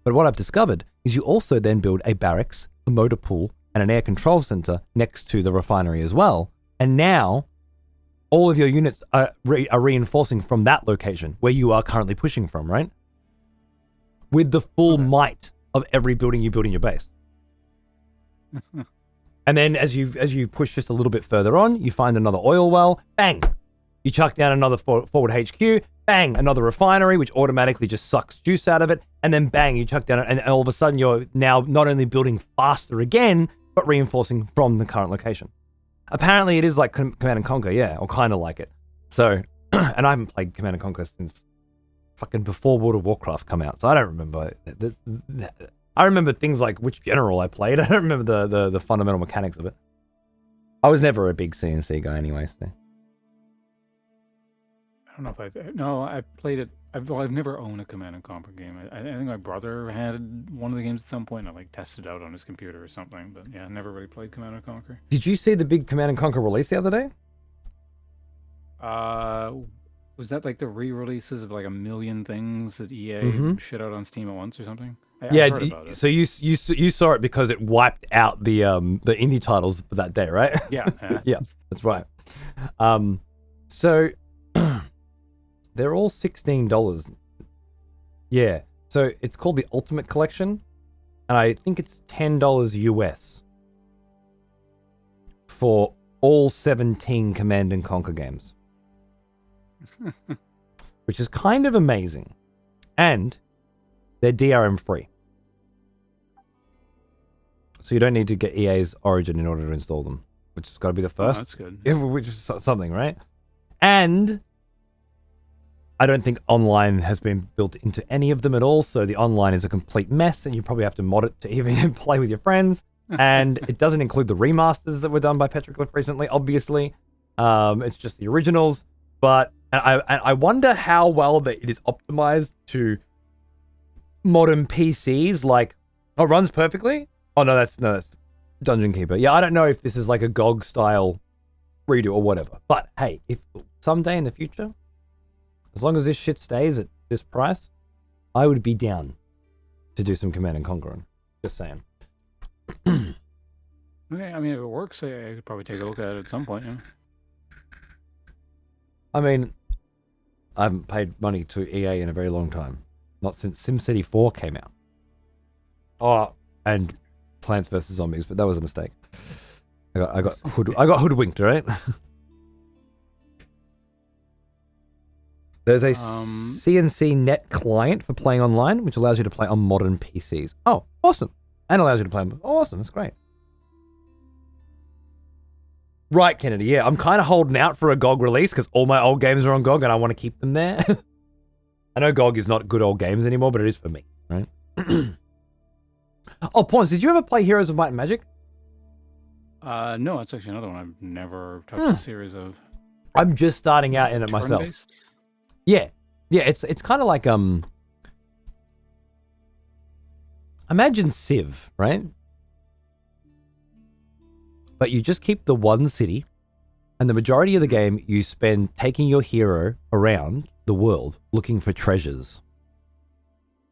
But what I've discovered is you also then build a barracks, a motor pool, and an air control center next to the refinery as well. And now all of your units are reinforcing from that location where you are currently pushing from, right? With the full might of every building you build in your base. And then as you push just a little bit further on, you find another oil well, bang! You chuck down another forward HQ, bang! Another refinery, which automatically just sucks juice out of it, and then bang! You chuck down, and all of a sudden you're now not only building faster again, but reinforcing from the current location. Apparently it is like Command and Conquer, yeah, or kind of like it. So, and I haven't played Command and Conquer since fucking before World of Warcraft come out, so I don't remember. I remember things like which general I played. I don't remember the fundamental mechanics of it. I was never a big CNC guy anyway, so. I don't know if I played it. I've never owned a Command and Conquer game. I think my brother had one of the games at some point. I tested it out on his computer or something, but yeah, I never really played Command and Conquer. Did you see the big Command and Conquer release the other day? Was that like the re-releases of like a million things that EA shit out on Steam at once or something? I heard about it. So you saw it because it wiped out the indie titles for that day, right? Yeah. Yeah, that's right. So they're all $16. Yeah. So it's called the Ultimate Collection, and I think it's $10 US for all 17 Command and Conquer games. Which is kind of amazing. And they're DRM free. So you don't need to get EA's Origin in order to install them, which has got to be the first. Oh, that's good. Which is something, right? And I don't think online has been built into any of them at all, so the online is a complete mess, and you probably have to mod it to even play with your friends. And it doesn't include the remasters that were done by Petroglyph recently, obviously. It's just the originals. But I wonder how well that it is optimized to modern PCs. Like, oh, it runs perfectly? Oh, no, that's Dungeon Keeper. Yeah, I don't know if this is like a GOG style redo or whatever. But hey, if someday in the future, as long as this shit stays at this price, I would be down to do some Command and Conquer. Just saying. Okay, I mean, if it works, I could probably take a look at it at some point, yeah. I mean, I haven't paid money to EA in a very long time. Not since SimCity 4 came out. Oh, and Plants vs. Zombies, but that was a mistake. I got hoodwinked, right? There's a CNC Net client for playing online, which allows you to play on modern PCs. Oh, awesome. And allows you to play on... Oh, awesome. That's great. Right, Kennedy. Yeah, I'm kind of holding out for a GOG release because all my old games are on GOG and I want to keep them there. I know GOG is not good old games anymore, but it is for me, right? Oh, Pawns, did you ever play Heroes of Might and Magic? No, it's actually another one I've never touched a series of. I'm just starting out in it myself. Turn-based? Yeah. Yeah, it's kind of like imagine Civ, right? But you just keep the one city, and the majority of the game you spend taking your hero around the world looking for treasures.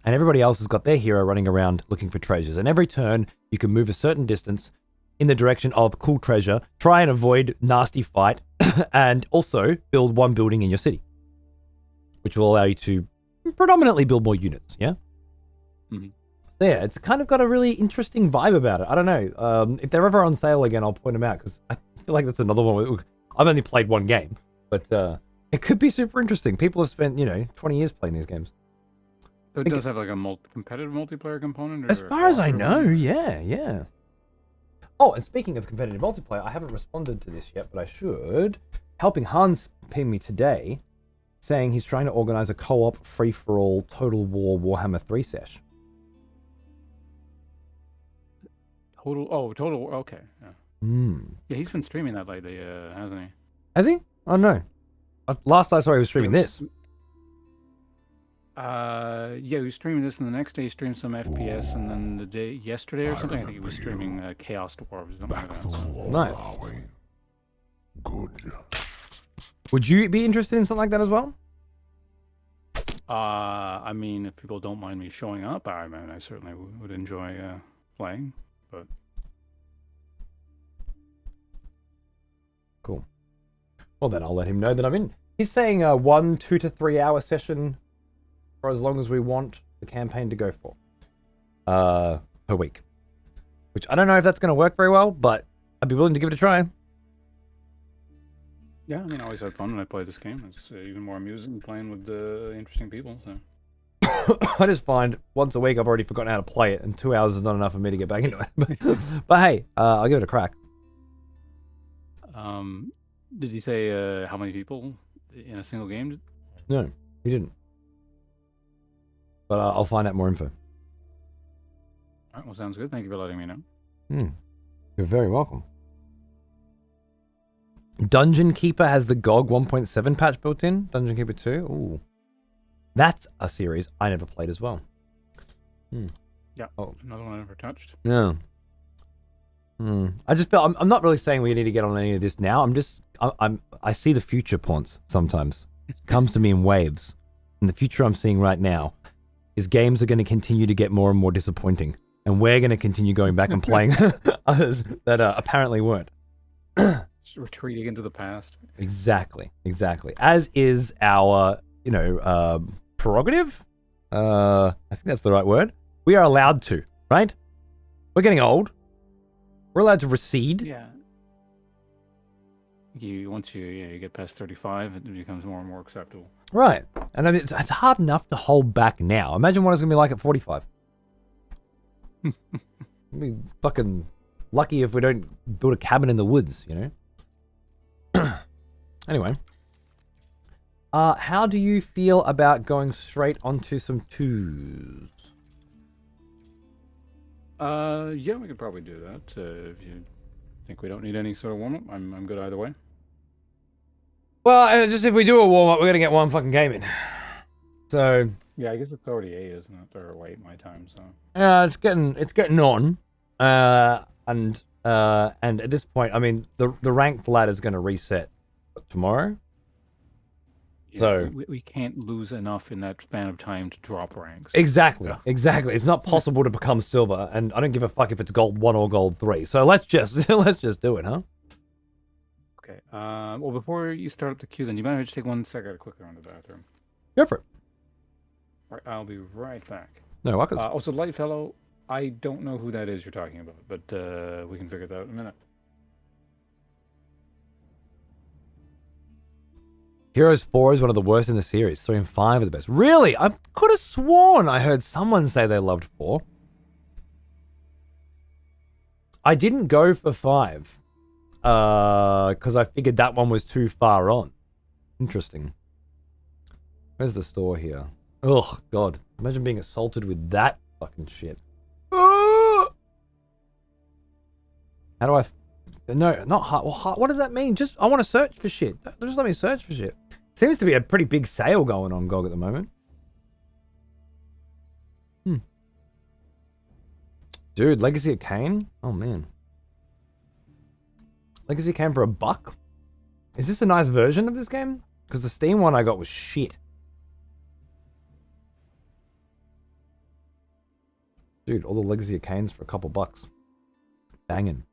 And everybody else has got their hero running around looking for treasures. And every turn, you can move a certain distance in the direction of cool treasure, try and avoid nasty fight, and also build one building in your city, which will allow you to predominantly build more units, yeah? Mm-hmm. So yeah, it's kind of got a really interesting vibe about it. I don't know. If they're ever on sale again, I'll point them out, because I feel like that's another one. I've only played one game, but it could be super interesting. People have spent, 20 years playing these games. So it does have like a competitive multiplayer component? As far as I know, yeah. Oh, and speaking of competitive multiplayer, I haven't responded to this yet, but I should. Helping Hans ping me today, saying he's trying to organize a co-op free-for-all Total War Warhammer 3 sesh. Total, okay. Yeah. Yeah, he's been streaming that lately, hasn't he? Has he? Oh, no. Last I saw he was streaming this. Yeah, he was streaming this, and the next day he streamed some FPS, and then the day yesterday or something, I think he was streaming Chaos Dwarves or something like that. So. Nice. Good. Would you be interested in something like that as well? I mean, if people don't mind me showing up, I certainly would enjoy playing, but... Cool. Well, then I'll let him know that I'm in. He's saying a 1 2 to 3 hour session for as long as we want the campaign to go for per week. Which I don't know if that's going to work very well, but I'd be willing to give it a try. Yeah, I mean, I always had fun when I played this game. It's even more amusing playing with interesting people. So I just find once a week I've already forgotten how to play it, and 2 hours is not enough for me to get back into it. But hey, I'll give it a crack. Did he say how many people in a single game? No, he didn't. But I'll find out more info. All right, well, sounds good. Thank you for letting me know. You're very welcome. Dungeon Keeper has the GOG 1.7 patch built in. Dungeon Keeper 2. Ooh. That's a series I never played as well. Yeah. Oh, another one I never touched. No. I just feel I'm not really saying we need to get on any of this now. I see the future, Ponce, sometimes. It comes to me in waves. And the future I'm seeing right now is games are going to continue to get more and more disappointing. And we're going to continue going back and playing others that apparently weren't. Just retreating into the past. Exactly. As is our, prerogative. I think that's the right word. We are allowed to, right? We're getting old. We're allowed to recede. Yeah. Once you get past 35, it becomes more and more acceptable. Right. And I mean, it's hard enough to hold back now. Imagine what it's going to be like at 45. We'll be fucking lucky if we don't build a cabin in the woods, Anyway. How do you feel about going straight onto some twos? Yeah, we could probably do that. If you think we don't need any sort of warm-up, I'm good either way. Well, just if we do a warm-up, we're going to get one fucking game in. So... Yeah, I guess it's already 8, isn't it? Or late my time, so... it's getting on. And at this point, I mean, the ranked ladder is going to reset tomorrow. Yeah, so... We can't lose enough in that span of time to drop ranks. Exactly. It's not possible to become silver, and I don't give a fuck if it's gold 1 or gold 3. So let's just do it, huh? Okay. Well, before you start up the queue, then you might just take 1 second to quickly run to the bathroom. Go for it. All right, I'll be right back. No, welcome. Also, Lightfellow, I don't know who that is you're talking about, but we can figure that out in a minute. Heroes 4 is one of the worst in the series. 3 and 5 are the best. Really? I could have sworn I heard someone say they loved 4. I didn't go for 5. Because I figured that one was too far on. Interesting. Where's the store here? Oh, God. Imagine being assaulted with that fucking shit. How do I... No, not hard. Well, what does that mean? Just, I want to search for shit. Just let me search for shit. Seems to be a pretty big sale going on GOG at the moment. Dude, Legacy of Kain? Oh, man. Legacy of Kain for $1? Is this a nice version of this game? Because the Steam one I got was shit. Dude, all the Legacy of Kains for a couple bucks. Banging.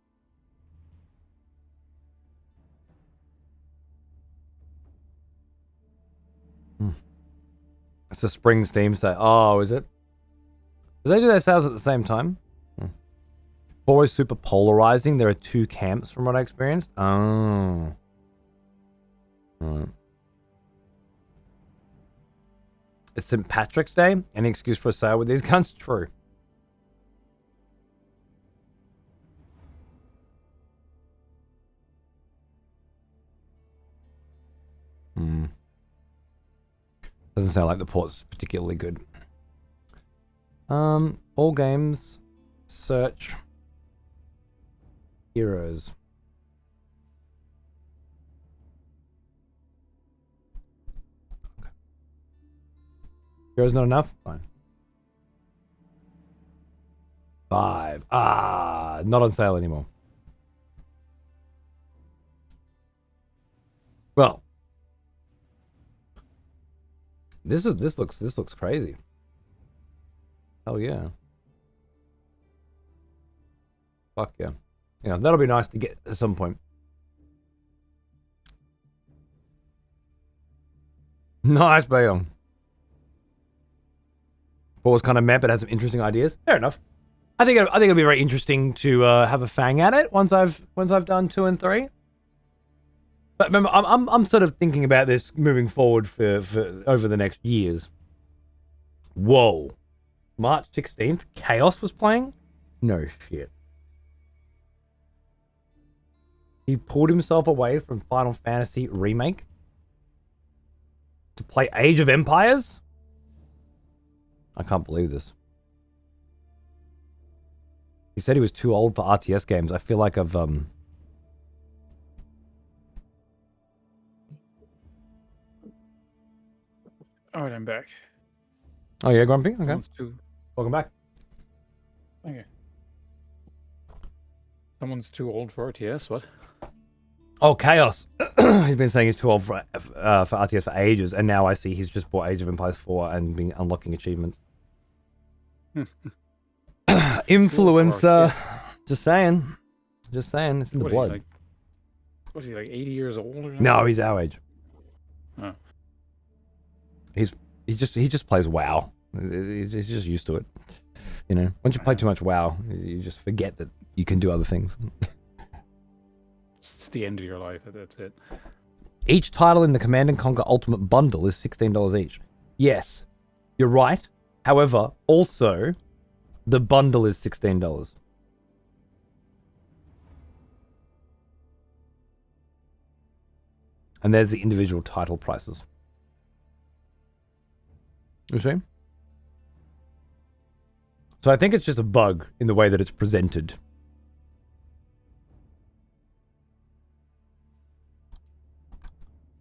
It's a spring Steam sale. Oh, is it? Do they do their sales at the same time? 4 is super polarizing. There are 2 camps from what I experienced. Oh. Right. It's St. Patrick's Day. Any excuse for a sale with these guns? True. Doesn't sound like the port's particularly good. All games. Search. Heroes. Okay. Heroes not enough? Fine. 5. Not on sale anymore. Well. This looks crazy. Hell yeah. Fuck yeah. Yeah, that'll be nice to get at some point. Nice, Bayong. 4 was kind of meh, but has some interesting ideas. Fair enough. I think it'll be very interesting to have a fang at it once I've done 2 and 3. But remember, I'm sort of thinking about this moving forward for over the next years. Whoa. March 16th, Chaos was playing? No shit. He pulled himself away from Final Fantasy Remake to play Age of Empires? I can't believe this. He said he was too old for RTS games. I feel like I've All right, I'm back. Oh yeah, Grumpy? Okay. Welcome back. Thank you. Someone's too old for RTS, what? Oh, Chaos. He's been saying he's too old for RTS for ages, and now I see he's just bought Age of Empires 4 and been unlocking achievements. Influencer. Just saying. Just saying. It's in the blood. Was he like 80 years old or something? No, he's our age. Oh. He just plays WoW. He's just used to it. You know, once you play too much WoW, you just forget that you can do other things. It's the end of your life. That's it. Each title in the Command & Conquer Ultimate Bundle is $16 each. Yes, you're right. However, also, the bundle is $16. And there's the individual title prices. You see? So I think it's just a bug in the way that it's presented.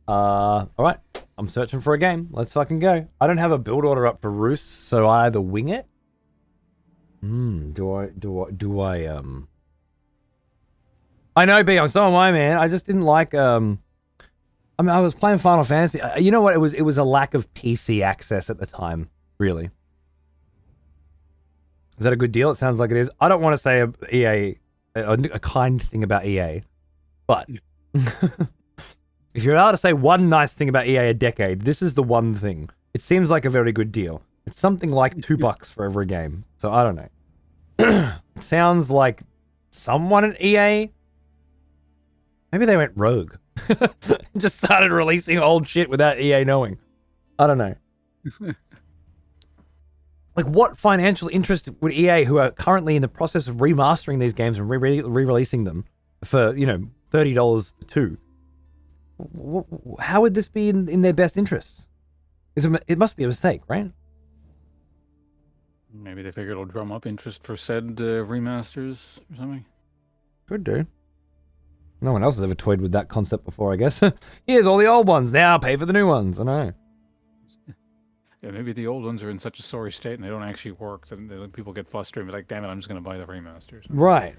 Alright. I'm searching for a game. Let's fucking go. I don't have a build order up for Roost, so I either wing it. Do I I know, B, so am I, man. I just didn't like, I mean, I was playing Final Fantasy. You know what? It was a lack of PC access at the time, really. Is that a good deal? It sounds like it is. I don't want to say a kind thing about EA, but if you're allowed to say one nice thing about EA a decade, this is the one thing. It seems like a very good deal. It's something like $2 for every game. So I don't know. It sounds like someone at EA, maybe they went rogue. Just started releasing old shit without EA knowing. I don't know. Like, what financial interest would EA, who are currently in the process of remastering these games and re-releasing them for, you know, $30 for two? How would this be in their best interests? It must be a mistake, right? Maybe they figure it'll drum up interest for said remasters or something. Could do. No one else has ever toyed with that concept before, I guess. Here's all the old ones. Now pay for the new ones. I know. Yeah, maybe the old ones are in such a sorry state and they don't actually work. That people get frustrated and be like, damn it, I'm just going to buy the remasters. Right.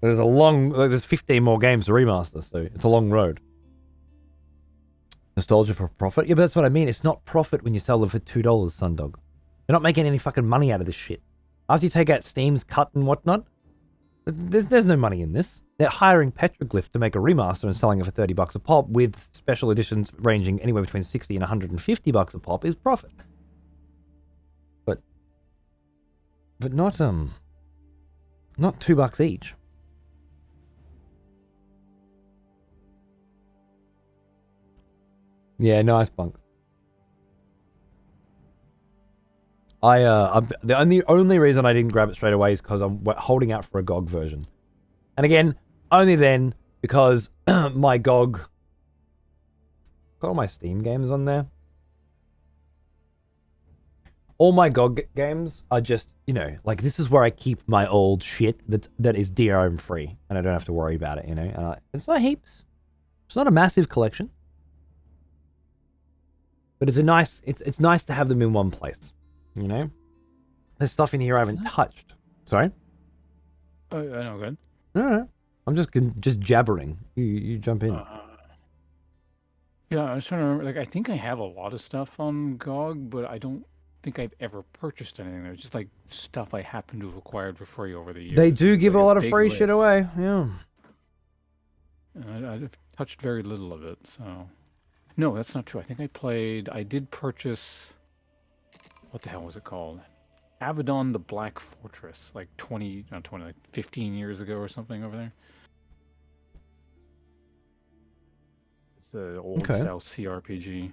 There's 15 more games to remaster, so it's a long road. Nostalgia for profit? Yeah, but that's what I mean. It's not profit when you sell them for $2, Sundog. They're not making any fucking money out of this shit. After you take out Steam's cut and whatnot, there's no money in this. They're hiring Petroglyph to make a remaster and selling it for $30 a pop, with special editions ranging anywhere between $60 and $150 a pop is profit. But not $2 each. Yeah, nice bunk. The only reason I didn't grab it straight away is because I'm holding out for a GOG version. And again, only then because my GOG got all my Steam games on there. All my GOG games are just, you know, like, this is where I keep my old shit that is DRM free, and I don't have to worry about it, you know. It's not heaps. It's not a massive collection, but it's nice to have them in one place. You know, there's stuff in here I haven't touched. Sorry. I know, good. No. I'm just jabbering. You jump in. Yeah, I was trying to remember. Like, I think I have a lot of stuff on GOG, but I don't think I've ever purchased anything there. It's just like stuff I happen to have acquired for free over the years. They do give a lot of free shit away. Yeah. I've touched very little of it, so. No, that's not true. I think I did purchase. What the hell was it called? Abaddon the Black Fortress, like 15 years ago or something over there. It's an old style CRPG.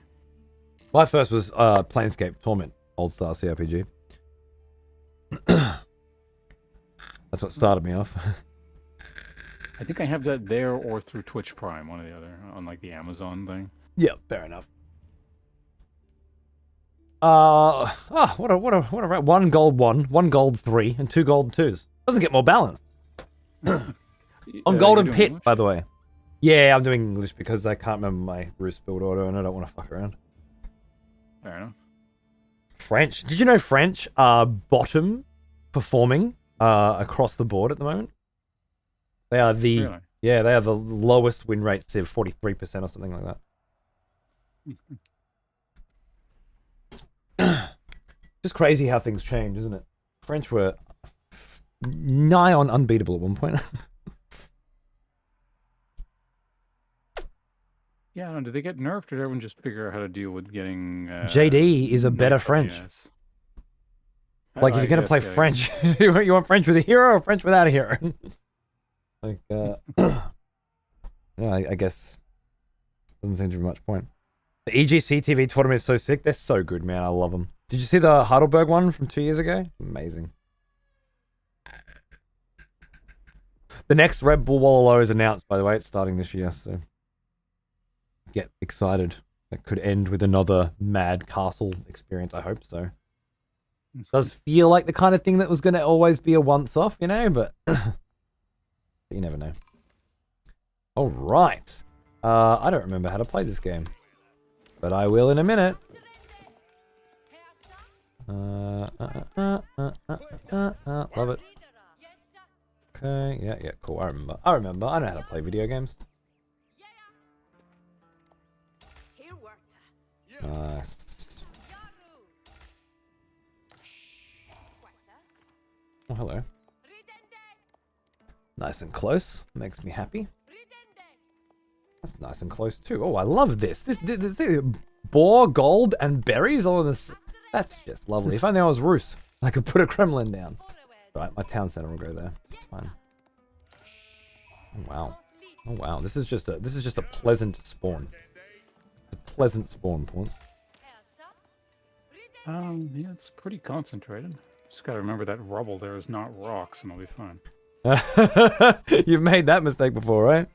My first was Planescape Torment, old style CRPG. That's what started me off. I think I have that there or through Twitch Prime, one or the other, on like the Amazon thing. Yeah, fair enough. What a 1 gold 1, 1 gold 3, and 2 gold 2s. Doesn't get more balanced. On Golden Pit, English? By the way. Yeah, I'm doing English because I can't remember my Roost build order and I don't want to fuck around. Fair enough. French. Did you know French are bottom performing across the board at the moment? They are the they are the lowest win rates of 43% or something like that. Just crazy how things change, isn't it? French were nigh on unbeatable at one point. Yeah, I don't know. Did they get nerfed, or did everyone just figure out how to deal with getting... JD is a better French. Like, if you're going to play French, you want French with a hero or French without a hero? Like, yeah, I guess doesn't seem to be much point. The EGC TV tournament is so sick. They're so good, man. I love them. Did you see the Heidelberg one from 2 years ago? Amazing. The next Red Bull Wallow is announced, by the way. It's starting this year, so get excited. That could end with another mad castle experience. I hope so. It does feel like the kind of thing that was going to always be a once-off, you know, but you never know. All right. I don't remember how to play this game, but I will in a minute. Love it. Okay, yeah, cool. I remember. I know how to play video games. Nice. Oh, hello. Nice and close. Makes me happy. That's nice and close too. Oh, I love this. This boar, gold, and berries. All of this. That's just lovely. If only I was Roos, I could put a Kremlin down. Right, my town center will go there. It's fine. Oh, wow. Oh wow, this is just a pleasant spawn. A pleasant spawn, Pawns. Yeah, it's pretty concentrated. Just gotta remember that rubble there is not rocks, and I'll be fine. You've made that mistake before, right?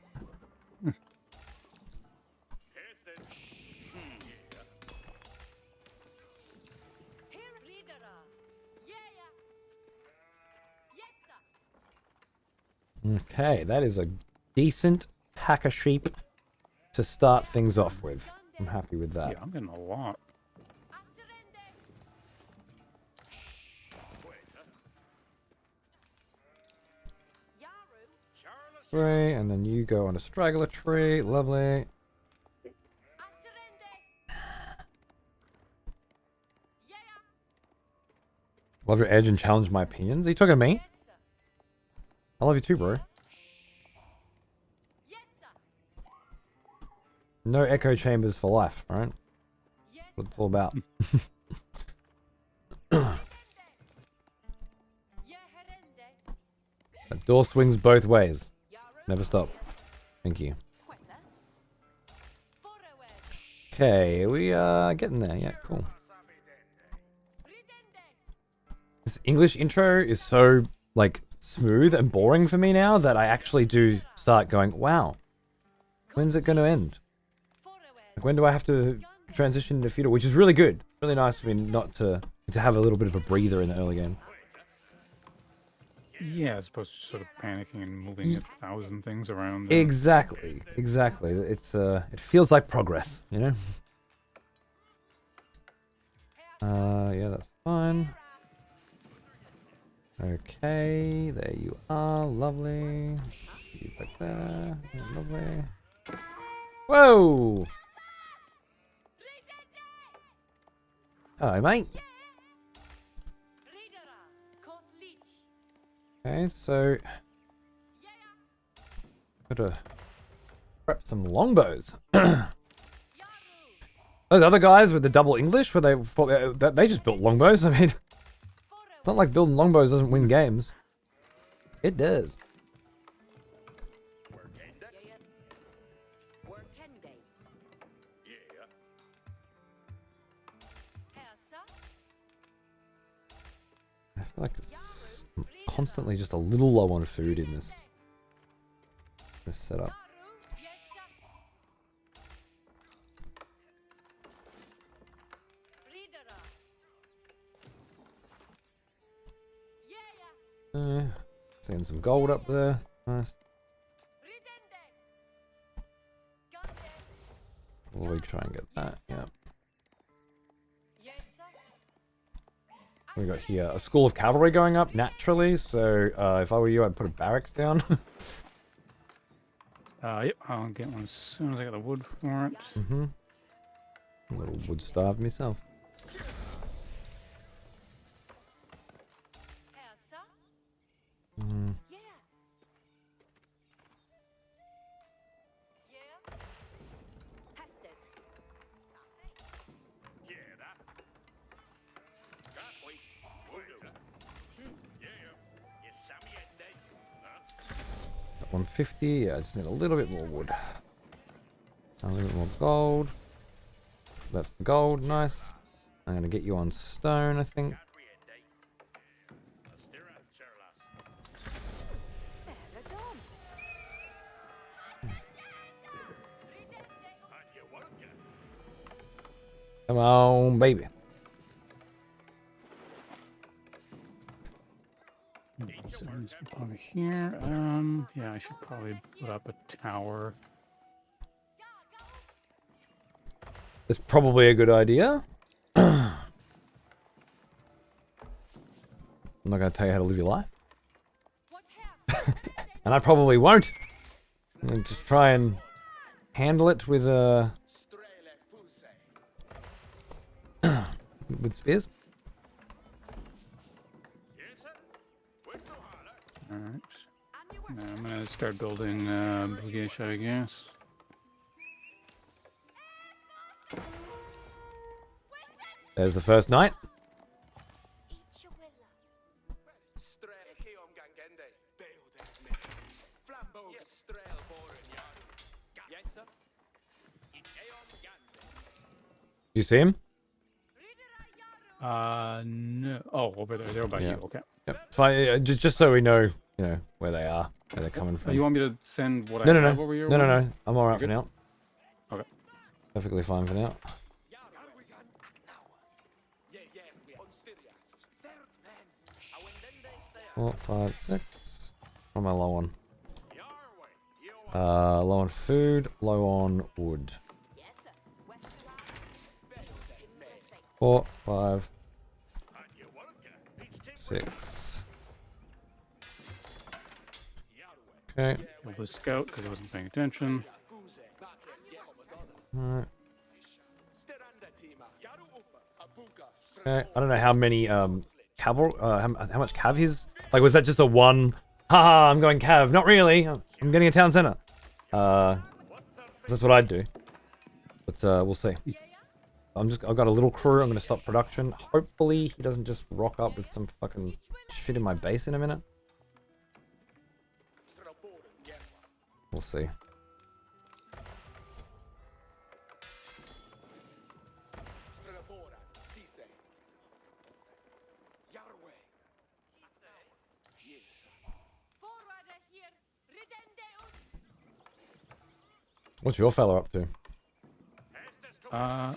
Okay, that is a decent pack of sheep to start things off with. I'm happy with that. Yeah, I'm getting a lot. Three, and then you go on a straggler tree. Lovely. Love your edge and challenge my opinions. Are you talking to me? I love you too, bro. No echo chambers for life, right? That's what it's all about. That door swings both ways. Never stop. Thank you. Okay, we are getting there. Yeah, cool. This English intro is so, like, smooth and boring for me now that I actually do start going, wow, when's it going to end? Like, when do I have to transition to feudal? Which is really good. Really nice for me not to have a little bit of a breather in the early game. Yeah, as opposed to sort of panicking and moving 1,000 things around. Exactly, exactly. It's it feels like progress, you know. Yeah, that's fine. Okay, there you are. Lovely. You back there. Yeah, lovely. Whoa! Hello, mate. Okay, so gotta prep some longbows. Those other guys with the double English, where they just built longbows. I mean, it's not like building longbows doesn't win games. It does. I feel like I'm constantly just a little low on food in this setup. Seeing some gold up there. Nice. We'll try and get that. Yeah. We got here a school of cavalry going up naturally. So if I were you, I'd put a barracks down. Yep, I'll get one as soon as I get the wood for it. Mm-hmm. A little wood starved myself. Mm. Got 150. Yeah, I just need a little bit more wood. A little bit more gold. That's the gold. Nice. I'm gonna get you on stone, I think. Come on, baby. So over here. Yeah, I should probably put up a tower. That's probably a good idea. I'm not going to tell you how to live your life. And I probably won't. I'm going to just try and handle it with spears. Alright. Now I'm gonna start building Bugish, I guess. There's the first night. you see him? No. Oh, over there. They're by Yeah. you. Okay. Yep. Fine. Just so we know, where they are, where they're coming Oh, from. you want me to send what No, I no, have no. over your No, no, way? no. I'm all right for good? now. Okay. Perfectly fine for now. 4, 5, 6. What am I low on? Low on food, low on wood. 4, 5, 6. Okay. Killed the scout because he wasn't paying attention. Alright. Okay. I don't know how many cav how much cav he's like. Was that just a one? Haha, I'm going cav. Not really. I'm getting a town center. That's what I'd do. But we'll see. I've got a little crew. I'm gonna stop production. Hopefully he doesn't just rock up with some fucking shit in my base in a minute. We'll see. What's your fella up to? Hold on,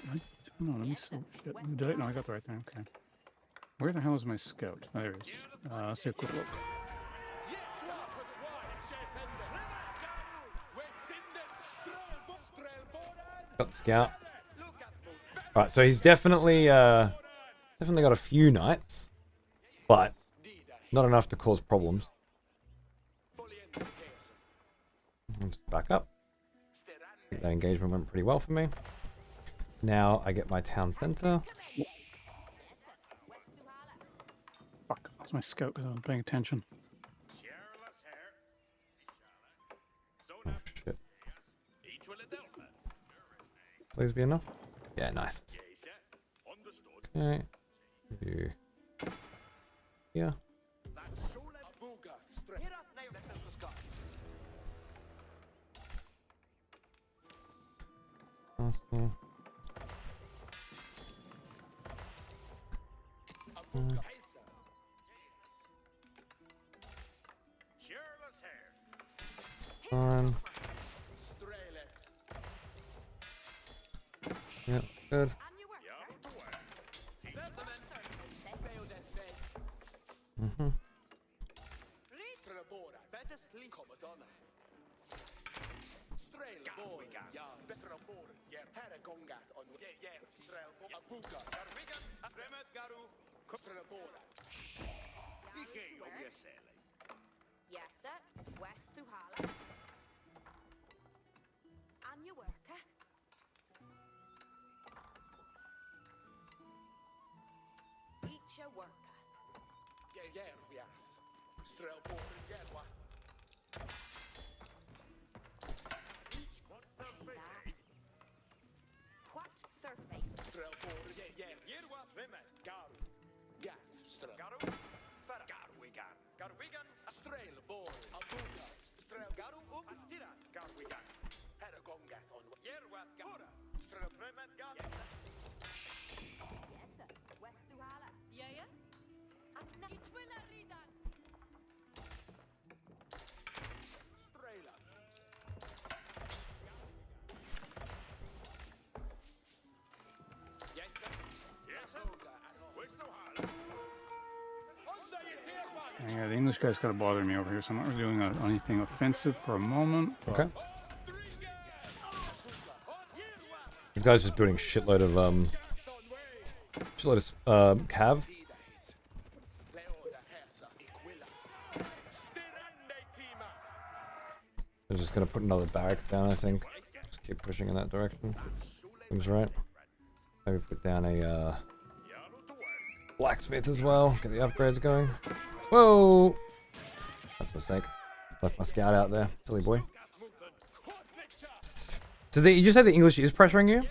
let me see. Oh, shit. Did I? No, I got the right thing. Okay. Where the hell is my scout? Oh, there he is. Let's take a quick look. Got the scout. Alright, so he's definitely got a few knights, but not enough to cause problems. I'll just back up. I think that engagement went pretty well for me. Now I get my town center. Fuck, that's my scout because I wasn't paying attention. Oh, shit. Please be enough. Yeah, nice. Okay. You. Yeah. Awesome. Fine. Yeah, good. Mm-hmm. Yeah, the English guy's got to bother me over here, so I'm not really doing anything offensive for a moment. But... Okay. This guy's just building shitload of cav. They're just gonna put another barracks down, I think. Just keep pushing in that direction. Seems right. Maybe put down a blacksmith as well. Get the upgrades going. Whoa! That's a mistake. Left my scout out there. Silly boy. So you just say the English is pressuring you?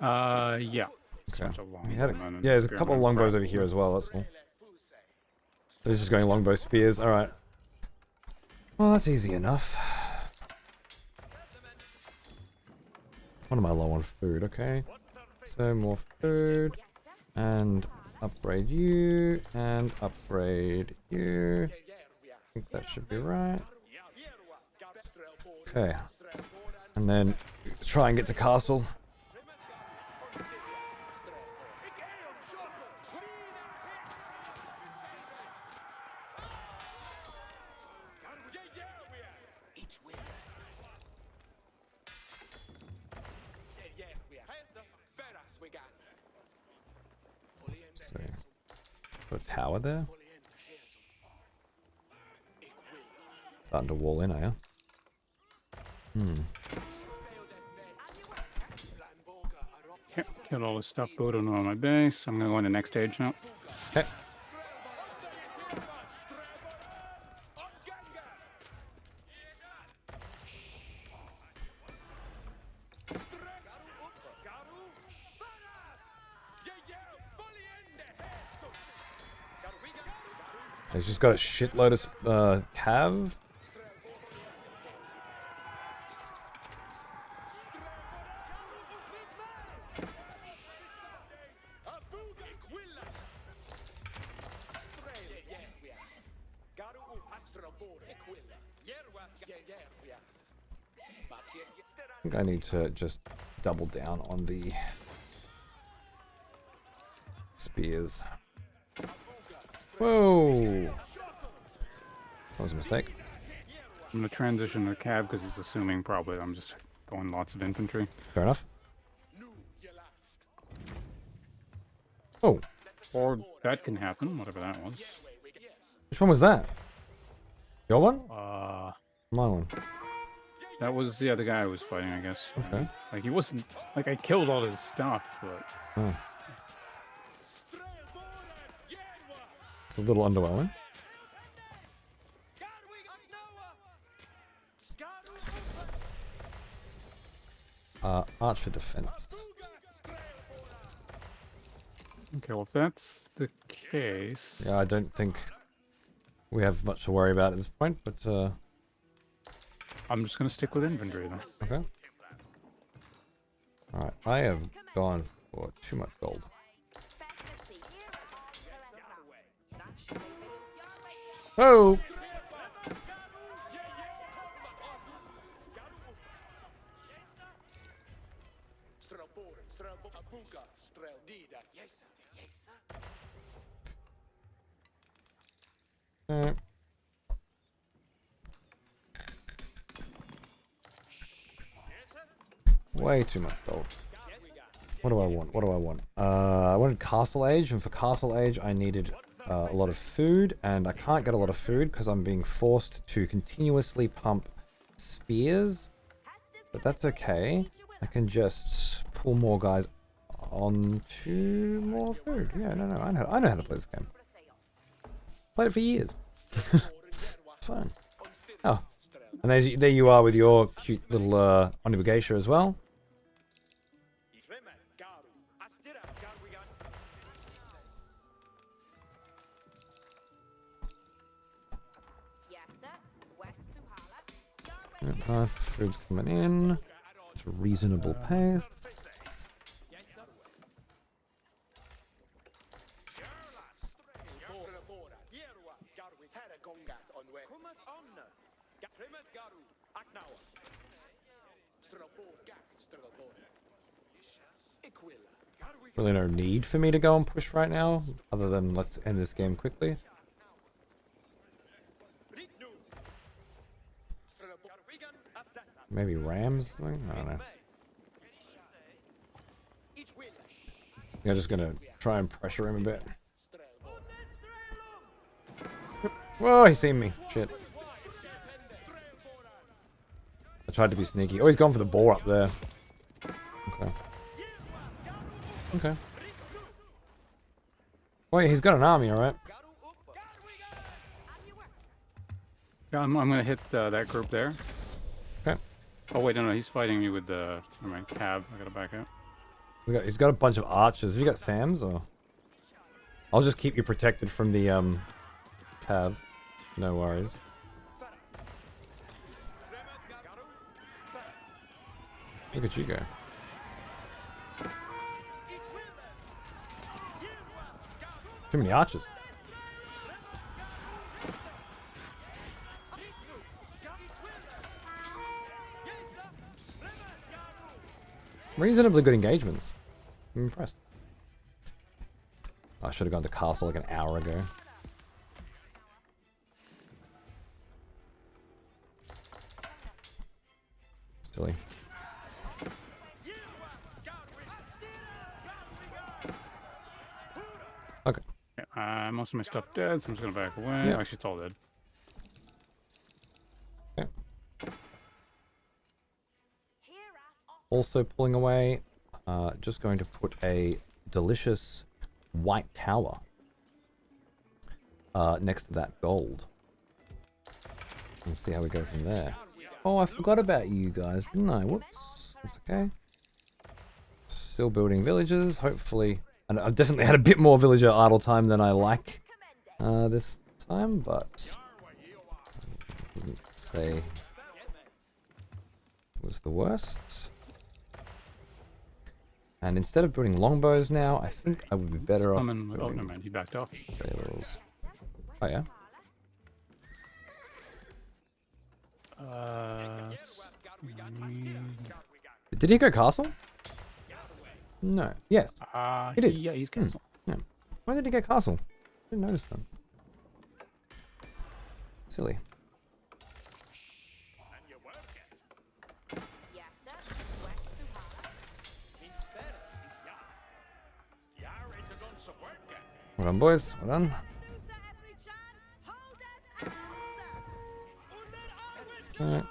Yeah. Okay. Yeah, there's a couple of longbows over here as well, that's all. So he's just going longbow spears, alright. Well, that's easy enough. What am I low on food, okay. So more food. And upgrade you. And upgrade you. I think that should be right. Okay. And then try and get to castle. So, put a tower there. Starting to wall in, are you? Yep, got all the stuff booted on my base. I'm gonna go into next stage now. Okay. He's just got a shitload of cav. I think I need to just double down on the spears. Whoa! That was a mistake. I'm gonna transition to cab because he's assuming probably I'm just going lots of infantry. Fair enough. Oh. Or that can happen, whatever that was. Which one was that? Your one? My one. That was the other guy I was fighting, I guess. Okay. Like he wasn't like I killed all his stuff, but Oh. It's a little underwhelming. Archer defense. okay, well if that's the case. Yeah, I don't think we have much to worry about at this point, but I'm just gonna stick with infantry then. okay. Alright, I have gone for too much gold. Oh! Way too much gold. What do I want? What do I want? I wanted Castle Age, and for Castle Age I needed a lot of food, and I can't get a lot of food because I'm being forced to continuously pump spears. But that's okay. I can just pull more guys onto more food. Yeah, no, I know how to play this game. Played it for years. Fun. Oh, and there you are with your cute little Onibugeisha as well. Nice, food's coming in. It's a reasonable pace. Really no need for me to go and push right now, other than let's end this game quickly. Maybe Rams thing? I don't know. I'm just gonna try and pressure him a bit. Whoa, he's seen me. Shit. I tried to be sneaky. Oh, he's gone for the boar up there. Okay. Okay. Wait, he's got an army, alright? Yeah, I'm gonna hit that group there. Okay. Oh wait, no, he's fighting me with the cab. I gotta back out. He's got a bunch of archers. Have you got Sam's or? I'll just keep you protected from the cav. No worries. Look at you go. Too many archers. Reasonably good engagements. I'm impressed. I should have gone to castle like an hour ago. Silly. Okay. Yeah, most of my stuff dead, so I'm just gonna back away. Yeah. Actually, it's all dead. Okay. Also pulling away. Just going to put a delicious white tower next to that gold. Let's see how we go from there. Oh, I forgot about you guys, didn't I? Whoops. That's okay. Still building villages, hopefully. And I've definitely had a bit more villager idle time than I like this time, but I wouldn't say it was the worst. And instead of building longbows now, I think I would be better off. Oh, never mind. He backed off. Sailors. Oh yeah. Did he go castle? No. Yes. He did. Yeah, he's castle. Yeah. Why did he go castle? I didn't notice them. Silly. Well done, boys. Well done. Alright.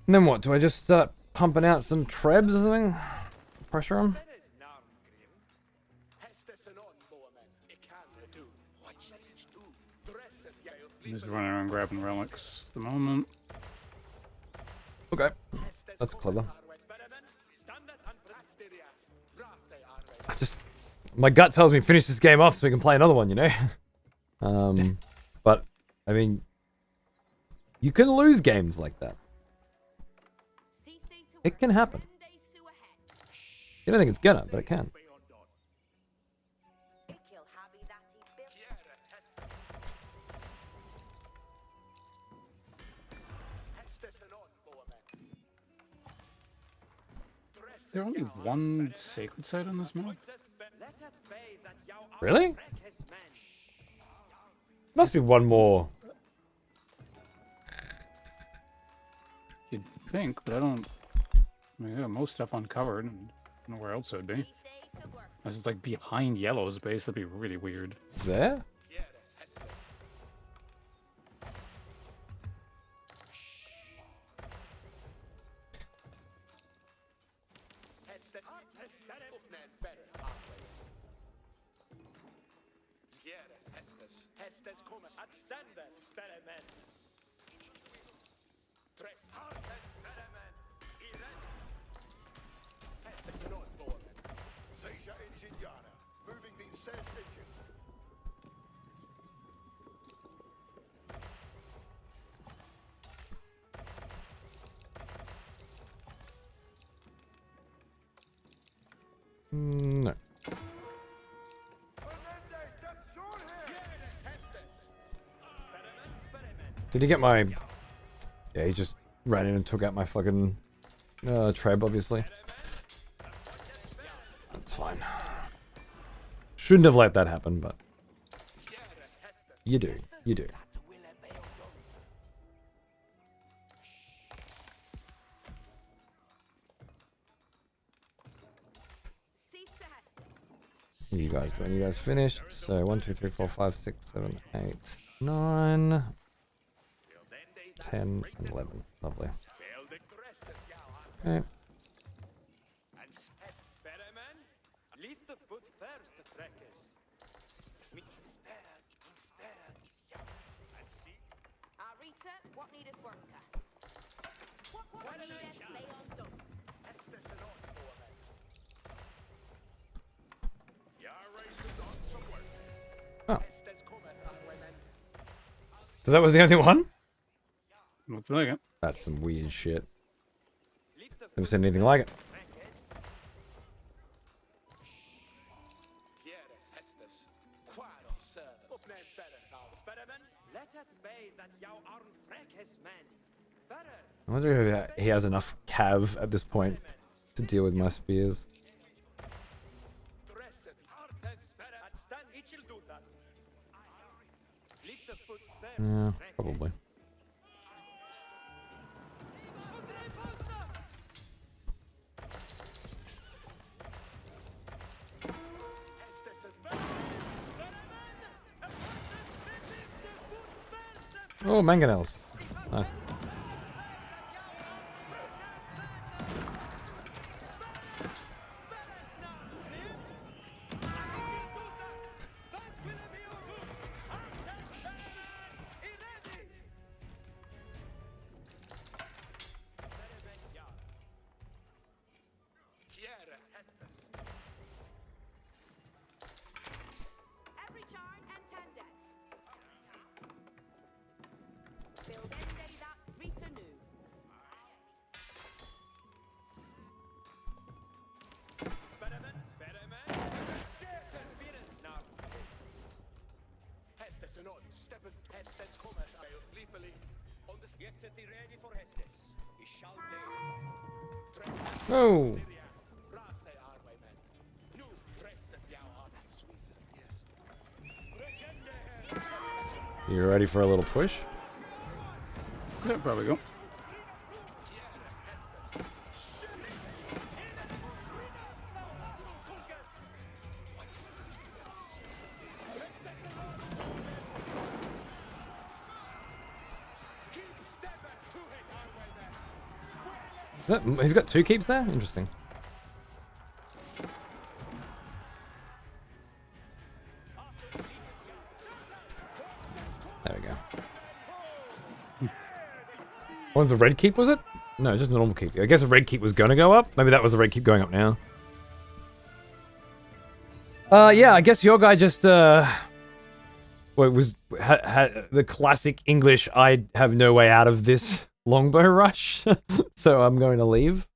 And then what? Do I just start pumping out some trebs or something? Pressure them? I'm just running around grabbing relics at the moment. Okay. That's clever. My gut tells me finish this game off so we can play another one, you know? But, I mean, you can lose games like that. It can happen. I don't think it's gonna, but it can. Is there only one sacred site on this map? Really? Must be one more. You'd think, but I don't. I mean, yeah, most stuff uncovered, and I don't know where else it'd be. Unless it's like behind Yellow's base, that'd be really weird. There? No. Did he get my... Yeah, he just ran in and took out my fucking treb, obviously. That's fine. Shouldn't have let that happen, but... You do. You do. You guys, when you guys finished, so 1, 2, 3, 4, 5, 6, 7, 8, 9, 10, and 11. Lovely. Okay. Oh. So that was the only one? Looks like it. That's some weird shit. Never seen anything like it. Hestes. Quaron, sir. Uppnämn better now. Experiment. Let it be that thou art freckest man. Better. I wonder if he has enough cav at this point to deal with my spears. Dress it. Artes better. And stand each will do that. Lift the foot first. Yeah, probably. Oh, mangonels. Nice. Every charm and 10 death. Build any day that reach anew. Experiment. Experiment. The spirit now. Hestes and on. Step it. Hestes cometh. I will sleepily. On the get thee ready for Hestes. He shall lay. Oh. You ready for a little push? Yeah, probably go. He's got 2 keeps there? Interesting. There we go. What was the red keep, was it? No, just a normal keep. I guess the red keep was gonna go up. Maybe that was the red keep going up now. Yeah, I guess your guy just, well, it was the classic English, I have no way out of this longbow rush, so I'm going to leave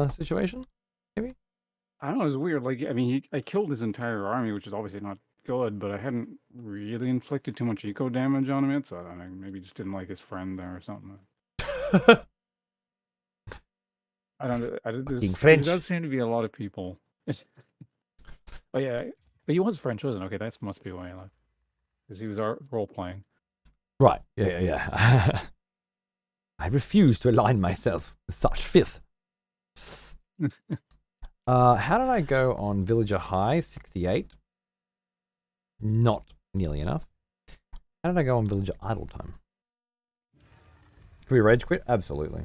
situation, maybe? I don't know, it was weird. Like, I mean, I killed his entire army, which is obviously not good, but I hadn't really inflicted too much eco damage on him yet, so I don't know, maybe just didn't like his friend there or something. I did this. French. There does seem to be a lot of people. Oh yeah, but he was French, wasn't he? Okay, that must be why I left. Because he was role playing. Right, yeah. I refuse to align myself with such filth. How did I go on Villager High? 68. Not nearly enough. How did I go on Villager Idle Time? Could we rage quit? Absolutely.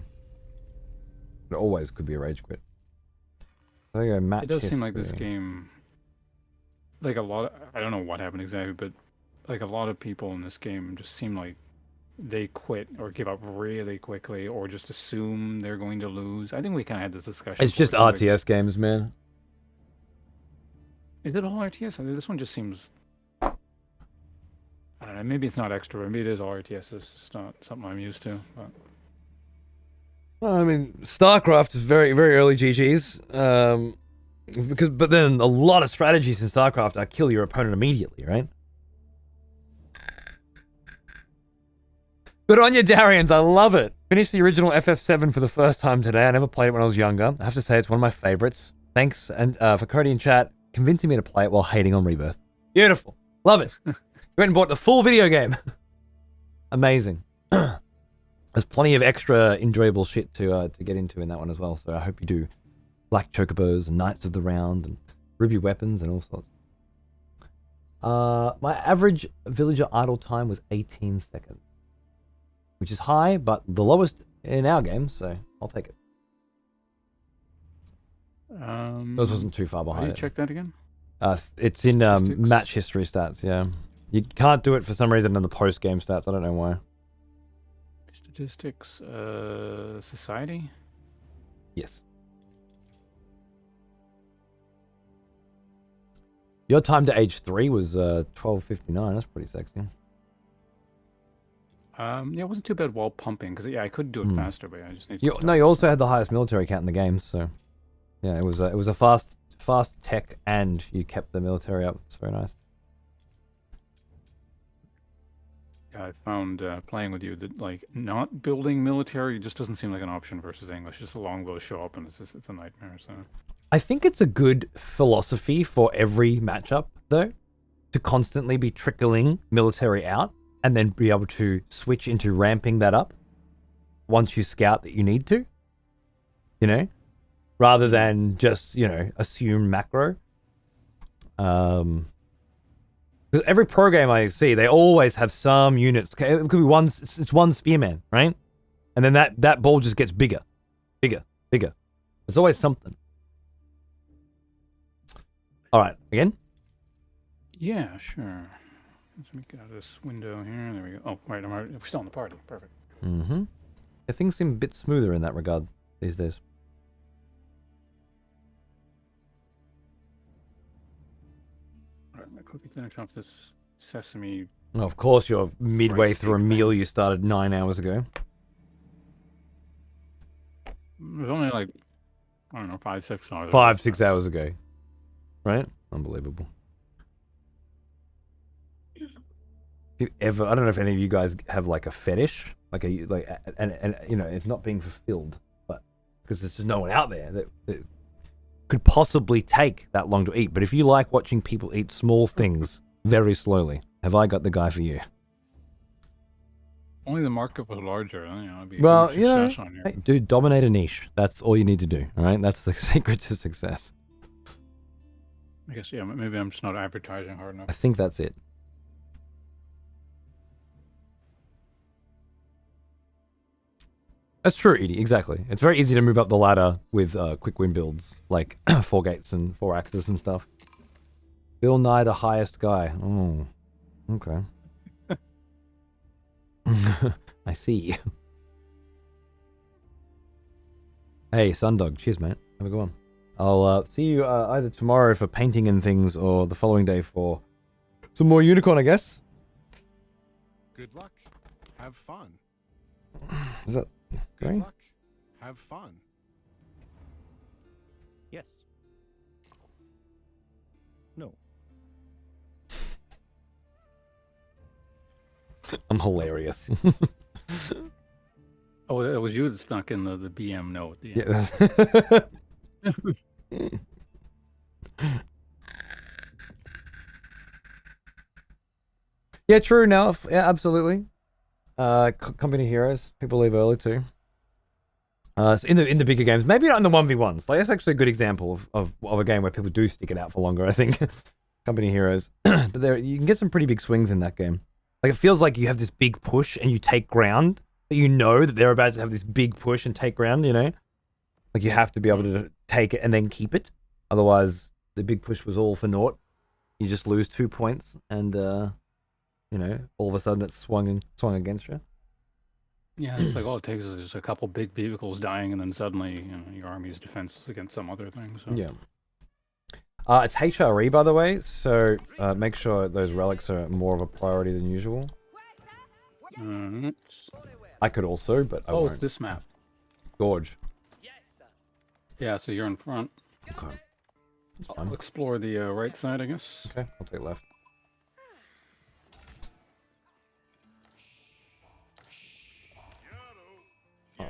It always could be a rage quit. I go match It does seem like history. this game, like a lot of, I don't know what happened exactly, but like a lot of people in this game just seem like they quit or give up really quickly or just assume they're going to lose. I think we kind of had this discussion. It's just before. RTS games, man. Is it all RTS? I mean, this one just seems, I don't know, maybe it's not extra, maybe it is all RTS. It's just not something I'm used to. But Well, I mean, StarCraft is very, very early GGs. But then a lot of strategies in StarCraft are kill your opponent immediately, right? Good on you, Darians. I love it. Finished the original FF7 for the first time today. I never played it when I was younger. I have to say it's one of my favorites. Thanks and for Cody in chat convincing me to play it while hating on Rebirth. Beautiful. Love it. You went and bought the full video game. Amazing. There's plenty of extra enjoyable shit to get into in that one as well. So I hope you do. Black Chocobos and Knights of the Round and Ruby Weapons and all sorts. My average villager idle time was 18 seconds. Which is high, but the lowest in our game, so I'll take it. Those wasn't too far behind. How do you check that again? It's in match history stats, yeah. You can't do it for some reason in the post-game stats, I don't know why. Statistics, society? Yes. Your time to age 3 was 12:59. That's pretty sexy. Yeah, it wasn't too bad while pumping, because yeah, I could do it faster, but I just need to No, you also had the highest military count in the game, so yeah, it was a fast fast tech and you kept the military up. It's very nice. Yeah, I found playing with you that like not building military just doesn't seem like an option versus English. Just the longbows show up and it's a nightmare. So I think it's a good philosophy for every matchup though, to constantly be trickling military out and then be able to switch into ramping that up once you scout that you need to, you know, rather than just, you know, assume macro. Because every pro game I see, they always have some units. It could be one, it's one spearman, right? And then that ball just gets bigger. There's always something. All right, again? yeah, sure. Let me get out of this window here. There we go. Oh, right, we're still in the party. Perfect. Mm-hmm. Yeah, things seem a bit smoother in that regard these days. All right, I'm gonna quickly finish off this sesame. Well, of course, you're midway Rice through a cakes meal thing. you started 9 hours ago. It was only like, I don't know, 5-6 hours. 5-6 hours ago. Right? Unbelievable. If you ever, I don't know if any of you guys have like a fetish, and you know, it's not being fulfilled, but because there's just no one out there that could possibly take that long to eat. But if you like watching people eat small things very slowly, have I got the guy for you? Only the markup was larger. You know, it'd be a Well, huge you know, success on your... hey, dude, dominate a niche. That's all you need to do. All right, that's the secret to success. I guess, yeah, maybe I'm just not advertising hard enough. I think that's it. That's true, Edie. Exactly. It's very easy to move up the ladder with quick win builds, like 4 gates and 4 axes and stuff. Bill Nye, the highest guy. Oh, okay. I see. Hey, Sundog. Cheers, mate. Have a good one. I'll see you either tomorrow for painting and things or the following day for some more unicorn, I guess. Good luck. Have fun. Is that Good going? luck. Have fun. Yes. No. I'm hilarious. Oh, that was you that stuck in the BM no at the end. Yeah. Yeah, true. Now, yeah, absolutely. Company heroes. People leave early too. So in the bigger games, maybe not in the 1v1s. Like that's actually a good example of a game where people do stick it out for longer. I think company heroes, but there you can get some pretty big swings in that game. Like it feels like you have this big push and you take ground, but you know that they're about to have this big push and take ground. You know, like you have to be able to take it and then keep it. Otherwise, the big push was all for naught. You just lose 2 points, and you know, all of a sudden it's swung against you. Yeah, it's like all it takes is just a couple big vehicles dying, and then suddenly, you know, your army's defenseless against some other thing. So. Yeah. It's HRE, by the way, so make sure those relics are more of a priority than usual. I could also, but I oh, won't. it's this map. Gorge. Yeah, so you're in front. Okay. That's I'll fine. explore the right side, I guess. Okay, I'll take left.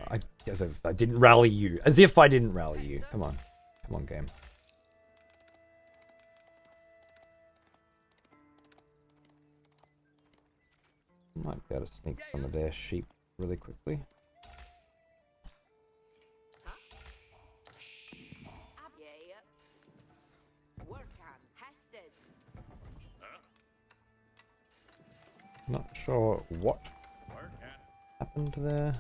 I guess if I didn't rally you. As if I didn't rally you. Come on. Come on, game. Might be able to sneak some of their sheep really quickly. Not sure what happened there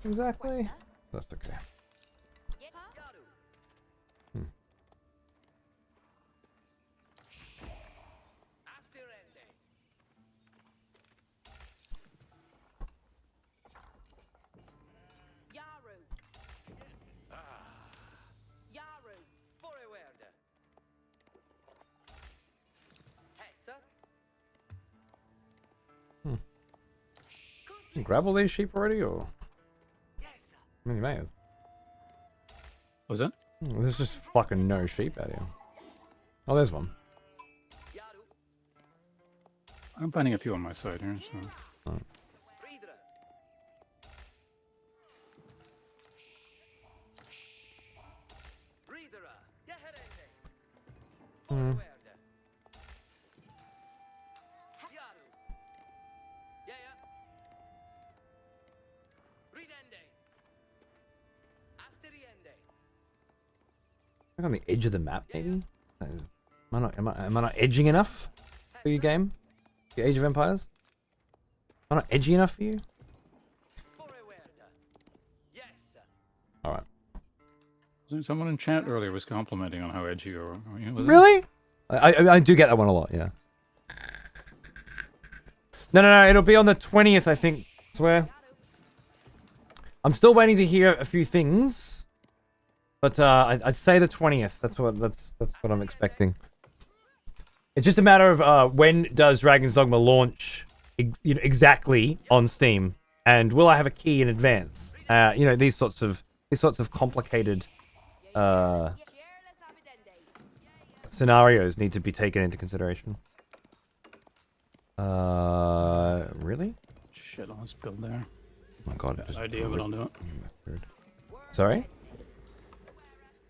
exactly. That's okay. Can you grab all these sheep already, or? I mean, you may have. What was that? There's just fucking no sheep out here. Oh, there's one. I'm finding a few on my side here, so. Oh. Hmm. Like on the edge of the map, maybe? Am I not edging enough for your game? Your Age of Empires? Am I not edgy enough for you? Alright. Someone in chat earlier was complimenting on how edgy you were. Was Really? I do get that one a lot, yeah. No, it'll be on the 20th, I think. I swear. I'm still waiting to hear a few things. But I'd say the 20th. That's what I'm expecting. It's just a matter of when does Dragon's Dogma launch exactly on Steam, and will I have a key in advance? These sorts of complicated scenarios need to be taken into consideration. Really? Shit, I'll just build there. Oh my god. Bad idea, but I'll do it. Sorry?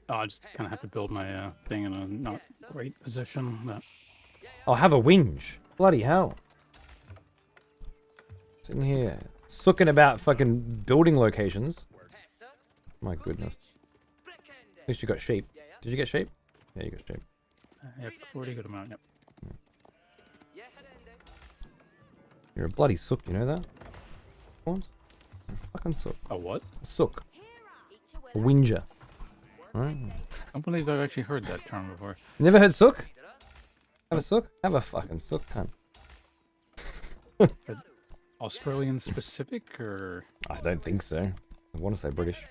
Oh, I just kind of have to build my thing in a not great position. But... I'll have a whinge. Bloody hell. Sitting here, sooking about fucking building locations. My goodness. At least you got sheep. Did you get sheep? Yeah, you got sheep. Yep, pretty good amount, yep. You're a bloody sook, you know that? What? Fucking sook. A what? A sook. A whinger. Right. I don't believe I've actually heard that term before. Never heard sook? Have a sook? Have a fucking sook, cunt. Australian specific, or? I don't think so. I want to say British.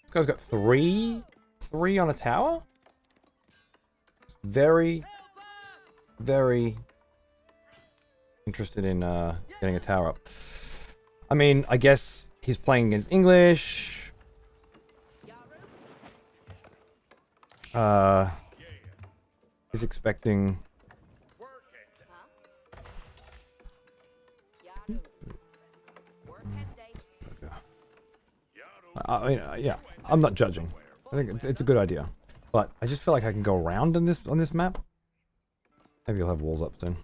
This guy's got three on a tower? Very interested in getting a tower up. I mean, I guess he's playing against English. He's expecting... I mean, yeah, I'm not judging. I think it's a good idea, but I just feel like I can go around on this map. Maybe you'll have walls up soon.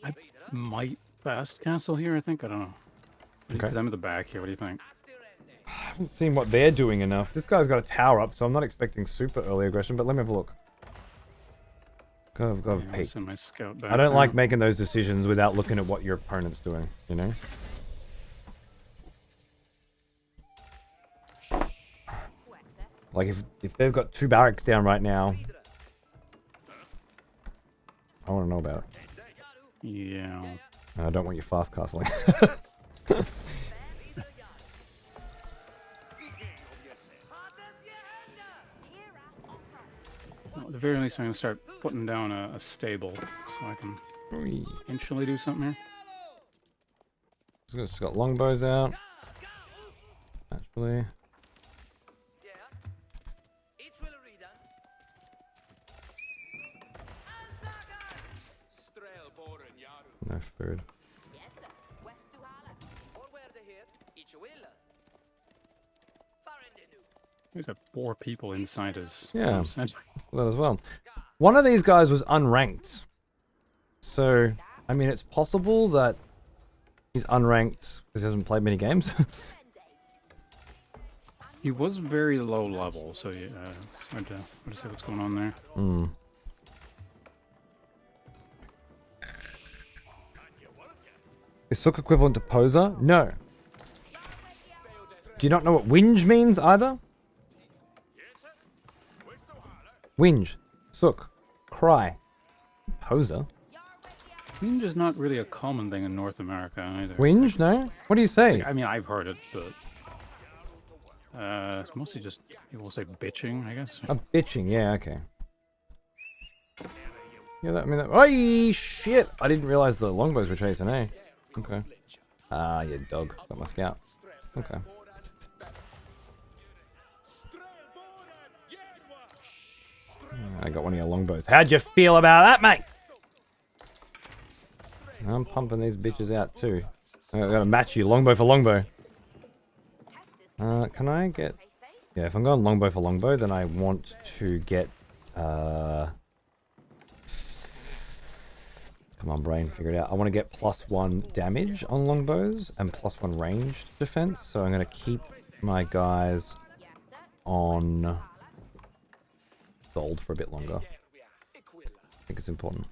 I might fast castle here, I think. I don't know. Okay. Because I'm at the back here. What do you think? I haven't seen what they're doing enough. This guy's got a tower up, so I'm not expecting super early aggression, but let me have a look. Go peek. Send my scout back I don't there. like making those decisions without looking at what your opponent's doing, you know? Like, if they've got 2 barracks down right now, I want to know about it. Yeah. I don't want you fast castling. Well, at the very least, I'm going to start putting down a stable so I can eventually do something here. It's got longbows out. Actually. No food. There's 4 people inside his... Yeah, that as well. One of these guys was unranked. So, I mean, it's possible that he's unranked because he hasn't played many games. He was very low level, so yeah, it's hard to see what's going on there. Hmm. Is Sook equivalent to poser? No. Do you not know what whinge means either? Whinge, Sook, cry, poser. Whinge is not really a common thing in North America either. Whinge? No? What do you say? I mean, I've heard it, but it's mostly just people say bitching, I guess. Bitching, yeah, okay. Yeah, that, I mean, oh shit! I didn't realize the longbows were chasing, eh? Okay. Ah, you dog. Got my scout. Okay. I got one of your longbows. How'd you feel about that, mate? I'm pumping these bitches out too. I gotta match you, longbow for longbow. Can I get... Yeah, if I'm going longbow for longbow, then I want to get... Come on, brain, figure it out. I want to get +1 damage on longbows and +1 ranged defense. So I'm going to keep my guys on gold for a bit longer. I think it's important.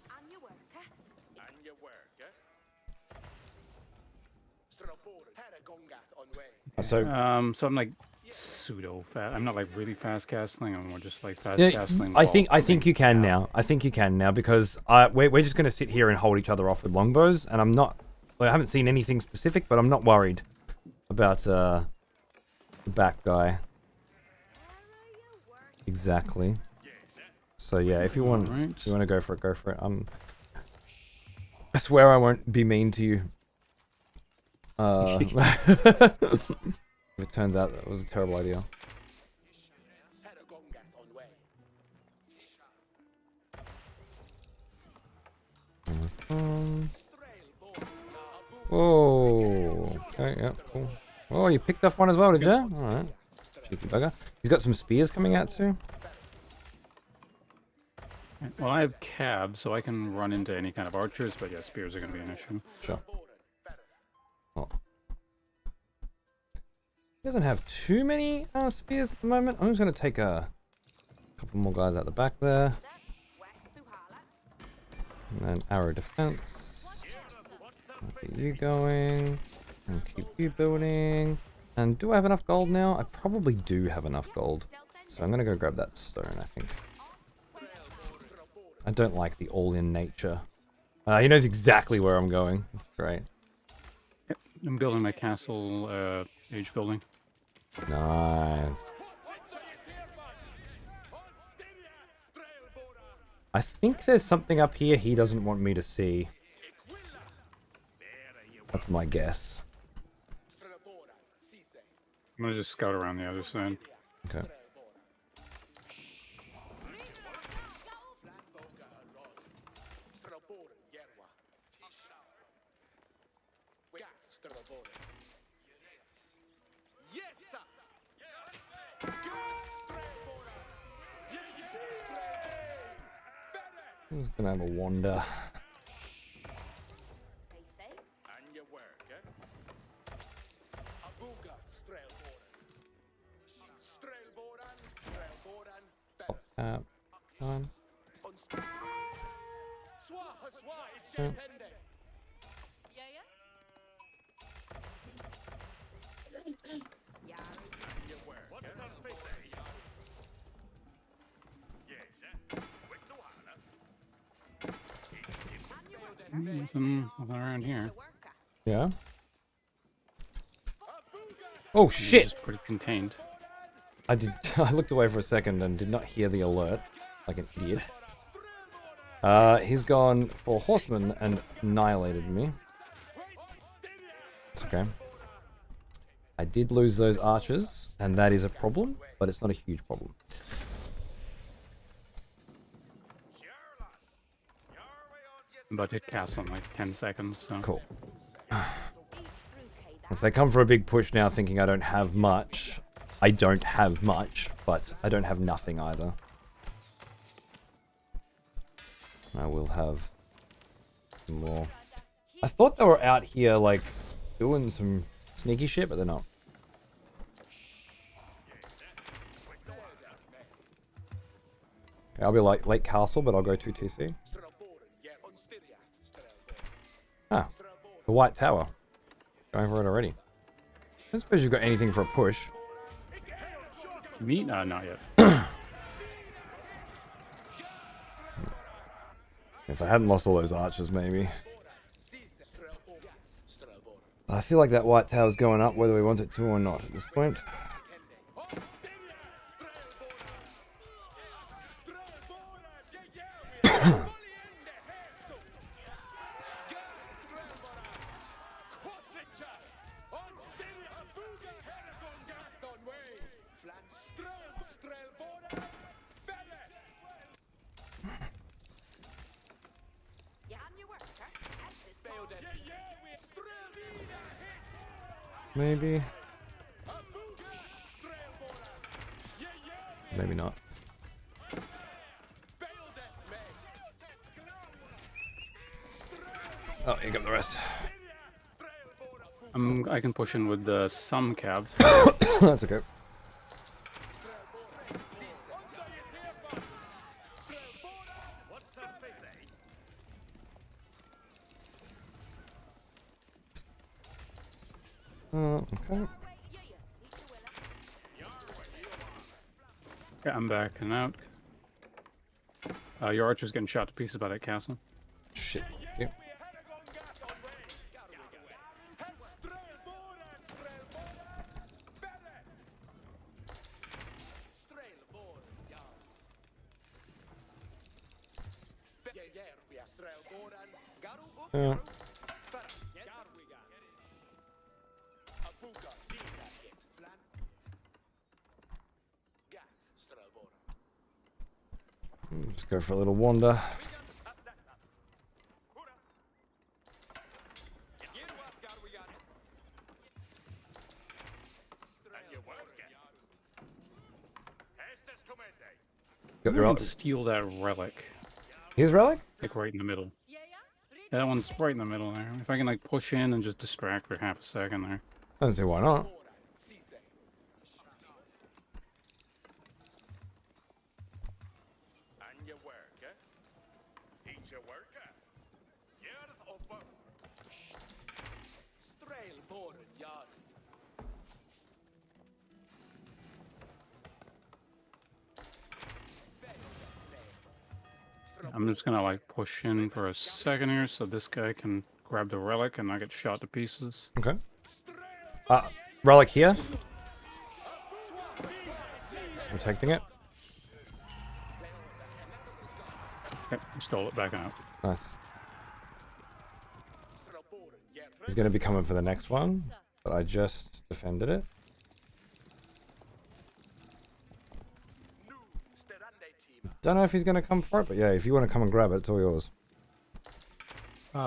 So I'm like pseudo fast. I'm not like really fast casting. I'm more just like fast casting. I think you can now. I think you can now because we're just gonna sit here and hold each other off with longbows, and I'm not. Like, I haven't seen anything specific, but I'm not worried about the back guy. Exactly. So yeah, if you want, if you want to go for it, go for it. I swear I won't be mean to you. If it turns out that was a terrible idea. Whoa. Okay, yeah, cool. Oh, you picked off one as well, did you? Alright. Cheeky bugger. He's got some spears coming out too. Well, I have cab, so I can run into any kind of archers, but yeah, spears are going to be an issue. Sure. Oh. He doesn't have too many spears at the moment. I'm just going to take a couple more guys out the back there. And then arrow defense. Keep you going. And keep you building. And do I have enough gold now? I probably do have enough gold. So I'm going to go grab that stone, I think. I don't like the all-in nature. He knows exactly where I'm going. That's great. Yep, I'm building my castle age building. Nice. I think there's something up here he doesn't want me to see. That's my guess. I'm gonna just scout around the other side. Okay. I'm just gonna have a wander. Time. Something around here. Yeah. Oh shit! It's pretty contained. I looked away for a second and did not hear the alert, like an idiot. He's gone for horseman and annihilated me. It's okay. I did lose those archers, and that is a problem, but it's not a huge problem. I'm about to hit castle in like 10 seconds, so... Cool. If they come for a big push now thinking I don't have much, I don't have much, but I don't have nothing either. I will have some more. I thought they were out here, like, doing some sneaky shit, but they're not. Okay, I'll be like Lake Castle, but I'll go 2 TC. Ah, the White Tower. Going for it already. I don't suppose you've got anything for a push. Me? Not yet. If I hadn't lost all those archers, maybe. I feel like that White Tower's going up whether we want it to or not at this point. Maybe. Maybe not. Oh, you got the rest. I can push in with some cav. That's okay. Okay. Okay, I'm backing out. Your archer's getting shot to pieces by that castle. Shit. Okay. Yeah. Let's go for a little wander. Got You can steal that relic. His relic? Like right in the middle. Yeah, that one's right in the middle there. If I can like push in and just distract for half a second there. I don't see why not. I'm just gonna like push in for a second here so this guy can grab the relic and not get shot to pieces. Okay. Relic here. Protecting it. Okay, stole it back out. Nice. He's going to be coming for the next one, but I just defended it. Don't know if he's going to come for it, but yeah, if you want to come and grab it, it's all yours.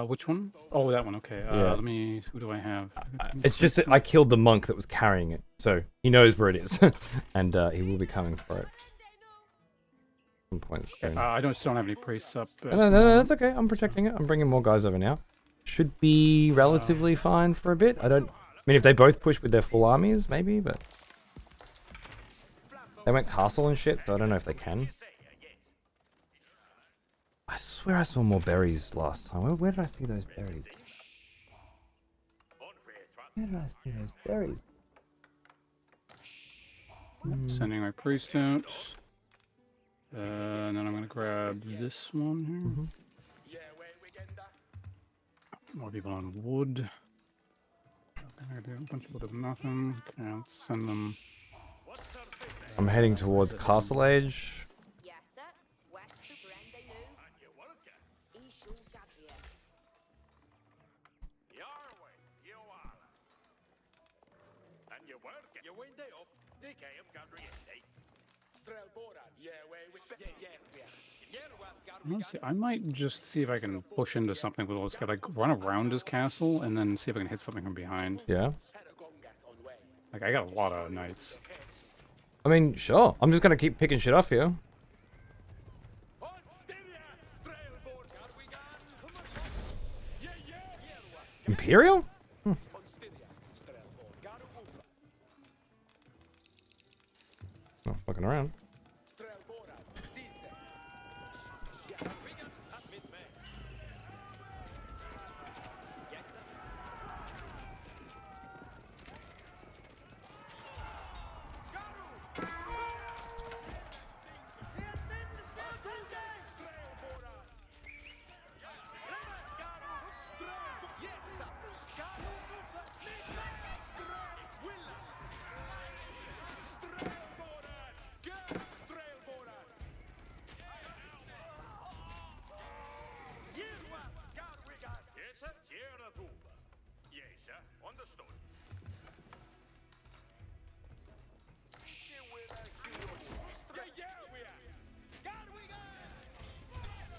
Which one? Oh, that one. Okay. Yeah. Let me. Who do I have? It's just that I killed the monk that was carrying it, so he knows where it is, and he will be coming for it. Some point. I still don't have any priests up. No, that's okay. I'm protecting it. I'm bringing more guys over now. Should be relatively fine for a bit. I mean, if they both push with their full armies, maybe, but they went castle and shit, so I don't know if they can. I swear I saw more berries last time. Where did I see those berries? Where did I see those berries? Sending my priest out. And then I'm gonna grab this one here. More people on wood. I'm gonna do a bunch of wood of nothing. Okay, let's send them. I'm heading towards Castle Age. Honestly, I might just see if I can push into something with all this guy, like run around his castle and then see if I can hit something from behind. Yeah. Like I got a lot of knights. I mean, sure. I'm just gonna keep picking shit off here. Imperial? Not fucking around.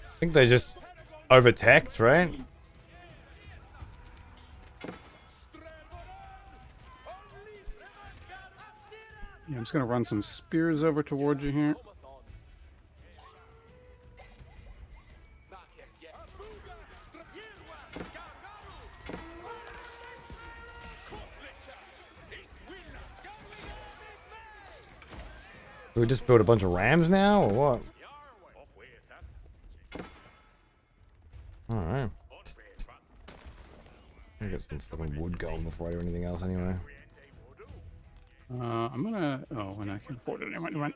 I think they just overtacked, right? just gonna run some spears over towards you here. Do we just build a bunch of rams now, or what? Alright. I'll get some fucking wood going before I do anything else anyway. I'm gonna... Oh, and I can't afford it anymore.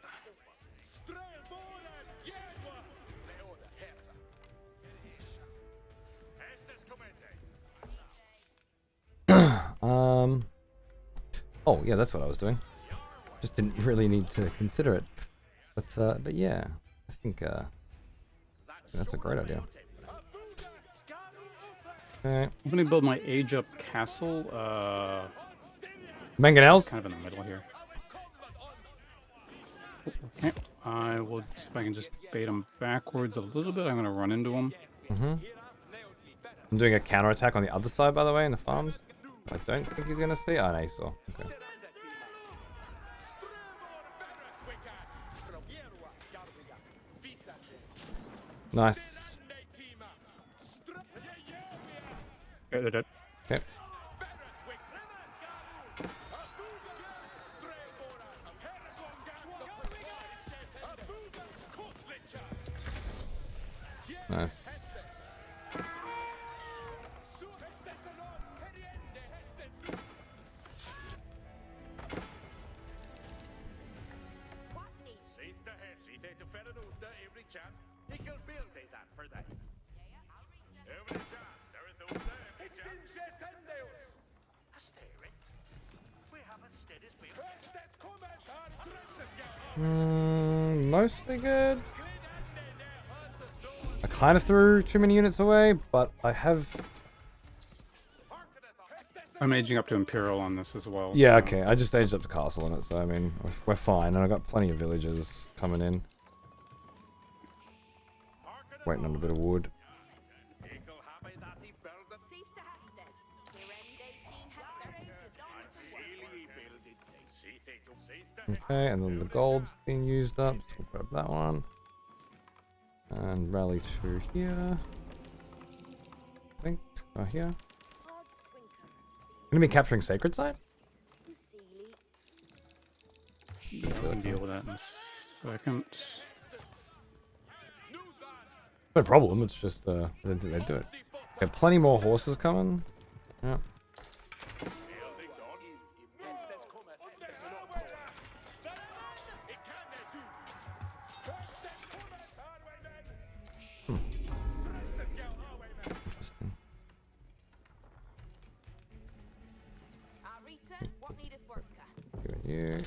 Oh yeah, that's what I was doing. Just didn't really need to consider it, but yeah, I think that's a great idea. Okay. I'm gonna build my age up castle. Mangonels? Kind of in the middle here. Okay. I will see if I can just bait them backwards a little bit. I'm gonna run into them. I'm doing a counterattack on the other side, by the way, in the farms. I don't think he's gonna see. Oh, no, he saw. Okay. Nice. Yeah, they're dead. Okay. Nice. Mostly good. I kind of threw too many units away, but I have... I'm aging up to Imperial on this as well. Yeah, so. okay. I just aged up to Castle on it, so I mean, we're fine. And I got plenty of villagers coming in. Waiting on a bit of wood. Okay, and then the gold's being used up, so we'll grab that one. And rally to here. I think. Oh, here. Gonna be capturing Sacred Site? Yeah, I can deal with that in a second. No problem, it's just, I didn't think they'd do it. Okay, plenty more horses coming. Yeah. You.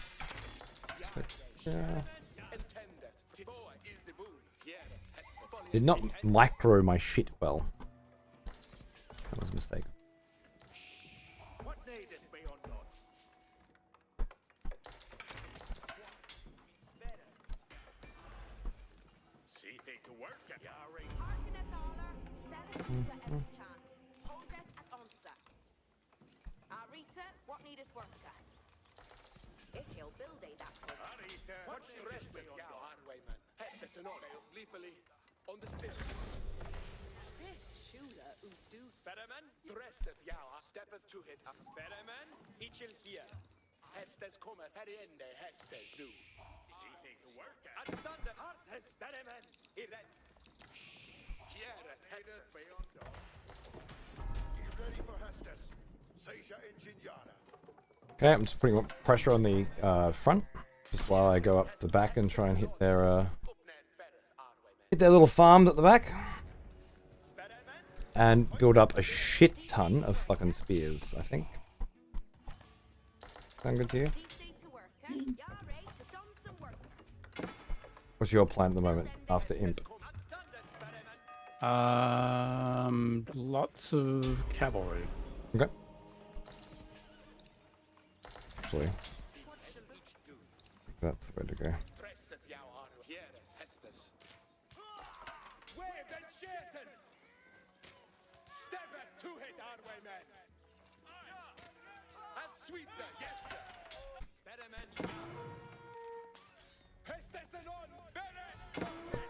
Yeah. Did not micro my shit well. That was a mistake. This shooter who do Sperman, dresset jaua, steppet to hit up Sperman, ichil here. Hestes kommer heriende, hestes nu. Anstande hart hes Sperman, i rätt. Fjärret hestes beyond. You ready for Hestes? Seja Ingeniata. Okay, I'm just putting pressure on the front, just while I go up the back and try and hit their little farms at the back. And build up a shit ton of fucking spears, I think. Sound good to you? What's your plan at the moment after Imp? Lots of cavalry. Okay. Actually, that's the way to go.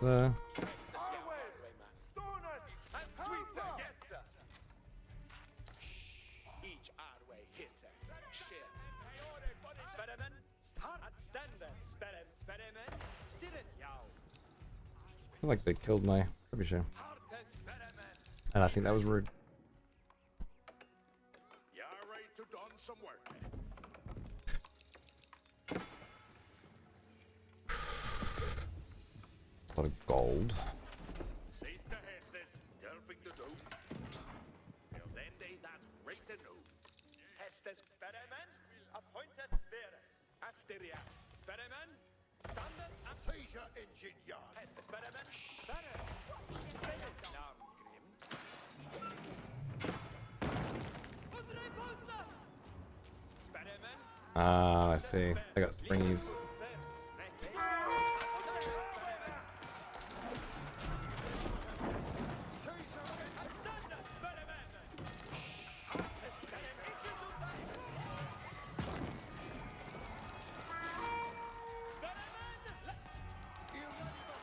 there. Each Arway hitter. Shit. Experiment. Start at standard. Experiment. Stirren yow. I feel like they killed my trebuchet. And I think that was rude. You're ready to done some work. A lot of gold. Safe to Hestes. Delphing to do. Well, then they that right to know. Hestes experiment. Appointed spirits. Asteria. Experiment. Standard and Seizure engine yard. Hestes experiment. Better. Spirits arm grim. Experiment. Ah, I see. I got springies.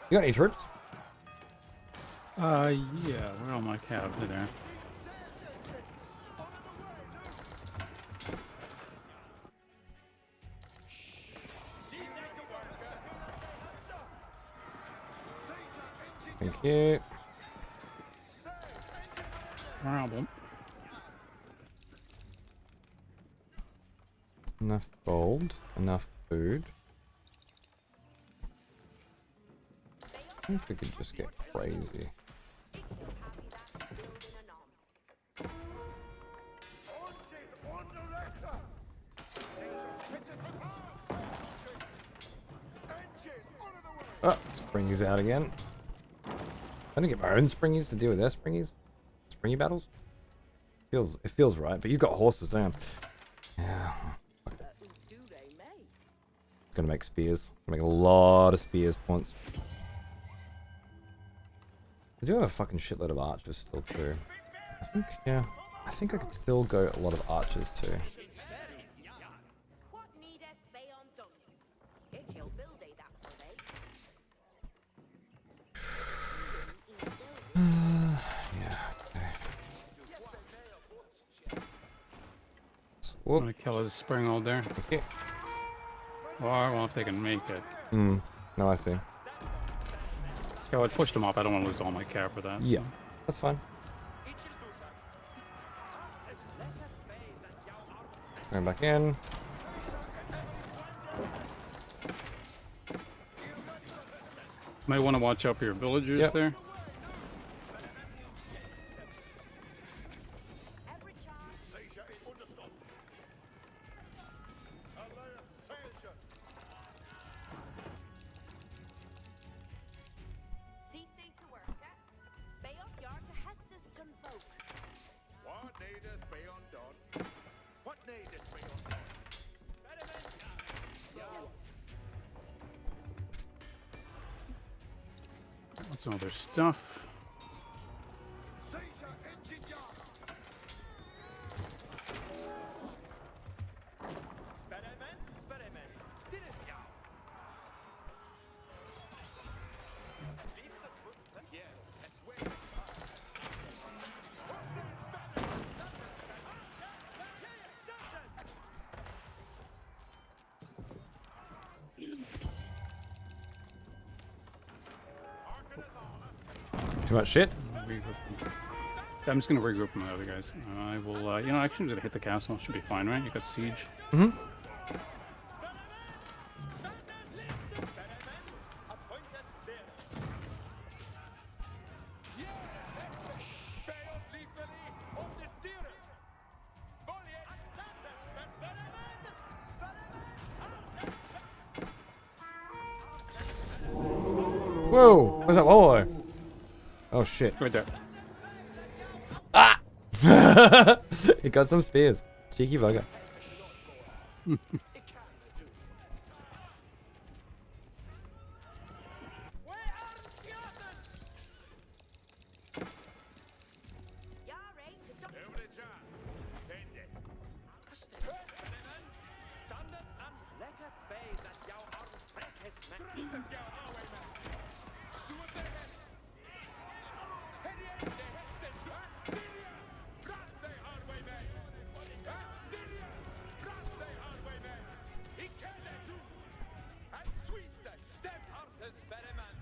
You got any troops? Yeah, where all my cabs are there. Thank you. Problem. Enough gold, enough food. I think we could just get crazy. Oh, Springy's out again. I didn't get my own Springies to deal with their Springies. Springy battles? It feels right, but you've got horses, don't you? Yeah. Gonna make spears. Gonna make a lot of spears points. I do have a fucking shitload of archers still too. I think, yeah. I think I could still go a lot of archers too. What needeth beyond done? It he'll build a that for they. Yeah, okay. I'm gonna kill his spring old there. Okay. Or, well, if they can make it. Hmm. No, I see. Yeah, I pushed him off. I don't want to lose all my care for that. Yeah, So. that's fine. Going back in. Might want to watch out for your villagers there. See thee to work, Bayot yard to Hestes ton folk. What needeth beyond done? What needeth beyond done? What's all their stuff? Seizure engine yard. Experiment. Stirren yow. Leave the foot here. As well. Too much shit? I'm just gonna regroup with my other guys. I will, you know, actually I'm gonna hit the castle. Should be fine, right? You got siege. Mm-hmm. Whoa! What's that? Whoa! Oh shit! Right there. Ah! He got some spears. Cheeky bugger.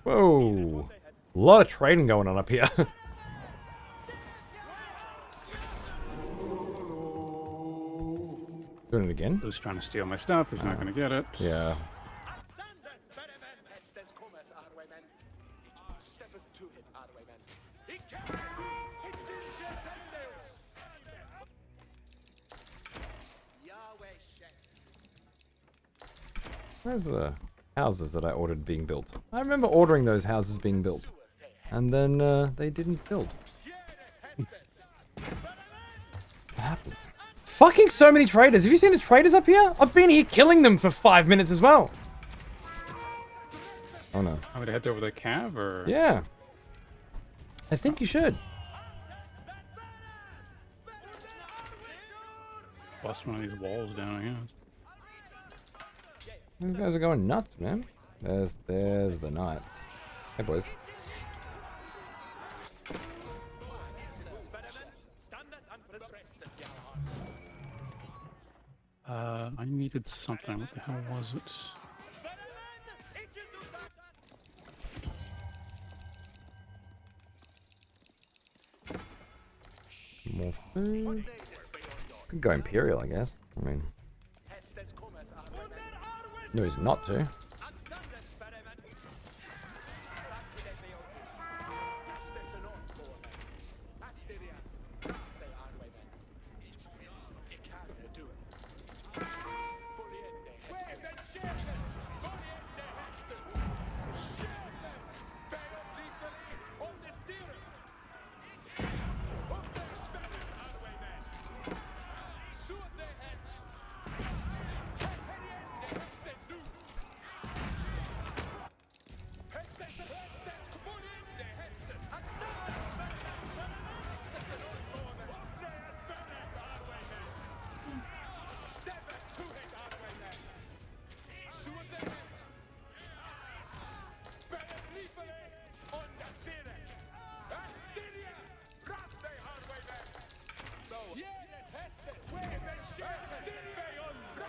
Whoa. A lot of trading going on up here. Doing it again? Who's trying to steal my stuff? He's not going to get it. Yeah. Where's the houses that I ordered being built? I remember ordering those houses being built. And then they didn't build. What happens? Fucking so many traders. Have you seen the traders up here? I've been here killing them for 5 minutes as well. Oh no. I'm gonna head over the cave, or? Yeah. I think you should. Bust one of these walls down here. These guys are going nuts, man. There's the knights. Hey, boys. I needed something. What the hell was it? More food. Could go Imperial, I guess. I mean, no, he's not to.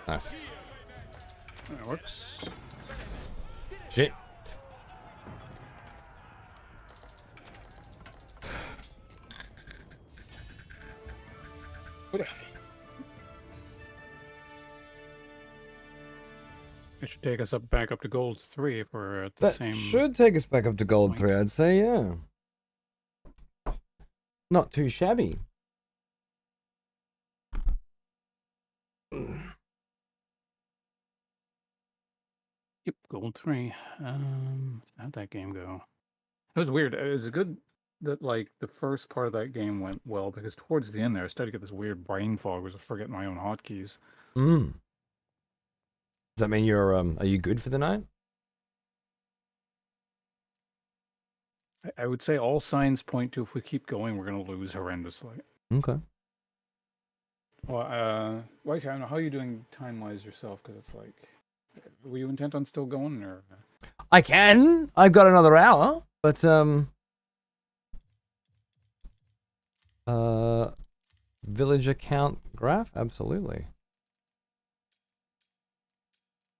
Nice. That works. Shit. It should take us back up to gold 3 if we're at the That same. should take us back up to gold 3, I'd say, yeah. Not too shabby. Yep, gold 3. How'd that game go? It was weird. It was good that like the first part of that game went well, because towards the end there I started to get this weird brain fog. I was forgetting my own hotkeys. Does that mean you're are you good for the night? I would say all signs point to, if we keep going, we're gonna lose horrendously. Okay. Well, White, I don't know how you doing time-wise yourself, because it's like, were you intent on still going, or? I can. I've got another hour, but village account graph, absolutely.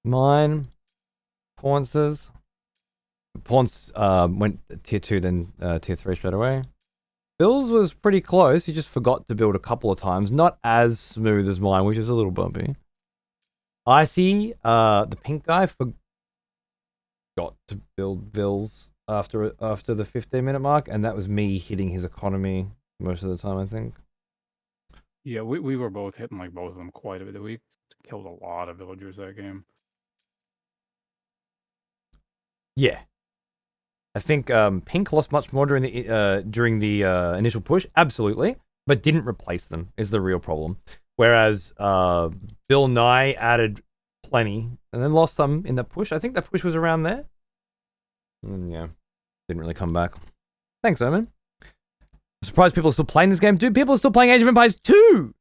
Mine, Paunces. Paunce went tier 2, then tier 3 straight away. Bill's was pretty close. He just forgot to build a couple of times. Not as smooth as mine, which is a little bumpy. Icy, the pink guy, forgot to build Bill's after the 15-minute mark, and that was me hitting his economy most of the time, I think. Yeah, we were both hitting like both of them quite a bit. We killed a lot of villagers that game. Yeah. I think Pink lost much more during the initial push, absolutely, but didn't replace them is the real problem. Whereas Bill Nye added plenty and then lost some in that push. I think that push was around there. And yeah, didn't really come back. Thanks, Omen. I'm surprised people are still playing this game. Dude, people are still playing Age of Empires 2!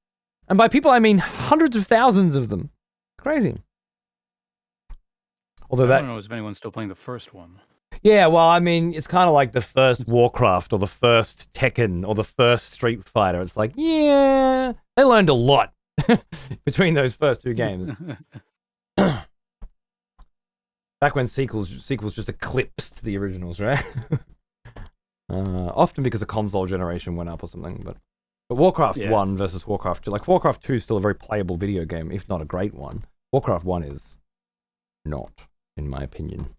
And by people, I mean hundreds of thousands of them. Crazy. Although I don't know if anyone's still playing the first one. Yeah, well, I mean, it's kind of like the first Warcraft or the first Tekken or the first Street Fighter. It's like, yeah, they learned a lot between those first two games. Back when sequels just eclipsed the originals, right? Often because a console generation went up or something, but Warcraft 1 versus Warcraft 2, like Warcraft 2 is still a very playable video game, if not a great one. Warcraft 1 is not, in my opinion,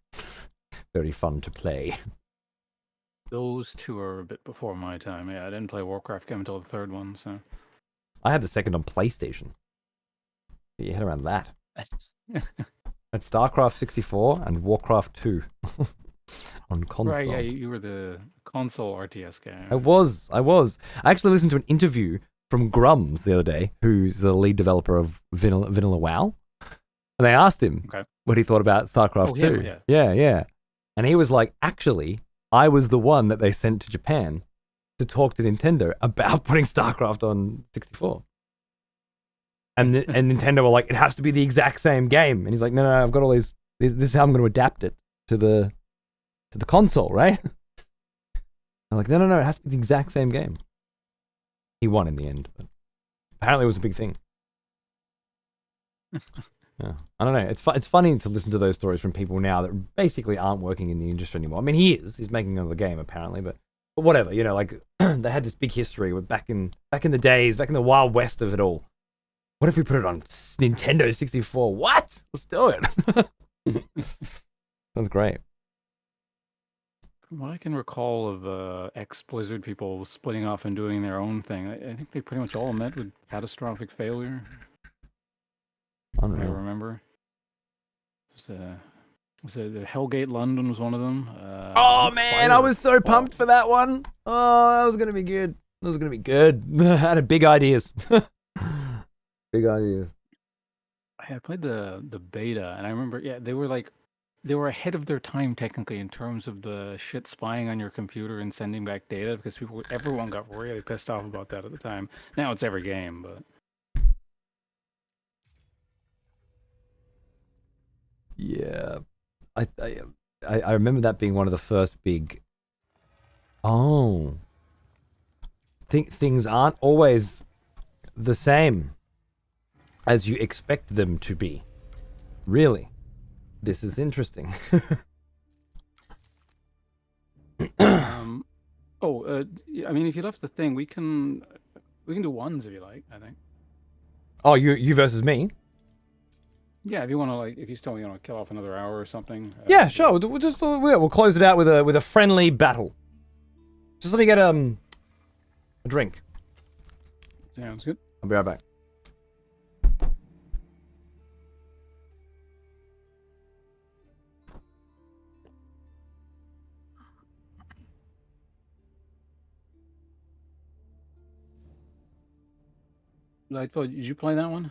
very fun to play. Those two are a bit before my time. Yeah, I didn't play Warcraft game until the third one, so. I had the second on PlayStation. Get your head around that. That's StarCraft 64 and Warcraft 2 on console. Right, yeah, you were the console RTS guy. I was. I actually listened to an interview from Grums the other day, who's the lead developer of Vanilla WoW. And they asked him what he thought about StarCraft 2. Yeah. And he was like, actually, I was the one that they sent to Japan to talk to Nintendo about putting StarCraft on 64. And Nintendo were like, it has to be the exact same game. And he's like, no, I've got all these. This is how I'm going to adapt it to the console, right? I'm like, no, it has to be the exact same game. He won in the end, but apparently it was a big thing. Yeah, I don't know. It's funny to listen to those stories from people now that basically aren't working in the industry anymore. I mean, he's making another game apparently, but whatever. You know, like they had this big history with back in the days, back in the Wild West of it all. What if we put it on Nintendo 64? What? Let's do it. Sounds great. From what I can recall of ex-Blizzard people splitting off and doing their own thing, I think they pretty much all met with catastrophic failure. I don't know. I remember. Was it the Hellgate London was one of them? Oh man, I was so pumped for that one. Oh, that was gonna be good. I had big ideas. Big idea. I played the beta, and I remember, they were ahead of their time technically in terms of the shit spying on your computer and sending back data, because everyone got really pissed off about that at the time. Now it's every game, but yeah, I remember that being one of the first big. Oh, things aren't always the same as you expect them to be. Really, this is interesting. I mean, if you left the thing, we can do ones if you like. I think. Oh, you versus me? Yeah, if you want to, if you still want to kill off another hour or something. Yeah, sure. We'll close it out with a friendly battle. Just let me get a drink. Sounds good. I'll be right back. Did you play that one?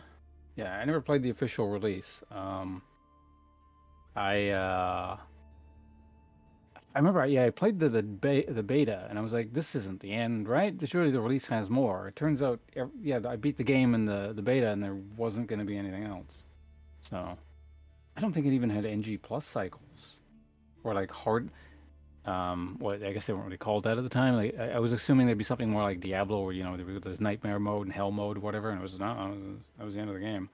Yeah, I never played the official release. I remember, I played the beta, and I was like, this isn't the end, right? Surely the release has more. It turns out, I beat the game in the beta, and there wasn't going to be anything else. So, I don't think it even had NG plus cycles, or like hard. I guess they weren't really called that at the time. Like, I was assuming there'd be something more like Diablo, where there's nightmare mode and hell mode, whatever, and it was not. That was the end of the game.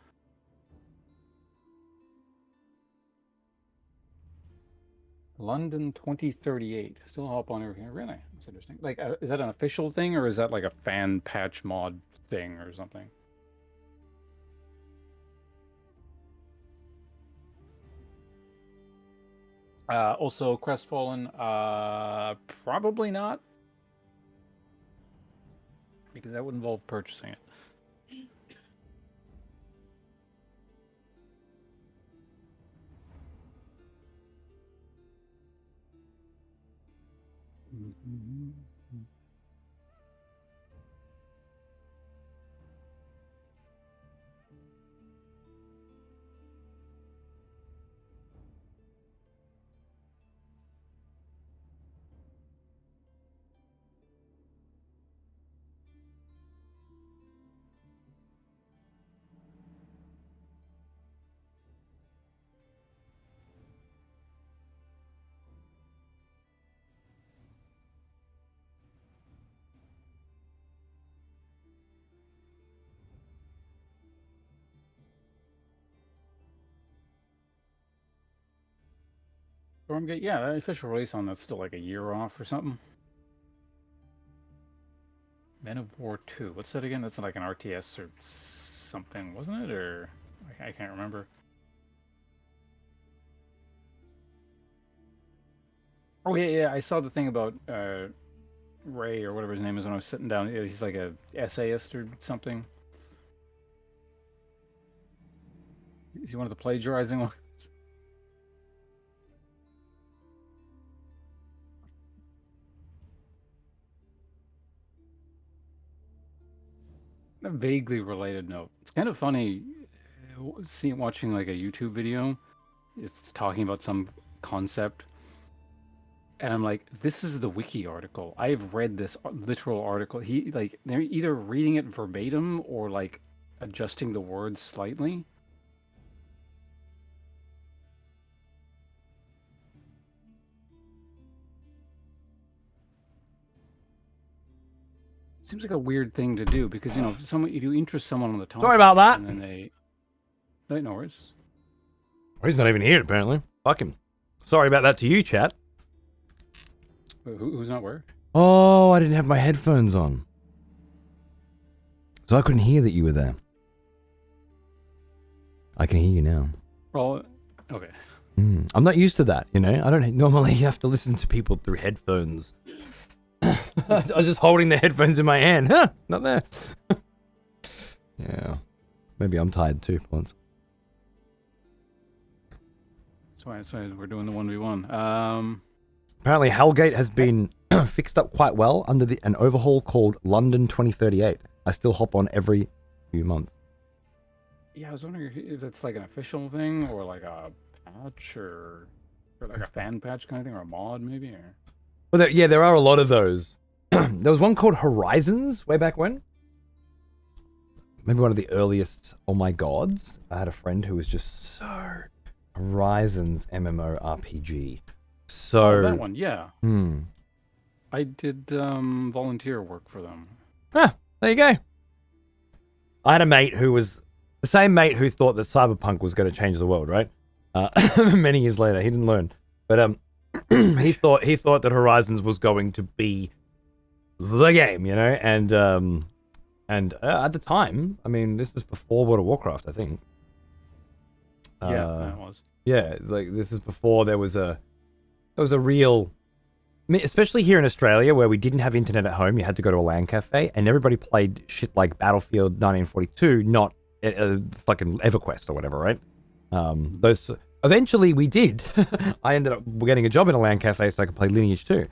London 2038. Still up on everything. Really? That's interesting. Like, is that an official thing, or is that like a fan patch mod thing or something? Also, Crestfallen, probably not. Because that would involve purchasing it. Stormgate, yeah, the official release on that's still like a year off or something. Men of War 2. What's that again? That's like an RTS or something, wasn't it? Or I can't remember. Oh yeah, I saw the thing about Ray or whatever his name is when I was sitting down. He's like a essayist or something. Is he one of the plagiarizing ones? A vaguely related note. It's kind of funny watching like a YouTube video. It's talking about some concept. And I'm like, this is the wiki article. I've read this literal article. They're either reading it verbatim or like adjusting the words slightly. Seems like a weird thing to do because, if you interest someone on the topic. Sorry about that. And then they. No worries. Well, he's not even here, apparently. Fuck him. Sorry about that to you, chat. Who's not where? Oh, I didn't have my headphones on. So I couldn't hear that you were there. I can hear you now. Well, okay. I'm not used to that, I don't normally have to listen to people through headphones. I was just holding the headphones in my hand. Huh, not there. Yeah. Maybe I'm tired too, once. That's why we're doing the 1v1. Apparently, Hellgate has been fixed up quite well under an overhaul called London 2038. I still hop on every few months. Yeah, I was wondering if that's like an official thing or like a patch or like a fan patch kind of thing or a mod maybe. Or... Well, there are a lot of those. There was one called Horizons way back when. Maybe one of the earliest Oh My Gods. I had a friend who was just so... Horizons MMORPG. So that one, yeah. I did volunteer work for them. Ah, there you go. I had a mate who was the same mate who thought that Cyberpunk was going to change the world, right? Many years later, he didn't learn, but he thought that Horizons was going to be the game, and at the time, I mean, this is before World of Warcraft, I think. Yeah, that was. Yeah, like this is before there was a real, I mean, especially here in Australia where we didn't have internet at home, you had to go to a LAN cafe, and everybody played shit like Battlefield 1942, not fucking EverQuest or whatever, right? Those eventually we did. I ended up getting a job in a LAN cafe so I could play Lineage 2.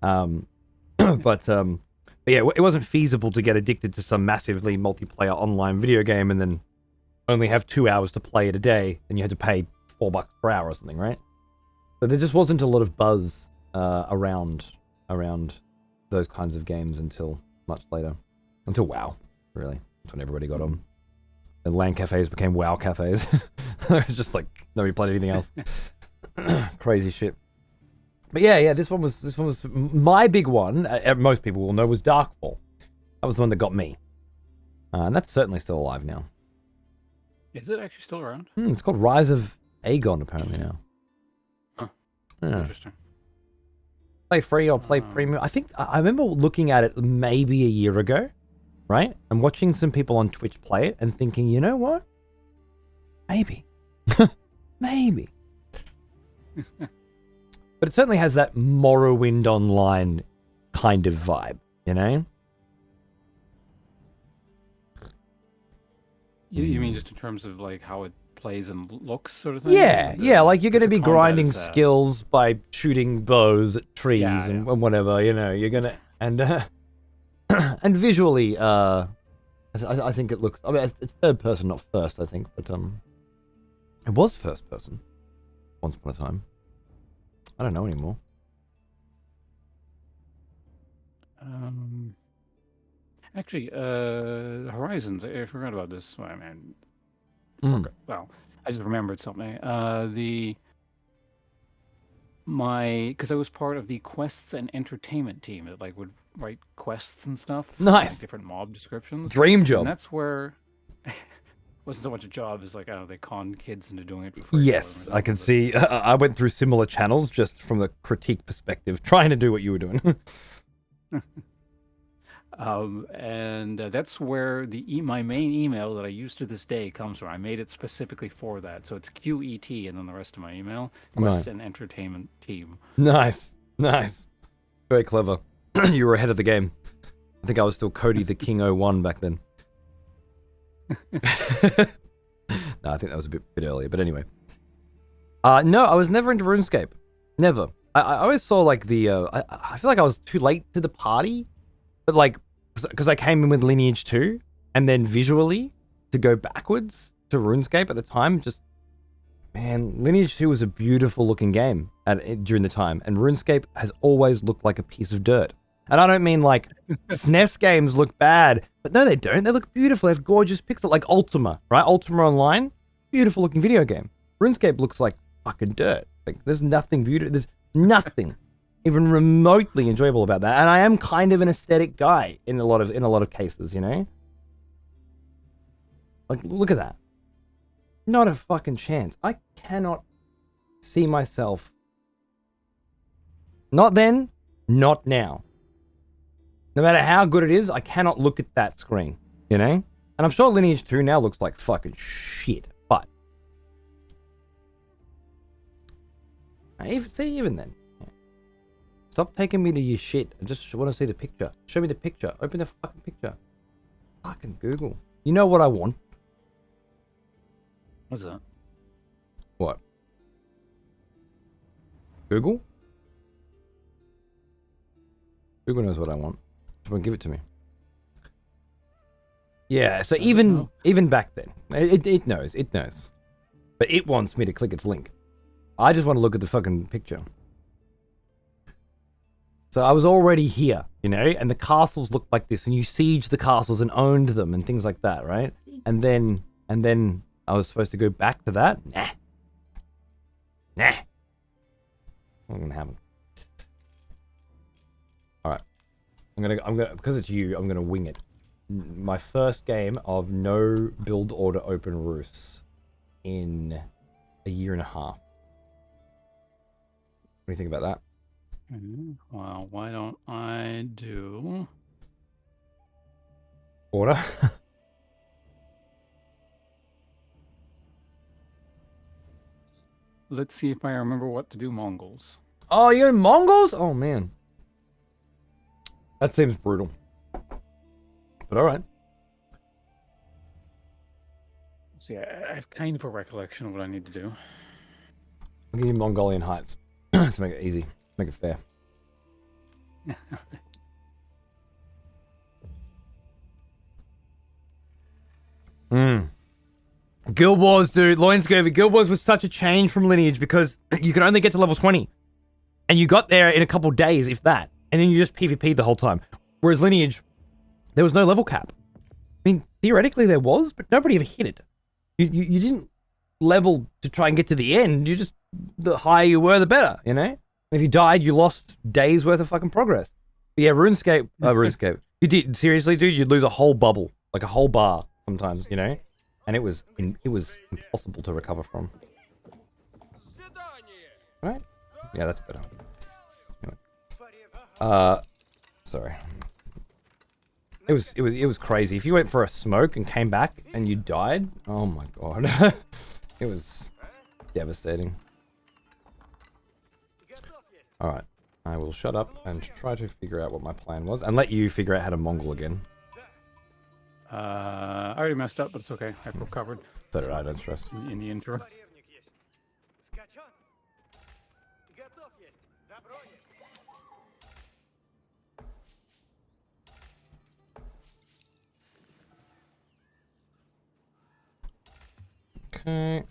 But yeah, it wasn't feasible to get addicted to some massively multiplayer online video game and then only have 2 hours to play it a day, and you had to pay $4 per hour or something, right? So there just wasn't a lot of buzz around those kinds of games until much later. Until WoW, really. That's when everybody got on. The LAN cafes became WoW cafes. It was just like nobody played anything else. Crazy shit. But yeah, this one was my big one. Most people will know was Darkfall. That was the one that got me, and that's certainly still alive now. Is it actually still around? It's called Rise of Aegon apparently now. Huh. Yeah. Interesting. Play free or play premium. I think I remember looking at it maybe a year ago, right? And watching some people on Twitch play it and thinking, you know what? Maybe. Maybe. But it certainly has that Morrowind Online kind of vibe, You mean just in terms of like how it plays and looks, sort of thing? Yeah, like you're going to be grinding skills by shooting bows at trees and whatever, you're going to... And and visually, I think it looks... I mean, it's third person, not first, I think, but it was first person once upon a time. I don't know anymore. Actually, Horizons, I forgot about this. Well, well, I just remembered something. Because I was part of the quests and entertainment team that like would write quests and stuff. Nice. Like different mob descriptions. Dream job. And that's where wasn't so much a job as like, I don't know, they con kids into doing it for free. Yes, I can see. I went through similar channels just from the critique perspective, trying to do what you were doing. And that's where my main email that I use to this day comes from. I made it specifically for that. So it's QET and then the rest of my email. Quest and Entertainment Team. Nice. Nice. Very clever. You were ahead of the game. I think I was still Cody the King 01 back then. No, I think that was a bit earlier. But anyway. No, I was never into RuneScape. Never. I always saw like the... I feel like I was too late to the party. But like... Because I came in with Lineage 2, and then visually, to go backwards to RuneScape at the time, just, man, Lineage 2 was a beautiful looking game during the time, and RuneScape has always looked like a piece of dirt. And I don't mean like SNES games look bad, but no, they don't. They look beautiful. They have gorgeous pixels, like Ultima, right? Ultima Online, beautiful looking video game. RuneScape looks like fucking dirt. Like there's nothing beautiful. There's nothing even remotely enjoyable about that. And I am kind of an aesthetic guy in a lot of cases, you know? Like, look at that. Not a fucking chance. I cannot see myself. Not then, not now. No matter how good it is, I cannot look at that screen, you know? And I'm sure Lineage 2 now looks like fucking shit, but... Even then. Stop taking me to your shit. I just want to see the picture. Show me the picture. Open the fucking picture. Fucking Google. You know what I want? What's that? What? Google? Google knows what I want. Someone give it to me. Yeah, so even back then, it knows. But it wants me to click its link. I just want to look at the fucking picture. So I was already here, you know, and the castles looked like this, and you sieged the castles and owned them and things like that, right? And then I was supposed to go back to that. Nah. Not gonna happen. All right, I'm gonna because it's you. I'm gonna wing it. My first game of no build order open roosts in a year and a half. What do you think about that? Well, why don't I do... Order? Let's see if I remember what to do Mongols. Oh, you're in Mongols? Oh, man. That seems brutal. But alright. See, I have kind of a recollection of what I need to do. I'll give you Mongolian heights to make it easy. Make it fair. Guild Wars, dude. Loinscurvy. Guild Wars was such a change from Lineage because you could only get to level 20. And you got there in a couple days, if that. And then you just PvP'd the whole time. Whereas Lineage, there was no level cap. I mean, theoretically there was, but nobody ever hit it. You didn't level to try and get to the end. You just, the higher you were, the better, you know? If you died, you lost days worth of fucking progress. But yeah, RuneScape. You did, seriously, dude, you'd lose a whole bubble, like a whole bar sometimes, you know? And it was impossible to recover from. Right? Yeah, that's better. Anyway. Sorry. It was crazy. If you went for a smoke and came back and you died, oh my god. It was devastating. Alright. I will shut up and try to figure out what my plan was and let you figure out how to Mongol again. I already messed up, but it's okay. I've recovered. So did I, don't stress. In the intro. Okay.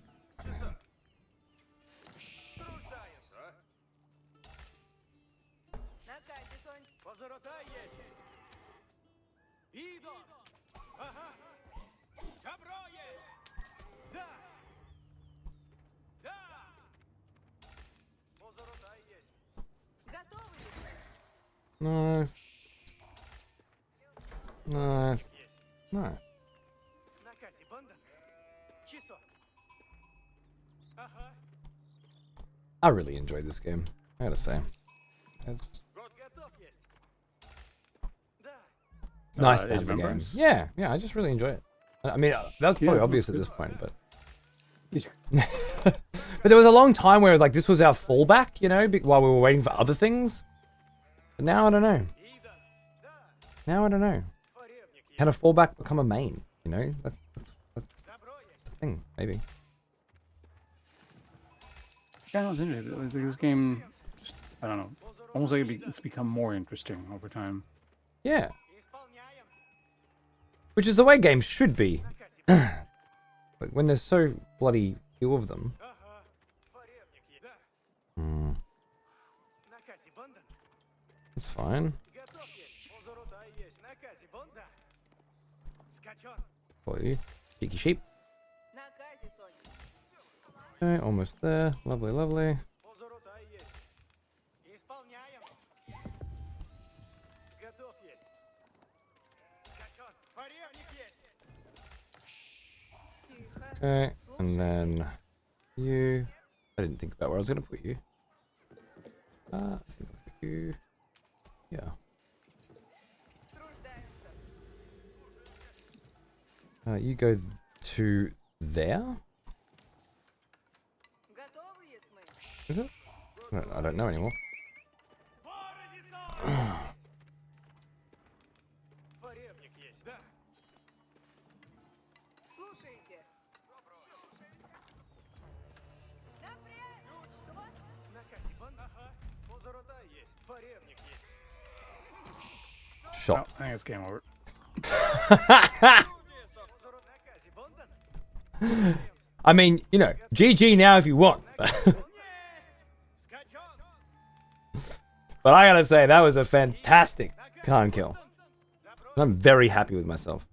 Nice. Nice. Nice. I really enjoyed this game. I gotta say. It's nice to Age have of the game. Empires? Yeah, yeah, I just really enjoy it. I mean, that was probably obvious at this point, but... but there was a long time where like this was our fallback, you know, while we were waiting for other things. But now I don't know. Now I don't know. Can a fallback become a main? You know, that's the thing, maybe. Yeah, it's interesting. This game, just, I don't know, almost like it's become more interesting over time. Yeah. Which is the way games should be. But when there's so bloody few of them. That's fine. For you. Cheeky sheep. Okay, almost there. Lovely, lovely. Okay, and then you. I didn't think about where I was going to put you. I think I'll put you. Yeah. You go to there? Is it? I don't know anymore. Shot. Oh, I think it's game over. I mean, you know, GG now if you want. But I gotta say, that was a fantastic Khan kill. I'm very happy with myself.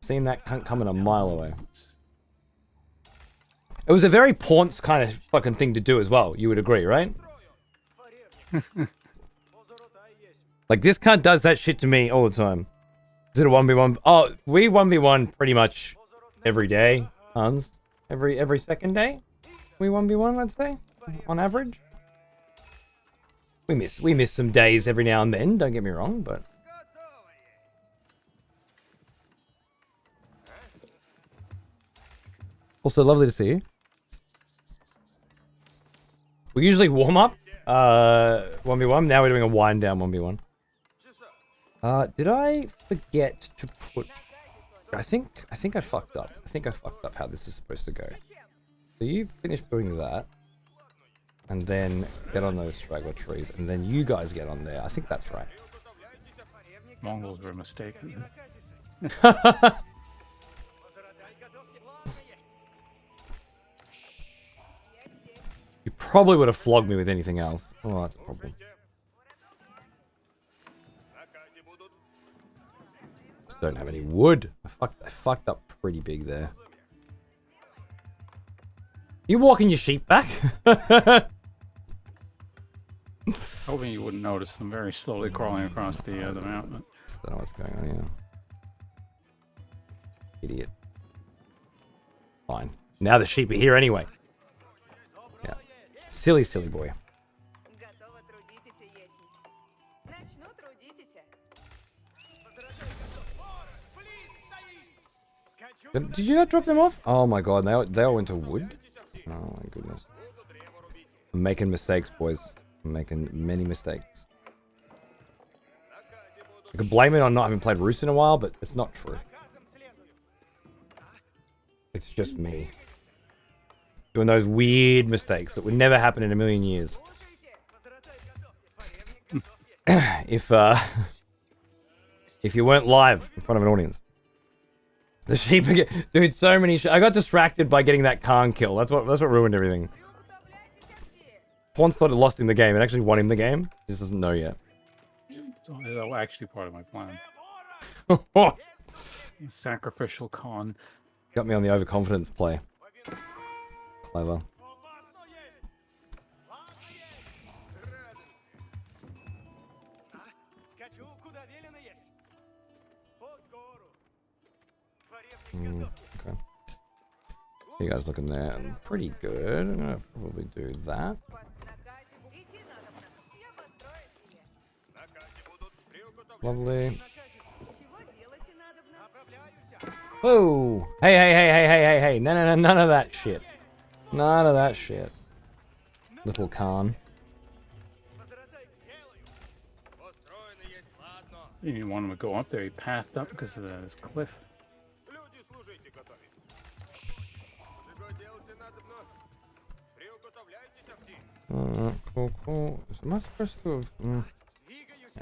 Seen that cunt coming a mile away. It was a very Paunce kind of fucking thing to do as well. You would agree, right? Like, this cunt does that shit to me all the time. Is it a 1v1? Oh, we 1v1 pretty much every day, Hans. Every second day? We 1v1, let's say, on average. We miss some days every now and then, don't get me wrong, but... Also, lovely to see you. We usually warm up 1v1. Now we're doing a wind down 1v1. Did I forget to put... I think I fucked up. I think I fucked up how this is supposed to go. So you finish building that. And then get on those straggler trees. And then you guys get on there. I think that's right. Mongols were mistaken. You probably would have flogged me with anything else. Oh, that's a problem. Don't have any wood. I fucked up pretty big there. You walking your sheep back? Hoping you wouldn't notice them very slowly crawling across the mountain. I don't know what's going on here. Idiot. Fine. Now the sheep are here anyway. Yeah. Silly, silly boy. Did you not drop them off? Oh my god, they all went to wood? Oh my goodness. I'm making mistakes, boys. I'm making many mistakes. I could blame it on not having played Roost in a while, but it's not true. It's just me. Doing those weird mistakes that would never happen in a million years. If you weren't live in front of an audience. The sheep again. Dude, so many I got distracted by getting that Khan kill. That's what ruined everything. Paunce thought it lost him the game. It actually won him the game. He just doesn't know yet. So that was actually part of my plan. Sacrificial Khan. Got me on the overconfidence play. Clever. Okay. You guys looking there pretty good. I'm gonna probably do that. Lovely. Whoa! Hey, hey, hey, hey, hey, hey, hey! No, no, no, none of that shit. None of that shit. Little Khan. You didn't want him to go up there. He pathed up because of this cliff. Cool, cool. Am I supposed to have...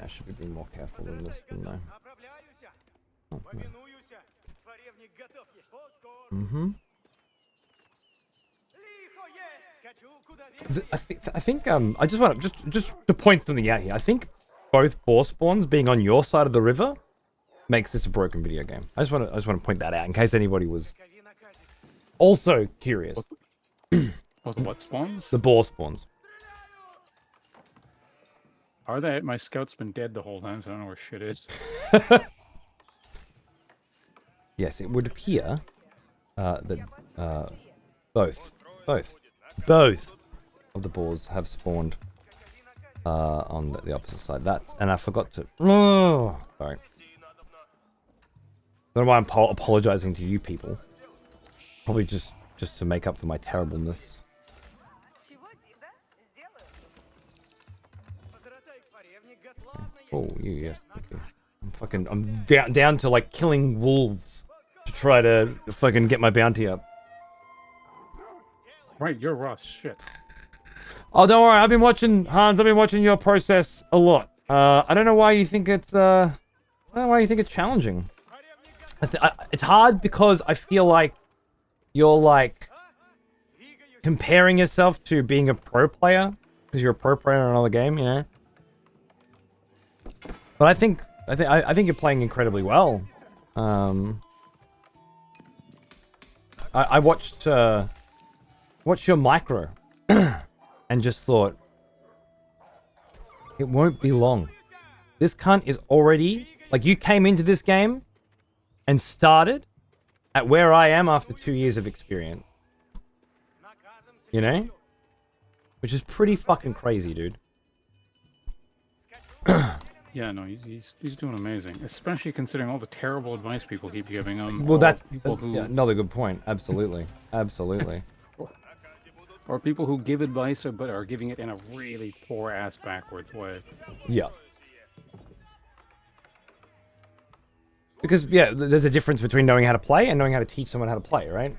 I should be more careful than this, shouldn't I? Oh, no. I think I just want to just to point something out here. I think both boss spawns being on your side of the river makes this a broken video game. I just want to point that out in case anybody was also curious. Oh, the what spawns? The boar spawns. Are they? My scout's been dead the whole time, so I don't know where shit is. Yes, it would appear that both of the boars have spawned on the opposite side. And I forgot to. Oh, sorry. I don't know why I'm apologizing to you people. Probably just to make up for my terribleness. Oh, yes, thank you. I'm down to like killing wolves to try to fucking get my bounty up. Right, you're Ross. Shit. Oh, don't worry. I've been watching Hans. I've been watching your process a lot. I don't know why you think it's. I don't know why you think it's challenging. It's hard because I feel like you're like comparing yourself to being a pro player because you're a pro player in another game, you know. But I think you're playing incredibly well. I watched your micro and just thought it won't be long. This cunt is already like you came into this game and started at where I am after 2 years of experience. You know? Which is pretty fucking crazy, dude. Yeah, no, he's doing amazing, especially considering all the terrible advice people keep giving him. Well, that's who... another good point. Absolutely, absolutely. Or people who give advice but are giving it in a really poor ass backwards way. Yeah. Because yeah, there's a difference between knowing how to play and knowing how to teach someone how to play, right?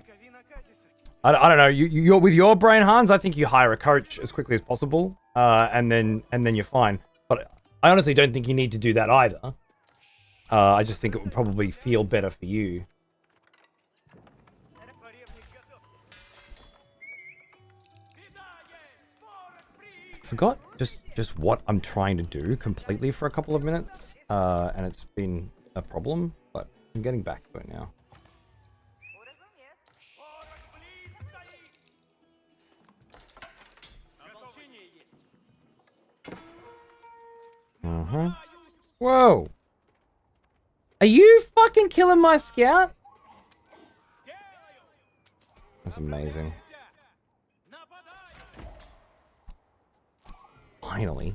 I don't know. You're with your brain, Hans. I think you hire a coach as quickly as possible, and then you're fine. But I honestly don't think you need to do that either. I just think it would probably feel better for you. Forgot just what I'm trying to do completely for a couple of minutes, and it's been a problem, but I'm getting back to it now. Whoa! Are you fucking killing my scout? That's amazing. Finally.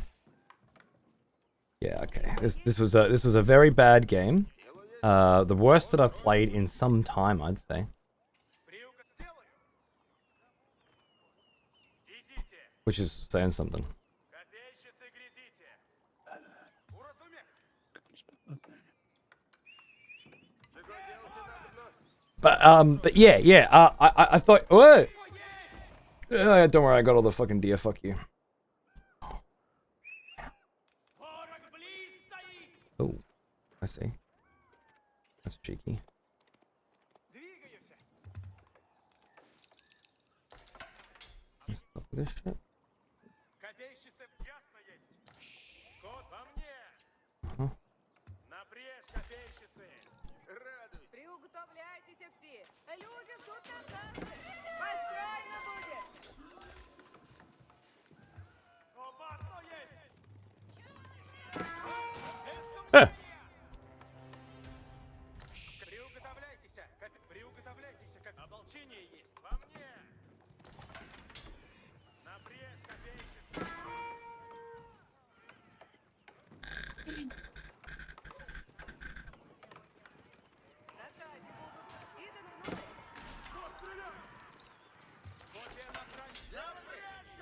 Yeah, okay. This was a very bad game. The worst that I've played in some time, I'd say. Which is saying something. But yeah. I thought. What? Don't worry, I got all the fucking deer. Fuck you. Oh, I see. That's cheeky. Let's stop this shit.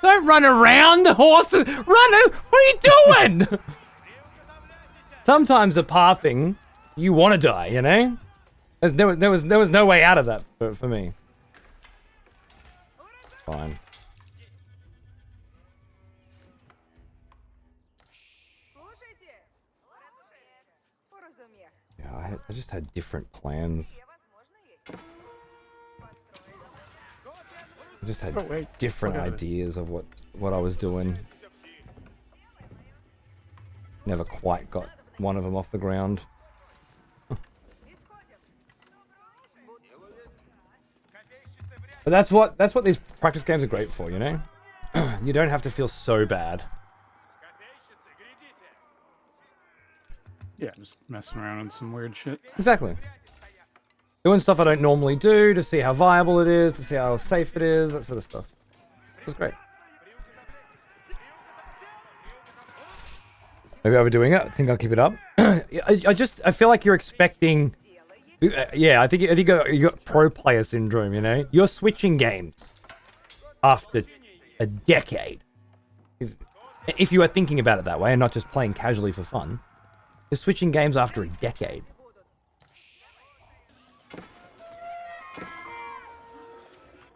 Don't run around the horses. What are you doing? Sometimes the pathing, you want to die, you know? There was no way out of that for me. Fine. Yeah, I just had different plans. I just had different ideas of what I was doing. Never quite got one of them off the ground. But that's what these practice games are great for, you know? You don't have to feel so bad. Yeah, just messing around on some weird shit. Exactly. Doing stuff I don't normally do to see how viable it is, to see how safe it is, that sort of stuff. It was great. Maybe overdoing it. I think I'll keep it up. I feel like you're expecting. Yeah, I think you got pro player syndrome. You know, you're switching games after a decade. If you are thinking about it that way and not just playing casually for fun, you're switching games after a decade.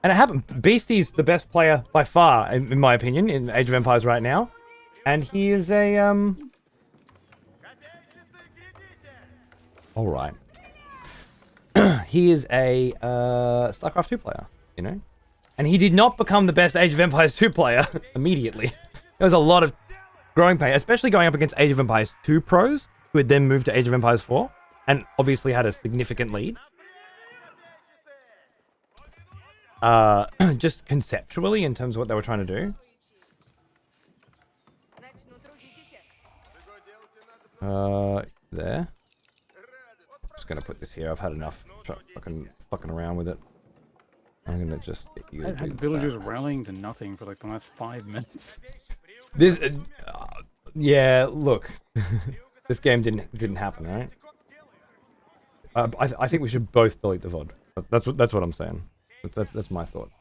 And it happened. Beastie's the best player by far, in my opinion, in Age of Empires right now, and he is a all right. He is a StarCraft 2 player, you know? And he did not become the best Age of Empires 2 player immediately. There was a lot of growing pain, especially going up against Age of Empires 2 pros, who had then moved to Age of Empires 4, and obviously had a significant lead. Just conceptually, in terms of what they were trying to do. There. Just gonna put this here. I've had enough fucking around with it. I'm gonna just get you. I had villagers rallying to nothing for like the last 5 minutes. This, yeah. Look, this game didn't happen, right? I think we should both delete the VOD. That's what I'm saying. That's my thought.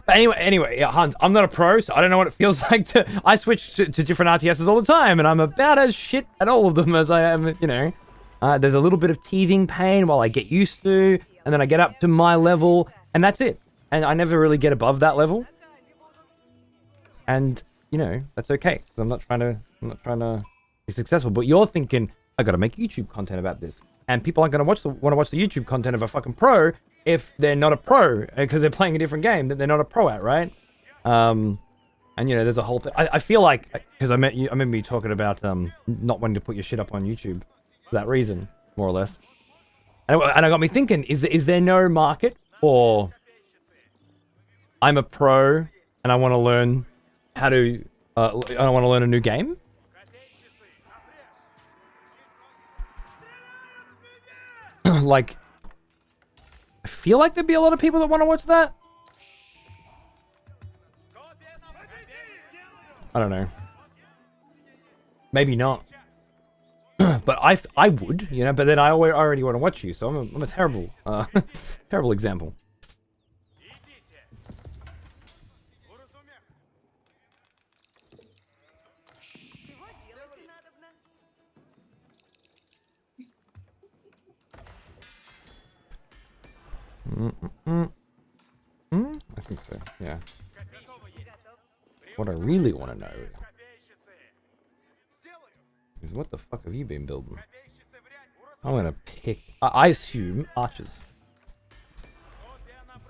But anyway, yeah, Hans, I'm not a pro, so I don't know what it feels like to. I switch to different RTSs all the time, and I'm about as shit at all of them as I am, you know. There's a little bit of teething pain while I get used to, and then I get up to my level, and that's it. And I never really get above that level. And you know, that's okay, because I'm not trying to be successful. But you're thinking, I gotta make YouTube content about this, and people aren't gonna want to watch the YouTube content of a fucking pro if they're not a pro, because they're playing a different game that they're not a pro at, right? And you know, there's a whole thing. I feel like, because I remember you talking about not wanting to put your shit up on YouTube for that reason, more or less. And it got me thinking: is there no market for? I'm a pro and I want to learn how to. I want to learn a new game. Like, I feel like there'd be a lot of people that want to watch that. I don't know. Maybe not. But I would, you know. But then I already want to watch you, so I'm a terrible terrible example. I think so, yeah. What I really want to know is what the fuck have you been building? I'm gonna pick, I assume, archers.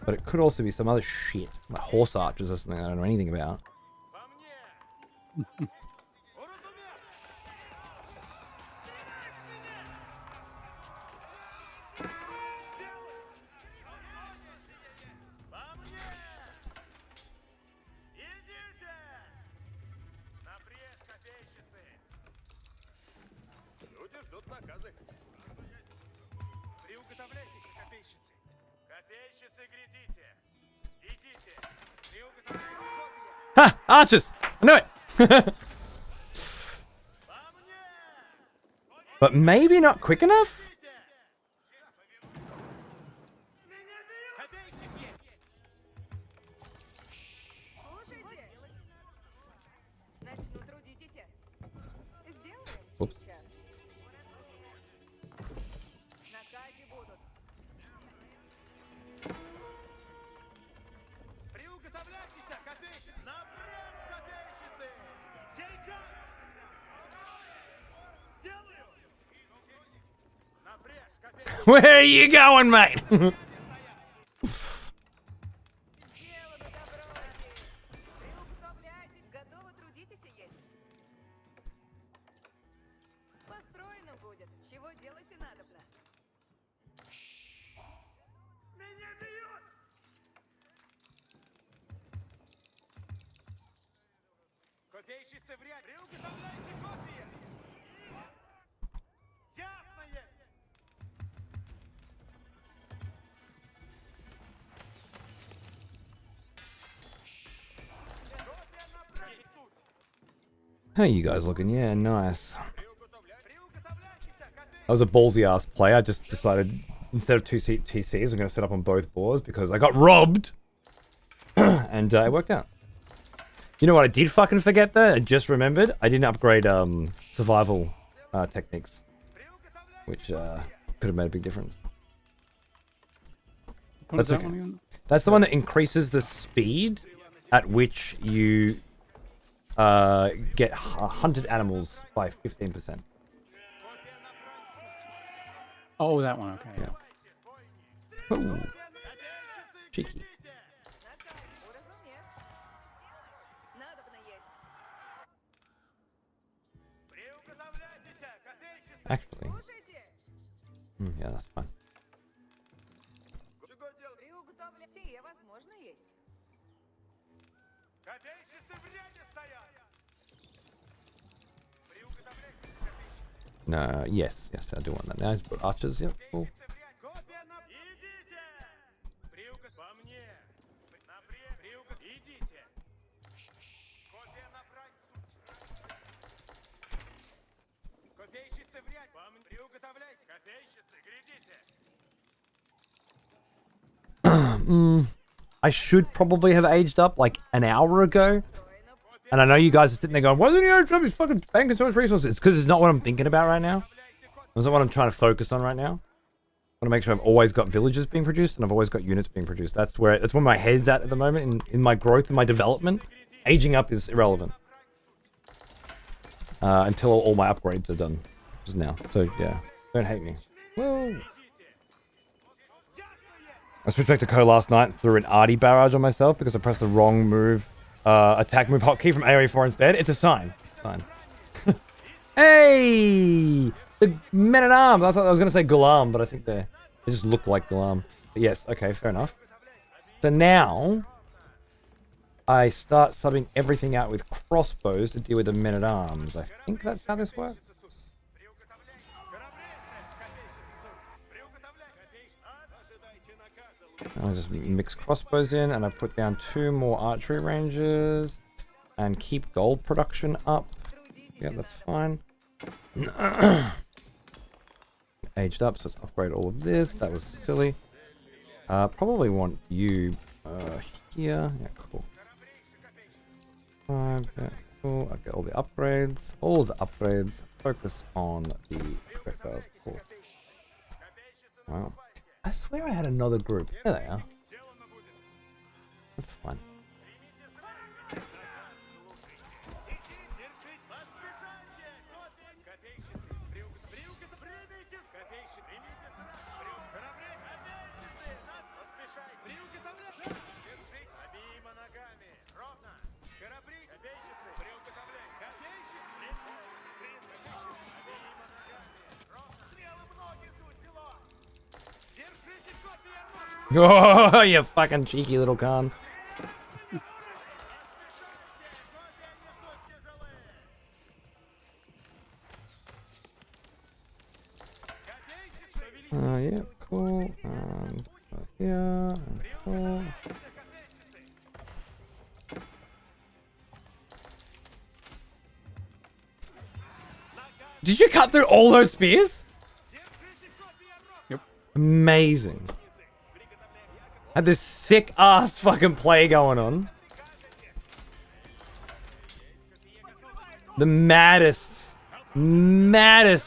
But it could also be some other shit, like horse archers or something I don't know anything about. Ha! Archers! I knew it! But maybe not quick enough? Oops. Where are you going, mate? Копейщицы в ряд. Приуготовляйте копии. Ясно есть. How are you guys looking? Yeah, nice. That was a ballsy ass play. I just decided instead of two TCs, I'm going to set up on both boards because I got robbed. And it worked out. You know what I did fucking forget though? I just remembered. I didn't upgrade survival techniques. Which could have made a big difference. That's okay. That's the one that increases the speed at which you get hunted animals by 15%. Oh, that one. Okay. Yeah. Ooh. Cheeky. Actually. Yeah, that's fine. No, yes, I do want that. Now he's put archers, yep, cool. I should probably have aged up like an hour ago. And I know you guys are sitting there going, why isn't he aged up? He's fucking banking so much resources. It's because it's not what I'm thinking about right now. It's not what I'm trying to focus on right now. I want to make sure I've always got villages being produced and I've always got units being produced. That's where my head's at the moment in my growth, in my development. Aging up is irrelevant. Until all my upgrades are done. Which is now. So yeah, don't hate me. Whoa. I switched back to Co last night and threw an arty barrage on myself because I pressed the wrong move. Attack move hotkey from AoE 4 instead. It's a sign. It's a sign. Hey! The men-at-arms! I thought I was going to say Gulam, but I think they just look like Gulam. But yes, okay, fair enough. So now, I start subbing everything out with crossbows to deal with the men-at-arms. I think that's how this works. I just mix crossbows in, and I put down 2 more archery ranges, and keep gold production up. Yeah, that's fine. Aged up, so let's upgrade all of this. That was silly. Probably want you here. Yeah, cool. 5, yeah, cool. I get all the upgrades. All the upgrades. Focus on the projectiles. Cool. Wow. I swear I had another group. There they are. That's fine. Oh, you fucking cheeky little con. Yeah, cool. And here, and cool. Did you cut through all those spears? Yep. Amazing. Had this sick ass fucking play going on. The maddest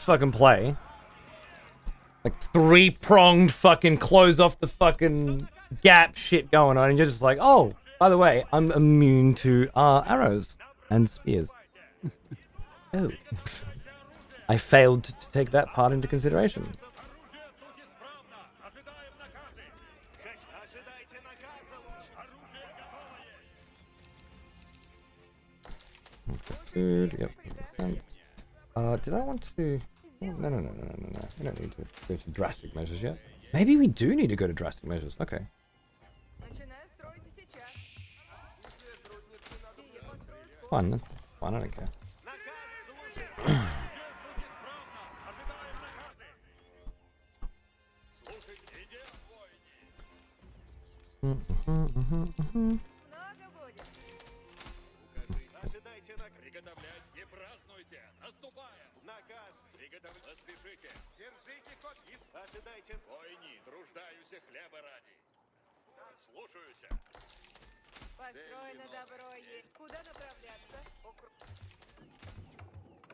fucking play. Like 3-pronged fucking close off the fucking gap shit going on, and you're just like, oh, by the way, I'm immune to arrows and spears. Oh. I failed to take that part into consideration. Food, yep, makes sense. Did I want to... No. We don't need to go to drastic measures yet. Maybe we do need to go to drastic measures. Okay. Fine, that's fine, I don't care.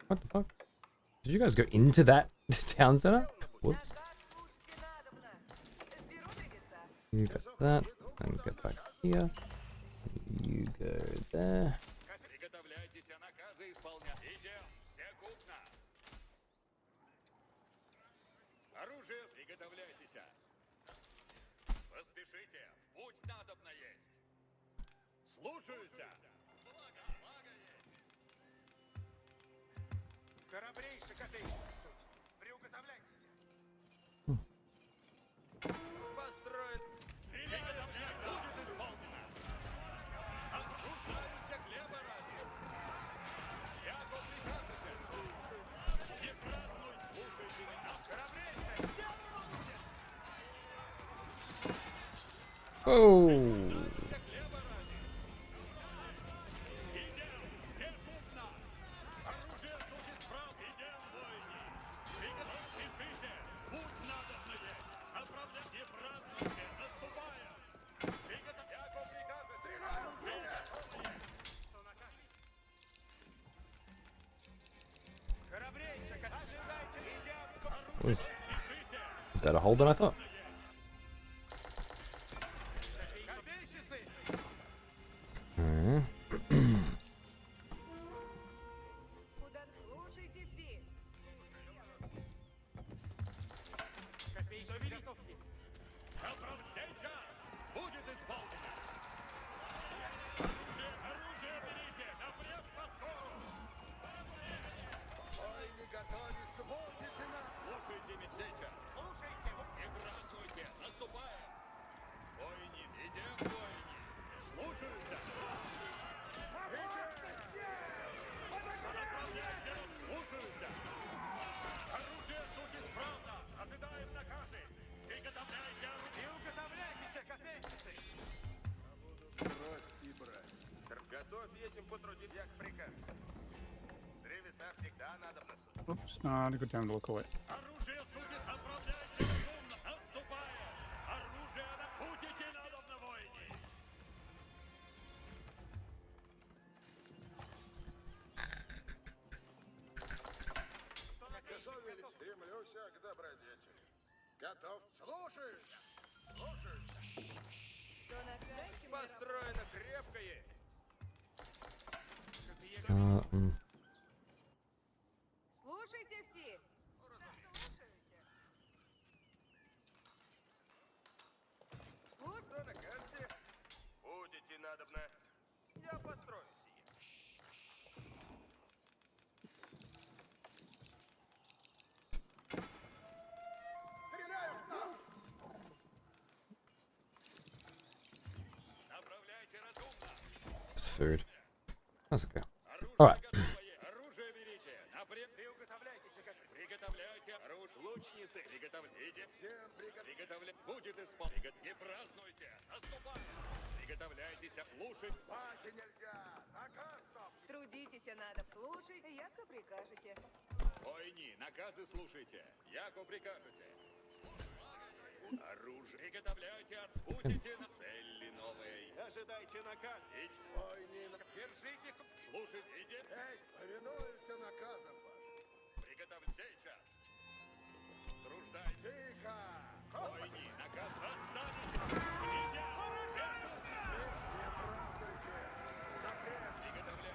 What the fuck? Did you guys go into that town center? Whoops. You got that. And get back here. You go there. Oh. Was better hold than I thought. Oops, not a good time to look away. Слушайте все. Слушаюсь. На карте. Будете надобно. Я построю сие. It's food. That's okay. Alright. лучницы. Приготовляйте. Всем приготовляйте. Будет исполнен. Не празднуйте. Наступаем. Приготовляйтесь. Слушать. Спать нельзя. Наказ. Трудитесь, надо слушать, яко прикажете. Войни, наказы слушайте. Яко прикажете. Оружие. Приготовляйте. Будете на цели новой. Ожидайте наказ. Войни. Держите. Слушать. Иди. Повинуемся наказам вашим. Приготовьте сейчас. Труждай. Тихо. Войни. Наказ. Останьтесь. Идя. Не празднуйте. Наказ. Приготовляйте.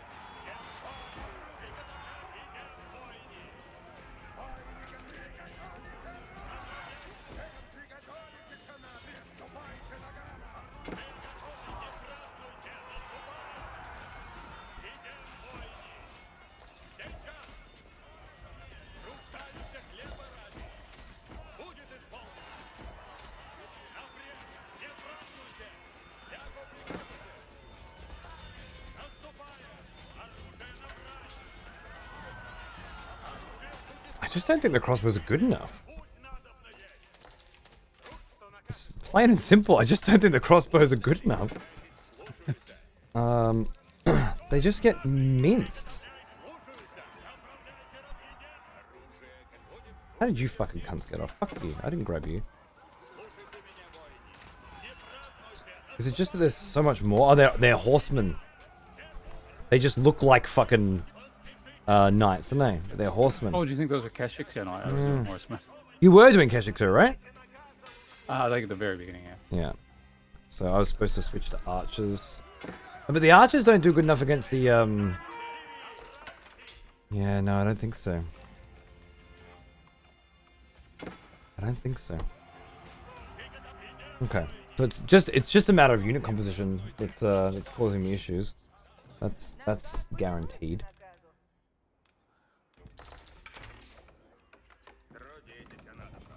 I just don't think the crossbows are good enough. It's plain and simple. I just don't think the crossbows are good enough. They just get minced. How did you fucking cunts get off? Fuck you. I didn't grab you. Is it just that there's so much more? Oh, they're horsemen. They just look like fucking knights, don't they? They're horsemen. Oh, do you think those are Keshiks? Yeah, no, I was doing horsemen. You were doing Keshiksu, right? Like at the very beginning, yeah. Yeah. So I was supposed to switch to archers. But the archers don't do good enough against the, Yeah, no, I don't think so. I don't think so. Okay. So it's just a matter of unit composition that's causing me issues. That's guaranteed.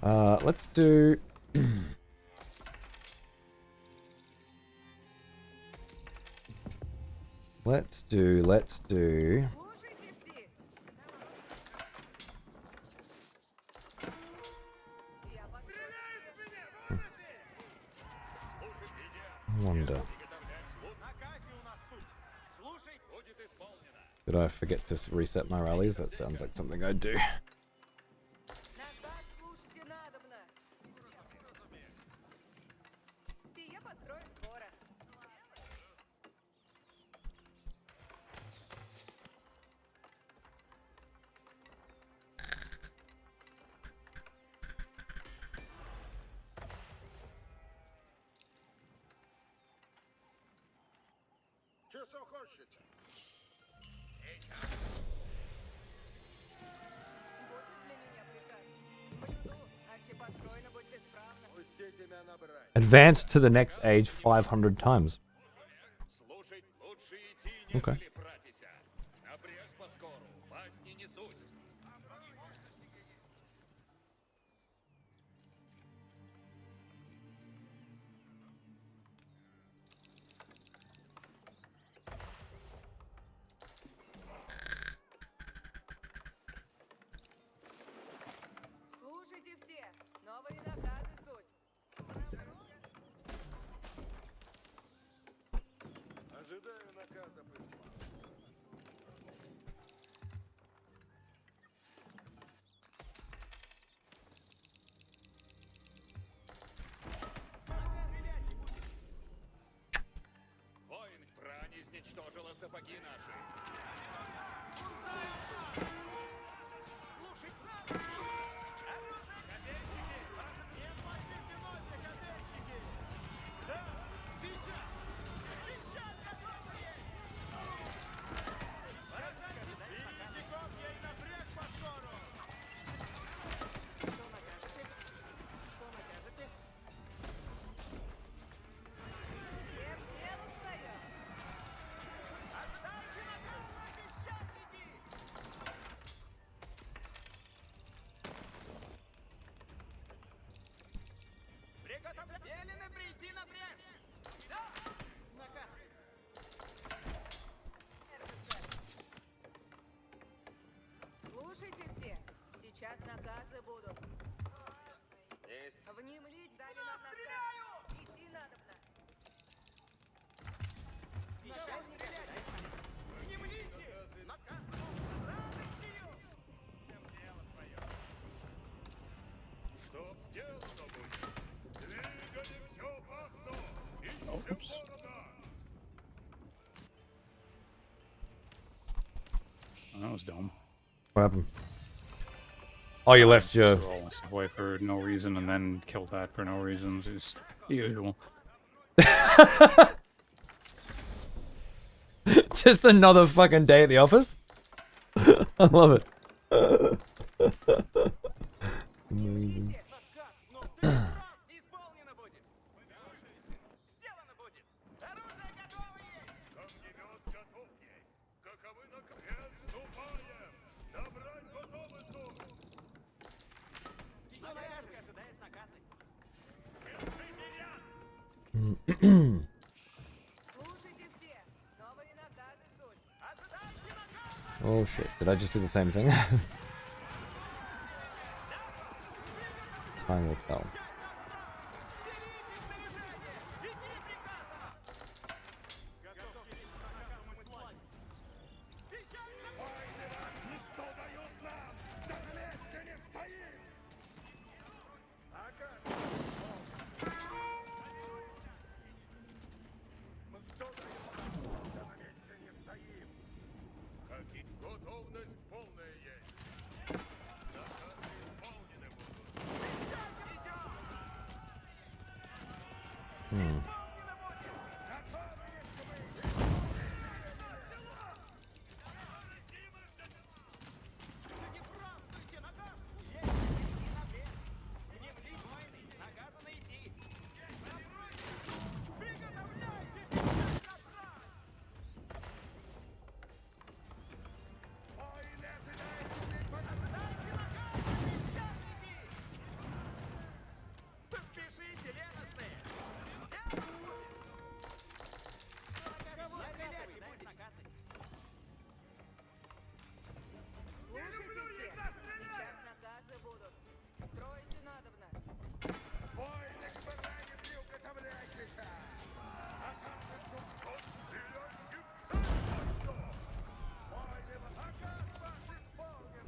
Let's do let's do I wonder. Did I forget to reset my rallies? That sounds like something I'd do. Advance to the next age 500 times. Okay. Слушайте все, новые наказы суть. Ожидаю наказа прислать. Воин, брань изничтожила сапоги наши. Слушай, копейщики! Не платите ноги, копейщики! Да, сейчас! Сейчас готовые! Берите копья и напрячь по скору! Что накажете? Что накажете? Всем дело свое. Отдайте наказ на песчаники! Приготовляйте! Велено прийти на брешь! Да! Наказывайте! Слушайте все, сейчас наказы будут. Чтоб сделано будет. Двигали все по 100. Oh, Ищем oops. города. Oh, that was dumb. What happened? Oh, you left your... Threw all this away for no reason and then killed that for no reason. It's usual. Just another fucking day at the office? I love it. Amazing. Огнемет готов есть. Каковы Приступаем. Набрать готовы тут. Слушайте все. Новые наказы суть. Oh shit, did I just do the same thing? Time will tell. Что дают нам? Да на месте не стоим. Готовность полная есть. Наказы исполнены будут. Слушайте все. Сейчас наказы будут. Строите надобно. Воины к баране приготовляйтесь. Атака субкот. Воины в атака ваш исполнен.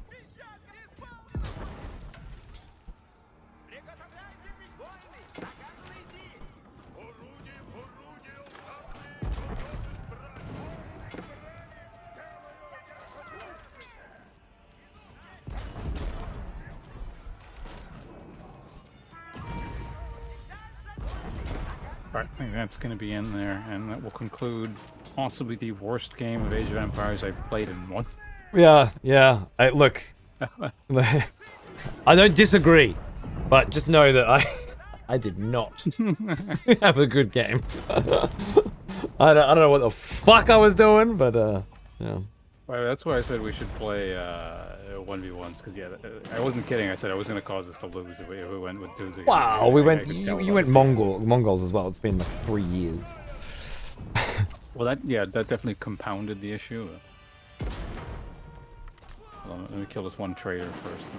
Приготовляйтесь, воины. Наказано идти. Орудие, орудие, уставные. Готовы брать. Воины к баране. Сделаю я. Right, I think that's going to be in there, and that will conclude possibly the worst game of Age of Empires I've played in one. Yeah, yeah. Look, I don't disagree, but just know that I did not have a good game. I don't know what the fuck I was doing, but yeah. Right, that's why I said we should play 1v1s, because yeah, I wasn't kidding. I said I was going to cause us to lose if we went with dudes. Wow, we went. You went Mongols as well. It's been like 3 years. Well, that definitely compounded the issue. Hold on, let me kill this one traitor first.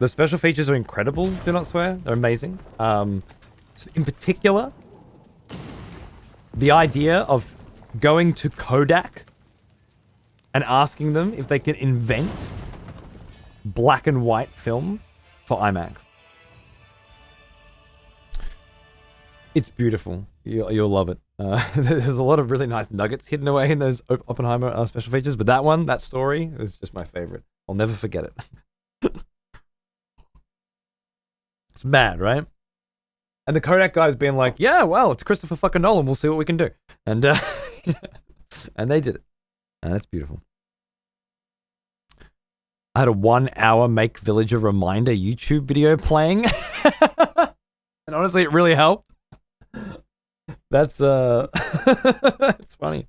The special features are incredible. Do not swear. They're amazing. So in particular, the idea of going to Kodak and asking them if they can invent black and white film for IMAX. It's beautiful. You'll love it. There's a lot of really nice nuggets hidden away in those Oppenheimer special features, but that story is just my favorite. I'll never forget it. It's mad, right? And the Kodak guy's being like, yeah, well, it's Christopher fucking Nolan. We'll see what we can do. And and they did it. And it's beautiful. I had a 1 hour Make Villager Reminder YouTube video playing. And honestly, it really helped. That's it's funny.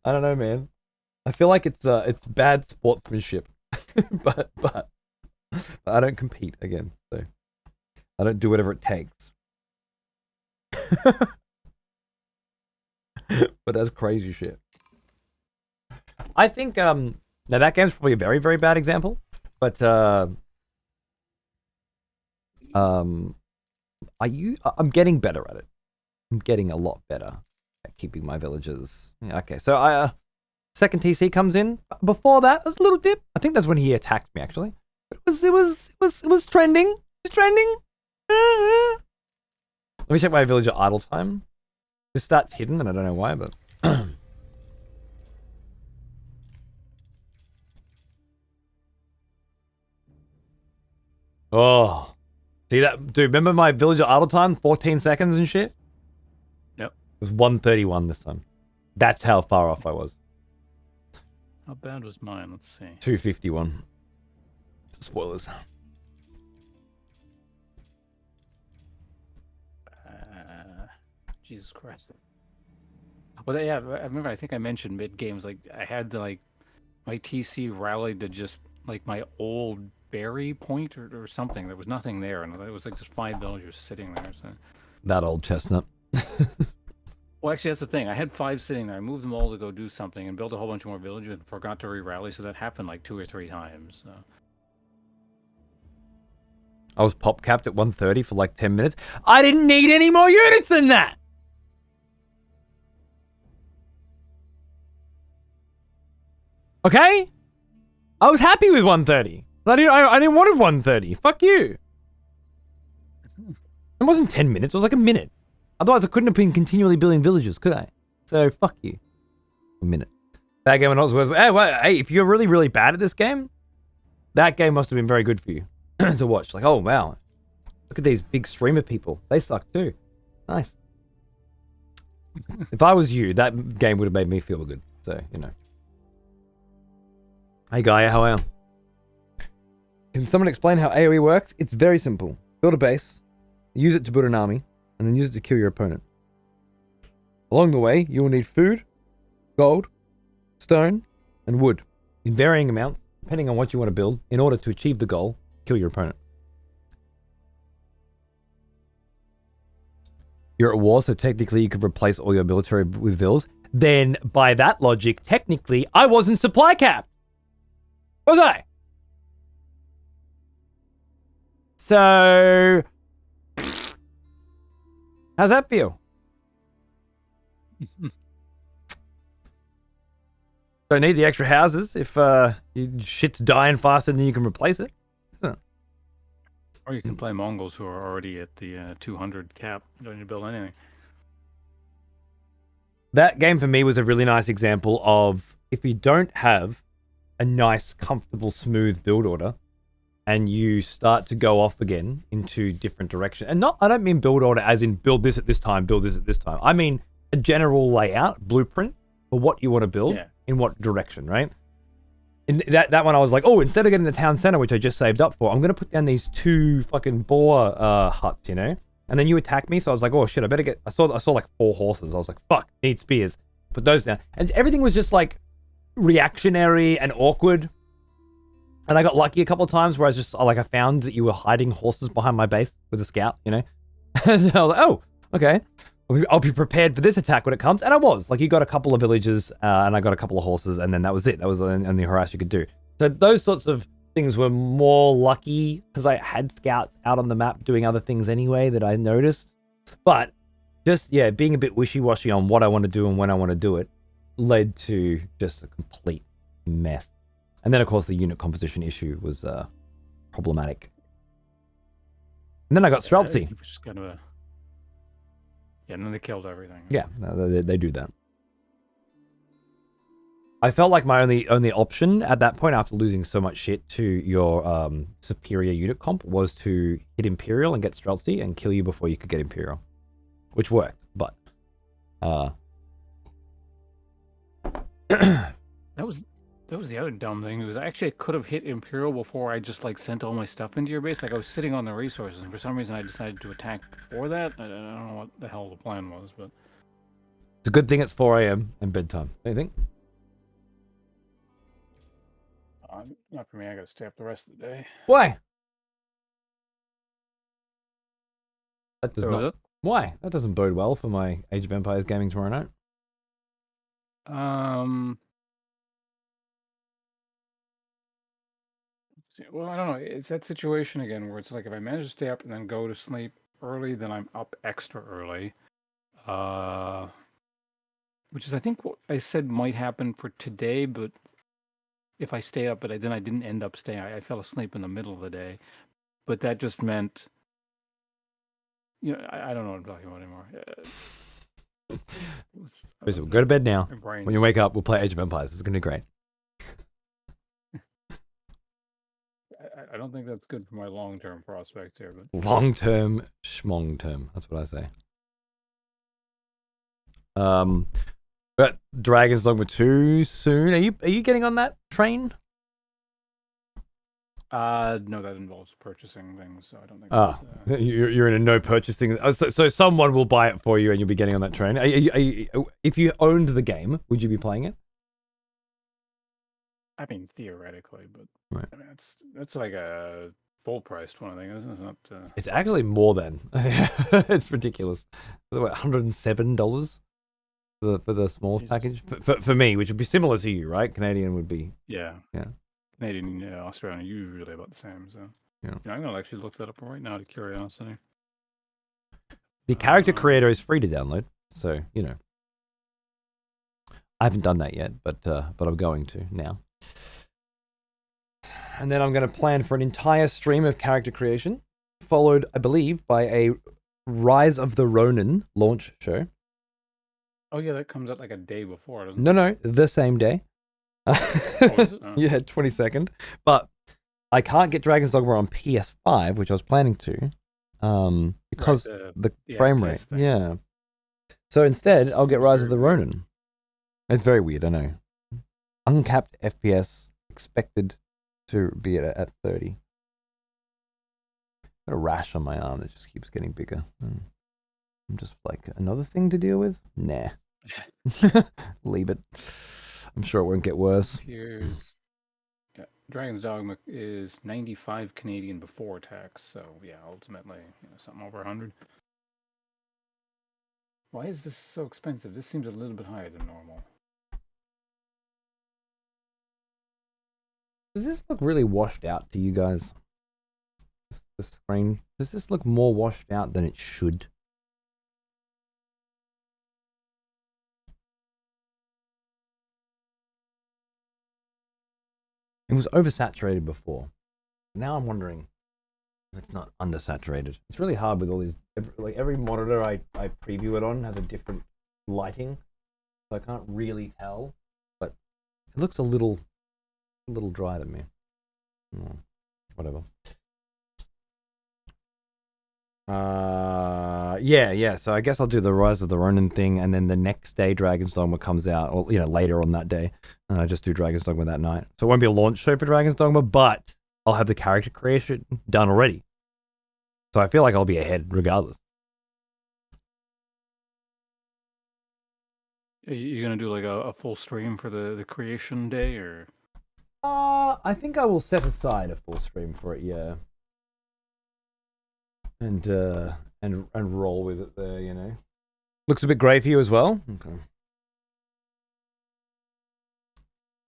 I don't know, man. I feel like it's bad sportsmanship. but I don't compete again, so I don't do whatever it takes. But that's crazy shit. I think now that game's probably a very, very bad example, but I'm getting better at it. I'm getting a lot better. Keeping my villagers. Yeah, okay, so second TC comes in. Before that, it was a little dip. I think that's when he attacked me actually. It was trending. It was trending. Let me check my villager idle time. This stat's hidden, and I don't know why, but. Oh, see that, dude? Remember my villager idle time? 14 seconds and shit. Yep. It was 1:31 this time. That's how far off I was. How bad was mine? Let's see. 2:51. Spoilers. Jesus Christ. Well, yeah, I remember. I think I mentioned mid games. Like I had to my TC rallied to just like my old berry point or something. There was nothing there, and it was like just 5 villagers sitting there. So. That old chestnut. Well, actually, that's the thing. I had 5 sitting there. I moved them all to go do something and build a whole bunch more villagers and forgot to re-rally. So that happened like 2 or 3 times. So. I was pop capped at 1:30 for like 10 minutes. I didn't need any more units than that. Okay? I was happy with 1:30. I didn't want 1:30. Fuck you. It wasn't 10 minutes. It was like a minute. Otherwise, I couldn't have been continually building villages, could I? So, fuck you. A minute. That game was worth... Hey, if you're really, really bad at this game, that game must have been very good for you to watch. Like, oh, wow. Look at these big streamer people. They suck too. Nice. If I was you, that game would have made me feel good. So, you know. Hey, Gaia, how are you? Can someone explain how AoE works? It's very simple. Build a base, use it to build an army, and then use it to kill your opponent. Along the way, you will need food, gold, stone, and wood in varying amounts, depending on what you want to build, in order to achieve the goal, kill your opponent. You're at war, so technically you could replace all your military with vills. Then, by that logic, technically, I wasn't supply capped. Was I? So, how's that feel? Don't need the extra houses if your shit's dying faster than you can replace it. Huh. Or you can play Mongols who are already at the 200 cap. You don't need to build anything. That game for me was a really nice example of if you don't have a nice, comfortable, smooth build order, and you start to go off again into different direction. And I don't mean build order as in build this at this time, build this at this time. I mean a general layout, blueprint for what you want to build in what direction, right? And that one I was like, oh, instead of getting the town center, which I just saved up for, I'm going to put down these 2 fucking boar huts, you know? And then you attack me, so I was like, oh shit, I better get... I saw like 4 horses. I was like, fuck, need spears. Put those down. And everything was just like reactionary and awkward. And I got lucky a couple of times where I was just like, I found that you were hiding horses behind my base with a scout, you know? So I was like, oh, okay. I'll be prepared for this attack when it comes. And I was. Like, you got a couple of villages, and I got a couple of horses, and then that was it. That was the only harass you could do. So those sorts of things were more lucky, because I had scouts out on the map doing other things anyway that I noticed. But just, yeah, being a bit wishy-washy on what I want to do and when I want to do it led to just a complete mess. And then, of course, the unit composition issue was problematic. And then I got Streltsy. Just kind of yeah, and then they killed everything. Yeah, they do that. I felt like my only option at that point, after losing so much shit to your superior unit comp, was to hit Imperial and get Streltsy and kill you before you could get Imperial. Which worked, but... That was the other dumb thing. It was actually I could have hit Imperial before I just like sent all my stuff into your base. Like I was sitting on the resources, and for some reason I decided to attack before that. I don't know what the hell the plan was, but it's a good thing it's 4 a.m. and bedtime. Don't you think? Not for me. I got to stay up the rest of the day. Why? That does not. Why? That doesn't bode well for my Age of Empires gaming tomorrow night. Well, I don't know. It's that situation again where it's like if I manage to stay up and then go to sleep early, then I'm up extra early. which is I think what I said might happen for today, but if I stay up, then I didn't end up staying. I fell asleep in the middle of the day, but that just meant, I don't know what I'm talking about anymore. Listen, we'll go to bed now. My brain When you wake up, we'll play Age of Empires. It's gonna be great. I don't think that's good for my long-term prospects here, but Long-term, schmong-term. That's what I say. But Dragon's Dogma 2 soon. Are you getting on that train? no, that involves purchasing things, so I don't think. You're in a no purchasing. So someone will buy it for you, and you'll be getting on that train. If you owned the game, would you be playing it? I mean, theoretically, but right. I mean, that's like a full-priced one. I think isn't it? It's not. It's actually more than. It's ridiculous. What, $107 for the smallest package for me, which would be similar to you, right? Canadian would be. Yeah. Yeah. Canadian, Australian are usually about the same. So yeah, I'm gonna actually look that up right now to curiosity. The character creator is free to download, so I haven't done that yet, but I'm going to now. And then I'm going to plan for an entire stream of character creation, followed, I believe, by a Rise of the Ronin launch show. Oh yeah, that comes out like a day before, doesn't it? No, the same day. Oh, is it? Oh. Yeah, 22nd. But I can't get Dragon's Dogma on PS5, which I was planning to, because the frame rate. thing. Yeah. So instead, I'll get Rise of the Ronin. It's very weird, I know. Uncapped FPS expected to be at 30. Got a rash on my arm that just keeps getting bigger. I'm just like, another thing to deal with? Nah. Leave it. I'm sure it won't get worse. Here's Dragon's Dogma is 95 Canadian before tax, so yeah, ultimately something over 100. Why is this so expensive? This seems a little bit higher than normal. Does this look really washed out to you guys? The screen, does this look more washed out than it should? It was oversaturated before. Now I'm wondering if it's not undersaturated. It's really hard with all these. Every monitor I preview it on has a different lighting, so I can't really tell. But it looks a little dry to me. Whatever. Yeah. So I guess I'll do the Rise of the Ronin thing, and then the next day Dragon's Dogma comes out, or later on that day, and I just do Dragon's Dogma that night. So it won't be a launch show for Dragon's Dogma, but I'll have the character creation done already. So I feel like I'll be ahead regardless. Are you gonna do like a full stream for the creation day, or? I think I will set aside a full stream for it, yeah. And roll with it there, Looks a bit grey for you as well? Okay.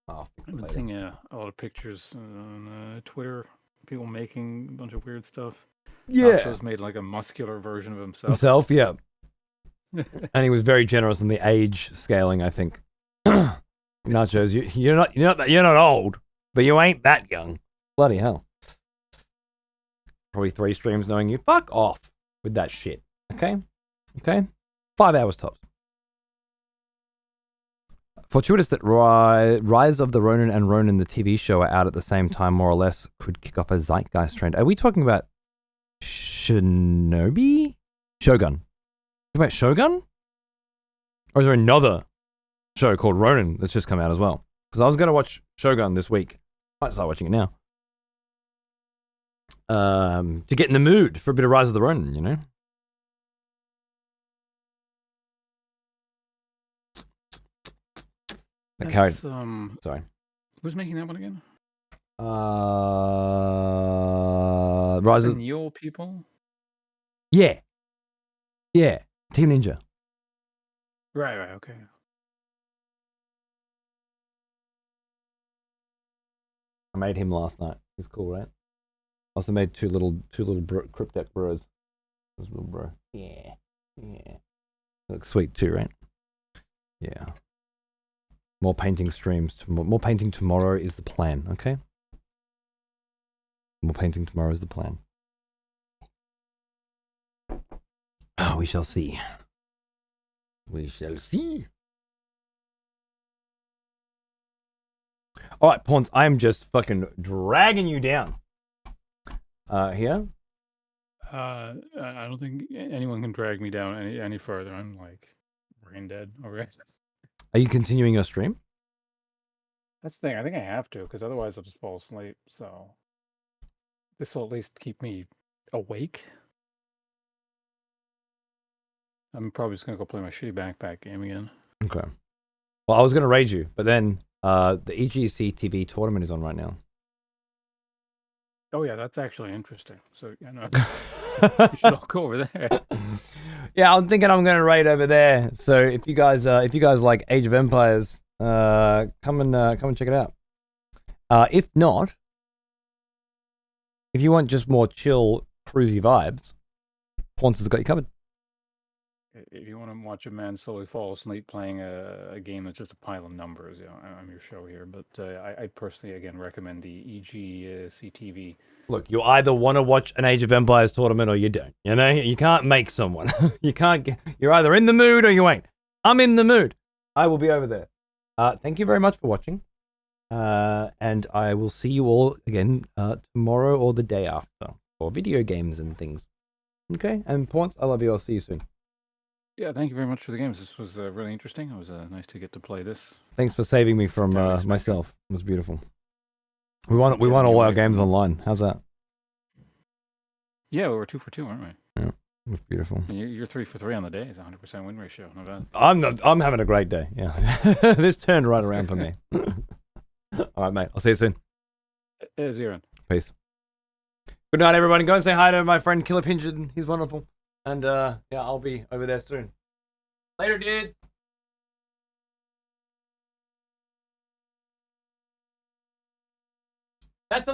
I've been seeing a lot of pictures on Twitter, people making a bunch of weird stuff. Yeah. Nacho's made like a muscular version of himself. Himself, yeah. And he was very generous in the age scaling, I think. Nachos, you're not old, but you ain't that young. Bloody hell. Probably 3 streams knowing you. Fuck off with that shit. Okay? 5 hours tops. Fortuitous that Rise of the Ronin and Ronin, the TV show, are out at the same time, more or less, could kick off a zeitgeist trend. Are we talking about Shinobi? Shogun. About Shogun? Or is there another show called Ronin that's just come out as well? Because I was going to watch Shogun this week. Might start watching it now. To get in the mood for a bit of Rise of the Ronin, Sorry. Who's making that one again? Rise of Neo people? Yeah. Team Ninja. Right, okay. I made him last night. He's cool, right? Also made two little Cryptek bros. Those little bro. Yeah. Looks sweet too, right? Yeah. More painting streams. More painting tomorrow is the plan, okay? More painting tomorrow is the plan. Ah, we shall see. We shall see. Alright, Pawns, I am just fucking dragging you down. Here? I don't think anyone can drag me down any further. I'm like brain dead already. Are you continuing your stream? That's the thing. I think I have to, because otherwise I'll just fall asleep. So this will at least keep me awake. I'm probably just gonna go play my shitty backpack game again. Okay. Well, I was gonna raid you, but then the EGC TV tournament is on right now. Oh yeah, that's actually interesting. So yeah, no, you should all go over there. Yeah, I'm thinking I'm gonna raid over there. So if you guys like Age of Empires, come and check it out. If not, if you want just more chill, cruisy vibes, Pawns has got you covered. If you want to watch a man slowly fall asleep playing a game that's just a pile of numbers, you know, I'm your show here. But I personally, again, recommend the EGC TV. Look, you either want to watch an Age of Empires tournament or you don't. You know, you can't make someone. You're either in the mood or you ain't. I'm in the mood. I will be over there. Thank you very much for watching. And I will see you all again tomorrow or the day after for video games and things. Okay, and Pawns, I love you. I'll see you soon. Yeah, thank you very much for the games. This was really interesting. It was nice to get to play this. Thanks for saving me from myself. It was beautiful. We won all our games online. How's that? Yeah, we were 2 for 2, aren't we? Yeah, it was beautiful. And you're 3 for 3 on the day. It's a 100% win ratio. Not bad. I'm having a great day. Yeah, this turned right around for me. All right, mate. I'll see you soon. Zero. Peace. Good night, everybody. Go and say hi to my friend Killer Pigeon. He's wonderful. And yeah, I'll be over there soon. Later, dudes. That's a lot.